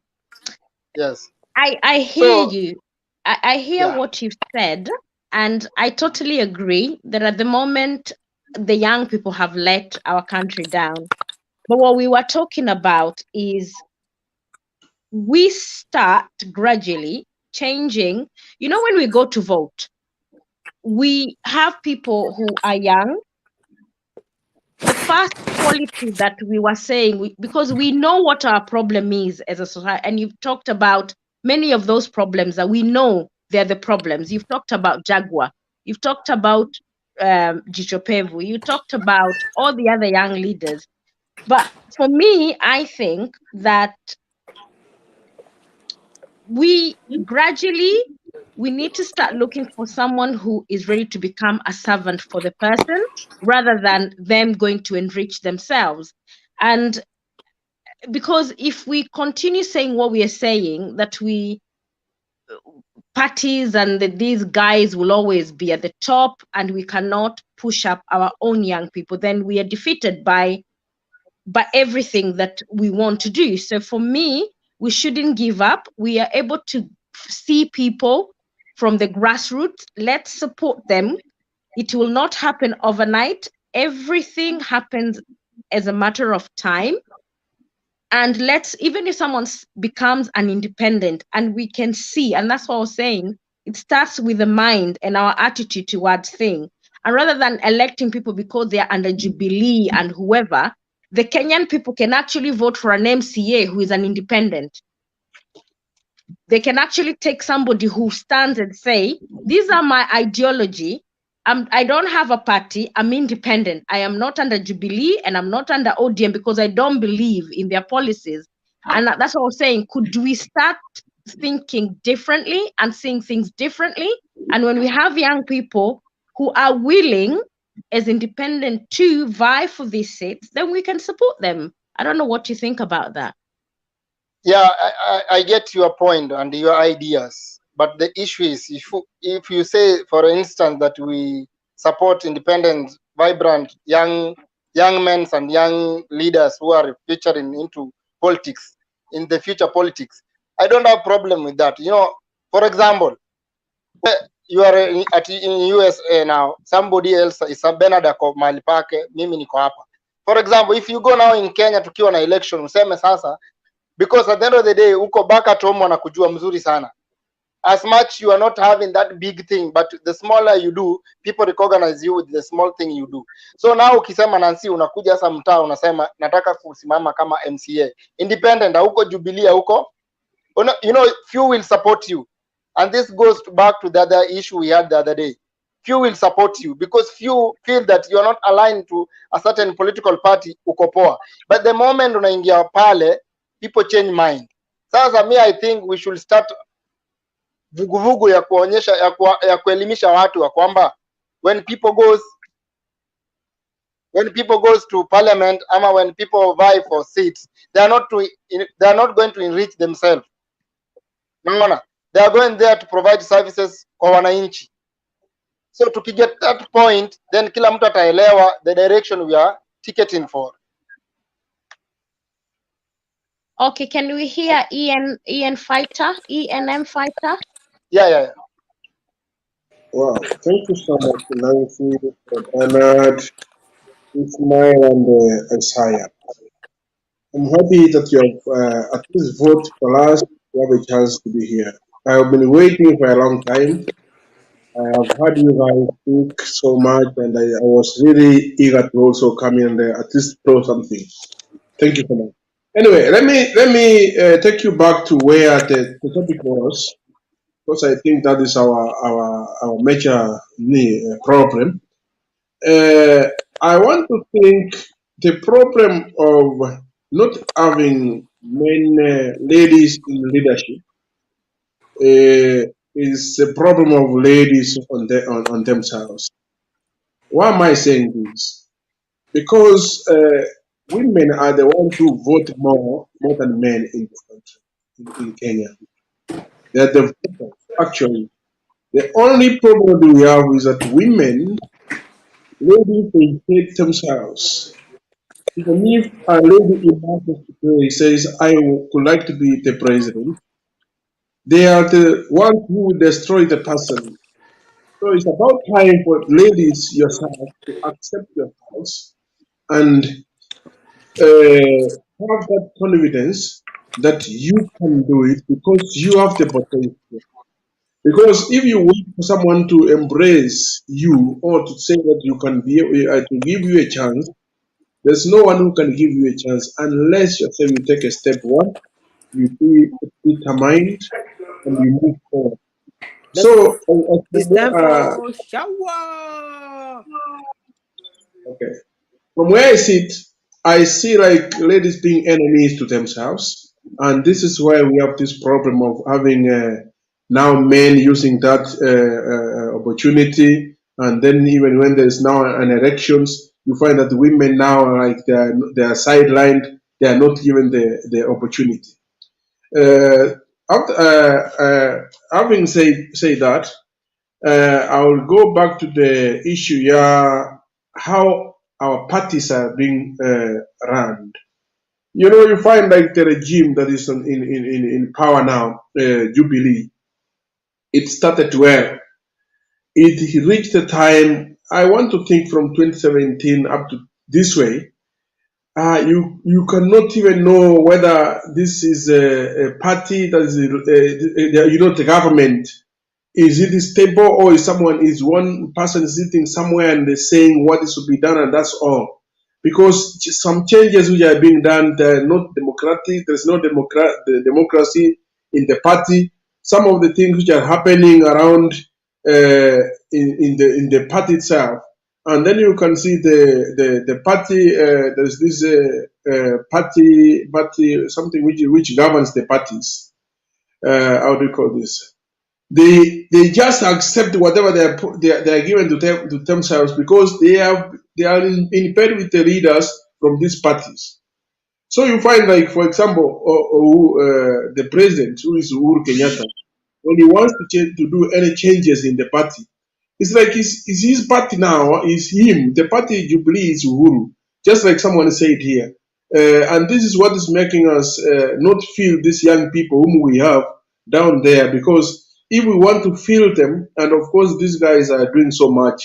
[SPEAKER 21] Yes.
[SPEAKER 20] I hear you. I hear what you've said, and I totally agree that at the moment the young people have let our country down. But what we were talking about is we start gradually changing. You know, when we go to vote, we have people who are young. The first quality that we were saying, because we know what our problem is as a society, and you've talked about many of those problems that we know they're the problems. You've talked about Jaguar, you've talked about Jichopevu, you talked about all the other young leaders. But for me, I think that we gradually, we need to start looking for someone who is ready to become a servant for the person rather than them going to enrich themselves. And because if we continue saying what we are saying, that parties and these guys will always be at the top and we cannot push up our own young people, then we are defeated by everything that we want to do. So for me, we shouldn't give up. We are able to see people from the grassroots. Let's support them. It will not happen overnight. Everything happens as a matter of time. And even if someone becomes an independent, and we can see, and that's what I was saying, it starts with the mind and our attitude towards things. And rather than electing people because they are under Jubilee and whoever, the Kenyan people can actually vote for an MCA who is an independent. They can actually take somebody who stands and say, these are my ideology. I don't have a party. I'm independent. I am not under Jubilee and I'm not under ODM because I don't believe in their policies. And that's what I was saying. Could we start thinking differently and seeing things differently? And when we have young people who are willing as independent to vie for these seats, then we can support them. I don't know what you think about that.
[SPEAKER 21] Yeah, I get your point and your ideas. But the issue is, if you say, for instance, that we support independent, vibrant, young men and young leaders who are featuring into politics, in the future politics, I don't have a problem with that. You know, for example, you are in USA now, somebody else is a Benadako Malipake, mimi niko hapa. For example, if you go now in Kenya tukiwa na election, useme sasa, because at the end of the day, uko back at home wanakujua mzuri sana. As much you are not having that big thing, but the smaller you do, people recognize you with the small thing you do. So now ukisema Nancy, unakuja sasa mtaa unasema nataka kusimama kama MCA independent, huko Jubilee huko, you know, few will support you. And this goes back to the other issue we had the other day. Few will support you because few feel that you are not aligned to a certain political party, uko poa. But the moment unaingia pale, people change mind. Sasa me, I think we should start vuguvugu ya kuonyesha ya kuelimisha watu ya kwamba when people goes to parliament ama when people vie for seats, they are not going to enrich themselves. Unaona? They are going there to provide services kwa wananchi. So to get that point, then kila mtu ataelewa the direction we are ticketing for.
[SPEAKER 20] Okay, can we hear ENM Fighter?
[SPEAKER 21] Yeah.
[SPEAKER 9] Wow, thank you so much, Nancy, Bernard, Ismail, and Isaiah. I'm happy that you have at least voted for us to have a chance to be here. I have been waiting for a long time. I have heard you guys speak so much, and I was really eager to also come in and at least throw something. Thank you so much. Anyway, let me take you back to where the topic was, because I think that is our major problem. I want to think the problem of not having many ladies in leadership is a problem of ladies on themselves. Why am I saying this? Because women are the ones who vote more than men in the country, in Kenya. They're the voters, actually. The only problem that we have is that women, ladies, they hate themselves. Even if a lady in office today says, I would like to be the president, they are the ones who destroy the person. So it's about time for ladies yourself to accept yourselves and have that confidence that you can do it because you have the potential. Because if you wait for someone to embrace you or to say that you can be to give you a chance, there's no one who can give you a chance unless yourself you take a step one, you be determined, and you move forward. So,
[SPEAKER 22] it's time for shower.
[SPEAKER 9] Okay. From where I sit, I see like ladies being enemies to themselves, and this is why we have this problem of having now men using that opportunity, and then even when there's now an elections, you find that the women now are like they are sidelined, they are not given the opportunity. Having said that, I will go back to the issue, how our parties are being run. You know, you find like the regime that is in power now, Jubilee, it started well. It reached the time, I want to think from 2017 up to this way, you cannot even know whether this is a party that is, the government. Is it stable, or is one person sitting somewhere and they're saying what is to be done and that's all? Because some changes which are being done, they're not democratic. There's no democracy in the party. Some of the things which are happening around in the party itself, and then you can see the party. There's this party something which governs the parties. How do you call this? They just accept whatever they are given to themselves because they are in bed with the leaders from these parties. So you find, like, for example, the president, who is Uhuru Kenyatta, when he wants to do any changes in the party, it's like it's his party now, is him. The party Jubilee is Uhuru, just like someone said here. And this is what is making us not feel these young people whom we have down there, because if we want to feel them, and of course these guys are doing so much,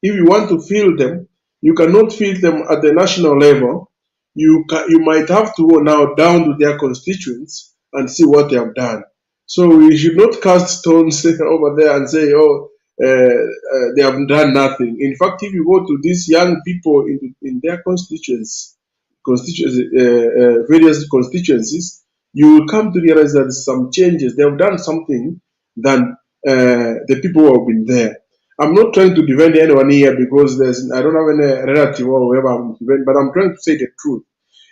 [SPEAKER 9] if you want to feel them, you cannot feel them at the national level. You might have to go now down to their constituents and see what they have done. So we should not cast stones over there and say, oh, they have done nothing. In fact, if you go to these young people in their various constituencies, you will come to realize that some changes, they have done something than the people who have been there. I'm not trying to defend anyone here because I don't have any relative or whoever I'm defending, but I'm trying to say the truth.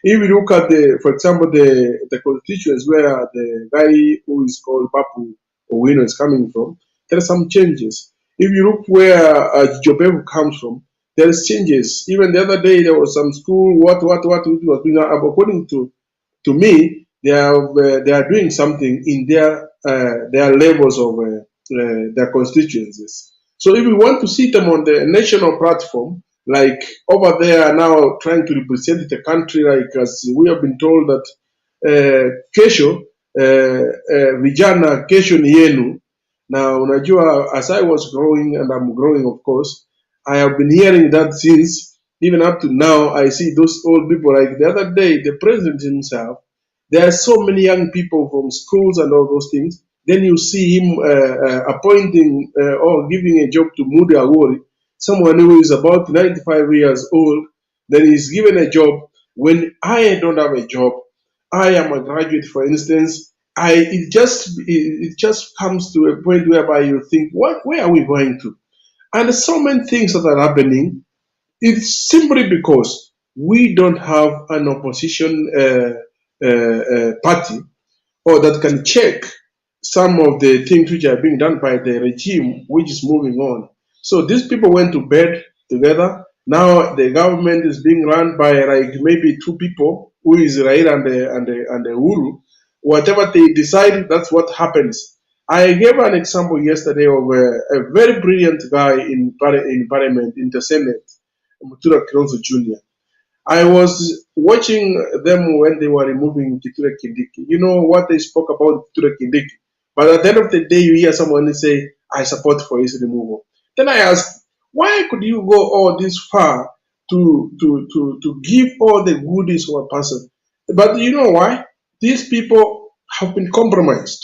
[SPEAKER 9] If you look at for example, the constituents where the guy who is called Papu Owino is coming from, there are some changes. If you look where Jobevu comes from, there is changes. Even the other day there was some school, what which was being according to me, they are doing something in their levels of their constituencies. So if we want to see them on the national platform, like over there now trying to represent the country, like as we have been told that kesho vijana kesho ni yenu. Now unajua, as I was growing and I'm growing, of course, I have been hearing that since even up to now. I see those old people, like the other day, the president himself. There are so many young people from schools and all those things. Then you see him appointing or giving a job to Mudi Awori, someone who is about 95 years old. Then he's given a job when I don't have a job. I am a graduate, for instance. It just comes to a point whereby you think, where are we going to? And so many things that are happening. It's simply because we don't have an opposition party or that can check some of the things which are being done by the regime, which is moving on. So these people went to bed together. Now the government is being run by like maybe two people, who is Raila and the Uhuru. Whatever they decide, that's what happens. I gave an example yesterday of a very brilliant guy in Parliament, in the Senate, Mutura Kilonzo Jr. I was watching them when they were removing Kithure Kindiki. You know what they spoke about Kithure Kindiki. But at the end of the day, you hear someone say, I support for his removal. Then I asked, why could you go all this far to give all the goodies to a person? But you know why? These people have been compromised.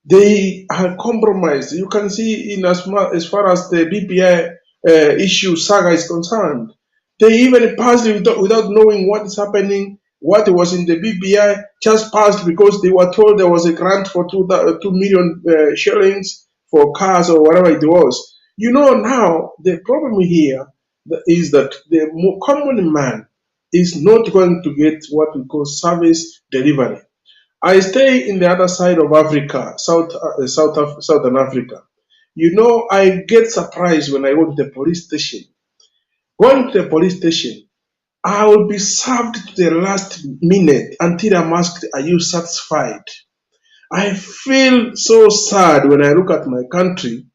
[SPEAKER 9] They are compromised. You can see in as far as the BPI issue saga is concerned. They even passed it without knowing what is happening, what was in the BPI, just passed because they were told there was a grant for 2 million shillings for cars or whatever it was. You know, now the problem here is that the common man is not going to get what we call service delivery. I stay in the other side of Africa, Southern Africa. You know, I get surprised when I go to the police station. Going to the police station, I will be served to the last minute until I'm asked, are you satisfied? I feel so sad when I look at my country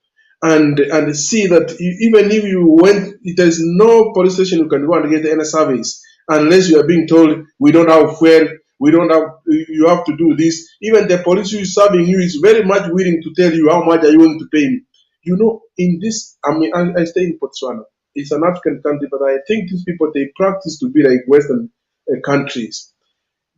[SPEAKER 9] and see that even if you went, there's no police station you can go and get any service unless you are being told, we don't have fuel, we don't have, you have to do this. Even the police who is serving you is very much willing to tell you how much are you going to pay me. You know, in this, I mean, I stay in Botswana. It's an African country, but I think these people, they practice to be like Western countries.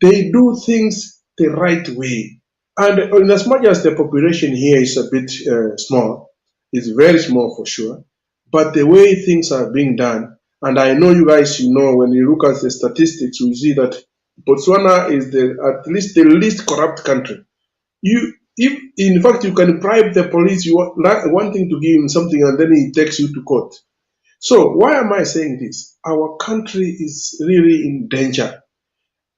[SPEAKER 9] They do things the right way. And in as much as the population here is a bit small, it's very small for sure, but the way things are being done, and I know you guys, you know, when you look at the statistics, you see that Botswana is at least the least corrupt country. If in fact you can bribe the police, you wanting to give him something, and then he takes you to court. So why am I saying this? Our country is really in danger.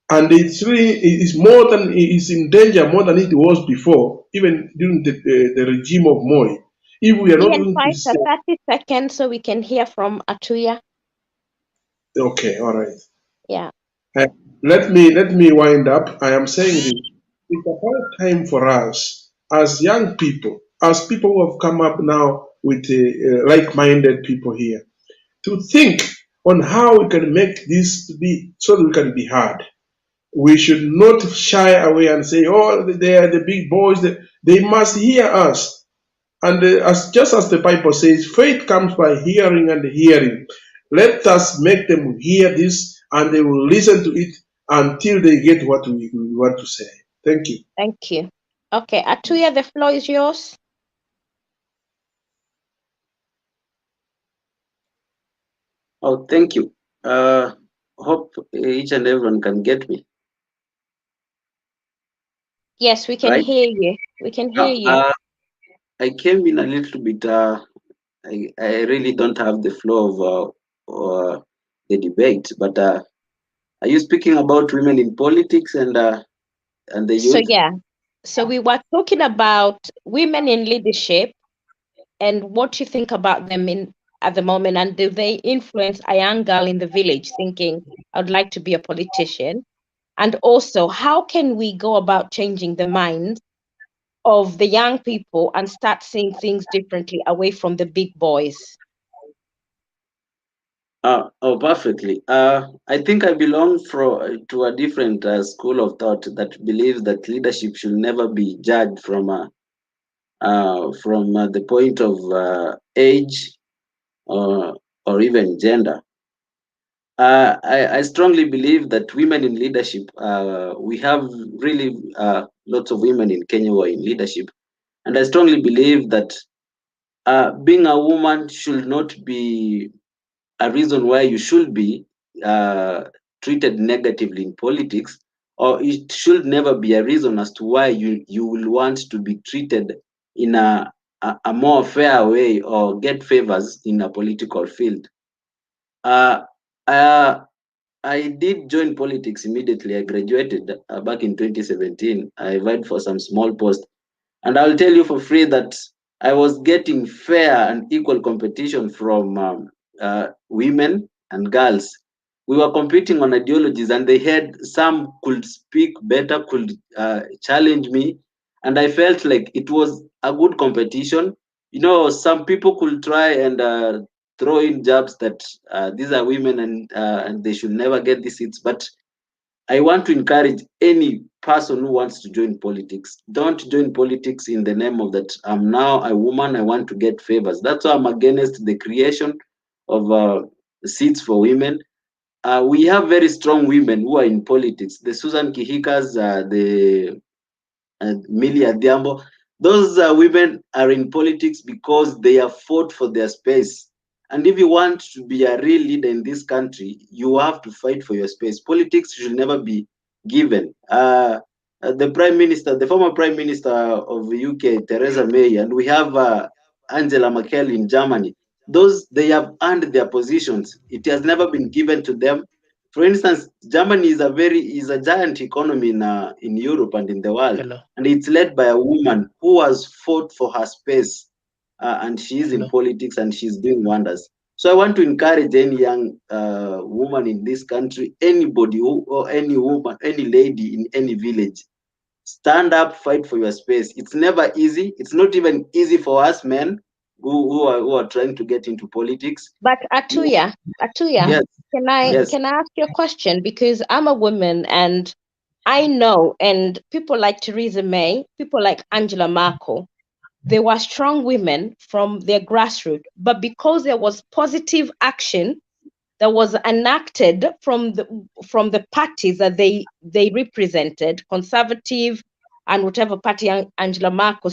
[SPEAKER 9] And it's in danger more than it was before, even during the regime of Moi. If we are not
[SPEAKER 20] Ian,
[SPEAKER 9] going to say,
[SPEAKER 20] 30 seconds so we can hear from Atuya.
[SPEAKER 9] okay, all right.
[SPEAKER 20] Yeah.
[SPEAKER 9] Let me wind up. I am saying this. It's about time for us, as young people, as people who have come up now with like-minded people here, to think on how we can make this to be so that we can be heard. We should not shy away and say, oh, they are the big boys. They must hear us. And just as the Bible says, faith comes by hearing and hearing. Let us make them hear this, and they will listen to it until they get what we want to say. Thank you.
[SPEAKER 20] Thank you. Okay, Atuya, the floor is yours.
[SPEAKER 6] Oh, thank you. Hope each and everyone can get me.
[SPEAKER 20] Yes, we can
[SPEAKER 6] Right?
[SPEAKER 20] hear you. We can hear you.
[SPEAKER 6] I came in a little bit. I really don't have the flow of the debate, but are you speaking about women in politics and the
[SPEAKER 20] So
[SPEAKER 6] youth?
[SPEAKER 20] yeah, so we were talking about women in leadership and what you think about them in at the moment, and do they influence a young girl in the village thinking, I would like to be a politician? And also, how can we go about changing the minds of the young people and start seeing things differently away from the big boys?
[SPEAKER 6] Oh, perfectly. I think I belong to a different school of thought that believes that leadership should never be judged from the point of age or even gender. I strongly believe that women in leadership, we have really lots of women in Kenya who are in leadership, and I strongly believe that being a woman should not be a reason why you should be uh, treated negatively in politics, or it should never be a reason as to why you will want to be treated in a more fair way or get favors in a political field. Uh, uh, I did join politics immediately. I graduated back in 2017. I vied for some small post, and I'll tell you for free that I was getting fair and equal competition from women and girls. We were competing on ideologies, and they had some could speak better, could challenge me, and I felt like it was a good competition. You know, some people could try and throw in jabs that these are women and they should never get these seats, but I want to encourage any person who wants to join politics. Don't join politics in the name of that I'm now a woman, I want to get favors. That's why I'm against the creation of seats for women. We have very strong women who are in politics. The Susan Kihikas, the Millie Adhiambo. Those women are in politics because they have fought for their space. And if you want to be a real leader in this country, you have to fight for your space. Politics should never be given. The Prime Minister, the former Prime Minister of the UK, Theresa May, and we have Angela Merkel in Germany. Those, they have earned their positions. It has never been given to them. For instance, Germany is a giant economy in Europe and in the world, and it's led by a woman who has fought for her space, and she is in politics and she's doing wonders. So I want to encourage any young woman in this country, anybody or any woman, any lady in any village, stand up, fight for your space. It's never easy. It's not even easy for us men who are trying to get into politics.
[SPEAKER 20] But Atuya,
[SPEAKER 6] Yes, yes.
[SPEAKER 20] can I ask you a question? Because I'm a woman and I know, and people like Theresa May, people like Angela Merkel, they were strong women from their grassroots, but because there was positive action that was enacted from the parties that they represented, conservative and whatever party Angela Merkel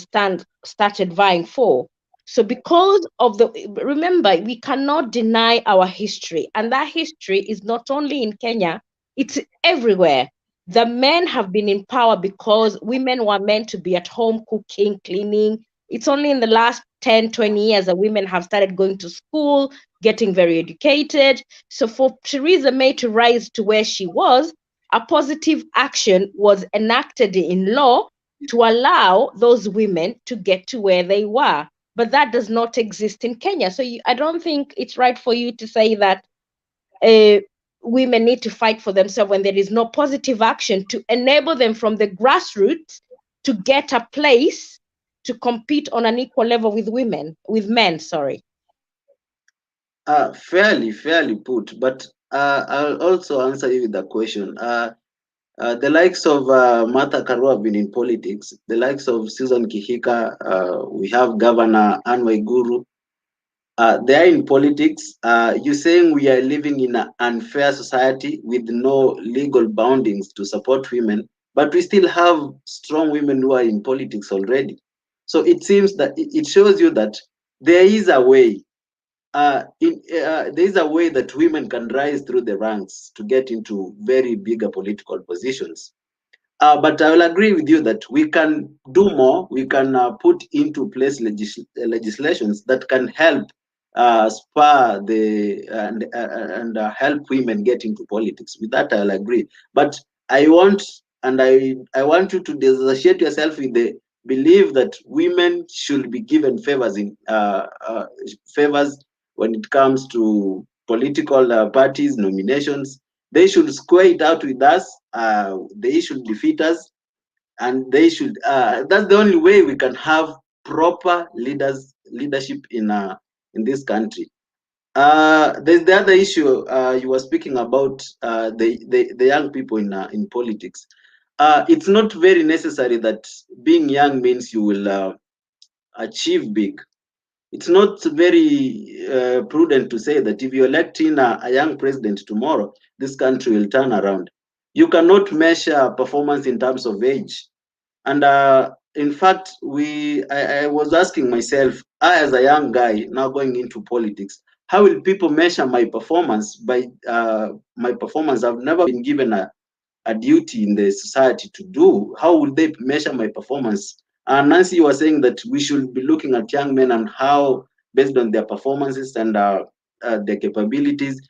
[SPEAKER 20] started vying for. So because of remember, we cannot deny our history, and that history is not only in Kenya, it's everywhere. The men have been in power because women were meant to be at home cooking, cleaning. It's only in the last 10, 20 years that women have started going to school, getting very educated. So for Theresa May to rise to where she was, a positive action was enacted in law to allow those women to get to where they were. But that does not exist in Kenya. So I don't think it's right for you to say that women need to fight for themselves when there is no positive action to enable them from the grassroots to get a place to compete on an equal level with men, sorry.
[SPEAKER 6] Fairly put, but I'll also answer you with a question. The likes of Martha Karua have been in politics. The likes of Susan Kihika, we have Governor Anne Waiguru. They are in politics. You're saying we are living in an unfair society with no legal boundings to support women, but we still have strong women who are in politics already. So it seems that it shows you that there is a way. There is a way that women can rise through the ranks to get into very bigger political positions. But I will agree with you that we can do more. We can put into place legislations that can help spur the and help women get into politics. With that, I'll agree. But I want you to dissociate yourself with the belief that women should be given favors when it comes to political parties nominations. They should square it out with us. They should defeat us, and they should. That's the only way we can have proper leadership in this country. There's the other issue you were speaking about, the young people in politics. It's not very necessary that being young means you will achieve big. It's not very prudent to say that if you elect in a young president tomorrow, this country will turn around. You cannot measure performance in terms of age. And in fact, I was asking myself, I as a young guy now going into politics, how will people measure my performance by my performance? I've never been given a duty in the society to do. How will they measure my performance? Nancy was saying that we should be looking at young men and how, based on their performances and their capabilities.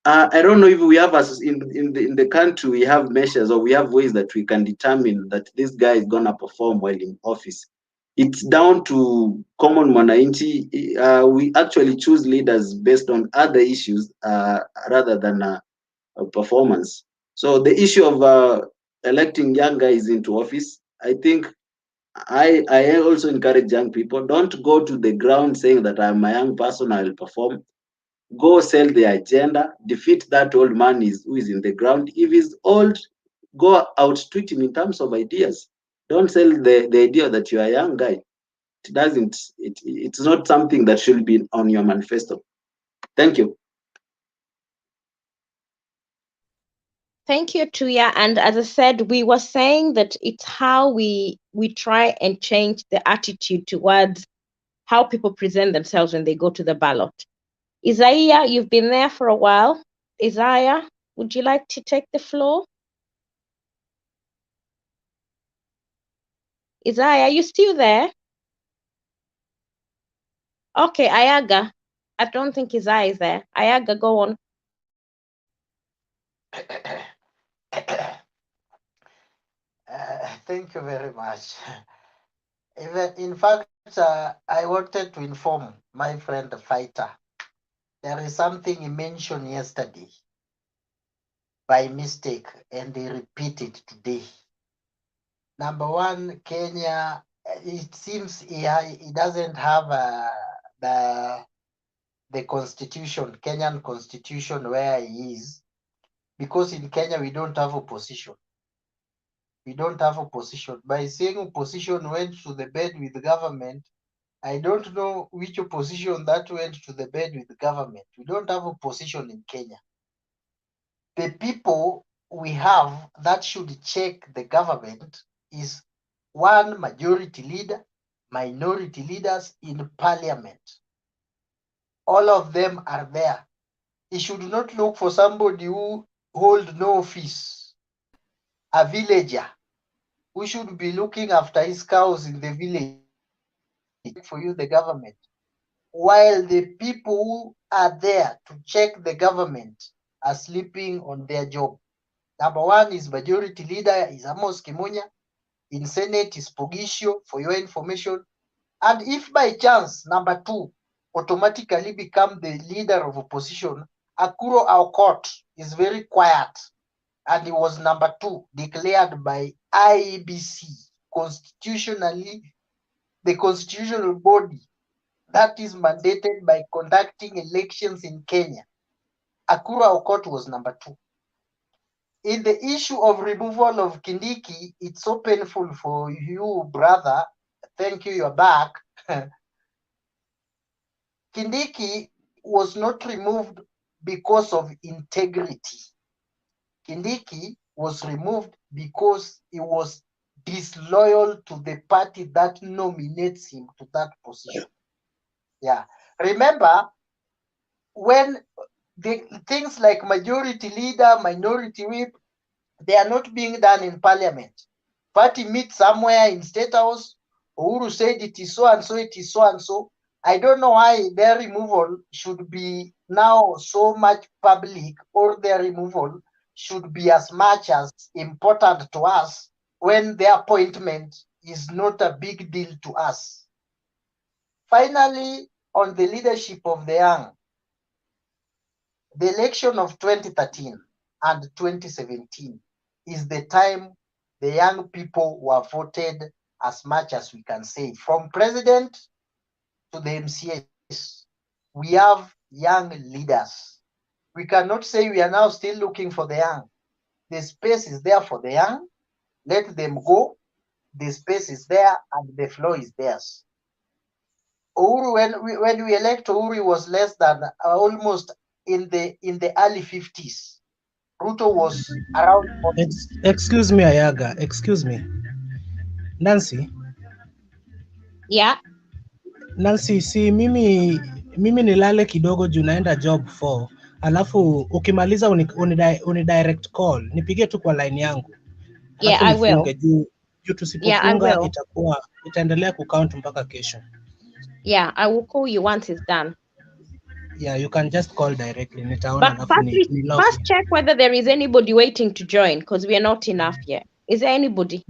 [SPEAKER 6] I don't know if we have in the country we have measures or we have ways that we can determine that this guy is gonna perform while in office. It's down to common mwananchi. We actually choose leaders based on other issues rather than performance. So the issue of electing young guys into office, I think I also encourage young people, don't go to the ground saying that I'm a young person, I will perform. Go sell the agenda, defeat that old man who is in the ground. If he's old, go out tweet him in terms of ideas. Don't sell the idea that you are a young guy. It's not something that should be on your manifesto. Thank you.
[SPEAKER 20] Thank you, Tuya. And as I said, we were saying that it's how we try and change the attitude towards how people present themselves when they go to the ballot. Isaiah, you've been there for a while. Isaiah, would you like to take the floor? Isaiah, are you still there? Okay, Ayaga. I don't think Isaiah is there. Ayaga, go on.
[SPEAKER 19] Thank you very much. In fact, I wanted to inform my friend the fighter. There is something he mentioned yesterday by mistake, and he repeated today. Number one, Kenya, it seems he doesn't have the constitution, Kenyan constitution where he is, because in Kenya we don't have opposition. We don't have opposition. By saying opposition went to the bed with the government, I don't know which opposition that went to the bed with the government. We don't have opposition in Kenya. The people we have that should check the government is one majority leader, minority leaders in parliament. All of them are there. He should not look for somebody who hold no office, a villager who should be looking after his cows in the village for you, the government, while the people who are there to check the government are sleeping on their job. Number one is majority leader is Amos Kimunya. In Senate is Pogisho, for your information. And if by chance number two automatically become the leader of opposition, Akuro Aukot is very quiet, and he was number two declared by IEBC constitutionally, the constitutional body that is mandated by conducting elections in Kenya. Akuro Aukot was number two. In the issue of removal of Kindiki, it's so painful for you, brother. Thank you, you're back. Kindiki was not removed because of integrity. Kindiki was removed because he was disloyal to the party that nominates him to that position. Yeah. Remember, when the things like majority leader, minority whip, They are not being done in parliament. Party meet somewhere in State House. Uhuru said it is so and so, it is so and so. I don't know why their removal should be now so much public, or their removal should be as much as important to us when their appointment is not a big deal to us. Finally, on the leadership of the young, the election of 2013 and 2017 is the time the young people were voted as much as we can say. From president to the MCAs, we have young leaders. We cannot say we are now still looking for the young. The space is there for the young. Let them go. The space is there and the floor is theirs. Uhuru, when we elect Uhuru, was less than almost in the early 50s. Ruto was around 40.
[SPEAKER 1] Excuse me, Ayaga. Excuse me. Nancy.
[SPEAKER 20] Yeah.
[SPEAKER 1] Nancy, si mimi nilale kidogo juu naenda job 4. Alafu ukimaliza unidirect call. Nipigie tu kwa line yangu.
[SPEAKER 20] Yeah,
[SPEAKER 1] Alafu
[SPEAKER 20] I will.
[SPEAKER 1] nifunge juu
[SPEAKER 20] Yeah, I
[SPEAKER 1] tusipofunga
[SPEAKER 20] will.
[SPEAKER 1] itaendelea kucount mpaka kesho.
[SPEAKER 20] Yeah, I will call you once it's done.
[SPEAKER 1] Yeah, you can just call directly. Nitaona
[SPEAKER 20] But
[SPEAKER 1] alafu ni log.
[SPEAKER 20] first check whether there is anybody waiting to join, because we are not enough yet. Is there anybody?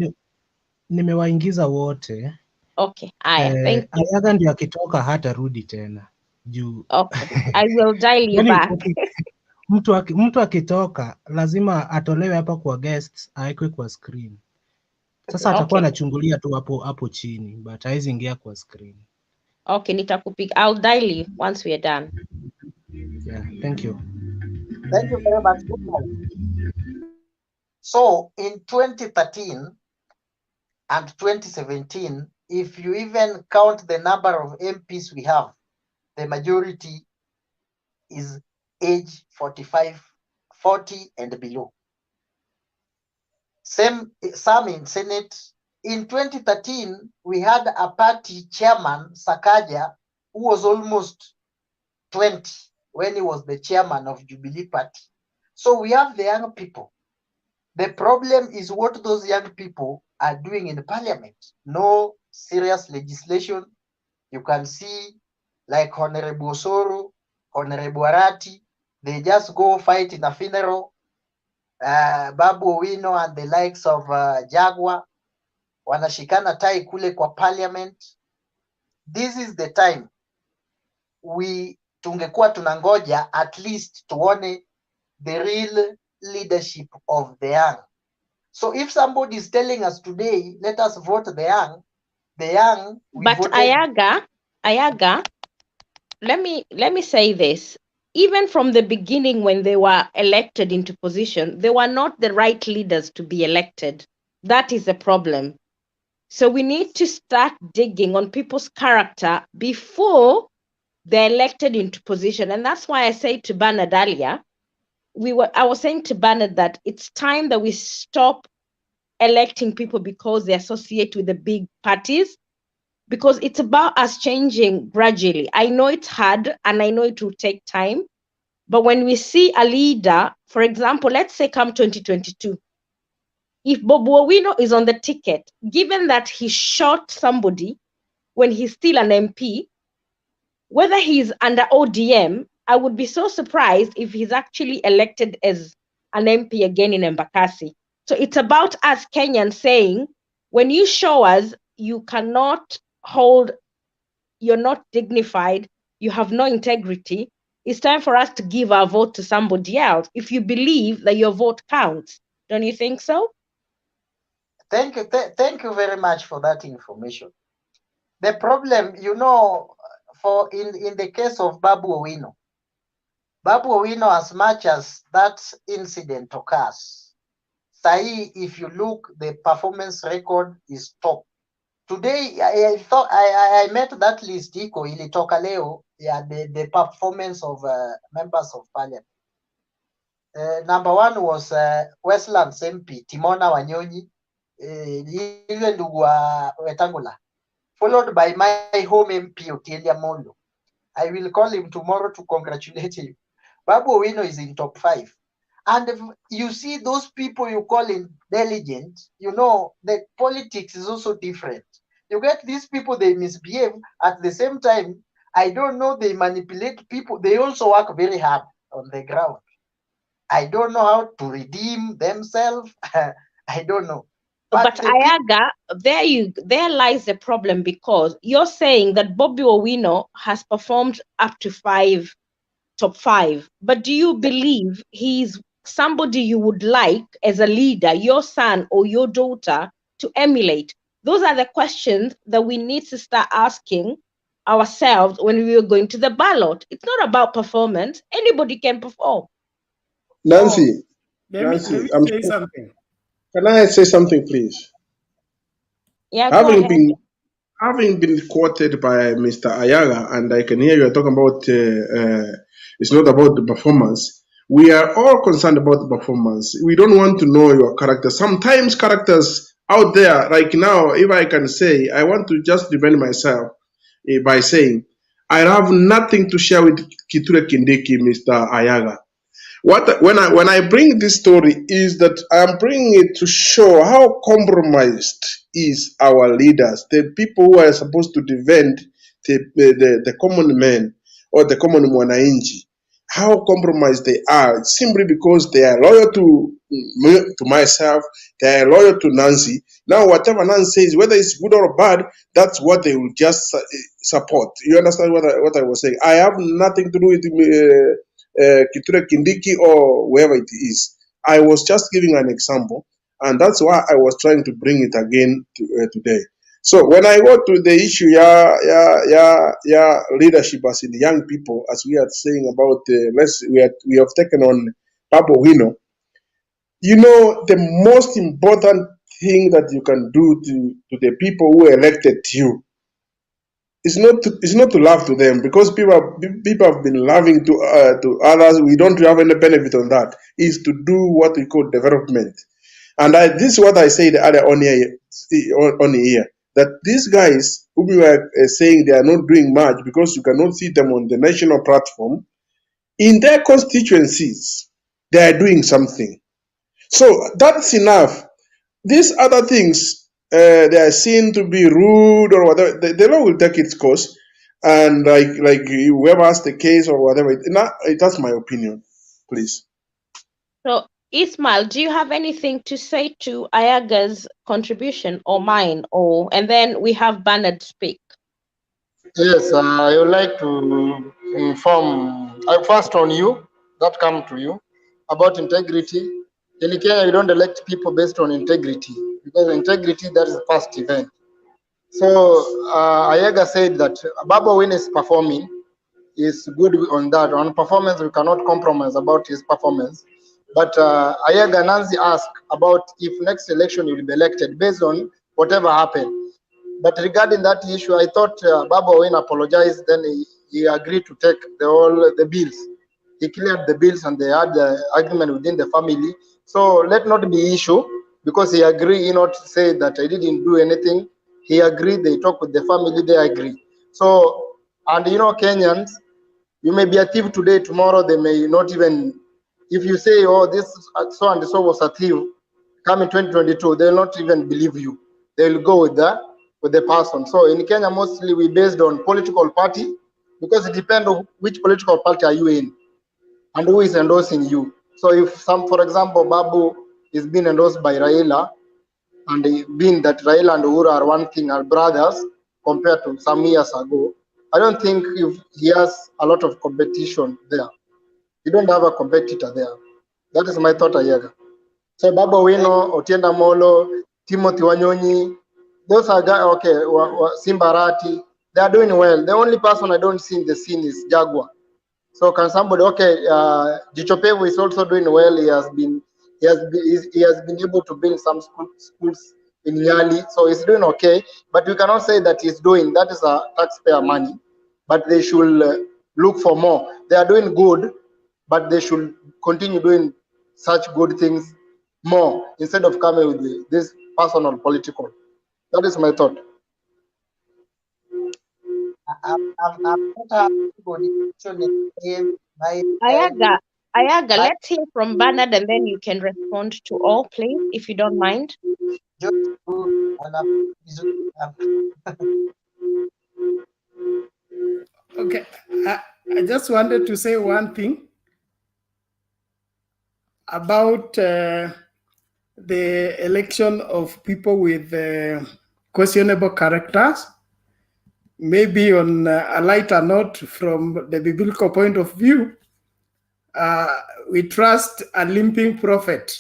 [SPEAKER 1] Nimewaingiza wote.
[SPEAKER 20] Okay, aya, thank you.
[SPEAKER 1] Ayaga ndio akitoka hatarudi tena. Juu.
[SPEAKER 20] Okay, I will dial you
[SPEAKER 1] Yani,
[SPEAKER 20] back.
[SPEAKER 1] okay. Mtu akitoka lazima atolewe hapa kwa guests, awekwe kwa screen. Sasa atakuwa
[SPEAKER 20] Okay.
[SPEAKER 1] anachungulia tu hapo chini, but haizi ingia kwa screen.
[SPEAKER 20] Okay, nitakupiga. I'll dial you once we are done.
[SPEAKER 1] Yeah, thank you.
[SPEAKER 19] Thank you very much. Good night. So in 2013 and 2017, if you even count the number of MPs we have, the majority is age 45, 40 and below. Some in Senate. In 2013, we had a party chairman, Sakaja, who was almost 20 when he was the chairman of Jubilee Party. So we have the young people. The problem is what those young people are doing in the parliament. No serious legislation. You can see like Honorable Osoro, Honorable Arati, they just go fight in a funeral. Babu Owino and the likes of Jaguar wanashikana tai kule kwa parliament. This is the time tungekuwa tunangoja at least tuone the real leadership of the young. So if somebody is telling us today, let us vote the young, we
[SPEAKER 20] But
[SPEAKER 19] voted.
[SPEAKER 20] Ayaga, let me say this. Even from the beginning, when they were elected into position, they were not the right leaders to be elected. That is the problem. So we need to start digging on people's character before they're elected into position. And that's why I say to Bernard earlier, I was saying to Bernard that it's time that we stop electing people because they associate with the big parties, because it's about us changing gradually. I know it's hard and I know it will take time, but when we see a leader, for example, let's say come 2022, if Bob Owino is on the ticket, given that he shot somebody when he's still an MP, whether he's under ODM, I would be so surprised if he's actually elected as an MP again in Embakasi. So it's about us Kenyans saying, when you show us you cannot hold, you're not dignified, you have no integrity, it's time for us to give our vote to somebody else if you believe that your vote counts. Don't you think so?
[SPEAKER 19] Thank you very much for that information. The problem, for in the case of Babu Owino, as much as that incident occurs, Sahi, if you look, the performance record is top. Today, I thought I met that list iko ilitoka leo, the performance of members of parliament. Number one was Westlands MP Timona Wanyonyi, yule ndugu wa Wetangula, followed by my home MP Otilia Molo. I will call him tomorrow to congratulate him. Babu Owino is in top 5. And if you see those people you call intelligent, you know, the politics is also different. You get these people, they misbehave. At the same time, I don't know, they manipulate people. They also work very hard on the ground. I don't know how to redeem themselves. I don't know.
[SPEAKER 20] But Ayaga, there lies the problem, because you're saying that Bobby Owino has performed up to top five. But do you believe he's somebody you would like as a leader, your son or your daughter, to emulate? Those are the questions that we need to start asking ourselves when we are going to the ballot. It's not about performance. Anybody can perform.
[SPEAKER 9] Nancy,
[SPEAKER 12] Let me
[SPEAKER 9] Nancy,
[SPEAKER 12] say something.
[SPEAKER 9] can I say something, please?
[SPEAKER 20] Yeah, go ahead.
[SPEAKER 9] Having been quoted by Mr. Ayaga, and I can hear you are talking about it's not about the performance. We are all concerned about the performance. We don't want to know your character. Sometimes characters out there, like now, if I can say, I want to just defend myself by saying, I have nothing to share with Kithure Kindiki, Mr. Ayaga. When I bring this story is that I'm bringing it to show how compromised is our leaders, the people who are supposed to defend the common man or the common mwananchi, how compromised they are simply because they are loyal to me, to myself, they are loyal to Nancy. Now, whatever Nancy says, whether it's good or bad, that's what they will just support. You understand what I was saying? I have nothing to do with Kithure Kindiki or wherever it is. I was just giving an example, and that's why I was trying to bring it again today. So when I go to the issue, leadership as in the young people, as we are saying about, we have taken on Papa Wino. You know, the most important thing that you can do to the people who elected you is not to laugh to them, because people have been laughing to others. We don't have any benefit on that. Is to do what we call development. And this is what I said earlier on here, that these guys who we were saying they are not doing much because you cannot see them on the national platform, in their constituencies, they are doing something. So that's enough. These other things, they are seen to be rude or whatever. The law will take its course, and like whoever has the case or whatever. That's my opinion, please.
[SPEAKER 20] So, Ismail, do you have anything to say to Ayaga's contribution or mine, and then we have Bernard speak?
[SPEAKER 21] Yes, I would like to inform first on you, that come to you, about integrity. In Kenya, you don't elect people based on integrity, because integrity, that is the first event. So Ayaga said that Baba Win is performing, is good on that. On performance, we cannot compromise about his performance. But Ayaga Nancy asked about if next election you will be elected based on whatever happened. But regarding that issue, I thought Baba Win apologized, then he agreed to take the bills. He cleared the bills and they had the agreement within the family. So let not be issue, because he agreed, he not say that I didn't do anything. He agreed, they talk with the family, they agree. So, and you know, Kenyans, you may be a thief today, tomorrow they may not even, if you say, oh, this so and so was a thief, come in 2022, they will not even believe you. They will go with the person. So in Kenya, mostly we based on political party, because it depends on which political party are you in and who is endorsing you. So if for example, Babu is being endorsed by Raila, and being that Raila and Uhuru are one thing, are brothers compared to some years ago, I don't think if he has a lot of competition there. You don't have a competitor there. That is my thought, Ayaga. So Baba Wino, Otienda Molo, Timothy Wanyonyi, those are guys, okay, Simbarati, they are doing well. The only person I don't see in the scene is Jaguar. So can somebody, okay, Jichopevu is also doing well. He has been able to build some schools in Nyali, so he's doing okay. But we cannot say that he's doing, that is a taxpayer money. But they should look for more. They are doing good, but they should continue doing such good things more instead of coming with this personal political. That is my thought.
[SPEAKER 19] I'm not having good actually.
[SPEAKER 20] Ayaga, Ayaga, let's hear from Bernard and then you can respond to all, please, if you don't mind.
[SPEAKER 12] Okay, I just wanted to say one thing about the election of people with questionable characters. Maybe on a lighter note, from the biblical point of view, we trust a limping prophet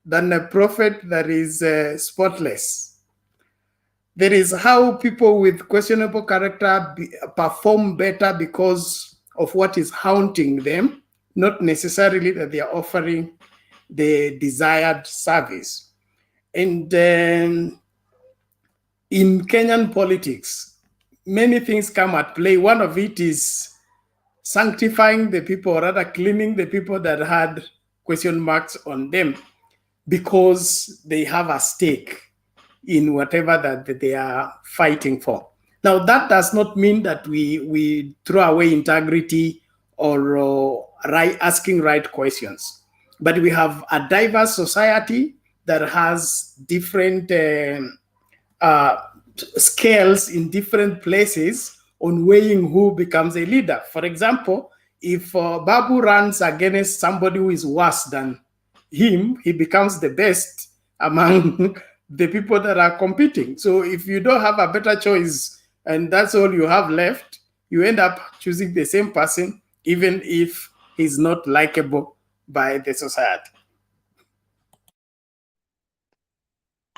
[SPEAKER 12] than a prophet that is spotless. There is how people with questionable character perform better because of what is haunting them, not necessarily that they are offering the desired service. And in Kenyan politics, many things come at play. One of it is sanctifying the people, or rather cleaning the people that had question marks on them because they have a stake in whatever that they are fighting for. Now, that does not mean that we throw away integrity or asking right questions. But we have a diverse society that has different scales in different places on weighing who becomes a leader. For example, if Babu runs against somebody who is worse than him, he becomes the best among the people that are competing. So if you don't have a better choice and that's all you have left, you end up choosing the same person, even if he's not likable by the society.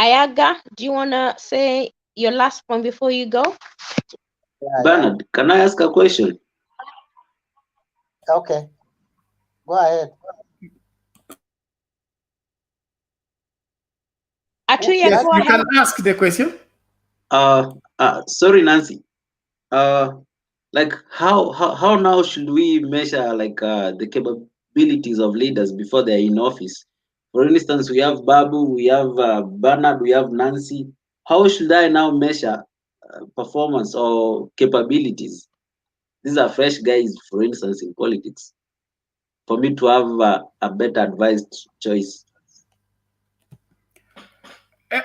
[SPEAKER 20] Ayaga, do you want to say your last point before you go?
[SPEAKER 6] Bernard, can I ask a question?
[SPEAKER 19] Okay, go ahead.
[SPEAKER 20] Atuya,
[SPEAKER 12] Yes,
[SPEAKER 20] go
[SPEAKER 12] you
[SPEAKER 20] ahead.
[SPEAKER 12] can ask the question.
[SPEAKER 6] Sorry, Nancy. Like how now should we measure like the capabilities of leaders before they're in office? For instance, we have Babu, we have Bernard, we have Nancy. How should I now measure performance or capabilities? These are fresh guys, for instance, in politics. For me to have a better advised choice.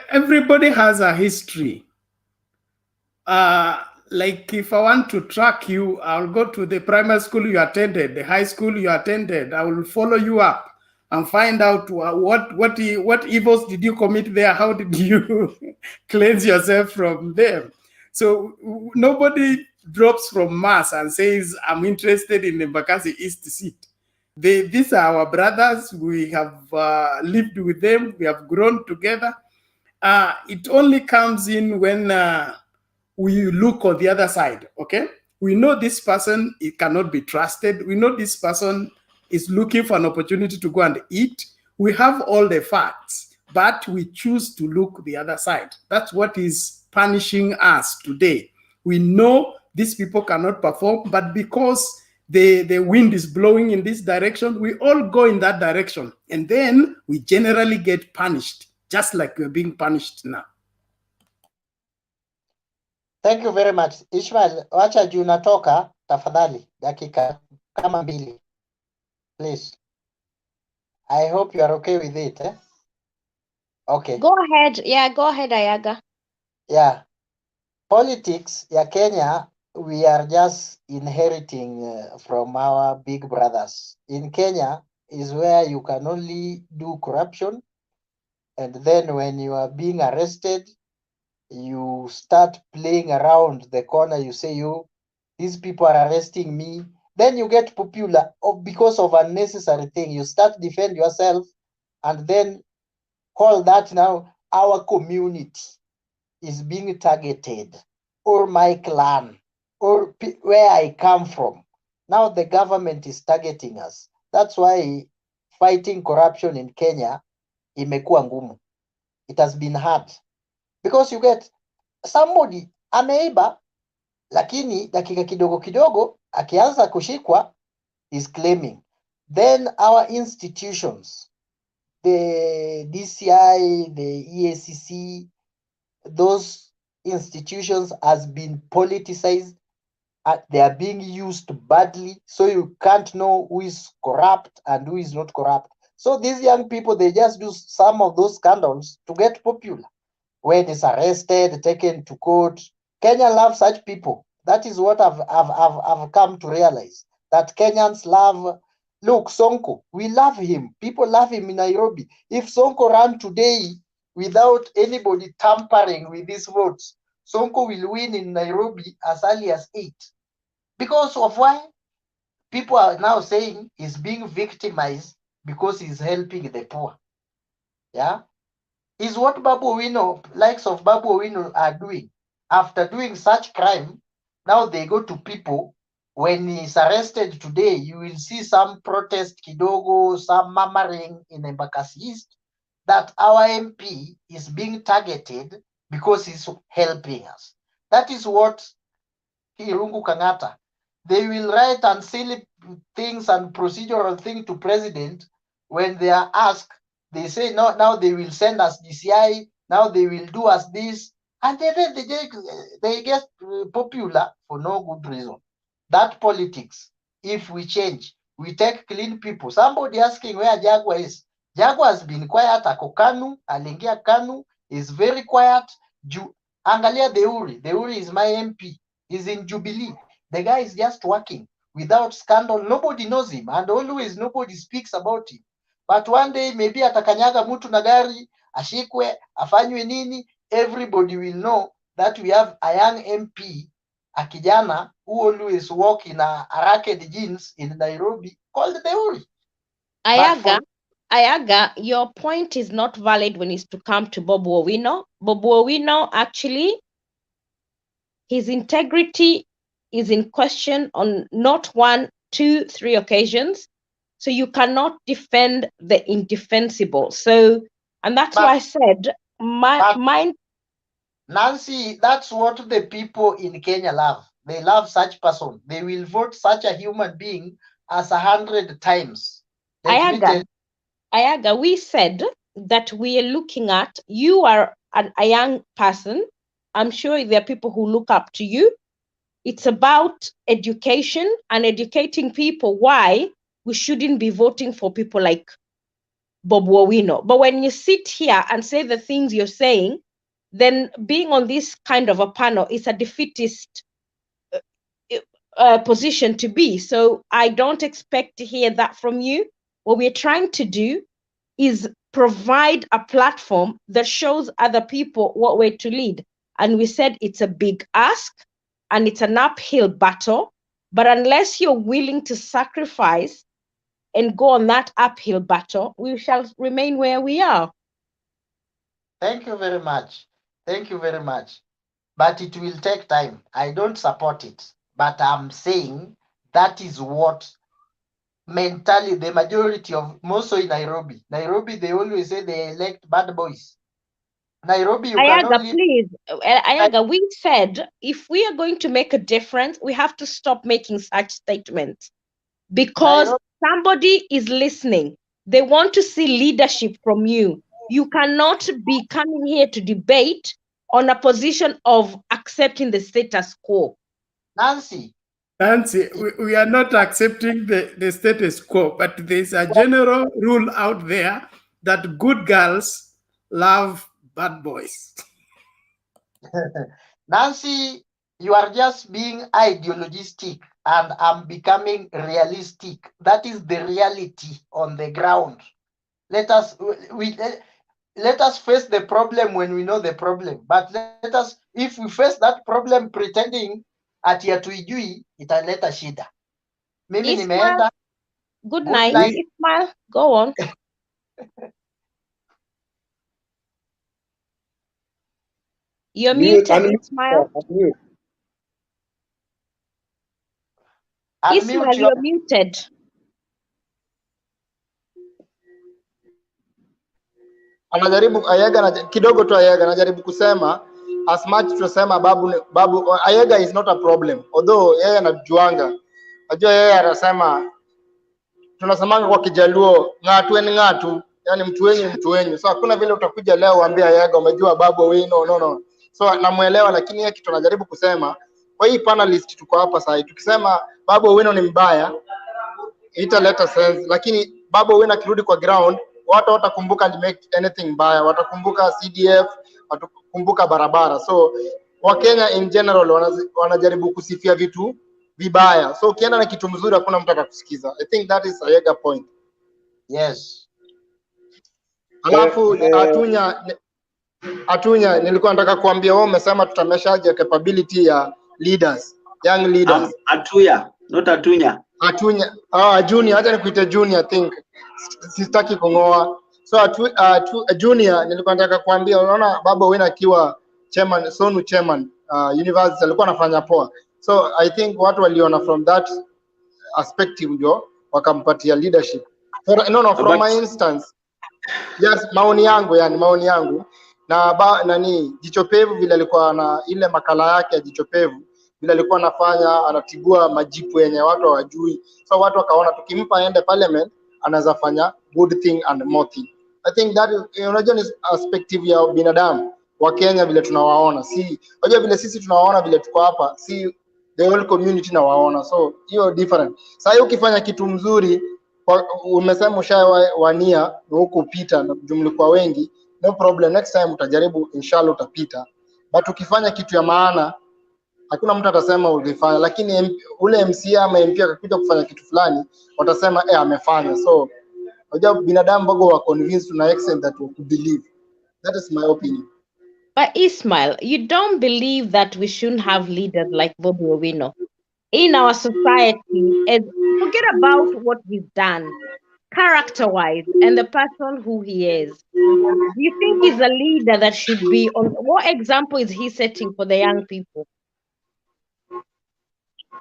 [SPEAKER 12] Everybody has a history. Like if I want to track you, I'll go to the primary school you attended, the high school you attended. I will follow you up and find out what evils did you commit there. How did you cleanse yourself from them? So nobody drops from Mars and says, I'm interested in the Embakasi East seat. These are our brothers. We have lived with them. We have grown together. It only comes in when we look on the other side, okay? We know this person, it cannot be trusted. We know this person is looking for an opportunity to go and eat. We have all the facts, but we choose to look the other side. That's what is punishing us today. We know these people cannot perform, but because the wind is blowing in this direction, we all go in that direction. And then we generally get punished, just like we're being punished now.
[SPEAKER 19] Thank you very much. Ishmael, wacha juu natoka, tafadhali, dakika kama mbili. Please. I hope you are okay with it, eh? Okay.
[SPEAKER 20] Go ahead. Yeah, go ahead, Ayaga.
[SPEAKER 19] Yeah. Politics ya Kenya, we are just inheriting from our big brothers. In Kenya is where you can only do corruption, and then when you are being arrested, you start playing around the corner. You say, these people are arresting me. Then you get popular because of unnecessary thing. You start defend yourself and then call that now our community is being targeted, or my clan, or where I come from. Now the government is targeting us. That's why fighting corruption in Kenya imekuwa ngumu. It has been hard. Because you get somebody ameiba, lakini dakika kidogo kidogo akianza kushikwa is claiming. Then our institutions, the DCI, the EACC, those institutions has been politicized. they are being used badly, so you can't know who is corrupt and who is not corrupt. So these young people, they just do some of those scandals to get popular. When is arrested, taken to court. Kenya loves such people. That is what I've come to realize, that Kenyans love. Look, Sonko, we love him. People love him in Nairobi. If Sonko ran today without anybody tampering with his votes, Sonko will win in Nairobi as early as 8. Because of why? People are now saying he's being victimized because he's helping the poor. Yeah? Is what Babu Owino, likes of Babu Owino are doing. After doing such crime, now they go to people. When he's arrested today, you will see some protest kidogo, some murmuring in Embakasi East that our MP is being targeted because he's helping us. That is what Irungu Kangata. They will write and silly things and procedural things to president. When they are asked, they say, no, now they will send us DCI, now they will do us this, and then they get popular for no good reason. That politics, if we change, we take clean people. Somebody asking where Jaguar is. Jaguar has been quiet, ako Kanu, alingia Kanu, is very quiet. Angalia Deuri is my MP, he's in Jubilee. The guy is just working without scandal. Nobody knows him, and always nobody speaks about him. But one day maybe atakanyaga mutu na gari, ashikwe, afanywe nini, everybody will know that we have a young MP, a kijana who always walk in a ragged jeans in Nairobi called Deuri.
[SPEAKER 20] Ayaga, your point is not valid when it's to come to Bobu Owino. Bobu Owino, actually, his integrity is in question on not 1, 2, 3 occasions. So you cannot defend the indefensible. So, and that's why I said, mine.
[SPEAKER 19] Nancy, that's what the people in Kenya love. They love such person. They will vote such a human being as 100 times.
[SPEAKER 20] Ayaga, we said that we are looking at, you are a young person. I'm sure there are people who look up to you. It's about education and educating people why we shouldn't be voting for people like Bobu Owino. But when you sit here and say the things you're saying, then being on this kind of a panel is a defeatist position to be. So I don't expect to hear that from you. What we're trying to do is provide a platform that shows other people what way to lead. And we said it's a big ask and it's an uphill battle. But unless you're willing to sacrifice and go on that uphill battle, we shall remain where we are.
[SPEAKER 19] Thank you very much. Thank you very much. But it will take time. I don't support it. But I'm saying that is what mentally the majority of, mostly in Nairobi. Nairobi, they always say they elect bad boys. Nairobi, you
[SPEAKER 20] Ayaga,
[SPEAKER 19] cannot
[SPEAKER 20] please. Ayaga, we said if we are going to make a difference, we have to stop making such statements because somebody is listening. They want to see leadership from you. You cannot be coming here to debate on a position of accepting the status quo.
[SPEAKER 19] Nancy,
[SPEAKER 12] we are not accepting the status quo, but there's a general rule out there that good girls love bad boys.
[SPEAKER 19] Nancy, you are just being ideologistic and I'm becoming realistic. That is the reality on the ground. Let us face the problem when we know the problem. But let us, if we face that problem pretending ati hatuijui, italeta shida. Mimi nimeenda.
[SPEAKER 20] Good night. Ismail, go on. You're muted, Ismail. Ismail, you're muted.
[SPEAKER 21] Anajaribu Ayaga kidogo tu. Ayaga anajaribu kusema as much tusema babu Ayaga is not a problem, although yeye anajuanga. Najua yeye anasema, tunasemanga kwa Kijaluo ng'atu ni ng'atu, yani mtu wenyu. So hakuna vile utakuja leo uambie Ayaga umejua Babu Owino, no. So namuelewa, lakini yeye kitu anajaribu kusema kwa hii panelist tuko hapa sasa, tukisema Babu Owino ni mbaya italeta sense, lakini Babu Owino akirudi kwa ground watu watakumbuka make anything mbaya, watakumbuka CDF, watakumbuka barabara. So Wakenya in general wanajaribu kusifia vitu vibaya, so ukienda na kitu mzuri hakuna mtu atakusikiza. I think that is a bigger point.
[SPEAKER 19] Yes.
[SPEAKER 21] Alafu Atunya, nilikuwa nataka kuambia wewe umesema tutameshaje capability ya leaders, young leaders.
[SPEAKER 6] Atuya, not Atunya.
[SPEAKER 21] Junior, acha nikuite Junior, I think. Sitaki kungoa. So Junior, nilikuwa nataka kuambia, unaona Babu Owino akiwa chairman, Sonu chairman university alikuwa anafanya poa. So I think watu waliona from that perspective ndio wakampatia leadership. From my instance. Yes, maoni yangu na nani Jicho Pevu vile alikuwa na ile makala yake ya Jicho Pevu vile alikuwa anafanya, anatibua majipu yenye watu hawajui. So watu wakaona tukimpa aende parliament anaweza fanya good thing and more thing. I think that is, unajua ni perspective ya binadamu wa Kenya vile tunawaona. Si unajua vile sisi tunawaona vile tuko hapa, si the whole community na waona. So hiyo different. Sasa ukifanya kitu mzuri, umesema ushawania na huko pita na jumlikuwa wengi, no problem, next time utajaribu, inshallah utapita. But ukifanya kitu ya maana hakuna mtu atasema ulifanya, lakini ule MCA ama MP akakuja kufanya kitu fulani watasema amefanya. So unajua binadamu bogo wa convinced to an extent that we could believe. That is my opinion.
[SPEAKER 20] But Ismail, you don't believe that we shouldn't have leaders like Babu Owino in our society? And forget about what he's done, character-wise, and the person who he is. Do you think he's a leader that should be on? What example is he setting for the young people?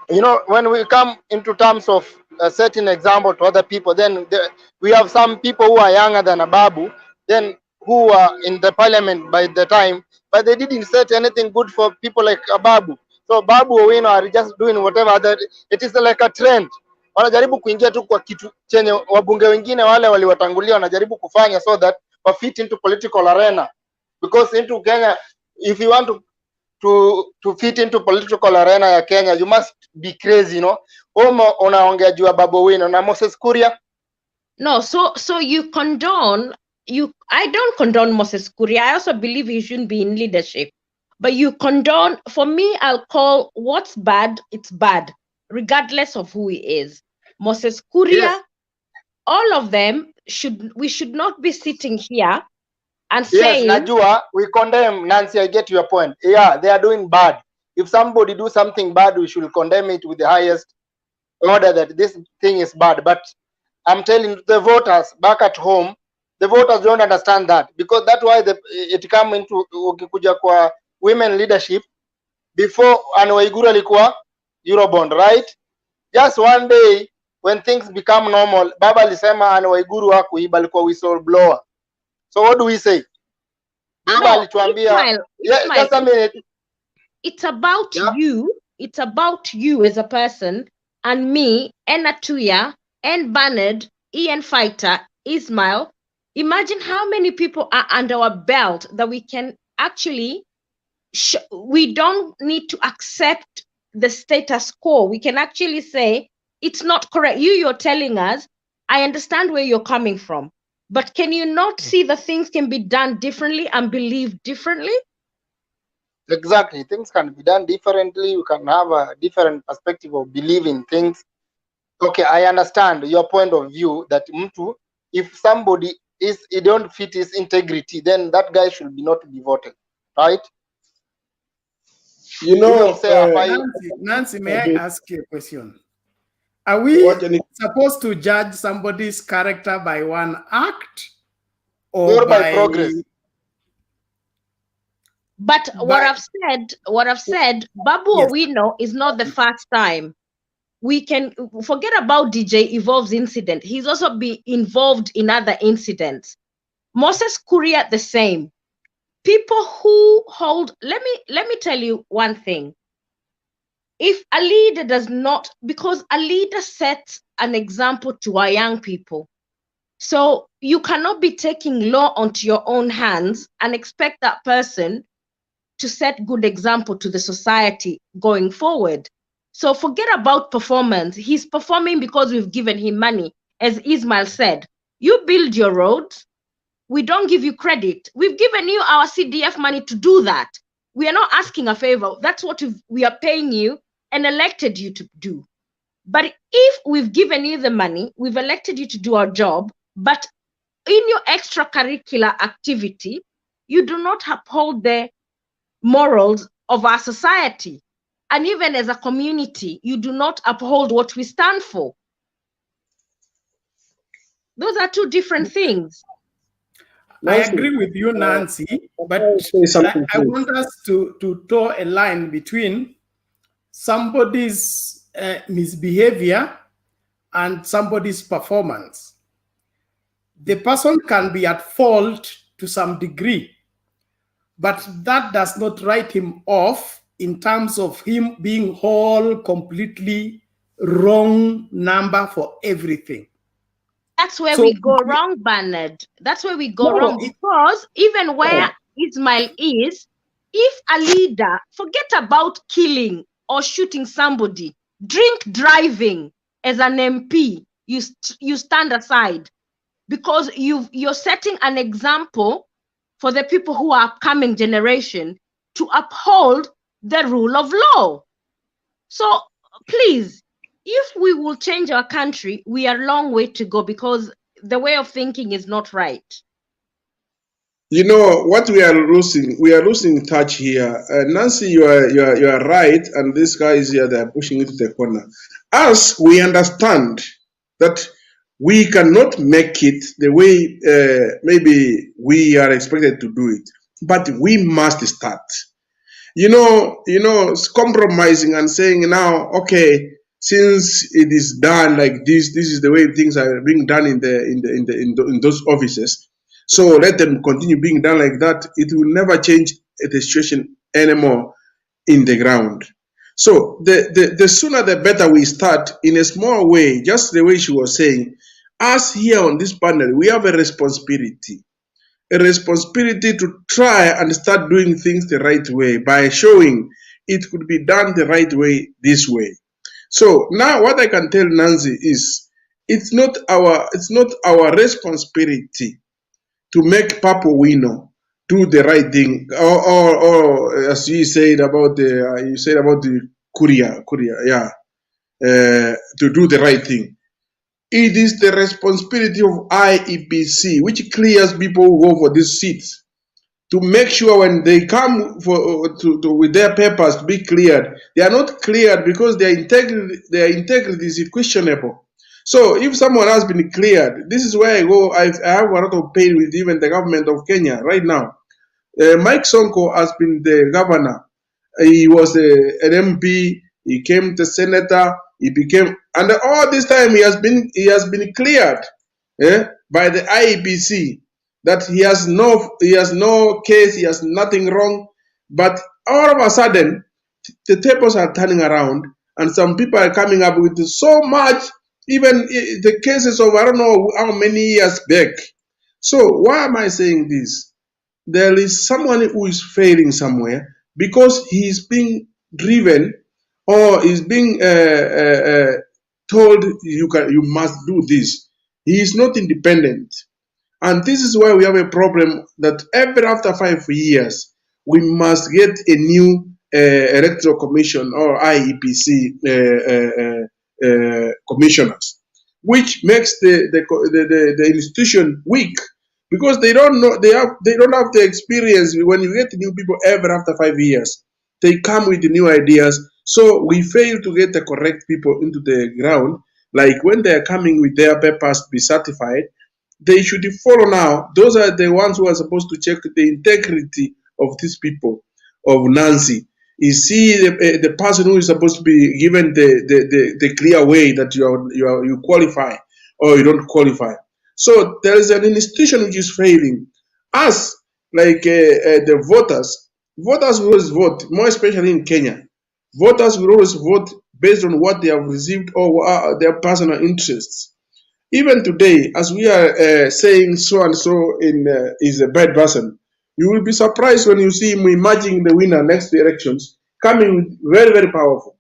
[SPEAKER 21] You know, when we come into terms of setting example to other people, then we have some people who are younger than Babu, then who are in the parliament by the time, but they didn't set anything good for people like Babu. So Babu Owino are just doing whatever other, it is like a trend. Wanajaribu kuingia tu kwa kitu chenye wabunge wengine wale waliwatangulia wanajaribu kufanya so that wa fit into political arena. Because into Kenya, if you want to fit into political arena ya Kenya, you must be crazy, you know. Unaongea juu ya Babu Owino na Moses Kuria.
[SPEAKER 20] No, so you condone, I don't condone Moses Kuria. I also believe he shouldn't be in leadership. But you condone, for me, I'll call what's bad, it's bad, regardless of who he is. Moses Kuria, yes. All of them, we should not be sitting here and saying...
[SPEAKER 21] Yes, Najua, we condemn, Nancy, I get your point. Yeah, they are doing bad. If somebody do something bad, we should condemn it with the highest order that this thing is bad. But I'm telling the voters back at home, the voters don't understand that, because that's why it come into ukikuja kwa women leadership. Before Anne Waiguru alikuwa Eurobond, right? Just one day when things become normal, Baba alisema Anne Waiguru hakuiba, alikuwa whistleblower. So what do we say? Baba alituambia, just a minute.
[SPEAKER 20] It's about you. It's about you as a person, and me, and Atuya, and Bernard, Ian Fighter, Ismail. Imagine how many people are under our belt that we can actually, we don't need to accept the status quo. We can actually say, it's not correct. You're telling us, I understand where you're coming from, but can you not see that things can be done differently and believed differently?
[SPEAKER 21] Exactly. Things can be done differently. You can have a different perspective of believing things. Okay, I understand your point of view that mtu, if somebody he don't fit his integrity, then that guy should be not be voted, right?
[SPEAKER 12] You know, Nancy, may I ask you a question? Are we supposed to judge somebody's character by one act or by
[SPEAKER 21] progress?
[SPEAKER 20] But what I've said, Babu Owino is not the first time. We can forget about DJ Evolve's incident. He's also been involved in other incidents. Moses Kuria, the same. People who hold, let me tell you one thing. If a leader does not, because a leader sets an example to our young people. So you cannot be taking law onto your own hands and expect that person to set good example to the society going forward. So forget about performance. He's performing because we've given him money. As Ismail said, you build your roads, we don't give you credit. We've given you our CDF money to do that. We are not asking a favor. That's what we are paying you and elected you to do. But if we've given you the money, we've elected you to do our job, but in your extracurricular activity, you do not uphold the morals of our society. And even as a community, you do not uphold what we stand for. Those are two different things.
[SPEAKER 12] I agree with you, Nancy, but I want us to draw a line between somebody's misbehavior and somebody's performance. The person can be at fault to some degree, but that does not write him off in terms of him being whole, completely wrong number for everything.
[SPEAKER 20] That's where we go wrong, Bernard. That's where we go wrong, because even where Ismail is, if a leader, forget about killing or shooting somebody, drink driving as an MP, you stand aside, because you're setting an example for the people who are coming generation to uphold the rule of law. So please, if we will change our country, we are a long way to go, because the way of thinking is not right.
[SPEAKER 9] You know what we are losing? We are losing touch here. Nancy, you are right, and these guys here, they are pushing into the corner. Us, we understand that we cannot make it the way maybe we are expected to do it, but we must start. You know, compromising and saying now, okay, since it is done like this is the way things are being done in those offices. So let them continue being done like that. It will never change the situation anymore in the ground. So the sooner the better we start in a small way, just the way she was saying. Us here on this panel, we have a responsibility to try and start doing things the right way by showing it could be done the right way this way. So now what I can tell Nancy is it's not our responsibility to make Papa Wino do the right thing, or as you said about the courier, to do the right thing. It is the responsibility of IEBC, which clears people who go for these seats, to make sure when they come with their papers to be cleared, they are not cleared because their integrity is questionable. So if someone has been cleared, this is where I go. I have a lot of pain with even the government of Kenya right now. Mike Sonko has been the governor. He was an MP. He came to senator. He became, and all this time he has been cleared by the IEBC that he has no case, he has nothing wrong. But all of a sudden, the tables are turning around, and some people are coming up with so much, even the cases of I don't know how many years back. So why am I saying this? There is someone who is failing somewhere because he is being driven or is being told you must do this. He is not independent. And this is why we have a problem that after 5 years, we must get a new electoral commission or IEPC commissioners, which makes the institution weak because they don't know they don't have the experience. When you get new people after 5 years, they come with new ideas. So we fail to get the correct people into the ground. Like when they are coming with their papers to be certified, they should follow now. Those are the ones who are supposed to check the integrity of these people, of Nancy. You see the person who is supposed to be given the clear way that you qualify or you don't qualify. So there is an institution which is failing. Us, like the voters will always vote, more especially in Kenya. Voters will always vote based on what they have received or their personal interests. Even today, as we are saying so and so is a bad person, You will be surprised when you see him emerging the winner next elections, coming very, very powerful.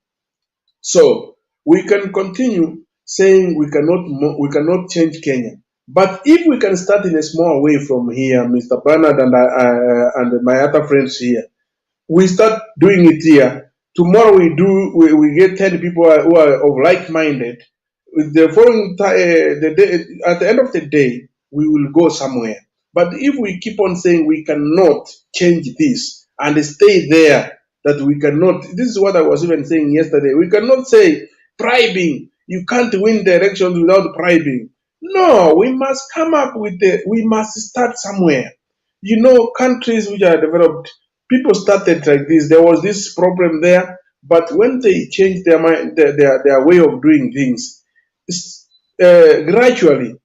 [SPEAKER 9] So we can continue saying we cannot change Kenya. But if we can start in a small way from here, Mr. Bernard and my other friends here, we start doing it here. Tomorrow we get 10 people who are of like-minded. With the following the day, at the end of the day, we will go somewhere. But if we keep on saying we cannot change this and stay there, that we cannot, this is what I was even saying yesterday. We cannot say bribing. You can't win the elections without bribing. No, we must come up with we must start somewhere. You know, countries which are developed, people started like this. There was this problem there, but when they changed their mind, their way of doing things, gradually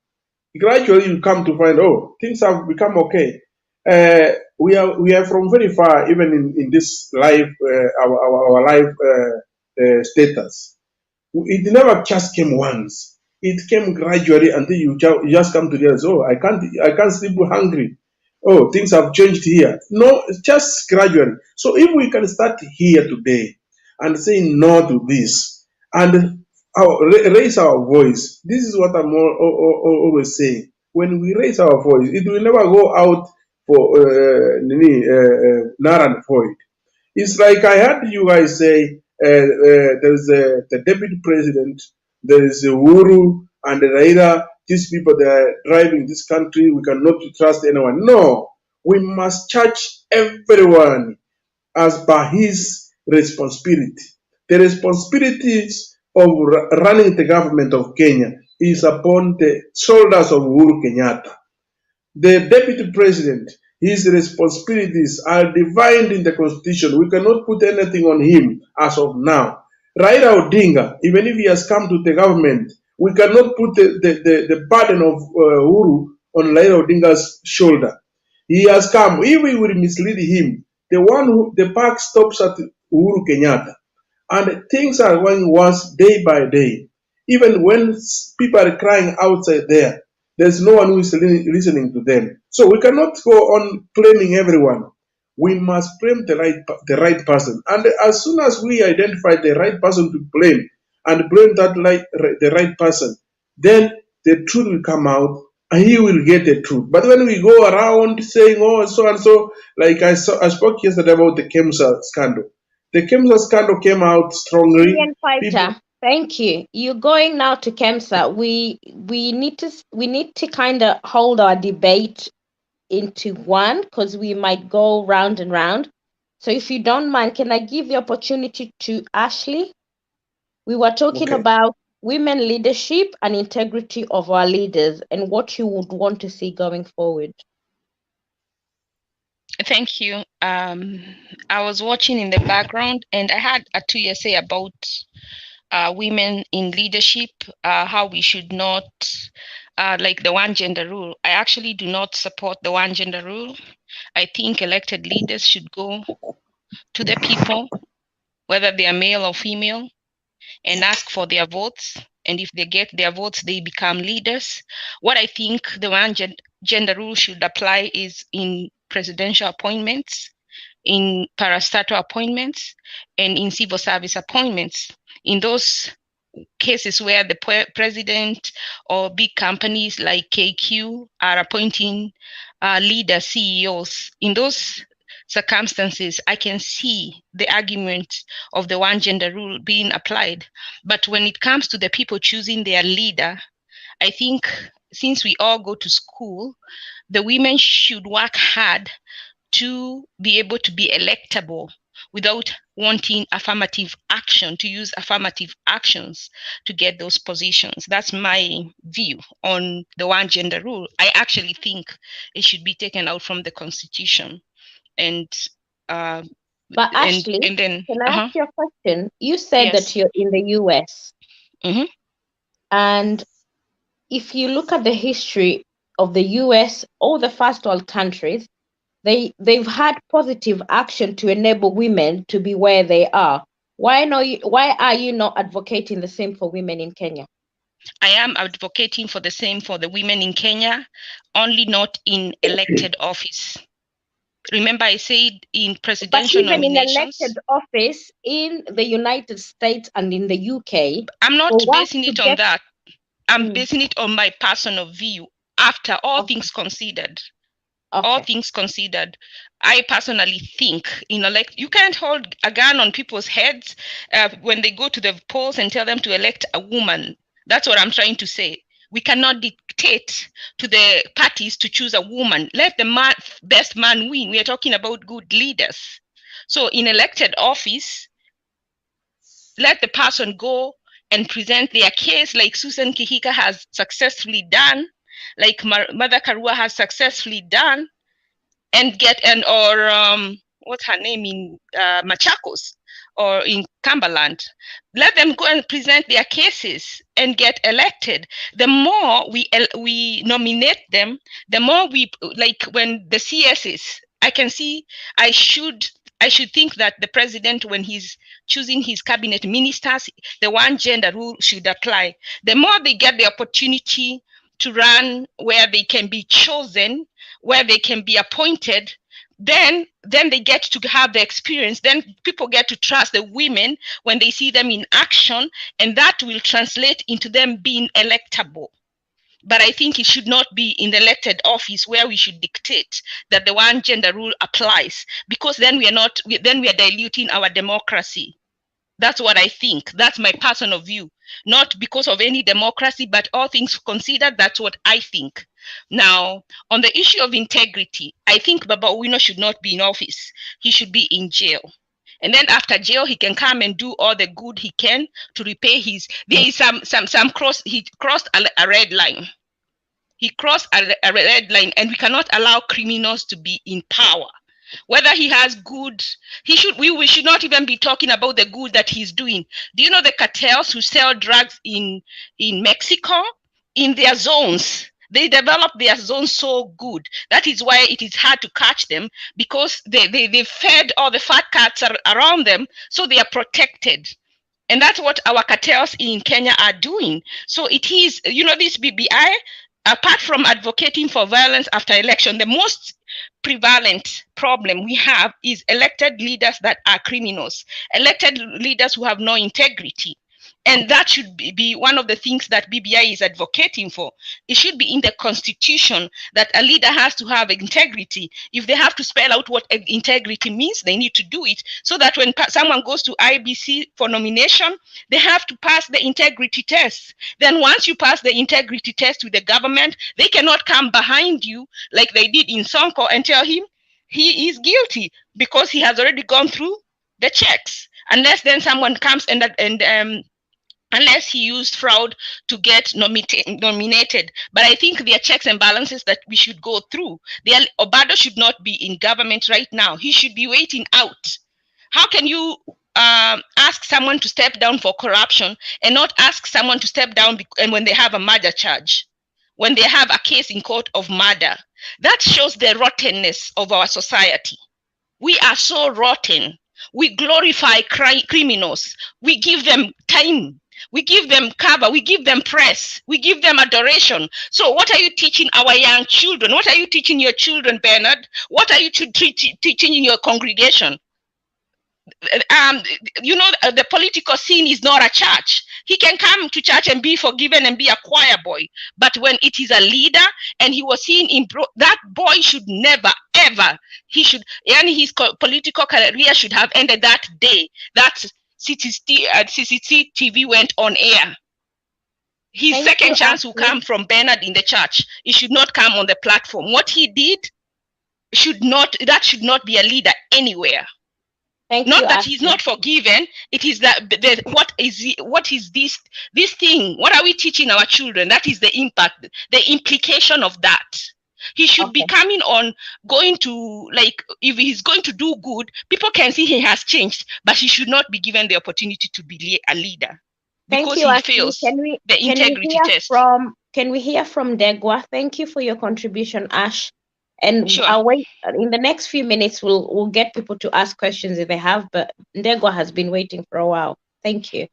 [SPEAKER 9] you come to find, oh, things have become okay. We are from very far, even in this life, our life status. It never just came once. It came gradually until you just come to realize, oh, I can't sleep hungry. Oh, things have changed here. No, it's just gradually. So if we can start here today and say no to this and raise our voice, this is what I'm always saying. When we raise our voice, it will never go out for null and void. It's like I heard you guys say there's the deputy president, there is Uhuru and Raila. These people, they are driving this country. We cannot trust anyone. No, we must judge everyone as per his responsibility. The responsibilities of running the government of Kenya is upon the shoulders of Uhuru Kenyatta. The deputy president, his responsibilities are defined in the constitution. We cannot put anything on him as of now. Raila Odinga, even if he has come to the government, we cannot put the burden of Uhuru on Raila Odinga's shoulder. He has come. If we will mislead him, the park stops at Uhuru Kenyatta. And things are going worse day by day. Even when people are crying outside there, there's no one who is listening to them. So we cannot go on blaming everyone. We must blame the right person. And as soon as we identify the right person to blame and blame the right person, then the truth will come out and he will get the truth. But when we go around saying, oh, so and so, like I spoke yesterday about the KEMSA scandal. The KEMSA scandal came out strongly.
[SPEAKER 20] Indian fighter. Thank you. You're going now to KEMSA. We need to kind of hold our debate into one because we might go round and round. So if you don't mind, can I give the opportunity to Ashley? We were talking about women leadership and integrity of our leaders and what you would want to see going forward.
[SPEAKER 3] Thank you. I was watching in the background and I had a 2 year say about women in leadership, how we should not, like the one gender rule. I actually do not support the one gender rule. I think elected leaders should go to the people, whether they are male or female, and ask for their votes. And if they get their votes, they become leaders. What I think the one gender rule should apply is in presidential appointments, in parastatal appointments, and in civil service appointments. In those cases where the president or big companies like KQ are appointing leaders, CEOs, in those circumstances, I can see the argument of the one gender rule being applied. But when it comes to the people choosing their leader, I think since we all go to school, the women should work hard to be able to be electable without wanting affirmative action, to use affirmative actions to get those positions. That's my view on the one gender rule. I actually think it should be taken out from the Constitution. And
[SPEAKER 20] but Ashley,
[SPEAKER 3] and then,
[SPEAKER 20] can I ask you a question? You said that you're in the US.
[SPEAKER 3] Mm-hmm.
[SPEAKER 20] And if you look at the history of the US, all the first world countries, they've had positive action to enable women to be where they are. Why are you not advocating the same for women in Kenya?
[SPEAKER 3] I am advocating for the same for the women in Kenya, only not in elected office. Remember, I said in
[SPEAKER 20] But
[SPEAKER 3] presidential
[SPEAKER 20] even in
[SPEAKER 3] nominations.
[SPEAKER 20] elected office in the United States and in the UK,
[SPEAKER 3] I'm not
[SPEAKER 20] for us
[SPEAKER 3] basing
[SPEAKER 20] to
[SPEAKER 3] it on
[SPEAKER 20] get
[SPEAKER 3] that. I'm basing it on my personal view. After all things considered, all things considered, I personally think you can't hold a gun on people's heads when they go to the polls and tell them to elect a woman. That's what I'm trying to say. We cannot dictate to the parties to choose a woman. Let the best man win. We are talking about good leaders. So in elected office, let the person go and present their case like Susan Kihika has successfully done, like Mother Karua has successfully done, and what's her name in Machakos or in Cumberland. Let them go and present their cases and get elected. The more we nominate them, the more we, like when the CSs, I should think that the president, when he's choosing his cabinet ministers, the one gender rule should apply. The more they get the opportunity to run where they can be chosen, where they can be appointed, then they get to have the experience. Then people get to trust the women when they see them in action, and that will translate into them being electable. But I think it should not be in the elected office where we should dictate that the one gender rule applies, because then we are diluting our democracy. That's what I think. That's my personal view. Not because of any democracy, but all things considered, that's what I think. Now, on the issue of integrity, I think Baba Owino should not be in office. He should be in jail. And then after jail, he can come and do all the good he can to repay his. There is he crossed a red line. He crossed a red line, and we cannot allow criminals to be in power. Whether he has good, we should not even be talking about the good that he's doing. Do you know the cartels who sell drugs in Mexico? In their zones, they develop their zones so good. That is why it is hard to catch them, because they fed all the fat cats around them, so they are protected. And that's what our cartels in Kenya are doing. So it is, this BBI, apart from advocating for violence after election, the most prevalent problem we have is elected leaders that are criminals, elected leaders who have no integrity. And that should be one of the things that BBI is advocating for. It should be in the constitution that a leader has to have integrity. If they have to spell out what integrity means, they need to do it, so that when someone goes to IBC for nomination, they have to pass the integrity test. Then once you pass the integrity test with the government, they cannot come behind you like they did in Sonko and tell him he is guilty, because he has already gone through the checks. Unless then someone comes and unless he used fraud to get nominated. But I think there are checks and balances that we should go through. Obado should not be in government right now. He should be waiting out. How can you ask someone to step down for corruption and not ask someone to step down and when they have a murder charge, when they have a case in court of murder? That shows the rottenness of our society. We are so rotten. We glorify criminals. We give them time. We give them cover. We give them press. We give them adoration. So what are you teaching our young children? What are you teaching your children, Bernard? What are you teaching in your congregation? The political scene is not a church. He can come to church and be forgiven and be a choir boy. But when it is a leader and he was seen in that boy should never, ever, his political career should have ended that day that CCTV went on air. His second chance will come from Bernard in the church. It should not come on the platform. What he did should not be a leader anywhere. Not that he's not forgiven. It is that what is this thing? What are we teaching our children? That is the impact, the implication of that. He should be coming on, going to, like, if he's going to do good, people can see he has changed, but he should not be given the opportunity to be a leader because he fails the integrity test.
[SPEAKER 20] Can we hear from Degwa? Thank you for your contribution, Ash. And
[SPEAKER 3] sure.
[SPEAKER 20] I'll wait in the next few minutes. We'll get people to ask questions if they have, but Ndegwa has been waiting for a while. Thank you.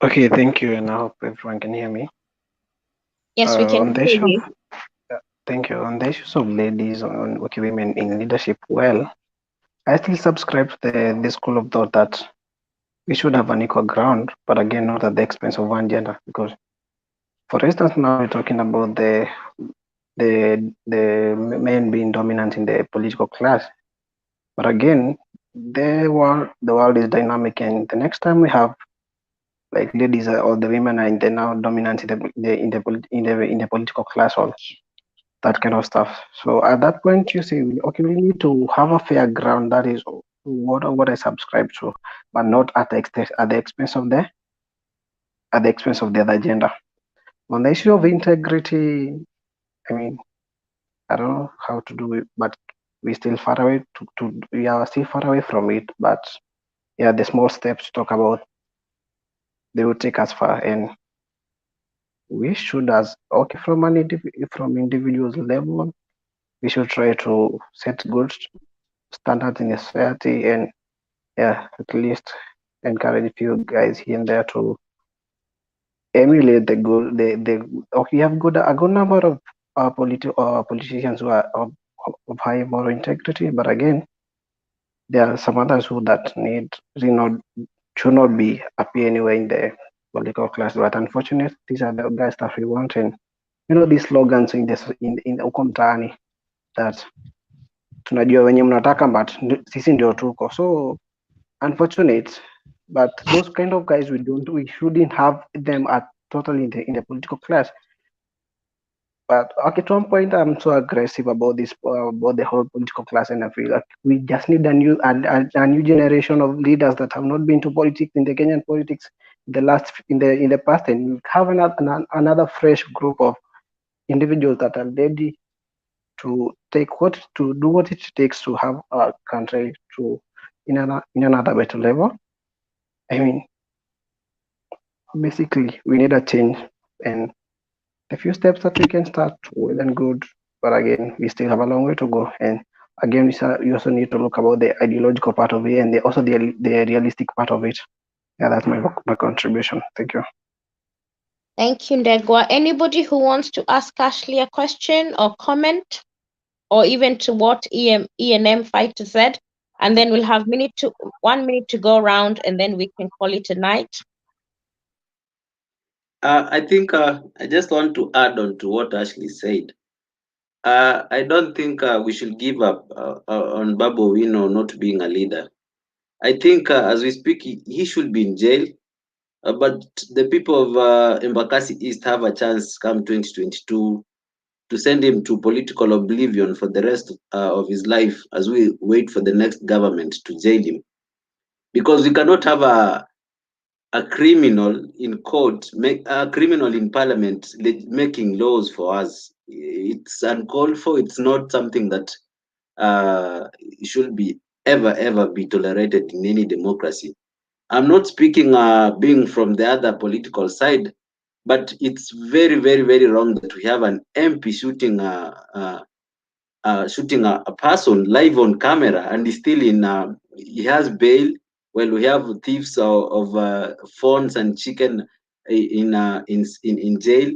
[SPEAKER 8] Okay, thank you, and I hope everyone can hear me.
[SPEAKER 20] Yes, we can hear you.
[SPEAKER 8] Thank you. On the issues of ladies on women in leadership, well, I still subscribe to the school of thought that we should have an equal ground, but again, not at the expense of one gender. Because, for instance, now we're talking about the men being dominant in the political class, but again, the world is dynamic, and the next time we have like ladies or the women are now dominant in the political class or that kind of stuff. So at that point, you say, okay, we need to have a fair ground. That is what I subscribe to, but not at the expense of the other gender. On the issue of integrity, I mean, I don't know how to do it, but we still far away we are still far away from it. But yeah, the small steps to talk about, they will take us far, and we should, as okay, from individuals level, we should try to set good standards in the society, and yeah, at least encourage a few guys here and there to emulate the good. We have a good number of politicians who are of high moral integrity, but again, there are some others who should not be appear anywhere in the political class. But unfortunately, these are the guys that we want, and these slogans in huko mtaani that tunajua wenye mnataka but sisi ndio tuko, so unfortunate, but those kind of guys we shouldn't have them at totally in the political class. But at one point, I'm so aggressive about this, about the whole political class, and I feel like we just need a new generation of leaders that have not been to politics in the Kenyan politics in the past, and have another fresh group of individuals that are ready to do what it takes to have our country to in another better level. I mean, basically, we need a change, and a few steps that we can start well and good, but again, we still have a long way to go. And again, we also need to look about the ideological part of it, and also the realistic part of it. Yeah, that's my contribution. Thank you.
[SPEAKER 20] Thank you, Ndegwa. Anybody who wants to ask Ashley a question or comment, or even to what ENM fighter said, and then we'll have 1 minute to go around, and then we can call it a night.
[SPEAKER 6] I think I just want to add on to what Ashley said. I don't think we should give up on Babu Owino not being a leader. I think as we speak, he should be in jail. But the people of Embakasi East have a chance come 2022 to send him to political oblivion for the rest of his life as we wait for the next government to jail him. Because we cannot have a criminal in court, a criminal in parliament making laws for us. It's uncalled for. It's not something that should be ever be tolerated in any democracy. I'm not speaking being from the other political side, but it's very wrong that we have an MP shooting a person live on camera, and he's still he has bail, while we have thieves of phones and chicken in jail.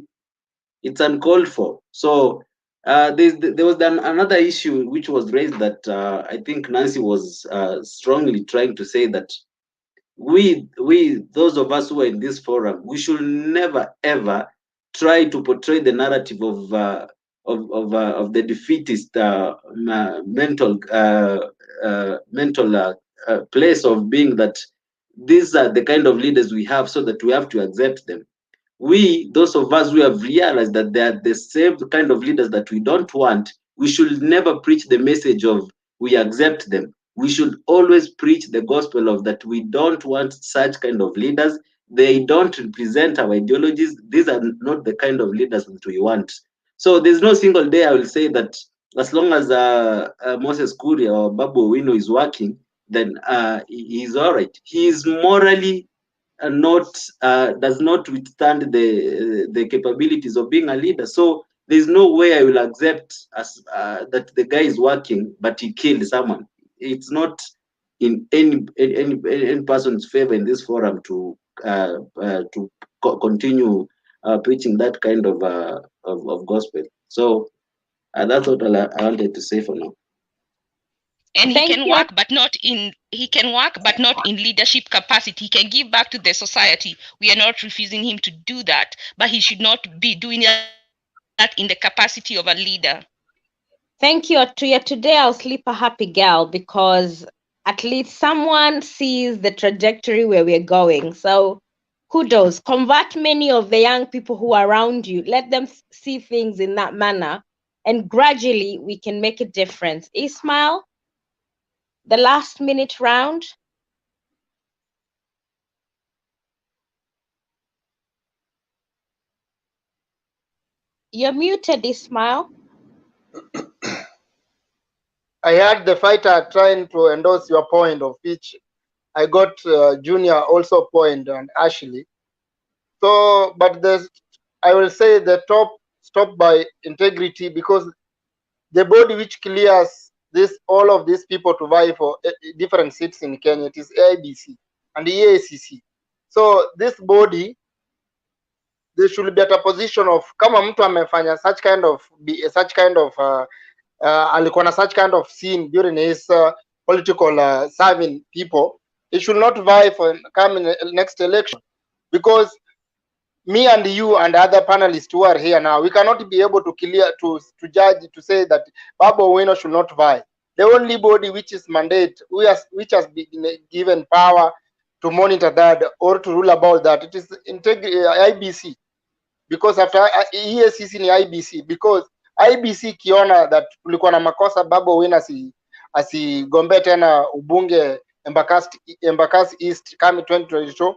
[SPEAKER 6] It's uncalled for. So there was another issue which was raised that I think Nancy was strongly trying to say that we those of us who are in this forum, we should never ever try to portray the narrative of the defeatist mental place of being that these are the kind of leaders we have, so that we have to accept them. We, those of us who have realized that they are the same kind of leaders that we don't want, we should never preach the message of we accept them. We should always preach the gospel of that we don't want such kind of leaders. They don't represent our ideologies. These are not the kind of leaders that we want. So there's no single day I will say that as long as Moses Kuria or Babu Owino is working, then he's all right. He is morally does not withstand the capabilities of being a leader. So there's no way I will accept that the guy is working, but he killed someone. It's not in any person's favor in this forum to continue preaching that kind of gospel. So That's what I wanted to say for now.
[SPEAKER 3] And
[SPEAKER 20] Thank
[SPEAKER 3] he can
[SPEAKER 20] you.
[SPEAKER 3] work, but not in leadership capacity. He can give back to the society. We are not refusing him to do that, but he should not be doing that in the capacity of a leader.
[SPEAKER 20] Thank you, Atuya. Today I'll sleep a happy girl because at least someone sees the trajectory where we're going. So kudos. Convert many of the young people who are around you. Let them see things in that manner. And gradually we can make a difference. Ismail, the last minute round. You're muted, Ismail.
[SPEAKER 21] I heard the fighter trying to endorse your point, of which I got Junior also point and Ashley. So, but I will say the top stop by integrity, because the body which clears all of these people to vie for different seats in Kenya, it is AIBC and the EACC. So this body, they should be at a position of kama mtu amefanya such kind of alikuwa na such kind of scene during his political serving people, he should not vie for coming next election, because me and you and other panelists who are here now, we cannot be able to judge, to say that Babu Owino should not vie. The only body which is mandate, which has been given power to monitor that or to rule about that, it is IBC, because after EACC ni IBC, because IBC kiona that kulikuwa na makosa, Babu Owino asigombee tena ubunge Embakasi East kama 2022,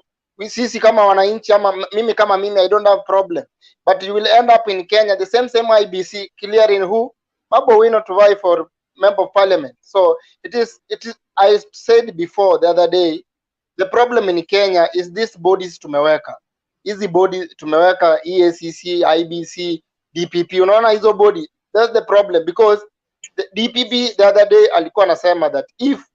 [SPEAKER 21] sisi kama wananchi ama mimi kama mimi, I don't have problem, but you will end up in Kenya the same IBC clearing who Babu Owino to vie for member of parliament. So it is I said before the other day, the problem in Kenya is these bodies tumeweka, hizi body tumeweka, EACC, IBC, DPP, unaona hizo body, that's the problem, because the DPP the other day alikuwa anasema that if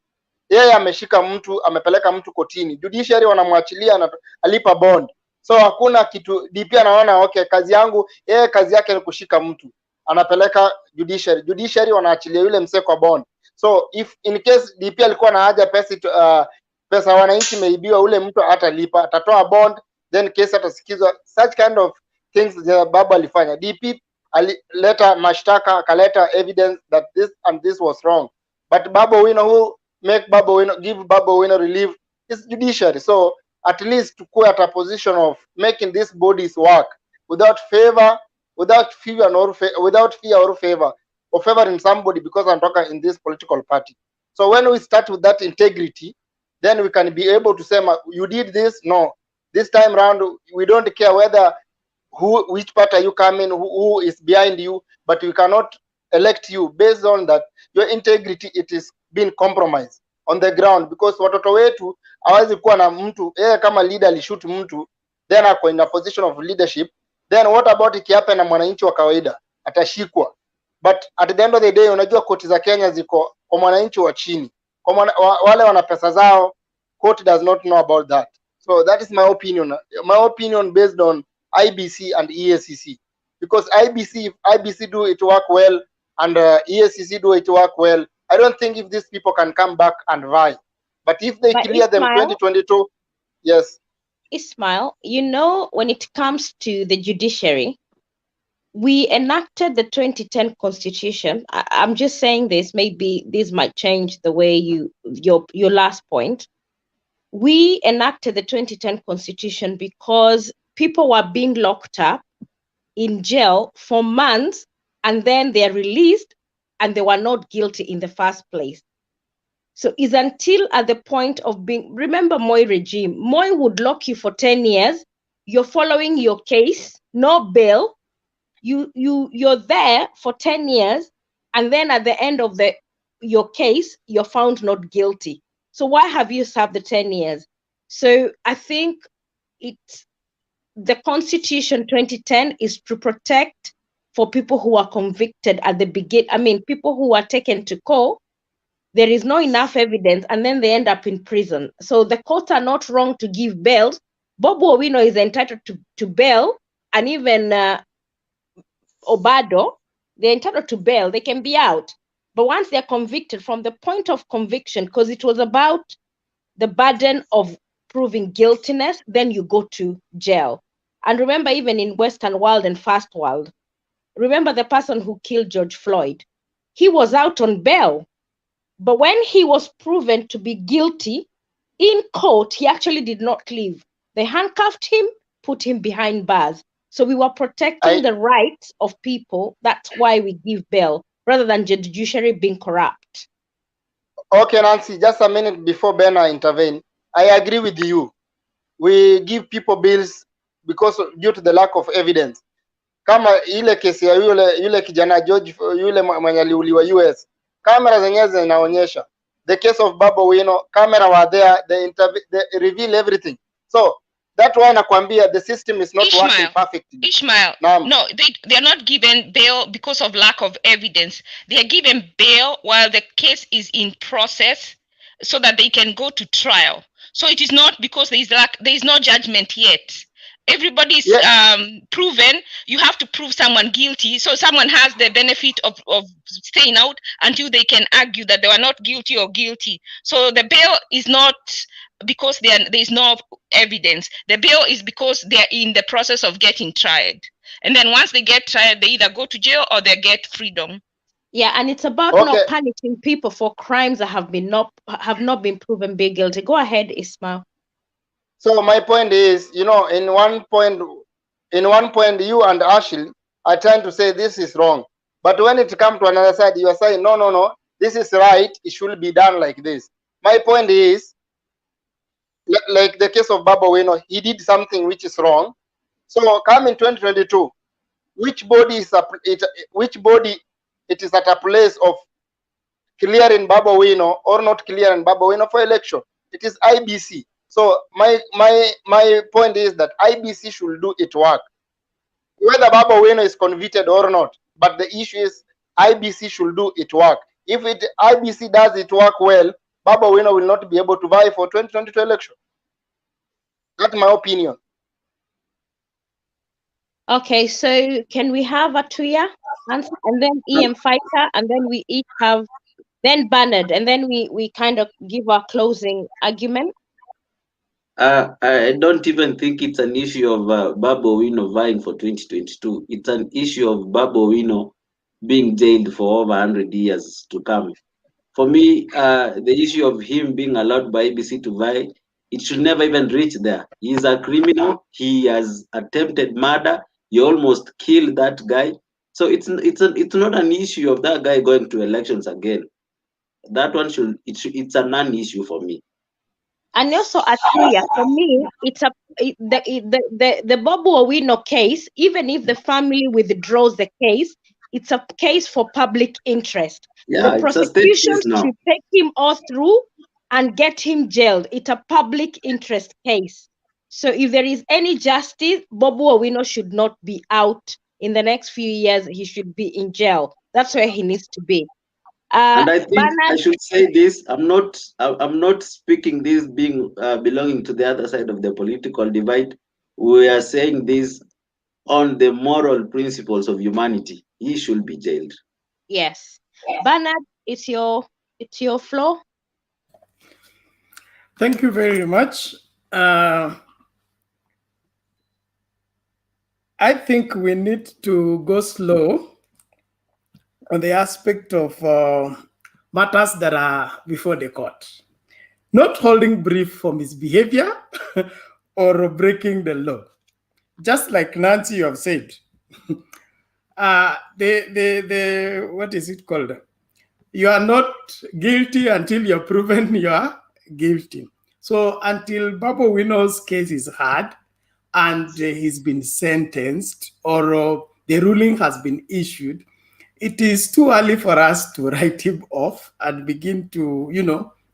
[SPEAKER 21] yeye ameshika mtu, amepeleka mtu kotini, judiciary wanamwachilia na alipa bond, so hakuna kitu DP anaona okay, kazi yangu, yeye kazi yake ni kushika mtu, anapeleka judiciary wanaachilia yule msee kwa bond. So if in case DP alikuwa na haja pesa wananchi meibiwa, ule mtu atalipa, atatoa bond, then case atasikizwa. Such kind of things Babu alifanya. DP alileta mashtaka, akaleta evidence that this and this was wrong, but Babu Owino, who make Babu Owino, give Babu Owino relief, is judiciary. So at least to go at a position of making these bodies work without favor, without fear or favor, or favoring somebody because I'm talking in this political party. So when we start with that integrity, then we can be able to say, you did this, no, this time round we don't care whether which party you come in, who is behind you, but we cannot elect you based on that your integrity, it is being compromised on the ground, because watoto wetu hawezi kuwa na mtu yeye kama leader alishoot mtu then ako in a position of leadership, then what about ikiape na mwananchi wa kawaida atashikwa? But at the end of the day, unajua koti za Kenya ziko kwa mwananchi wa chini, kwa wale wana pesa zao, court does not know about that. So that is my opinion based on IBC and EACC, because IBC do it work well and EACC do it work well. I don't think if these people can come back and vie, but if they clear them 2022, yes.
[SPEAKER 20] Ismail, you know, when it comes to the judiciary, we enacted the 2010 constitution. I'm just saying this, maybe this might change the way your last point. We enacted the 2010 constitution because people were being locked up in jail for months and then they're released and they were not guilty in the first place. So it's until at the point of being, remember Moi regime, Moi would lock you for 10 years, you're following your case, no bail, you're there for 10 years, and then at the end of your case, you're found not guilty. So why have you served the 10 years? So I think the Constitution 2010 is to protect for people who are convicted at the beginning. I mean, people who are taken to court, there is no enough evidence, and then they end up in prison. So the courts are not wrong to give bail. Babu Owino is entitled to bail, and even Obado, they're entitled to bail, they can be out. But once they're convicted, from the point of conviction, because it was about the burden of proving guiltiness, then you go to jail. And remember, even in Western world and First World, remember the person who killed George Floyd, he was out on bail. But when he was proven to be guilty in court, he actually did not leave. They handcuffed him, put him behind bars. So we were protecting the rights of people. That's why we give bail, rather than the judiciary being corrupt.
[SPEAKER 21] Okay, Nancy, just a minute before Bena intervene. I agree with you. We give people bills because due to the lack of evidence. Kama ile kesi ya yule kijana George, yule mwenye aliuliwa US, kamera zenyewe zinaonyesha. The case of Baba Wino, camera were there, they reveal everything. So that's why nakwambia the system is not working perfectly.
[SPEAKER 3] Ishmael, no, they are not given bail because of lack of evidence. They are given bail while the case is in process, so that they can go to trial. So it is not because there is no judgment yet. Everybody is proven. You have to prove someone guilty, so someone has the benefit of staying out until they can argue that they were not guilty or guilty. So the bail is not because there is no evidence. The bail is because they are in the process of getting tried, and then once they get tried, they either go to jail or they get freedom.
[SPEAKER 20] Yeah, and it's about not punishing people for crimes that have not been proven be guilty. Go ahead, Ismail.
[SPEAKER 21] So my point is, in one point, you and Ashley are trying to say this is wrong. But when it comes to another side, you are saying, no, this is right. It should be done like this. My point is, like the case of Baba Wino, he did something which is wrong. So come in 2022, which body is at a place of clearing Baba Wino or not clearing Baba Wino for election? It is IBC. So my point is that IBC should do its work, whether Baba Wino is convicted or not. But the issue is IBC should do its work. If IBC does its work well, Baba Wino will not be able to vie for 2022 election. That's my opinion.
[SPEAKER 20] Okay, so can we have Atuya answer, and then EM Fighter, and then we each have, then Bernard, and then we kind of give our closing argument.
[SPEAKER 6] I don't even think it's an issue of Baba Wino vying for 2022. It's an issue of Baba Wino being jailed for over 100 years to come. For me, the issue of him being allowed by ABC to vie, it should never even reach there. He's a criminal. He has attempted murder. He almost killed that guy. So it's not an issue of that guy going to elections again. That one it's a non-issue for me.
[SPEAKER 20] And also, Atuya, for me, the Bobo Owino case, even if the family withdraws the case, it's a case for public interest.
[SPEAKER 6] Yeah,
[SPEAKER 20] the prosecution should take him all through and get him jailed. It's a public interest case. So if there is any justice, Bobo Owino should not be out. In the next few years, he should be in jail. That's where he needs to be.
[SPEAKER 6] And I think I should say this. I'm not speaking this being belonging to the other side of the political divide. We are saying this on the moral principles of humanity. He should be jailed.
[SPEAKER 20] Yes, Bernard, it's your floor.
[SPEAKER 12] Thank you very much. I think we need to go slow on the aspect of matters that are before the court. Not holding brief for misbehavior or breaking the law. Just like Nancy, you have said, what is it called? You are not guilty until you're proven you are guilty. So until Baba Wino's case is heard and he's been sentenced or the ruling has been issued, it is too early for us to write him off and begin to,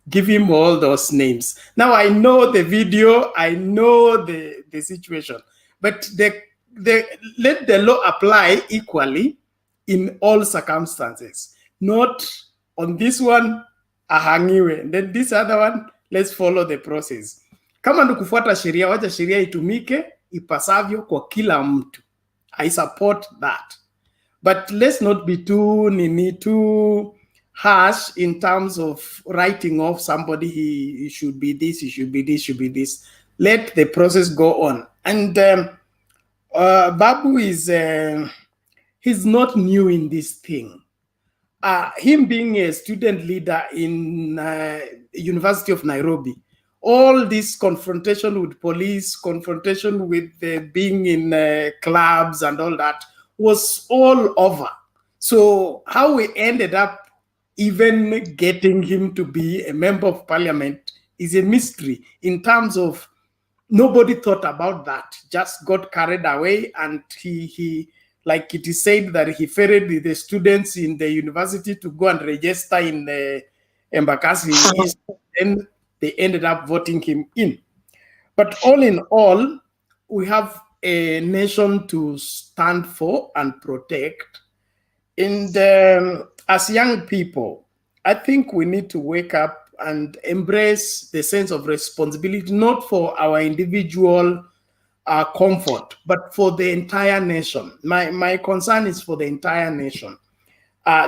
[SPEAKER 12] give him all those names. Now I know the video, I know the situation, but let the law apply equally in all circumstances. Not on this one, ahangiwe, and then this other one, let's follow the process. Kama ndo kufuata sheria, wacha sheria itumike ipasavyo kwa kila mtu. I support that. But let's not be too harsh in terms of writing off somebody. He should be this, he should be this, should be this. Let the process go on. And Babu is he's not new in this thing. Him being a student leader in University of Nairobi, all this confrontation with police, confrontation with being in clubs and all that was all over. So how we ended up even getting him to be a member of parliament is a mystery in terms of nobody thought about that, just got carried away, and he like it is said that he ferried the students in the university to go and register in the Embakasi East, and they ended up voting him in. But all in all, we have a nation to stand for and protect. And as young people, I think we need to wake up and embrace the sense of responsibility, not for our individual comfort, but for the entire nation. My concern is for the entire nation.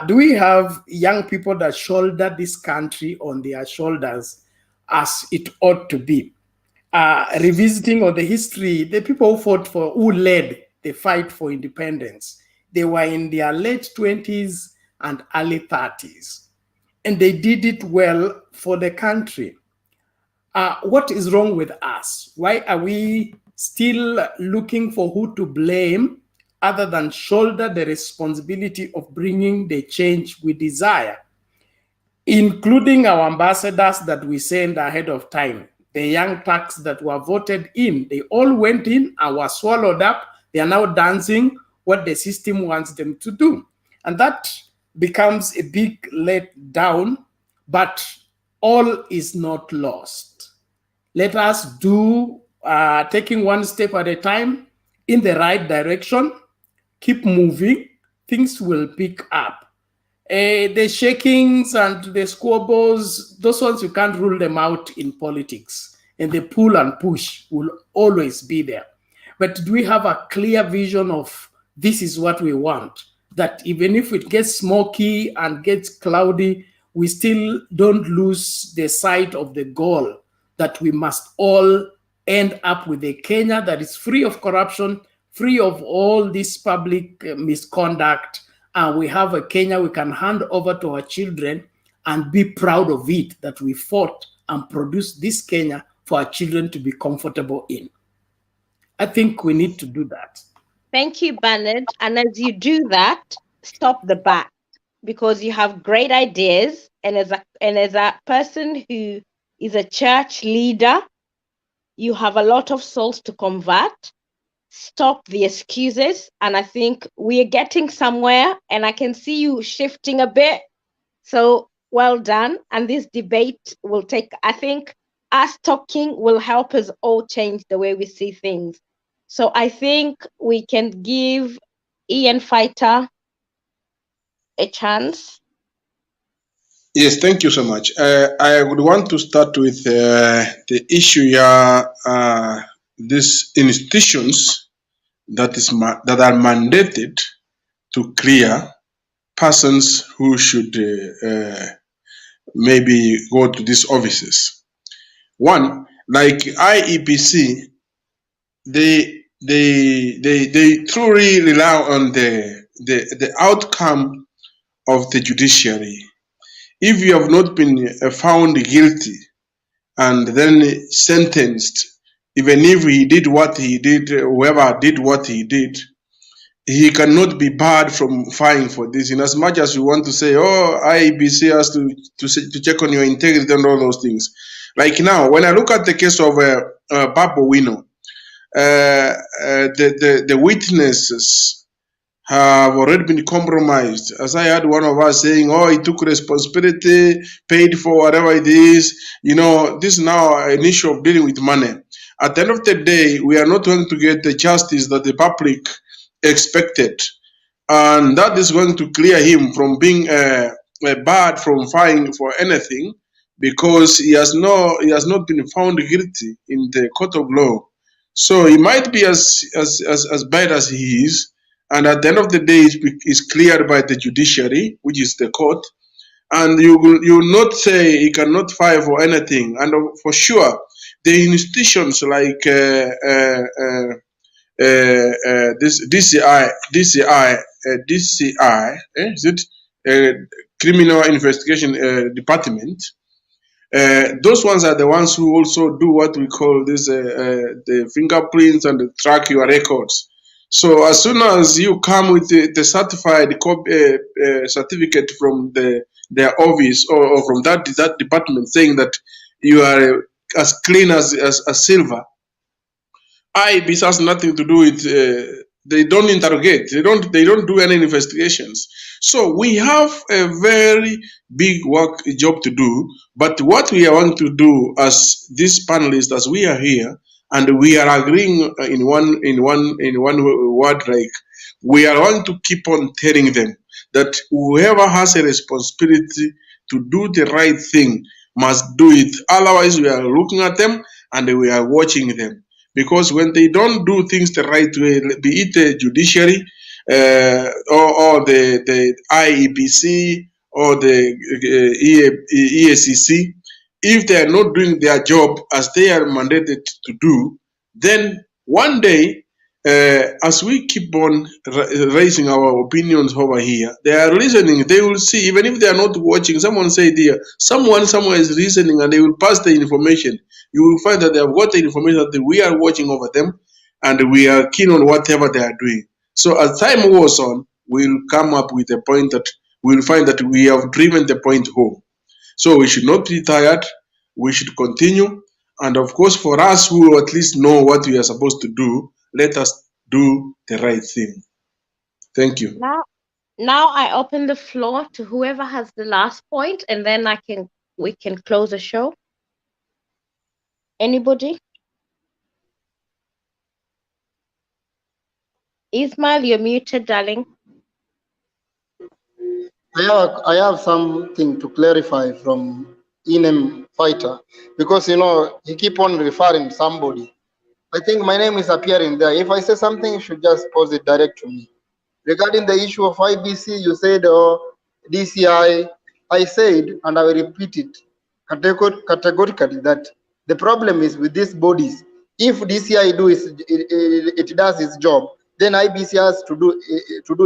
[SPEAKER 12] Do we have young people that shoulder this country on their shoulders as it ought to be? Revisiting on the history, the people who led the fight for independence, they were in their late 20s and early 30s, and they did it well for the country. What is wrong with us? Why are we still looking for who to blame other than shoulder the responsibility of bringing the change we desire, including our ambassadors that we send ahead of time? The young Turks that were voted in, they all went in and were swallowed up. They are now dancing what the system wants them to do. And that becomes a big letdown, but all is not lost. Let us do taking one step at a time in the right direction, keep moving, things will pick up. The shakings and the squabbles, those ones, you can't rule them out in politics. And the pull and push will always be there. But do we have a clear vision of this is what we want? That even if it gets smoky and gets cloudy, we still don't lose the sight of the goal, that we must all end up with a Kenya that is free of corruption, free of all this public misconduct, and we have a Kenya we can hand over to our children and be proud of it, that we fought and produced this Kenya for our children to be comfortable in. I think we need to do that.
[SPEAKER 20] Thank you, Bernard. And as you do that, stop the bat, because you have great ideas. And as a person who is a church leader, you have a lot of souls to convert. Stop the excuses. And I think we are getting somewhere, and I can see you shifting a bit. So well done. And this debate will take, I think us talking will help us all change the way we see things. So I think we can give Ian Fighter a chance.
[SPEAKER 9] Yes, thank you so much. I would want to start with the issue here, these institutions that are mandated to clear persons who should maybe go to these offices. One, like IEPC, they truly rely on the outcome of the judiciary. If you have not been found guilty and then sentenced, even if he did what he did, whoever did what he did, he cannot be barred from filing for this. In as much as you want to say, oh, IEBC has to check on your integrity and all those things. Like now, when I look at the case of Babu Wino, the witnesses have already been compromised. As I had one of us saying, oh, he took responsibility, paid for whatever it is. You know, this is now an issue of dealing with money. At the end of the day, we are not going to get the justice that the public expected. And that is going to clear him from being barred from filing for anything, because he has not been found guilty in the court of law. So he might be as bad as he is, and at the end of the day, it's cleared by the judiciary, which is the court, and you will not say he cannot fire for anything. And for sure, the institutions like this DCI, is it Criminal Investigation Department? Those ones are the ones who also do what we call this the fingerprints and track your records. So as soon as you come with the certified certificate from their office or from that department saying that you are as clean as silver, IBIS has nothing to do with. They don't interrogate. They don't do any investigations. So we have a very big job to do. But what we want to do as these panelists, as we are here, and we are agreeing in one word, like we are going to keep on telling them that whoever has a responsibility to do the right thing must do it. Otherwise, we are looking at them and we are watching them. Because when they don't do things the right way, be it the judiciary or the IEPC or the EACC, if they are not doing their job as they are mandated to do, then one day, as we keep on raising our opinions over here, they are listening. They will see, even if they are not watching. Someone said here, someone somewhere is listening, and they will pass the information. You will find that they have got the information that we are watching over them, and we are keen on whatever they are doing. So as time goes on, we'll come up with a point that we'll find that we have driven the point home. So we should not be tired. We should continue. And of course, for us who at least know what we are supposed to do, let us do the right thing. Thank you.
[SPEAKER 20] Now I open the floor to whoever has the last point, and then we can close the show. Anybody? Ismail, you're muted, darling.
[SPEAKER 21] I have something to clarify from Inem Fighter, because he keep on referring to somebody. I think my name is appearing there. If I say something, you should just pose it direct to me. Regarding the issue of IBC, you said DCI. I said, and I will repeat it categorically, that the problem is with these bodies. If DCI does its job, then IBC has to do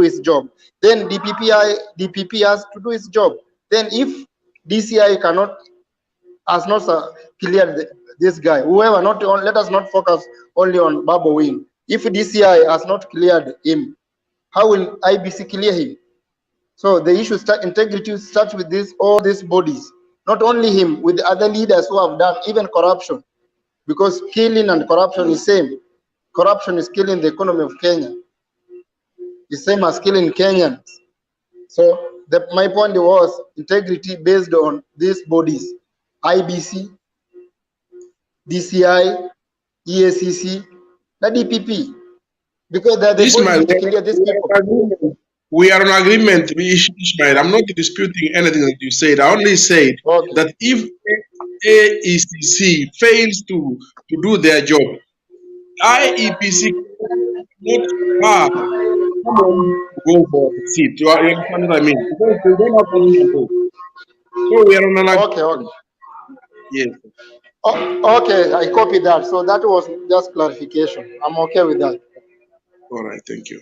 [SPEAKER 21] its job. Then DPP has to do its job. Then if DCI has not cleared this guy, whoever, let us not focus only on Babu Wing. If DCI has not cleared him, how will IBC clear him? So the issue integrity starts with all these bodies, not only him, with the other leaders who have done even corruption, because killing and corruption is same. Corruption is killing the economy of Kenya. The same as killing Kenyans. So my point was integrity based on these bodies: IBC, DCI, EACC, the DPP, because they're the bodies which clear these people.
[SPEAKER 9] We are in agreement, Ishmael. I'm not disputing anything that you said. I only said that if AECC fails to do their job, IEPC cannot go for the seat. You understand what I mean? Because they don't have any control. So we are on an agreement.
[SPEAKER 21] Okay.
[SPEAKER 9] Yes.
[SPEAKER 21] Okay, I copy that. So that was just clarification. I'm okay with that.
[SPEAKER 9] All right, thank you.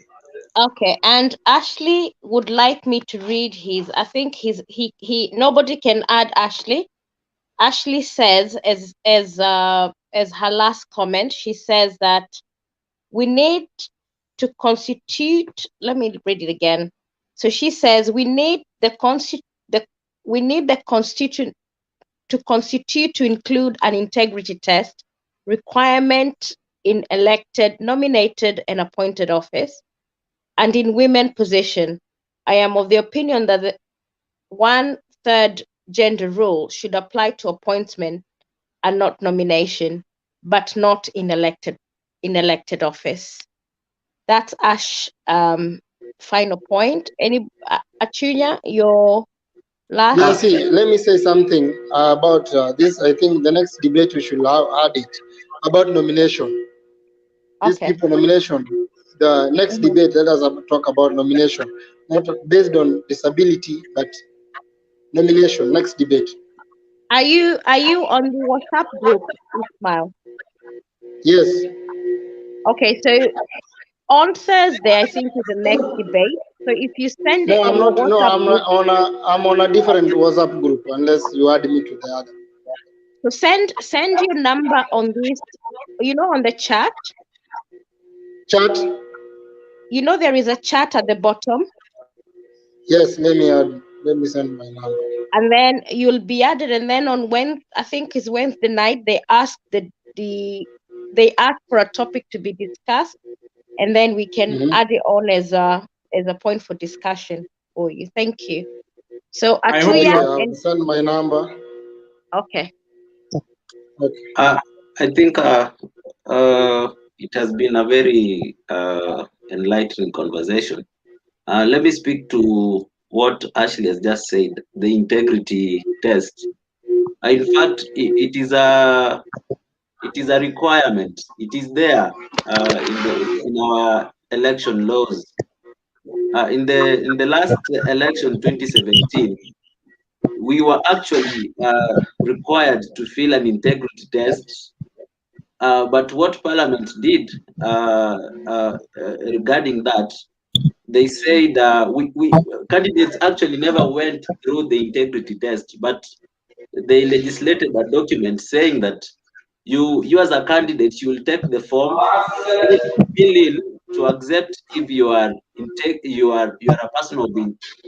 [SPEAKER 20] Okay, and Ashley would like me to read his. I think he nobody can add Ashley. Ashley says as her last comment, she says that we need to constitute. Let me read it again. So she says we need the constitution to constitute to include an integrity test requirement in elected, nominated, and appointed office. And in women position, I am of the opinion that the 1/3 gender rule should apply to appointment and not nomination, but not in elected office. That's Ash final point. Achunya, your last.
[SPEAKER 21] Let me say something about this. I think the next debate we should add it about nomination. These people nomination. the next debate, let us talk about nomination, not based on disability, but nomination. Next debate.
[SPEAKER 20] Are you on the WhatsApp group, Ismail?
[SPEAKER 21] Yes.
[SPEAKER 20] Okay, so on Thursday, I think is the next debate. So if you send it
[SPEAKER 21] No,
[SPEAKER 20] in
[SPEAKER 21] I'm
[SPEAKER 20] your
[SPEAKER 21] not. No,
[SPEAKER 20] WhatsApp group,
[SPEAKER 21] I'm on a different WhatsApp group. Unless you add me to the other.
[SPEAKER 20] so send your number on this. You know, on the chat.
[SPEAKER 21] Chat.
[SPEAKER 20] You know, there is a chat at the bottom.
[SPEAKER 21] Yes, let me add. Let me send my number.
[SPEAKER 20] And then you'll be added. And then on I think it's Wednesday night, they ask they ask for a topic to be discussed, and then we can add it on as a point for discussion for you. Thank you. So Atuya,
[SPEAKER 21] I'll send my number.
[SPEAKER 20] okay.
[SPEAKER 6] I think it has been a very enlightening conversation. Let me speak to what Ashley has just said, the integrity test. In fact, it is a requirement. It is there in our election laws. In the last election, 2017, we were actually required to fill an integrity test. But what Parliament did regarding that, they said we candidates actually never went through the integrity test, but they legislated a document saying that you as a candidate, you will take the form, fill in to accept if you are a person of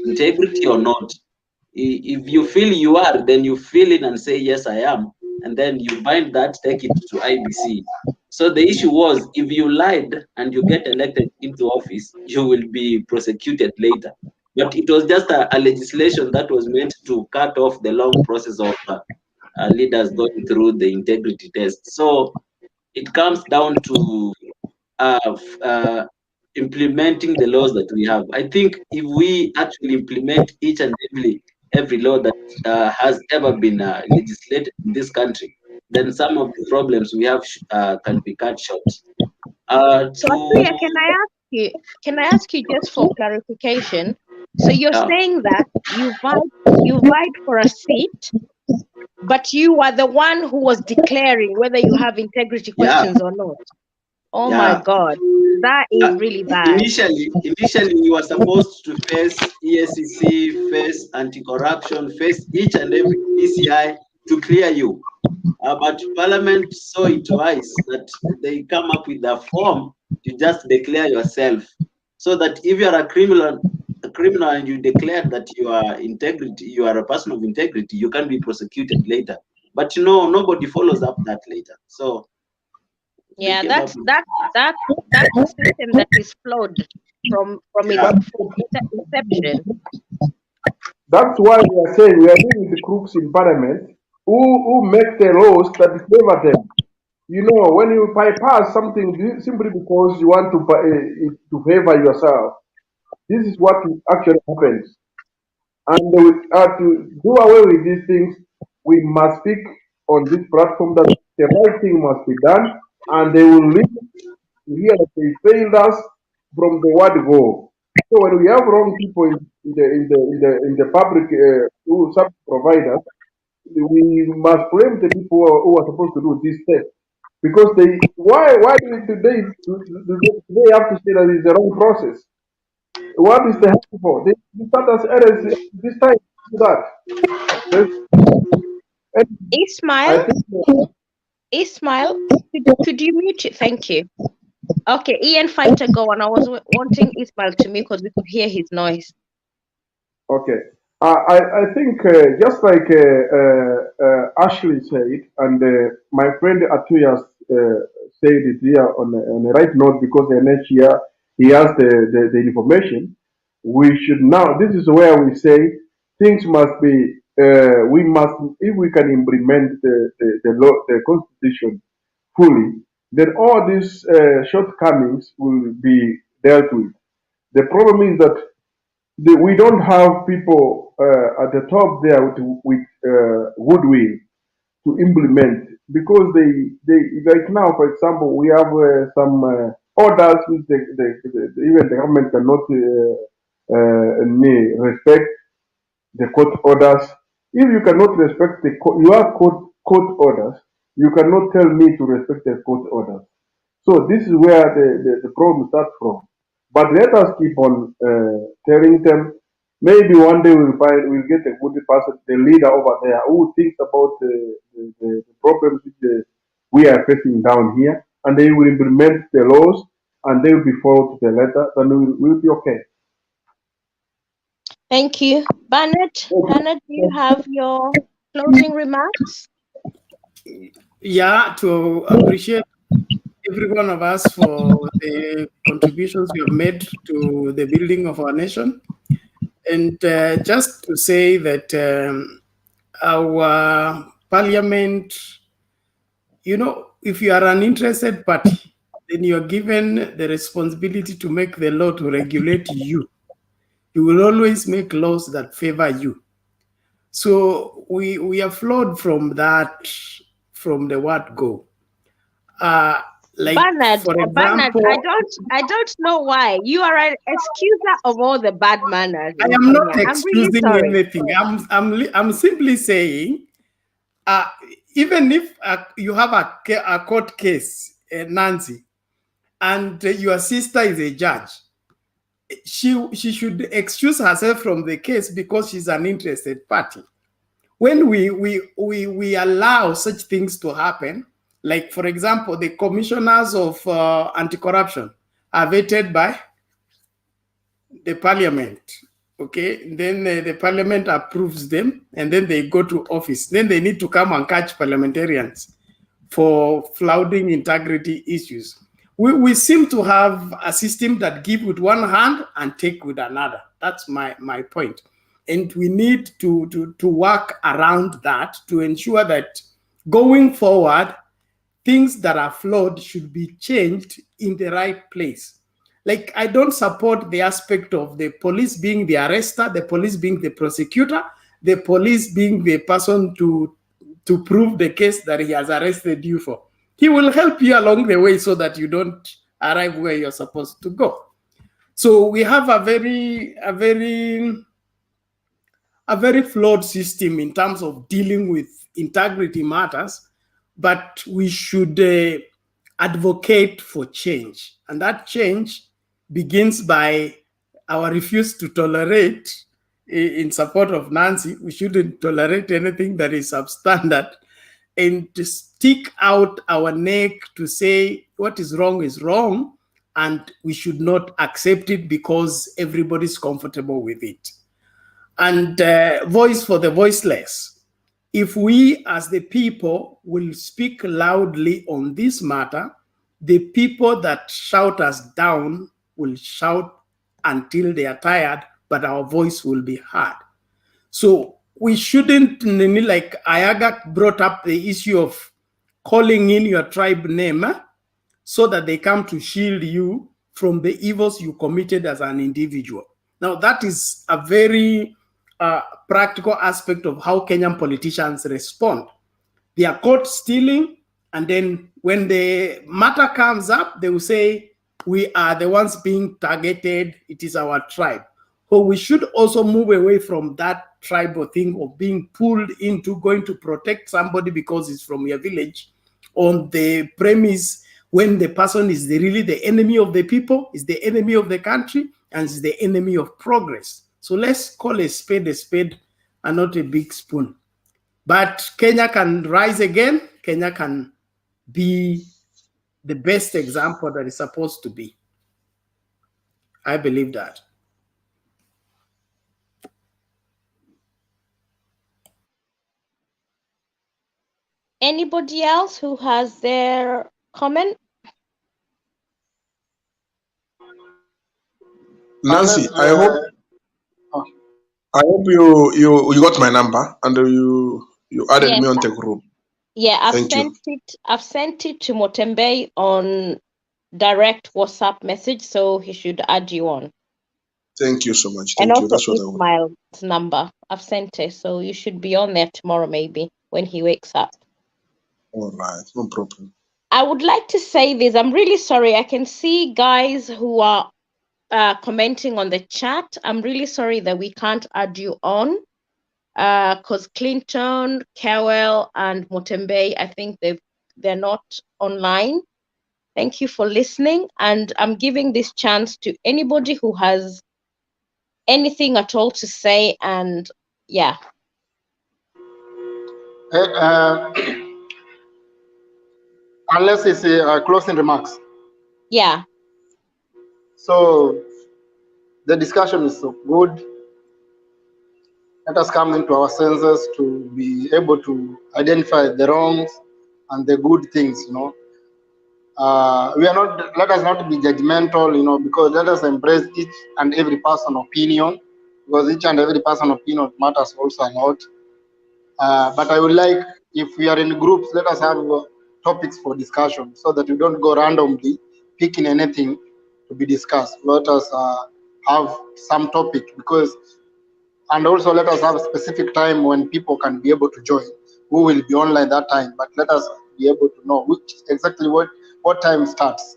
[SPEAKER 6] integrity or not. If you feel you are, then you fill in and say yes, I am, and then you bind that, take it to IBC. So the issue was, if you lied and you get elected into office, you will be prosecuted later. But it was just a legislation that was meant to cut off the long process of leaders going through the integrity test. So it comes down to implementing the laws that we have. I think if we actually implement each and every law that has ever been legislated in this country, then some of the problems we have can be cut short.
[SPEAKER 20] So Atuya, can I ask you just for clarification? So you're saying that you vied for a seat, but you are the one who was declaring whether you have integrity questions or not. Oh my God, that is really bad.
[SPEAKER 6] Initially, we were supposed to face ESCC, face anti-corruption, face each and every PCI to clear you. But Parliament saw it wise that they come up with a form to just declare yourself, so that if you are a criminal and you declare that you are a person of integrity, you can be prosecuted later. But nobody follows up that later. So
[SPEAKER 20] yeah, that's a system that is flawed from its inception.
[SPEAKER 9] That's why we are saying we are dealing with the crooks in Parliament who make the laws that favor them. When you bypass something simply because you want to favor yourself, this is what actually happens. And to do away with these things, we must speak on this platform that the right thing must be done, and they will live to hear that they failed us from the word go. So when we have wrong people in the public sub providers, we must blame the people who are supposed to do this test, because why do they have to say that it's the wrong process? What is the help for? They start as errors this time to that.
[SPEAKER 20] Ismail, could you mute it? Thank you. Okay, Ian Fighter, go on. I was wanting Ismail to mute because we could hear his noise.
[SPEAKER 9] Okay. I think just like Ashley said, and my friend Atuya said it here on the right note, because the next year he has the information. We should now, this is where we say things must be, we must, if we can implement the law, the constitution fully, then all these shortcomings will be dealt with. The problem is that we don't have people at the top there with goodwill to implement, because they like now, for example, we have some orders which even the government cannot respect the court orders. If you cannot respect your court orders, you cannot tell me to respect the court orders. So this is where the problem starts from. But let us keep on telling them. Maybe one day we'll get a good person, the leader over there, who thinks about the problems which we are facing down here, and they will implement the laws, and they will be followed to the letter, then we'll be okay.
[SPEAKER 20] Thank you. Bernard, do you have your closing remarks?
[SPEAKER 12] Yeah, to appreciate every one of us for the contributions we have made to the building of our nation. And just to say that our parliament, you know, if you are an interested party, then you are given the responsibility to make the law to regulate you. You will always make laws that favor you. So we are flawed from that, from the word go. Like
[SPEAKER 20] Bernard,
[SPEAKER 12] for
[SPEAKER 20] Bernard,
[SPEAKER 12] example,
[SPEAKER 20] I don't know why you are an excuser of all the bad manners.
[SPEAKER 12] I
[SPEAKER 20] in
[SPEAKER 12] am not
[SPEAKER 20] Kenya. I'm really
[SPEAKER 12] excusing
[SPEAKER 20] sorry.
[SPEAKER 12] anything. I'm simply saying, even if you have a court case, Nancy, and your sister is a judge, she should excuse herself from the case because she's an interested party. When we allow such things to happen, like for example, the commissioners of anti-corruption are vetted by the parliament. Okay, then the parliament approves them, and then they go to office. Then they need to come and catch parliamentarians for flouting integrity issues. We seem to have a system that give with one hand and take with another. That's my point. And we need to work around that to ensure that going forward, things that are flawed should be changed in the right place. Like, I don't support the aspect of the police being the arrester, the police being the prosecutor, the police being the person to prove the case that he has arrested you for. He will help you along the way so that you don't arrive where you're supposed to go. So we have a very flawed system in terms of dealing with integrity matters, but we should advocate for change. And that change begins by our refuse to tolerate, in support of Nancy, we shouldn't tolerate anything that is substandard, and to stick out our neck to say what is wrong, and we should not accept it because everybody's comfortable with it. And voice for the voiceless. If we as the people will speak loudly on this matter, the people that shout us down will shout until they are tired, but our voice will be heard. So we shouldn't, like Ayaga brought up the issue of calling in your tribe name so that they come to shield you from the evils you committed as an individual. Now, that is a very practical aspect of how Kenyan politicians respond. They are caught stealing, and then when the matter comes up, they will say, we are the ones being targeted, it is our tribe. So we should also move away from that tribal thing of being pulled into going to protect somebody because it's from your village, on the premise when the person is really the enemy of the people, is the enemy of the country, and is the enemy of progress. So let's call a spade and not a big spoon. But Kenya can rise again. Kenya can be the best example that it's supposed to be. I believe that.
[SPEAKER 20] Anybody else who has their comment?
[SPEAKER 9] Nancy, I hope you got my number and you added
[SPEAKER 20] Yes.
[SPEAKER 9] me on the group.
[SPEAKER 20] Yeah,
[SPEAKER 9] Thank you.
[SPEAKER 20] I've sent it to Motembe on direct WhatsApp message, so he should add you on.
[SPEAKER 9] Thank you so much.
[SPEAKER 20] And
[SPEAKER 9] Thank you.
[SPEAKER 20] also
[SPEAKER 9] That's what I want.
[SPEAKER 20] Ismail's number. I've sent it, so you should be on there tomorrow maybe when he wakes up.
[SPEAKER 9] All right, no problem.
[SPEAKER 20] I would like to say this. I'm really sorry. I can see guys who are commenting on the chat. I'm really sorry that we can't add you on because Clinton, Cowell, and Motembe, I think they're not online. Thank you for listening, and I'm giving this chance to anybody who has anything at all to say. And yeah,
[SPEAKER 21] Unless it's closing remarks.
[SPEAKER 20] yeah.
[SPEAKER 21] So the discussion is so good. Let us come into our senses to be able to identify the wrongs and the good things, you know. We are not, let us not be judgmental, you know, because let us embrace each and every person's opinion, because each and every person's opinion matters also a lot. But I would like, if we are in groups, let us have topics for discussion so that we don't go randomly picking anything to be discussed. Let us have some topic, because, and also let us have a specific time when people can be able to join, who will be online that time, but let us be able to know which exactly what time starts.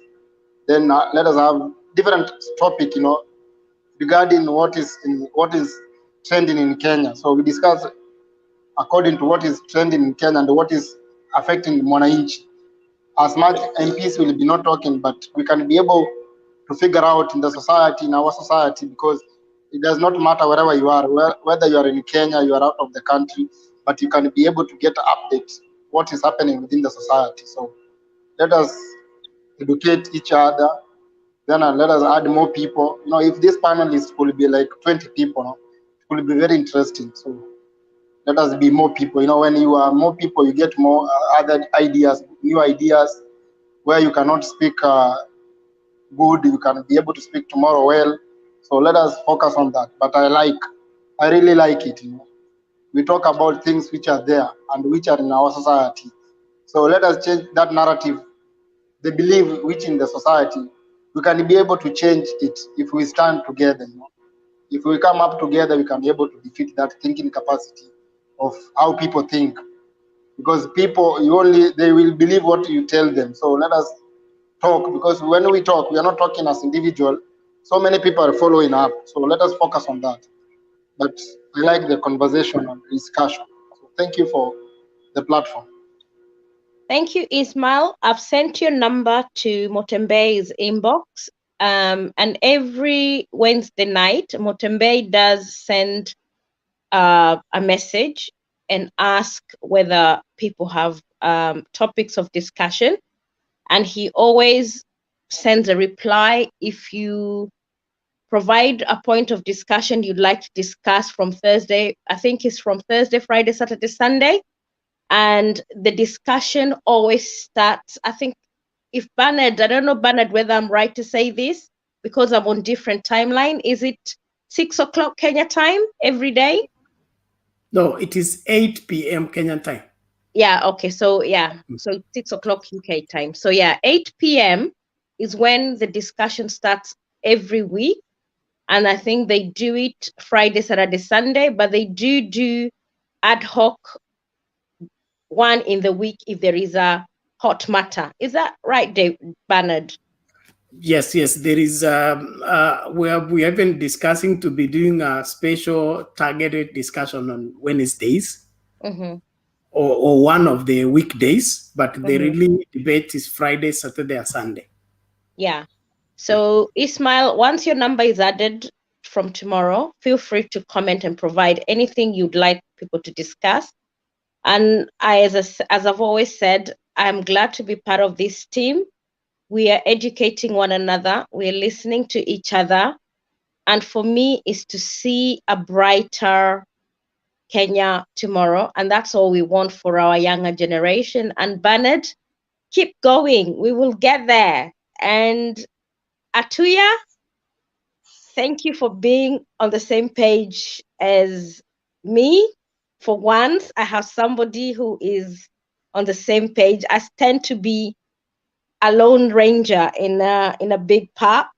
[SPEAKER 21] Then let us have different topic, you know, regarding what is trending in Kenya. So we discuss according to what is trending in Kenya and what is affecting Mwananchi. As much MPs will be not talking, but we can be able to figure out in the society, in our society, because it does not matter wherever you are, whether you are in Kenya, you are out of the country, but you can be able to get updates what is happening within the society. So let us educate each other. Then let us add more people. You know, if this panelist could be like 20 people, no, it will be very interesting. So let us be more people. You know, when you are more people, you get more other ideas, new ideas, where you cannot speak good, you can be able to speak tomorrow well. So let us focus on that. But I really like it. You know, we talk about things which are there and which are in our society. So let us change that narrative, the belief which in the society, we can be able to change it if we stand together. You know, if we come up together, we can be able to defeat that thinking capacity of how people think. Because people, they will believe what you tell them. So let us talk, because when we talk, we are not talking as individual. So many people are following up. So let us focus on that. But I like the conversation and discussion. So thank you for the platform.
[SPEAKER 20] Thank you, Ismail. I've sent your number to Motembe's inbox. And every Wednesday night, Motembe does send a message and ask whether people have topics of discussion. And he always sends a reply if you provide a point of discussion you'd like to discuss from Thursday. I think it's from Thursday, Friday, Saturday, Sunday. And the discussion always starts, I think, if Bernard, I don't know, Bernard, whether I'm right to say this, because I'm on different timeline. Is it 6 o'clock Kenya time every day?
[SPEAKER 12] No, it is 8 p.m. Kenyan time.
[SPEAKER 20] Yeah, okay. So yeah, so 6 o'clock UK time. So yeah, 8 p.m. is when the discussion starts every week. And I think they do it Friday, Saturday, Sunday, but they do ad hoc one in the week if there is a hot matter. Is that right, Dave, Bernard?
[SPEAKER 12] Yes, there is. We have been discussing to be doing a special targeted discussion on Wednesdays
[SPEAKER 20] Mm-hmm.
[SPEAKER 12] or one of the weekdays, but the really debate is Friday, Saturday, and Sunday.
[SPEAKER 20] Yeah. So Ismail, once your number is added from tomorrow, feel free to comment and provide anything you'd like people to discuss. And as I've always said, I'm glad to be part of this team. We are educating one another. We're listening to each other. And for me, is to see a brighter Kenya tomorrow. And that's all we want for our younger generation. And Bernard, keep going. We will get there. And Atuya, thank you for being on the same page as me. For once, I have somebody who is on the same page. I tend to be a lone ranger in a big park.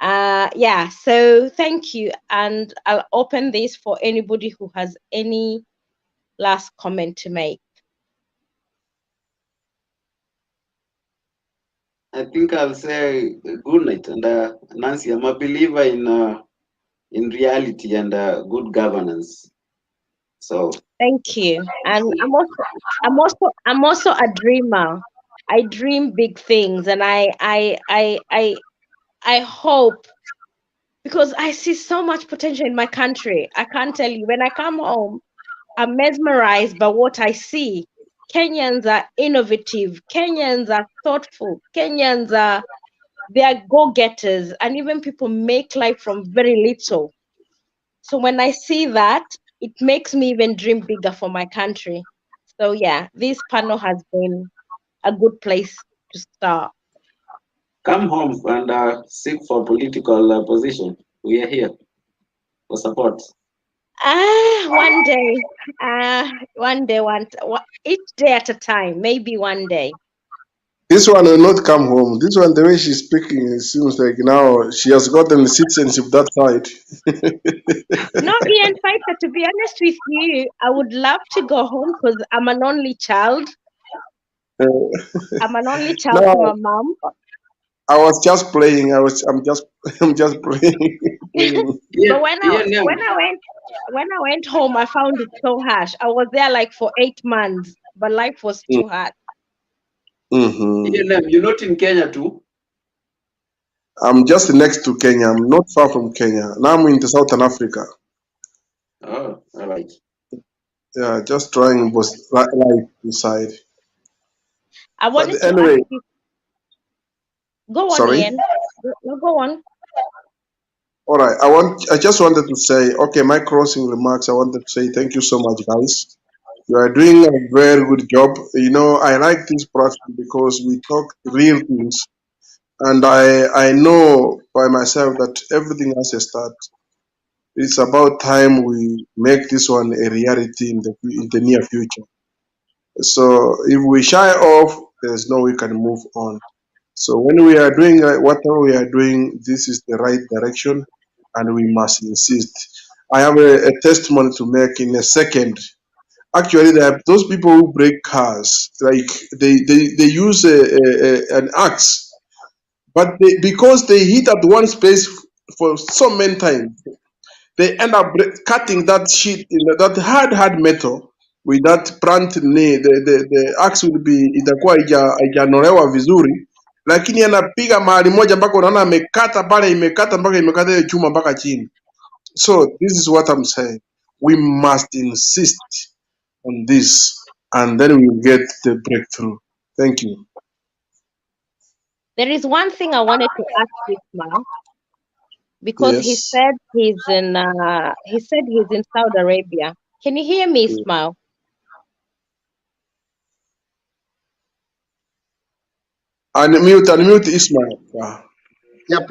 [SPEAKER 20] Yeah, so thank you. And I'll open this for anybody who has any last comment to make.
[SPEAKER 6] I think I'll say good night. And Nancy, I'm a believer in reality and good governance. So
[SPEAKER 20] Thank you. And I'm also a dreamer. I dream big things, and I hope, because I see so much potential in my country. I can't tell you. When I come home, I'm mesmerized by what I see. Kenyans are innovative. Kenyans are thoughtful. Kenyans are, they are go-getters, and even people make life from very little. So when I see that, it makes me even dream bigger for my country. So yeah, this panel has been a good place to start.
[SPEAKER 6] come home and seek for political position. We are here for support.
[SPEAKER 20] One day, each day at a time, maybe one day.
[SPEAKER 9] This one will not come home. This one, the way she's speaking, it seems like now she has gotten the citizenship that side.
[SPEAKER 20] No, Ian Fighter, to be honest with you, I would love to go home because I'm an only child. I'm an only child to my
[SPEAKER 9] No,
[SPEAKER 20] mom.
[SPEAKER 9] I was just playing. I'm just playing. playing.
[SPEAKER 20] But when I went home, I found it so harsh. I was there like for 8 months, but life was too hard.
[SPEAKER 9] Mm-hmm.
[SPEAKER 6] You're not in Kenya too?
[SPEAKER 9] I'm just next to Kenya. I'm not far from Kenya. Now I'm in the Southern Africa.
[SPEAKER 6] Oh, all right.
[SPEAKER 9] Yeah, just trying both right inside.
[SPEAKER 20] I wanted to
[SPEAKER 9] Anyway,
[SPEAKER 20] ask you. Go on,
[SPEAKER 9] sorry.
[SPEAKER 20] Ian. No, go on.
[SPEAKER 9] All right. I just wanted to say, okay, my closing remarks. I wanted to say thank you so much, guys. You are doing a very good job. You know, I like this platform because we talk real things, and I know by myself that everything has a start. It's about time we make this one a reality in the near future. So if we shy off, there's no way we can move on. So when we are doing whatever we are doing, this is the right direction, and we must insist. I have a testimony to make in a second. Actually, there are those people who break cars, like they use an axe, but because they hit at one space for so many times, they end up cutting that sheet, that hard metal with that plant knee. The axe will be itakuwa haijanolewa vizuri, lakini anapiga mahali moja mpaka unaona amekata pale, imekata mpaka imekata ile chuma mpaka chini. So this is what I'm saying. We must insist on this, and then we will get the breakthrough. Thank you.
[SPEAKER 20] There is one thing I wanted to ask you, Ismail, because he
[SPEAKER 9] Yes.
[SPEAKER 20] said he's in Saudi Arabia. Can you hear me, Ismail?
[SPEAKER 9] Unmute Ismail. Yeah.
[SPEAKER 21] Yep.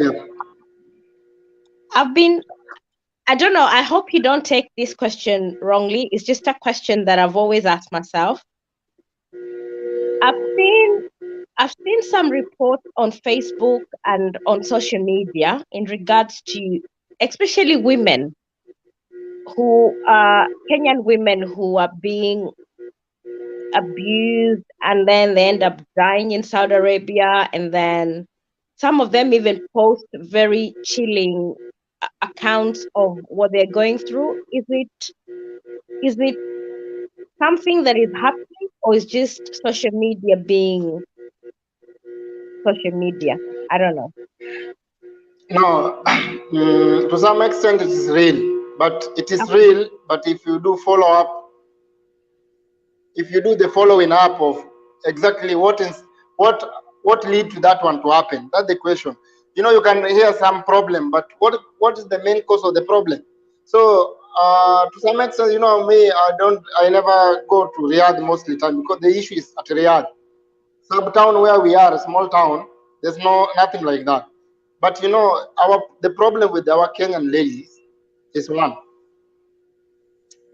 [SPEAKER 20] I don't know, I hope you don't take this question wrongly. It's just a question that I've always asked myself. I've seen some reports on Facebook and on social media in regards to especially women who are Kenyan women who are being abused, and then they end up dying in Saudi Arabia, and then some of them even post very chilling accounts of what they're going through. Is it something that is happening, or is just social media being social media? I don't know.
[SPEAKER 21] No, to some extent it is real, but it is real. But if you do follow up, if you do the following up of exactly what lead to that one to happen, that's the question. You know, you can hear some problem, but what is the main cause of the problem? So to some extent, you know, me, I never go to Riyadh mostly time because the issue is at Riyadh. Sub-town where we are, a small town, there's nothing like that. But you know, the problem with our Kenyan ladies is one.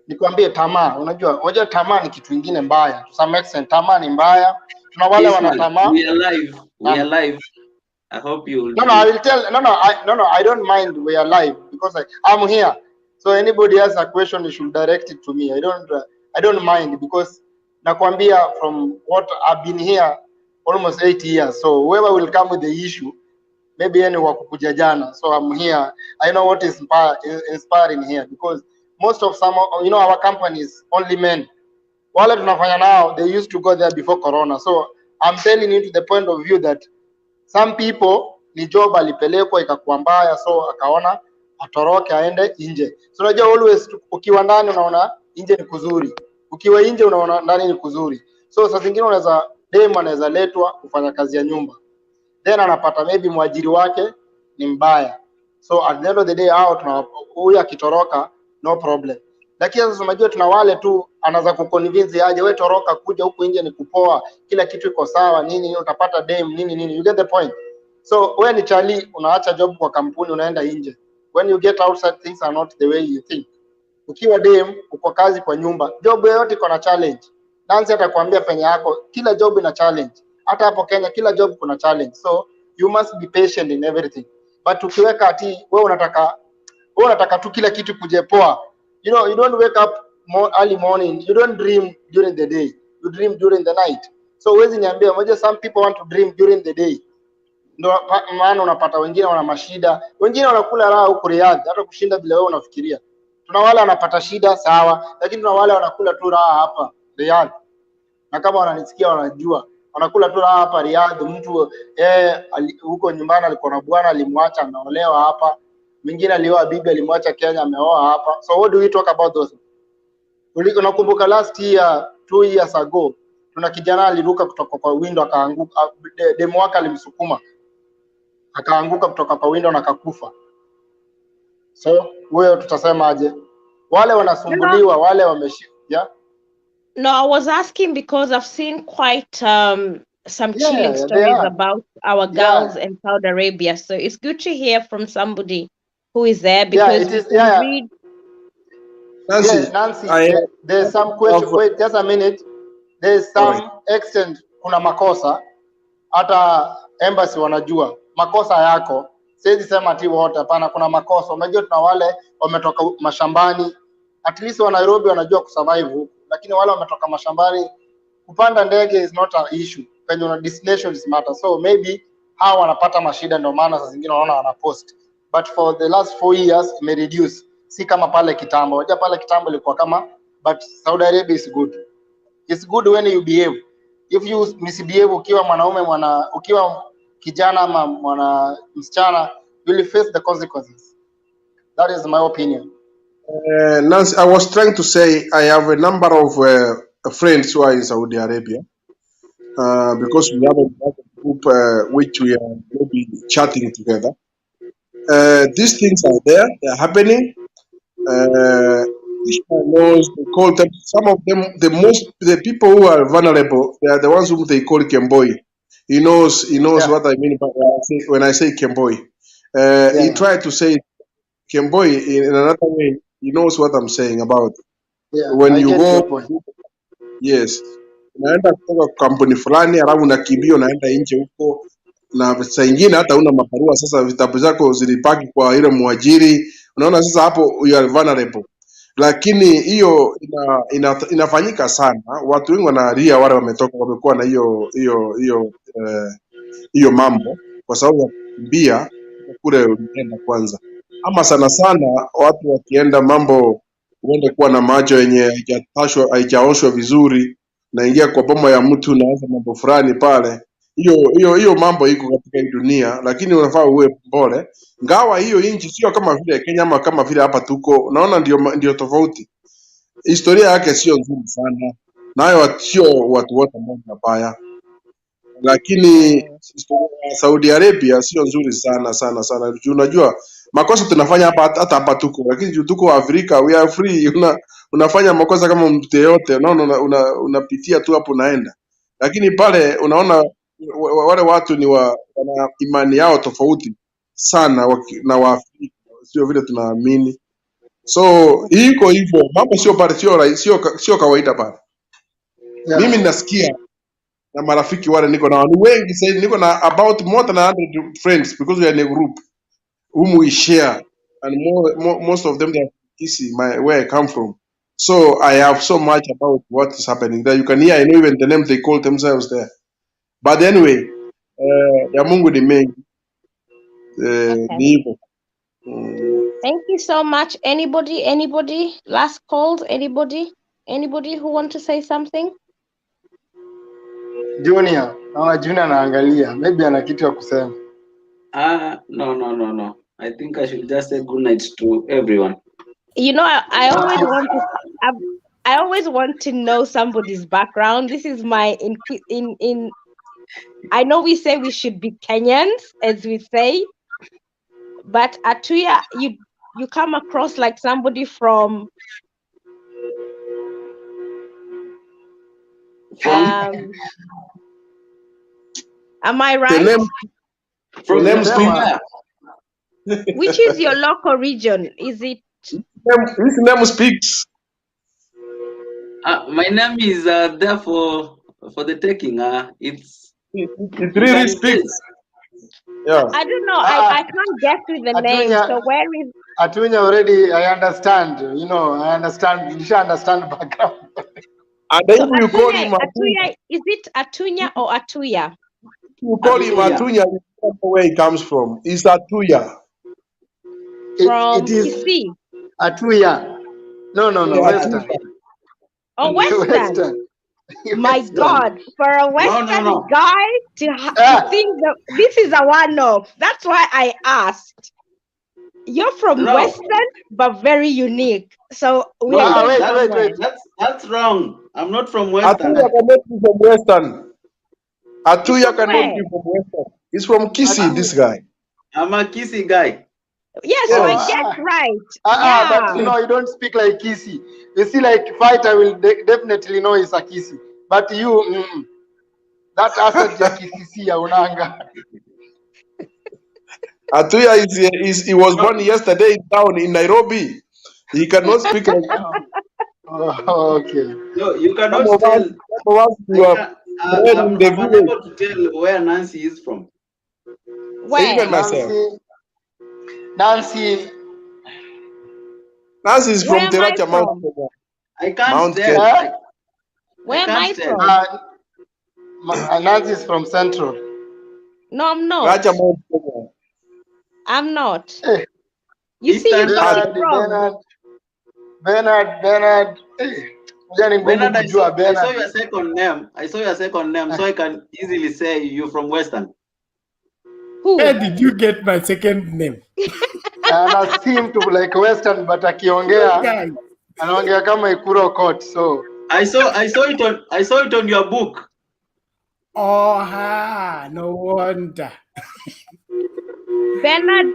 [SPEAKER 21] Nikwambie tamaa, unajua tamaa ni kitu ingine mbaya. To some extent, tamaa ni mbaya. Tuna wale wana tamaa.
[SPEAKER 6] We are live. I hope you will.
[SPEAKER 21] I will tell. I don't mind we are live because I'm here. So anybody has a question, you should direct it to me. I don't mind because nakwambia from what I've been here, almost 8 years. So whoever will come with the issue, maybe any wakukuja jana. So I'm here. I know what is inspiring here, because most of our companies, only men. Wale tunafanya now, they used to go there before Corona. So I'm telling you to the point of view that some people ni job alipelekwa ikakuwa mbaya, so akaona atoroke aende nje. So unajua always ukiwa ndani unaona nje ni kuzuri, ukiwa nje unaona ndani ni kuzuri. So saa zingine unaweza dem anaweza letwa kufanya kazi ya nyumba, then anapata maybe mwajiri wake ni mbaya, so at the end of the day huyu akitoroka no problem. Lakini sasa unajua tuna wale tu anaanza kuconvince aje, wewe toroka, kuja huku nje ni kupoa, kila kitu iko sawa, nini utapata dem nini, you get the point. So wewe ni chali, unaacha job kwa kampuni unaenda nje, when you get outside things are not the way you think. Ukiwa dem uko kazi kwa nyumba, job yoyote iko na challenge. Nancy atakwambia penye yako, kila job ina challenge. Hata hapo Kenya kila job kuna challenge, so you must be patient in everything. But ukiweka ati wewe unataka tu kila kitu kuje poa, you know, you don't wake up early morning, you don't dream during the day, you dream during the night. So wezi niambia moja, some people want to dream during the day, ndio maana unapata wengine wana mashida, wengine wanakula raha huko Riyadh hata kushinda bila wewe unafikiria. Tuna wale wanapata shida sawa, lakini tuna wale wanakula tu raha hapa Riyadh, na kama wananisikia wanajua wanakula tu raha hapa Riyadh. Mtu huko nyumbani alikuwa na bwana alimwacha ameolewa hapa, mwingine alioa bibi alimwacha Kenya ameoa hapa. So what do we talk about those? Unakumbuka last year 2 years ago tuna kijana aliruka kutoka kwa window akaanguka, demu wake alimsukuma akaanguka kutoka kwa window na akakufa. So wewe tutasema aje? Wale wanasumbuliwa, wale yeah?
[SPEAKER 20] No, I was asking because I've seen quite some chilling stories about our girls in Saudi Arabia. So it's good to hear from somebody who is there, because read.
[SPEAKER 21] Nancy, there's some question. Wait, just a minute. There's some extent kuna makosa, hata embassy wanajua makosa yako. Siwezi sema ati wote, hapana, kuna makosa. Unajua tuna wale wametoka mashambani, at least wa Nairobi wanajua kusurvive huko, lakini wale wametoka mashambani, kupanda ndege is not an issue, when your destination is matter. So maybe hao wanapata mashida, ndio maana saa zingine wanaona wanapost, but for the last 4 years ime reduce, si kama pale kitambo. Unajua pale kitambo ilikuwa kama, but Saudi Arabia is good. It's good when you behave. If you misbehave, ukiwa mwanaume ukiwa kijana ama mwana msichana, you will face the consequences. That is my opinion.
[SPEAKER 9] Nancy, I was trying to say I have a number of friends who are in Saudi Arabia, because we have a group which we are maybe chatting together. These things are there, they're happening. Knows, they call them, some of them, the people who are vulnerable, they are the ones whom they call Kemboi. He knows what I mean when I say Kemboi. He tried to say Kemboi in another way. He knows what I'm saying about. When you go, yes, unaenda kutoka kampuni fulani alafu unakimbia unaenda nje huko, na saa nyingine hata una mabarua. Sasa vitabu zako zilipaki kwa ile mwajiri, unaona sasa hapo you are vulnerable. Lakini hiyo inafanyika sana, watu wengi wanalia, wale wamekuwa na hiyo mambo, kwa sababu ya kukimbia kule ulienda kwanza. Ama sana sana watu wakienda mambo, uende kuwa na macho yenye haijaoshwa vizuri, naingia kwa boma ya mtu naanza mambo fulani pale. Hiyo mambo iko katika hii dunia, lakini unafaa uwe pole. Ngawa hiyo nchi sio kama vile Kenya ama kama vile hapa tuko, unaona ndio tofauti. Historia yake sio nzuri sana, nayo sio watu wote mbaya, lakini historia ya Saudi Arabia sio nzuri sana. Unajua makosa tunafanya hata hapa tuko, lakini tuko Afrika, we are free. Unafanya makosa kama mtu yeyote, unaona unapitia tu hapo unaenda, lakini pale unaona wale watu ni wana imani yao tofauti sana na Waafrika, sio vile tunaamini. So iko hivyo mambo, sio pale, sio kawaida pale. Mimi nasikia na marafiki wale niko na watu wengi sasa, niko na about more than 100 friends, because we are in a group whom we share, and most of them they are easy where I come from. So I have so much about what is happening there. You can hear, I know even the name they call themselves there. But anyway, ya Mungu ni mengi.
[SPEAKER 20] Okay.
[SPEAKER 9] Ni hivyo.
[SPEAKER 20] Thank you so much. Anybody? Last calls? Anybody who want to say something?
[SPEAKER 21] Junior, naona Junior anaangalia, maybe ana kitu ya kusema.
[SPEAKER 6] No. I think I should just say good night to everyone.
[SPEAKER 20] You know, I always want to know somebody's background. This is my in. I know we say we should be Kenyans, as we say, but Atuya, you come across like somebody from am I right?
[SPEAKER 9] The name speaks.
[SPEAKER 20] Which is your local region? Is it?
[SPEAKER 9] His name speaks.
[SPEAKER 6] My name is there for the taking. It
[SPEAKER 9] really speaks. Yeah.
[SPEAKER 20] I don't know. I can't get with the name. So where is
[SPEAKER 21] Atunya already? I understand. You know, I understand. You should understand background.
[SPEAKER 9] And then
[SPEAKER 20] so
[SPEAKER 9] you call him
[SPEAKER 20] Atuya? Is it Atunya or Atuya?
[SPEAKER 9] You call him Atunya. You don't know where he comes from. It's Atuya.
[SPEAKER 20] From
[SPEAKER 21] it is
[SPEAKER 20] Kisii.
[SPEAKER 21] Atuya. No,
[SPEAKER 9] Yeah,
[SPEAKER 21] Western.
[SPEAKER 20] Oh, Western. My
[SPEAKER 21] Western.
[SPEAKER 20] God, for a Western
[SPEAKER 6] No.
[SPEAKER 20] guy to think that this is a one-off. That's why I asked. You're from Western, but very unique. So we
[SPEAKER 21] wait.
[SPEAKER 6] That's wrong. I'm not from Western.
[SPEAKER 9] Atuya cannot be from Western. Atuya cannot
[SPEAKER 20] where?
[SPEAKER 9] be from Western. He's from Kisii, this guy.
[SPEAKER 6] I'm a Kisii guy.
[SPEAKER 20] Yes, so I get right.
[SPEAKER 21] But you know, you don't speak like Kisii. You see, like fighter will definitely know it's a Kisii. But you, that asset ya Kisii ya unanga.
[SPEAKER 9] Atuya he was born yesterday in town in Nairobi. He cannot speak like that.
[SPEAKER 21] Okay.
[SPEAKER 6] No, you cannot
[SPEAKER 9] Some of
[SPEAKER 6] tell.
[SPEAKER 9] us you are bred in the
[SPEAKER 6] I'm
[SPEAKER 9] village.
[SPEAKER 6] unable to tell where Nancy is from.
[SPEAKER 20] Where?
[SPEAKER 9] Even myself.
[SPEAKER 21] Nancy
[SPEAKER 9] is from
[SPEAKER 20] Where am I
[SPEAKER 9] Teracha
[SPEAKER 20] from?
[SPEAKER 9] Mountain.
[SPEAKER 6] I can't
[SPEAKER 9] Mount
[SPEAKER 6] tell.
[SPEAKER 9] Kenya.
[SPEAKER 20] Where am I
[SPEAKER 6] tell.
[SPEAKER 20] from?
[SPEAKER 21] Nancy is from Central.
[SPEAKER 20] No, I'm not.
[SPEAKER 9] Teracha Mount Kenya.
[SPEAKER 20] I'm not.
[SPEAKER 21] Hey.
[SPEAKER 20] You see, you got it wrong.
[SPEAKER 21] Bernard. Hey.
[SPEAKER 6] Bernard, I saw your second name. So I can easily say you're from Western.
[SPEAKER 20] Who?
[SPEAKER 12] Where did you get my second name?
[SPEAKER 21] Ana seem to like Western, but akiongea anaongea kama Ikuro Court. So
[SPEAKER 6] I saw it on your book.
[SPEAKER 12] Oh, no wonder.
[SPEAKER 20] Bernard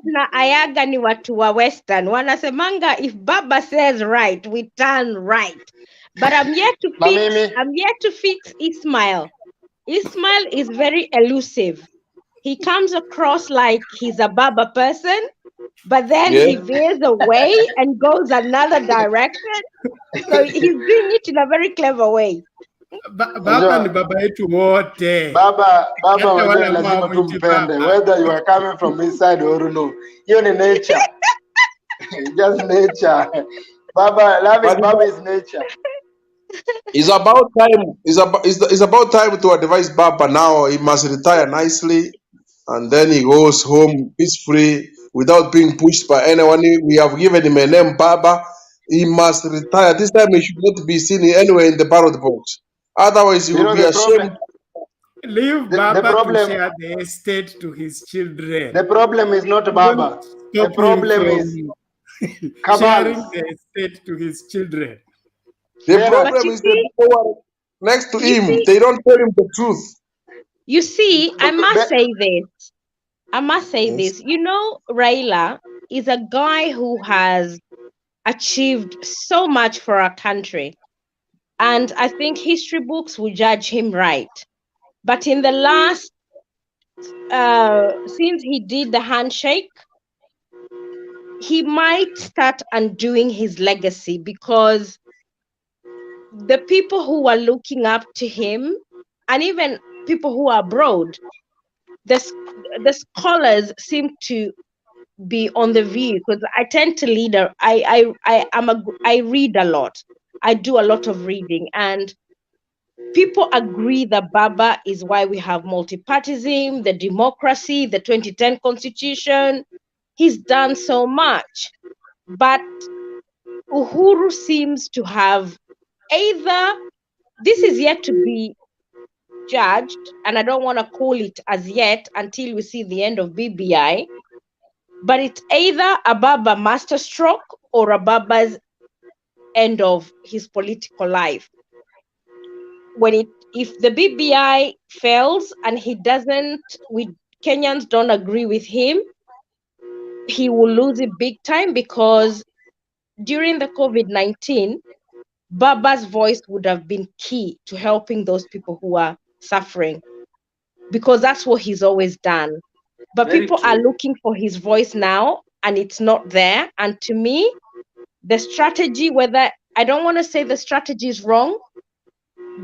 [SPEAKER 20] na Ayaga ni watu wa Western. Wanasemanga if Baba says right, we turn right. But I'm yet to fix Ismail. Ismail is very elusive. He comes across like he's a Baba person, but then he veers away and goes another direction. So he's doing it in a very clever way.
[SPEAKER 12] Baba ni baba yetu wote.
[SPEAKER 21] Baba wajua lazima tumpende, whether you are coming from this side or no. Hiyo ni nature. Just nature. Loving Baba is nature.
[SPEAKER 9] It's about time. It's about time to advise Baba now. He must retire nicely, and then he goes home peacefully without being pushed by anyone. We have given him a name, Baba. He must retire. This time he should not be seen anywhere in the ballot box. Otherwise, he will be ashamed.
[SPEAKER 12] Leave Baba to share the estate to his children.
[SPEAKER 21] The problem is not Baba. The problem is
[SPEAKER 12] sharing the estate to his children.
[SPEAKER 9] The problem is the people who are next to him. They don't tell him the truth.
[SPEAKER 20] You see, I must say this. You know, Raila is a guy who has achieved so much for our country. And I think history books will judge him right. But in the last, since he did the handshake, he might start undoing his legacy because the people who are looking up to him, and even people who are abroad, the scholars seem to be on the view, because I tend to I read a lot. I do a lot of reading, and people agree that Baba is why we have multipartyism, the democracy, the 2010 constitution. He's done so much. But Uhuru seems to have either, this is yet to be judged, and I don't want to call it as yet until we see the end of BBI, but it's either a Baba masterstroke or a Baba's end of his political life. If the BBI fails and Kenyans don't agree with him, he will lose it big time, because during the COVID-19, Baba's voice would have been key to helping those people who are suffering, because that's what he's always done. But
[SPEAKER 6] Very
[SPEAKER 20] people
[SPEAKER 6] true.
[SPEAKER 20] are looking for his voice now, and it's not there. And to me, the strategy, I don't want to say the strategy is wrong,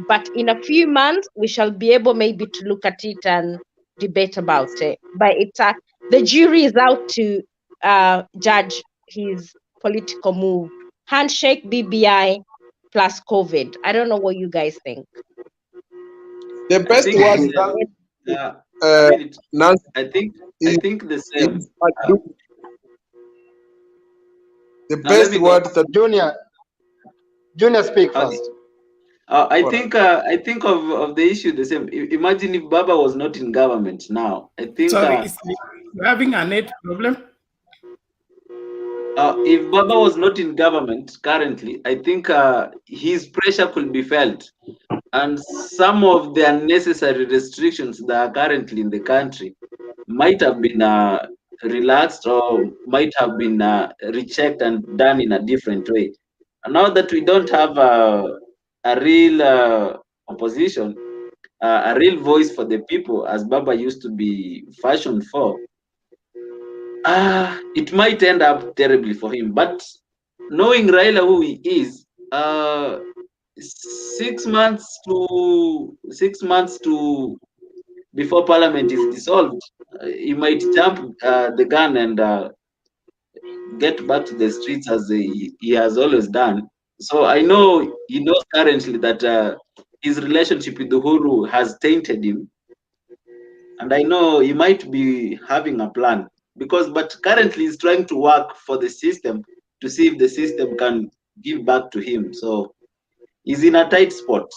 [SPEAKER 20] but in a few months, we shall be able maybe to look at it and debate about it. But the jury is out to judge his political move. Handshake, BBI, plus COVID. I don't know what you guys think.
[SPEAKER 9] The best Nancy,
[SPEAKER 6] I think the same.
[SPEAKER 9] The best word that
[SPEAKER 21] Junior speak first.
[SPEAKER 6] I think of the issue the same. Imagine if Baba was not in government now. I think
[SPEAKER 12] Sorry, you're having a net problem?
[SPEAKER 6] If Baba was not in government currently, I think his pressure could be felt, and some of the unnecessary restrictions that are currently in the country might have been relaxed, or might have been rechecked and done in a different way. And now that we don't have a real opposition, a real voice for the people, as Baba used to be fashioned for, it might end up terribly for him. But knowing Raila who he is, 6 months to before Parliament is dissolved, he might jump the gun and get back to the streets as he has always done. So I know he knows currently that his relationship with Uhuru has tainted him, and I know he might be having a plan, but currently he's trying to work for the system to see if the system can give back to him. So he's in a tight spot.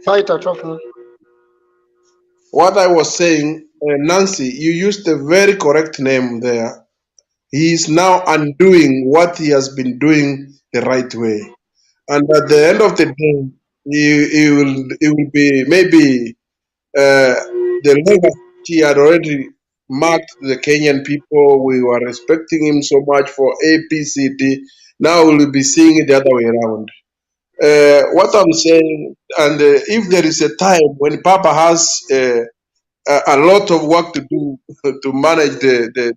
[SPEAKER 21] Fighter talking.
[SPEAKER 9] What I was saying, Nancy, you used a very correct name there. He is now undoing what he has been doing the right way, and at the end of the day, he will be maybe the legacy he had already marked the Kenyan people. We were respecting him so much for APCD. Now we'll be seeing it the other way around. What I'm saying, and if there is a time when Papa has a lot of work to do to manage the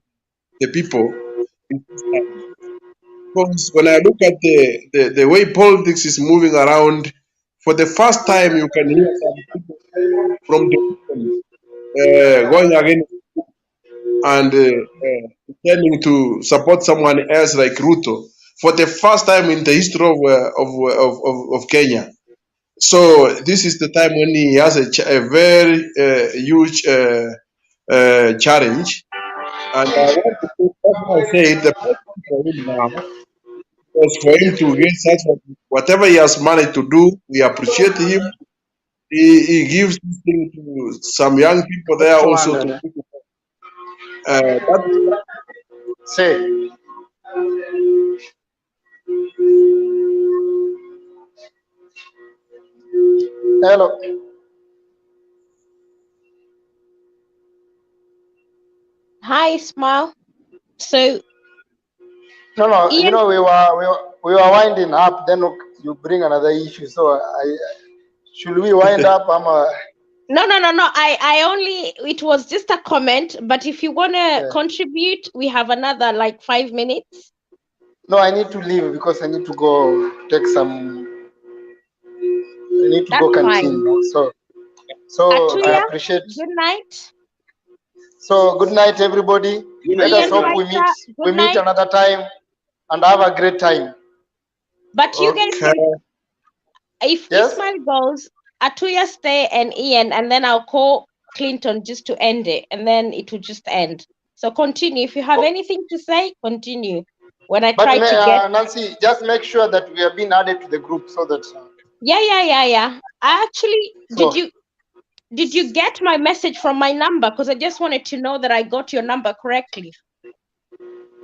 [SPEAKER 9] people, because when I look at the way politics is moving around, for the first time you can hear some people from the going against and pretending to support someone else like Ruto for the first time in the history of Kenya. So this is the time when he has a very huge challenge. And I want to put, that's why I say the best thing for him now was for him to get such whatever he has managed to do. We appreciate him. He gives this thing to some young people there also to
[SPEAKER 21] say. Hello.
[SPEAKER 20] Hi, Smile. So
[SPEAKER 21] No,
[SPEAKER 20] Ian,
[SPEAKER 21] you know we were winding up. Then you bring another issue. So should we wind up?
[SPEAKER 20] No. I only, it was just a comment. But if you wanna contribute, we have another like 5 minutes.
[SPEAKER 21] No, I need to leave because I need to go take some. I need to go canteen. So
[SPEAKER 20] Atuya,
[SPEAKER 21] I appreciate.
[SPEAKER 20] Good night.
[SPEAKER 21] So good night, everybody. Let us hope we meet another time and have a great time.
[SPEAKER 20] But you guys can If
[SPEAKER 21] Yes.
[SPEAKER 20] Ismail goes, Atuya stay and Ian, and then I'll call Clinton just to end it, and then it will just end. So continue. If you have anything to say, continue. When I
[SPEAKER 21] But
[SPEAKER 20] try to get
[SPEAKER 21] Nancy, just make sure that we have been added to the group so that.
[SPEAKER 20] yeah. I actually
[SPEAKER 21] So,
[SPEAKER 20] did you get my message from my number? Because I just wanted to know that I got your number correctly.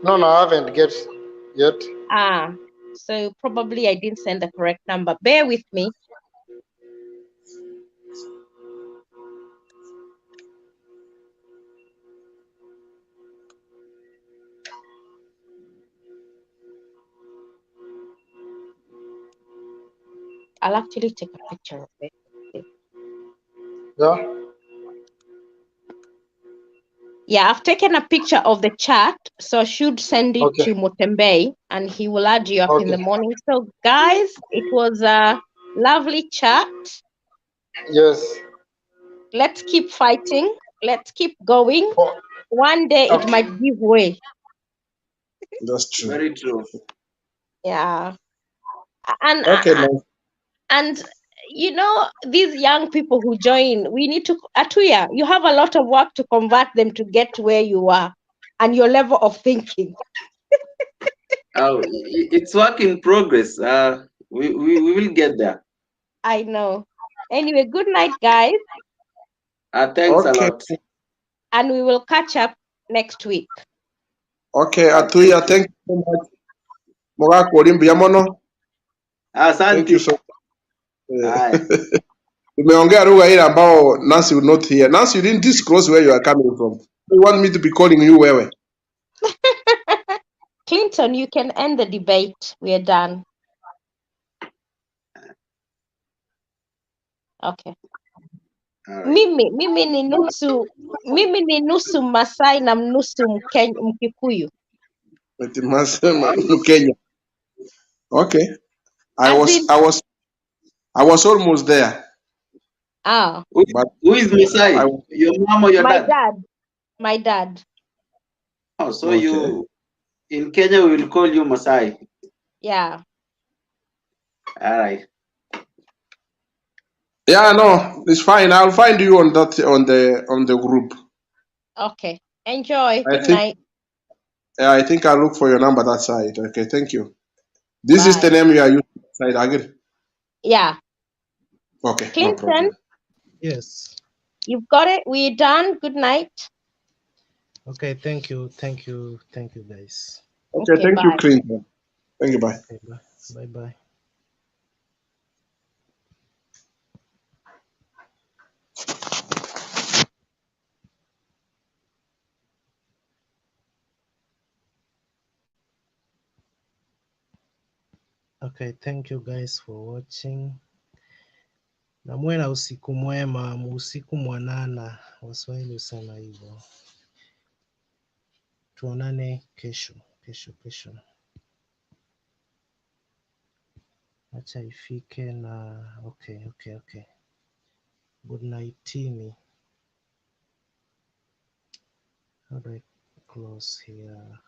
[SPEAKER 21] no, I haven't get yet.
[SPEAKER 20] So probably I didn't send the correct number. Bear with me. I'll actually take a picture of it.
[SPEAKER 21] Yeah.
[SPEAKER 20] Yeah, I've taken a picture of the chat, so I should send it
[SPEAKER 21] Okay.
[SPEAKER 20] to Mutembe, and he will add you up in the morning. So, guys, it was a lovely chat.
[SPEAKER 21] Yes.
[SPEAKER 20] Let's keep fighting. Let's keep going. One day it might give way.
[SPEAKER 9] That's true.
[SPEAKER 6] Very true.
[SPEAKER 20] Yeah. And
[SPEAKER 9] Okay,
[SPEAKER 20] and you know, these young people who join, we need to, Atuya, you have a lot of work to convert them to get to where you are and your level of thinking.
[SPEAKER 6] It's work in progress. We will get there.
[SPEAKER 20] I know. Anyway, good night, guys.
[SPEAKER 6] Thanks a lot.
[SPEAKER 20] And we will catch up next week.
[SPEAKER 9] Okay, Atuya, thank you so much. Morako Olimpia Mono. Thank you so much. Umeongea lugha ile ambao Nancy would not hear. Nancy, you didn't disclose where you are coming from. You want me to be calling you wewe?
[SPEAKER 20] Clinton, you can end the debate. We are done. Okay. Mimi ni nusu Masai na nusu Mkikuyu.
[SPEAKER 9] Kenya. Okay. I was almost there. But
[SPEAKER 6] Who is Masai? Your mom or your dad?
[SPEAKER 20] My dad.
[SPEAKER 6] Oh, so you in Kenya we will call you Masai.
[SPEAKER 20] Yeah.
[SPEAKER 6] All right.
[SPEAKER 9] Yeah, no, it's fine. I'll find you on the group.
[SPEAKER 20] Okay. Enjoy.
[SPEAKER 9] I
[SPEAKER 20] Good
[SPEAKER 9] think
[SPEAKER 20] night.
[SPEAKER 9] I think I'll look for your number that side. Okay, thank you. This is the name you are using side, Agir.
[SPEAKER 20] Yeah.
[SPEAKER 9] Okay, no
[SPEAKER 20] Clinton,
[SPEAKER 9] problem.
[SPEAKER 5] Yes.
[SPEAKER 20] you've got it. We're done. Good night.
[SPEAKER 5] Okay, thank you, guys.
[SPEAKER 9] Okay, thank you,
[SPEAKER 20] bye.
[SPEAKER 9] Clinton. Thank you, bye.
[SPEAKER 5] Okay, bye. Bye. Okay, thank you guys for watching. Na muwe na usiku mwema, usiku mwanana, Waswahili husema hivyo. Tuonane kesho. Acha ifike na okay. Good night. How do I close here?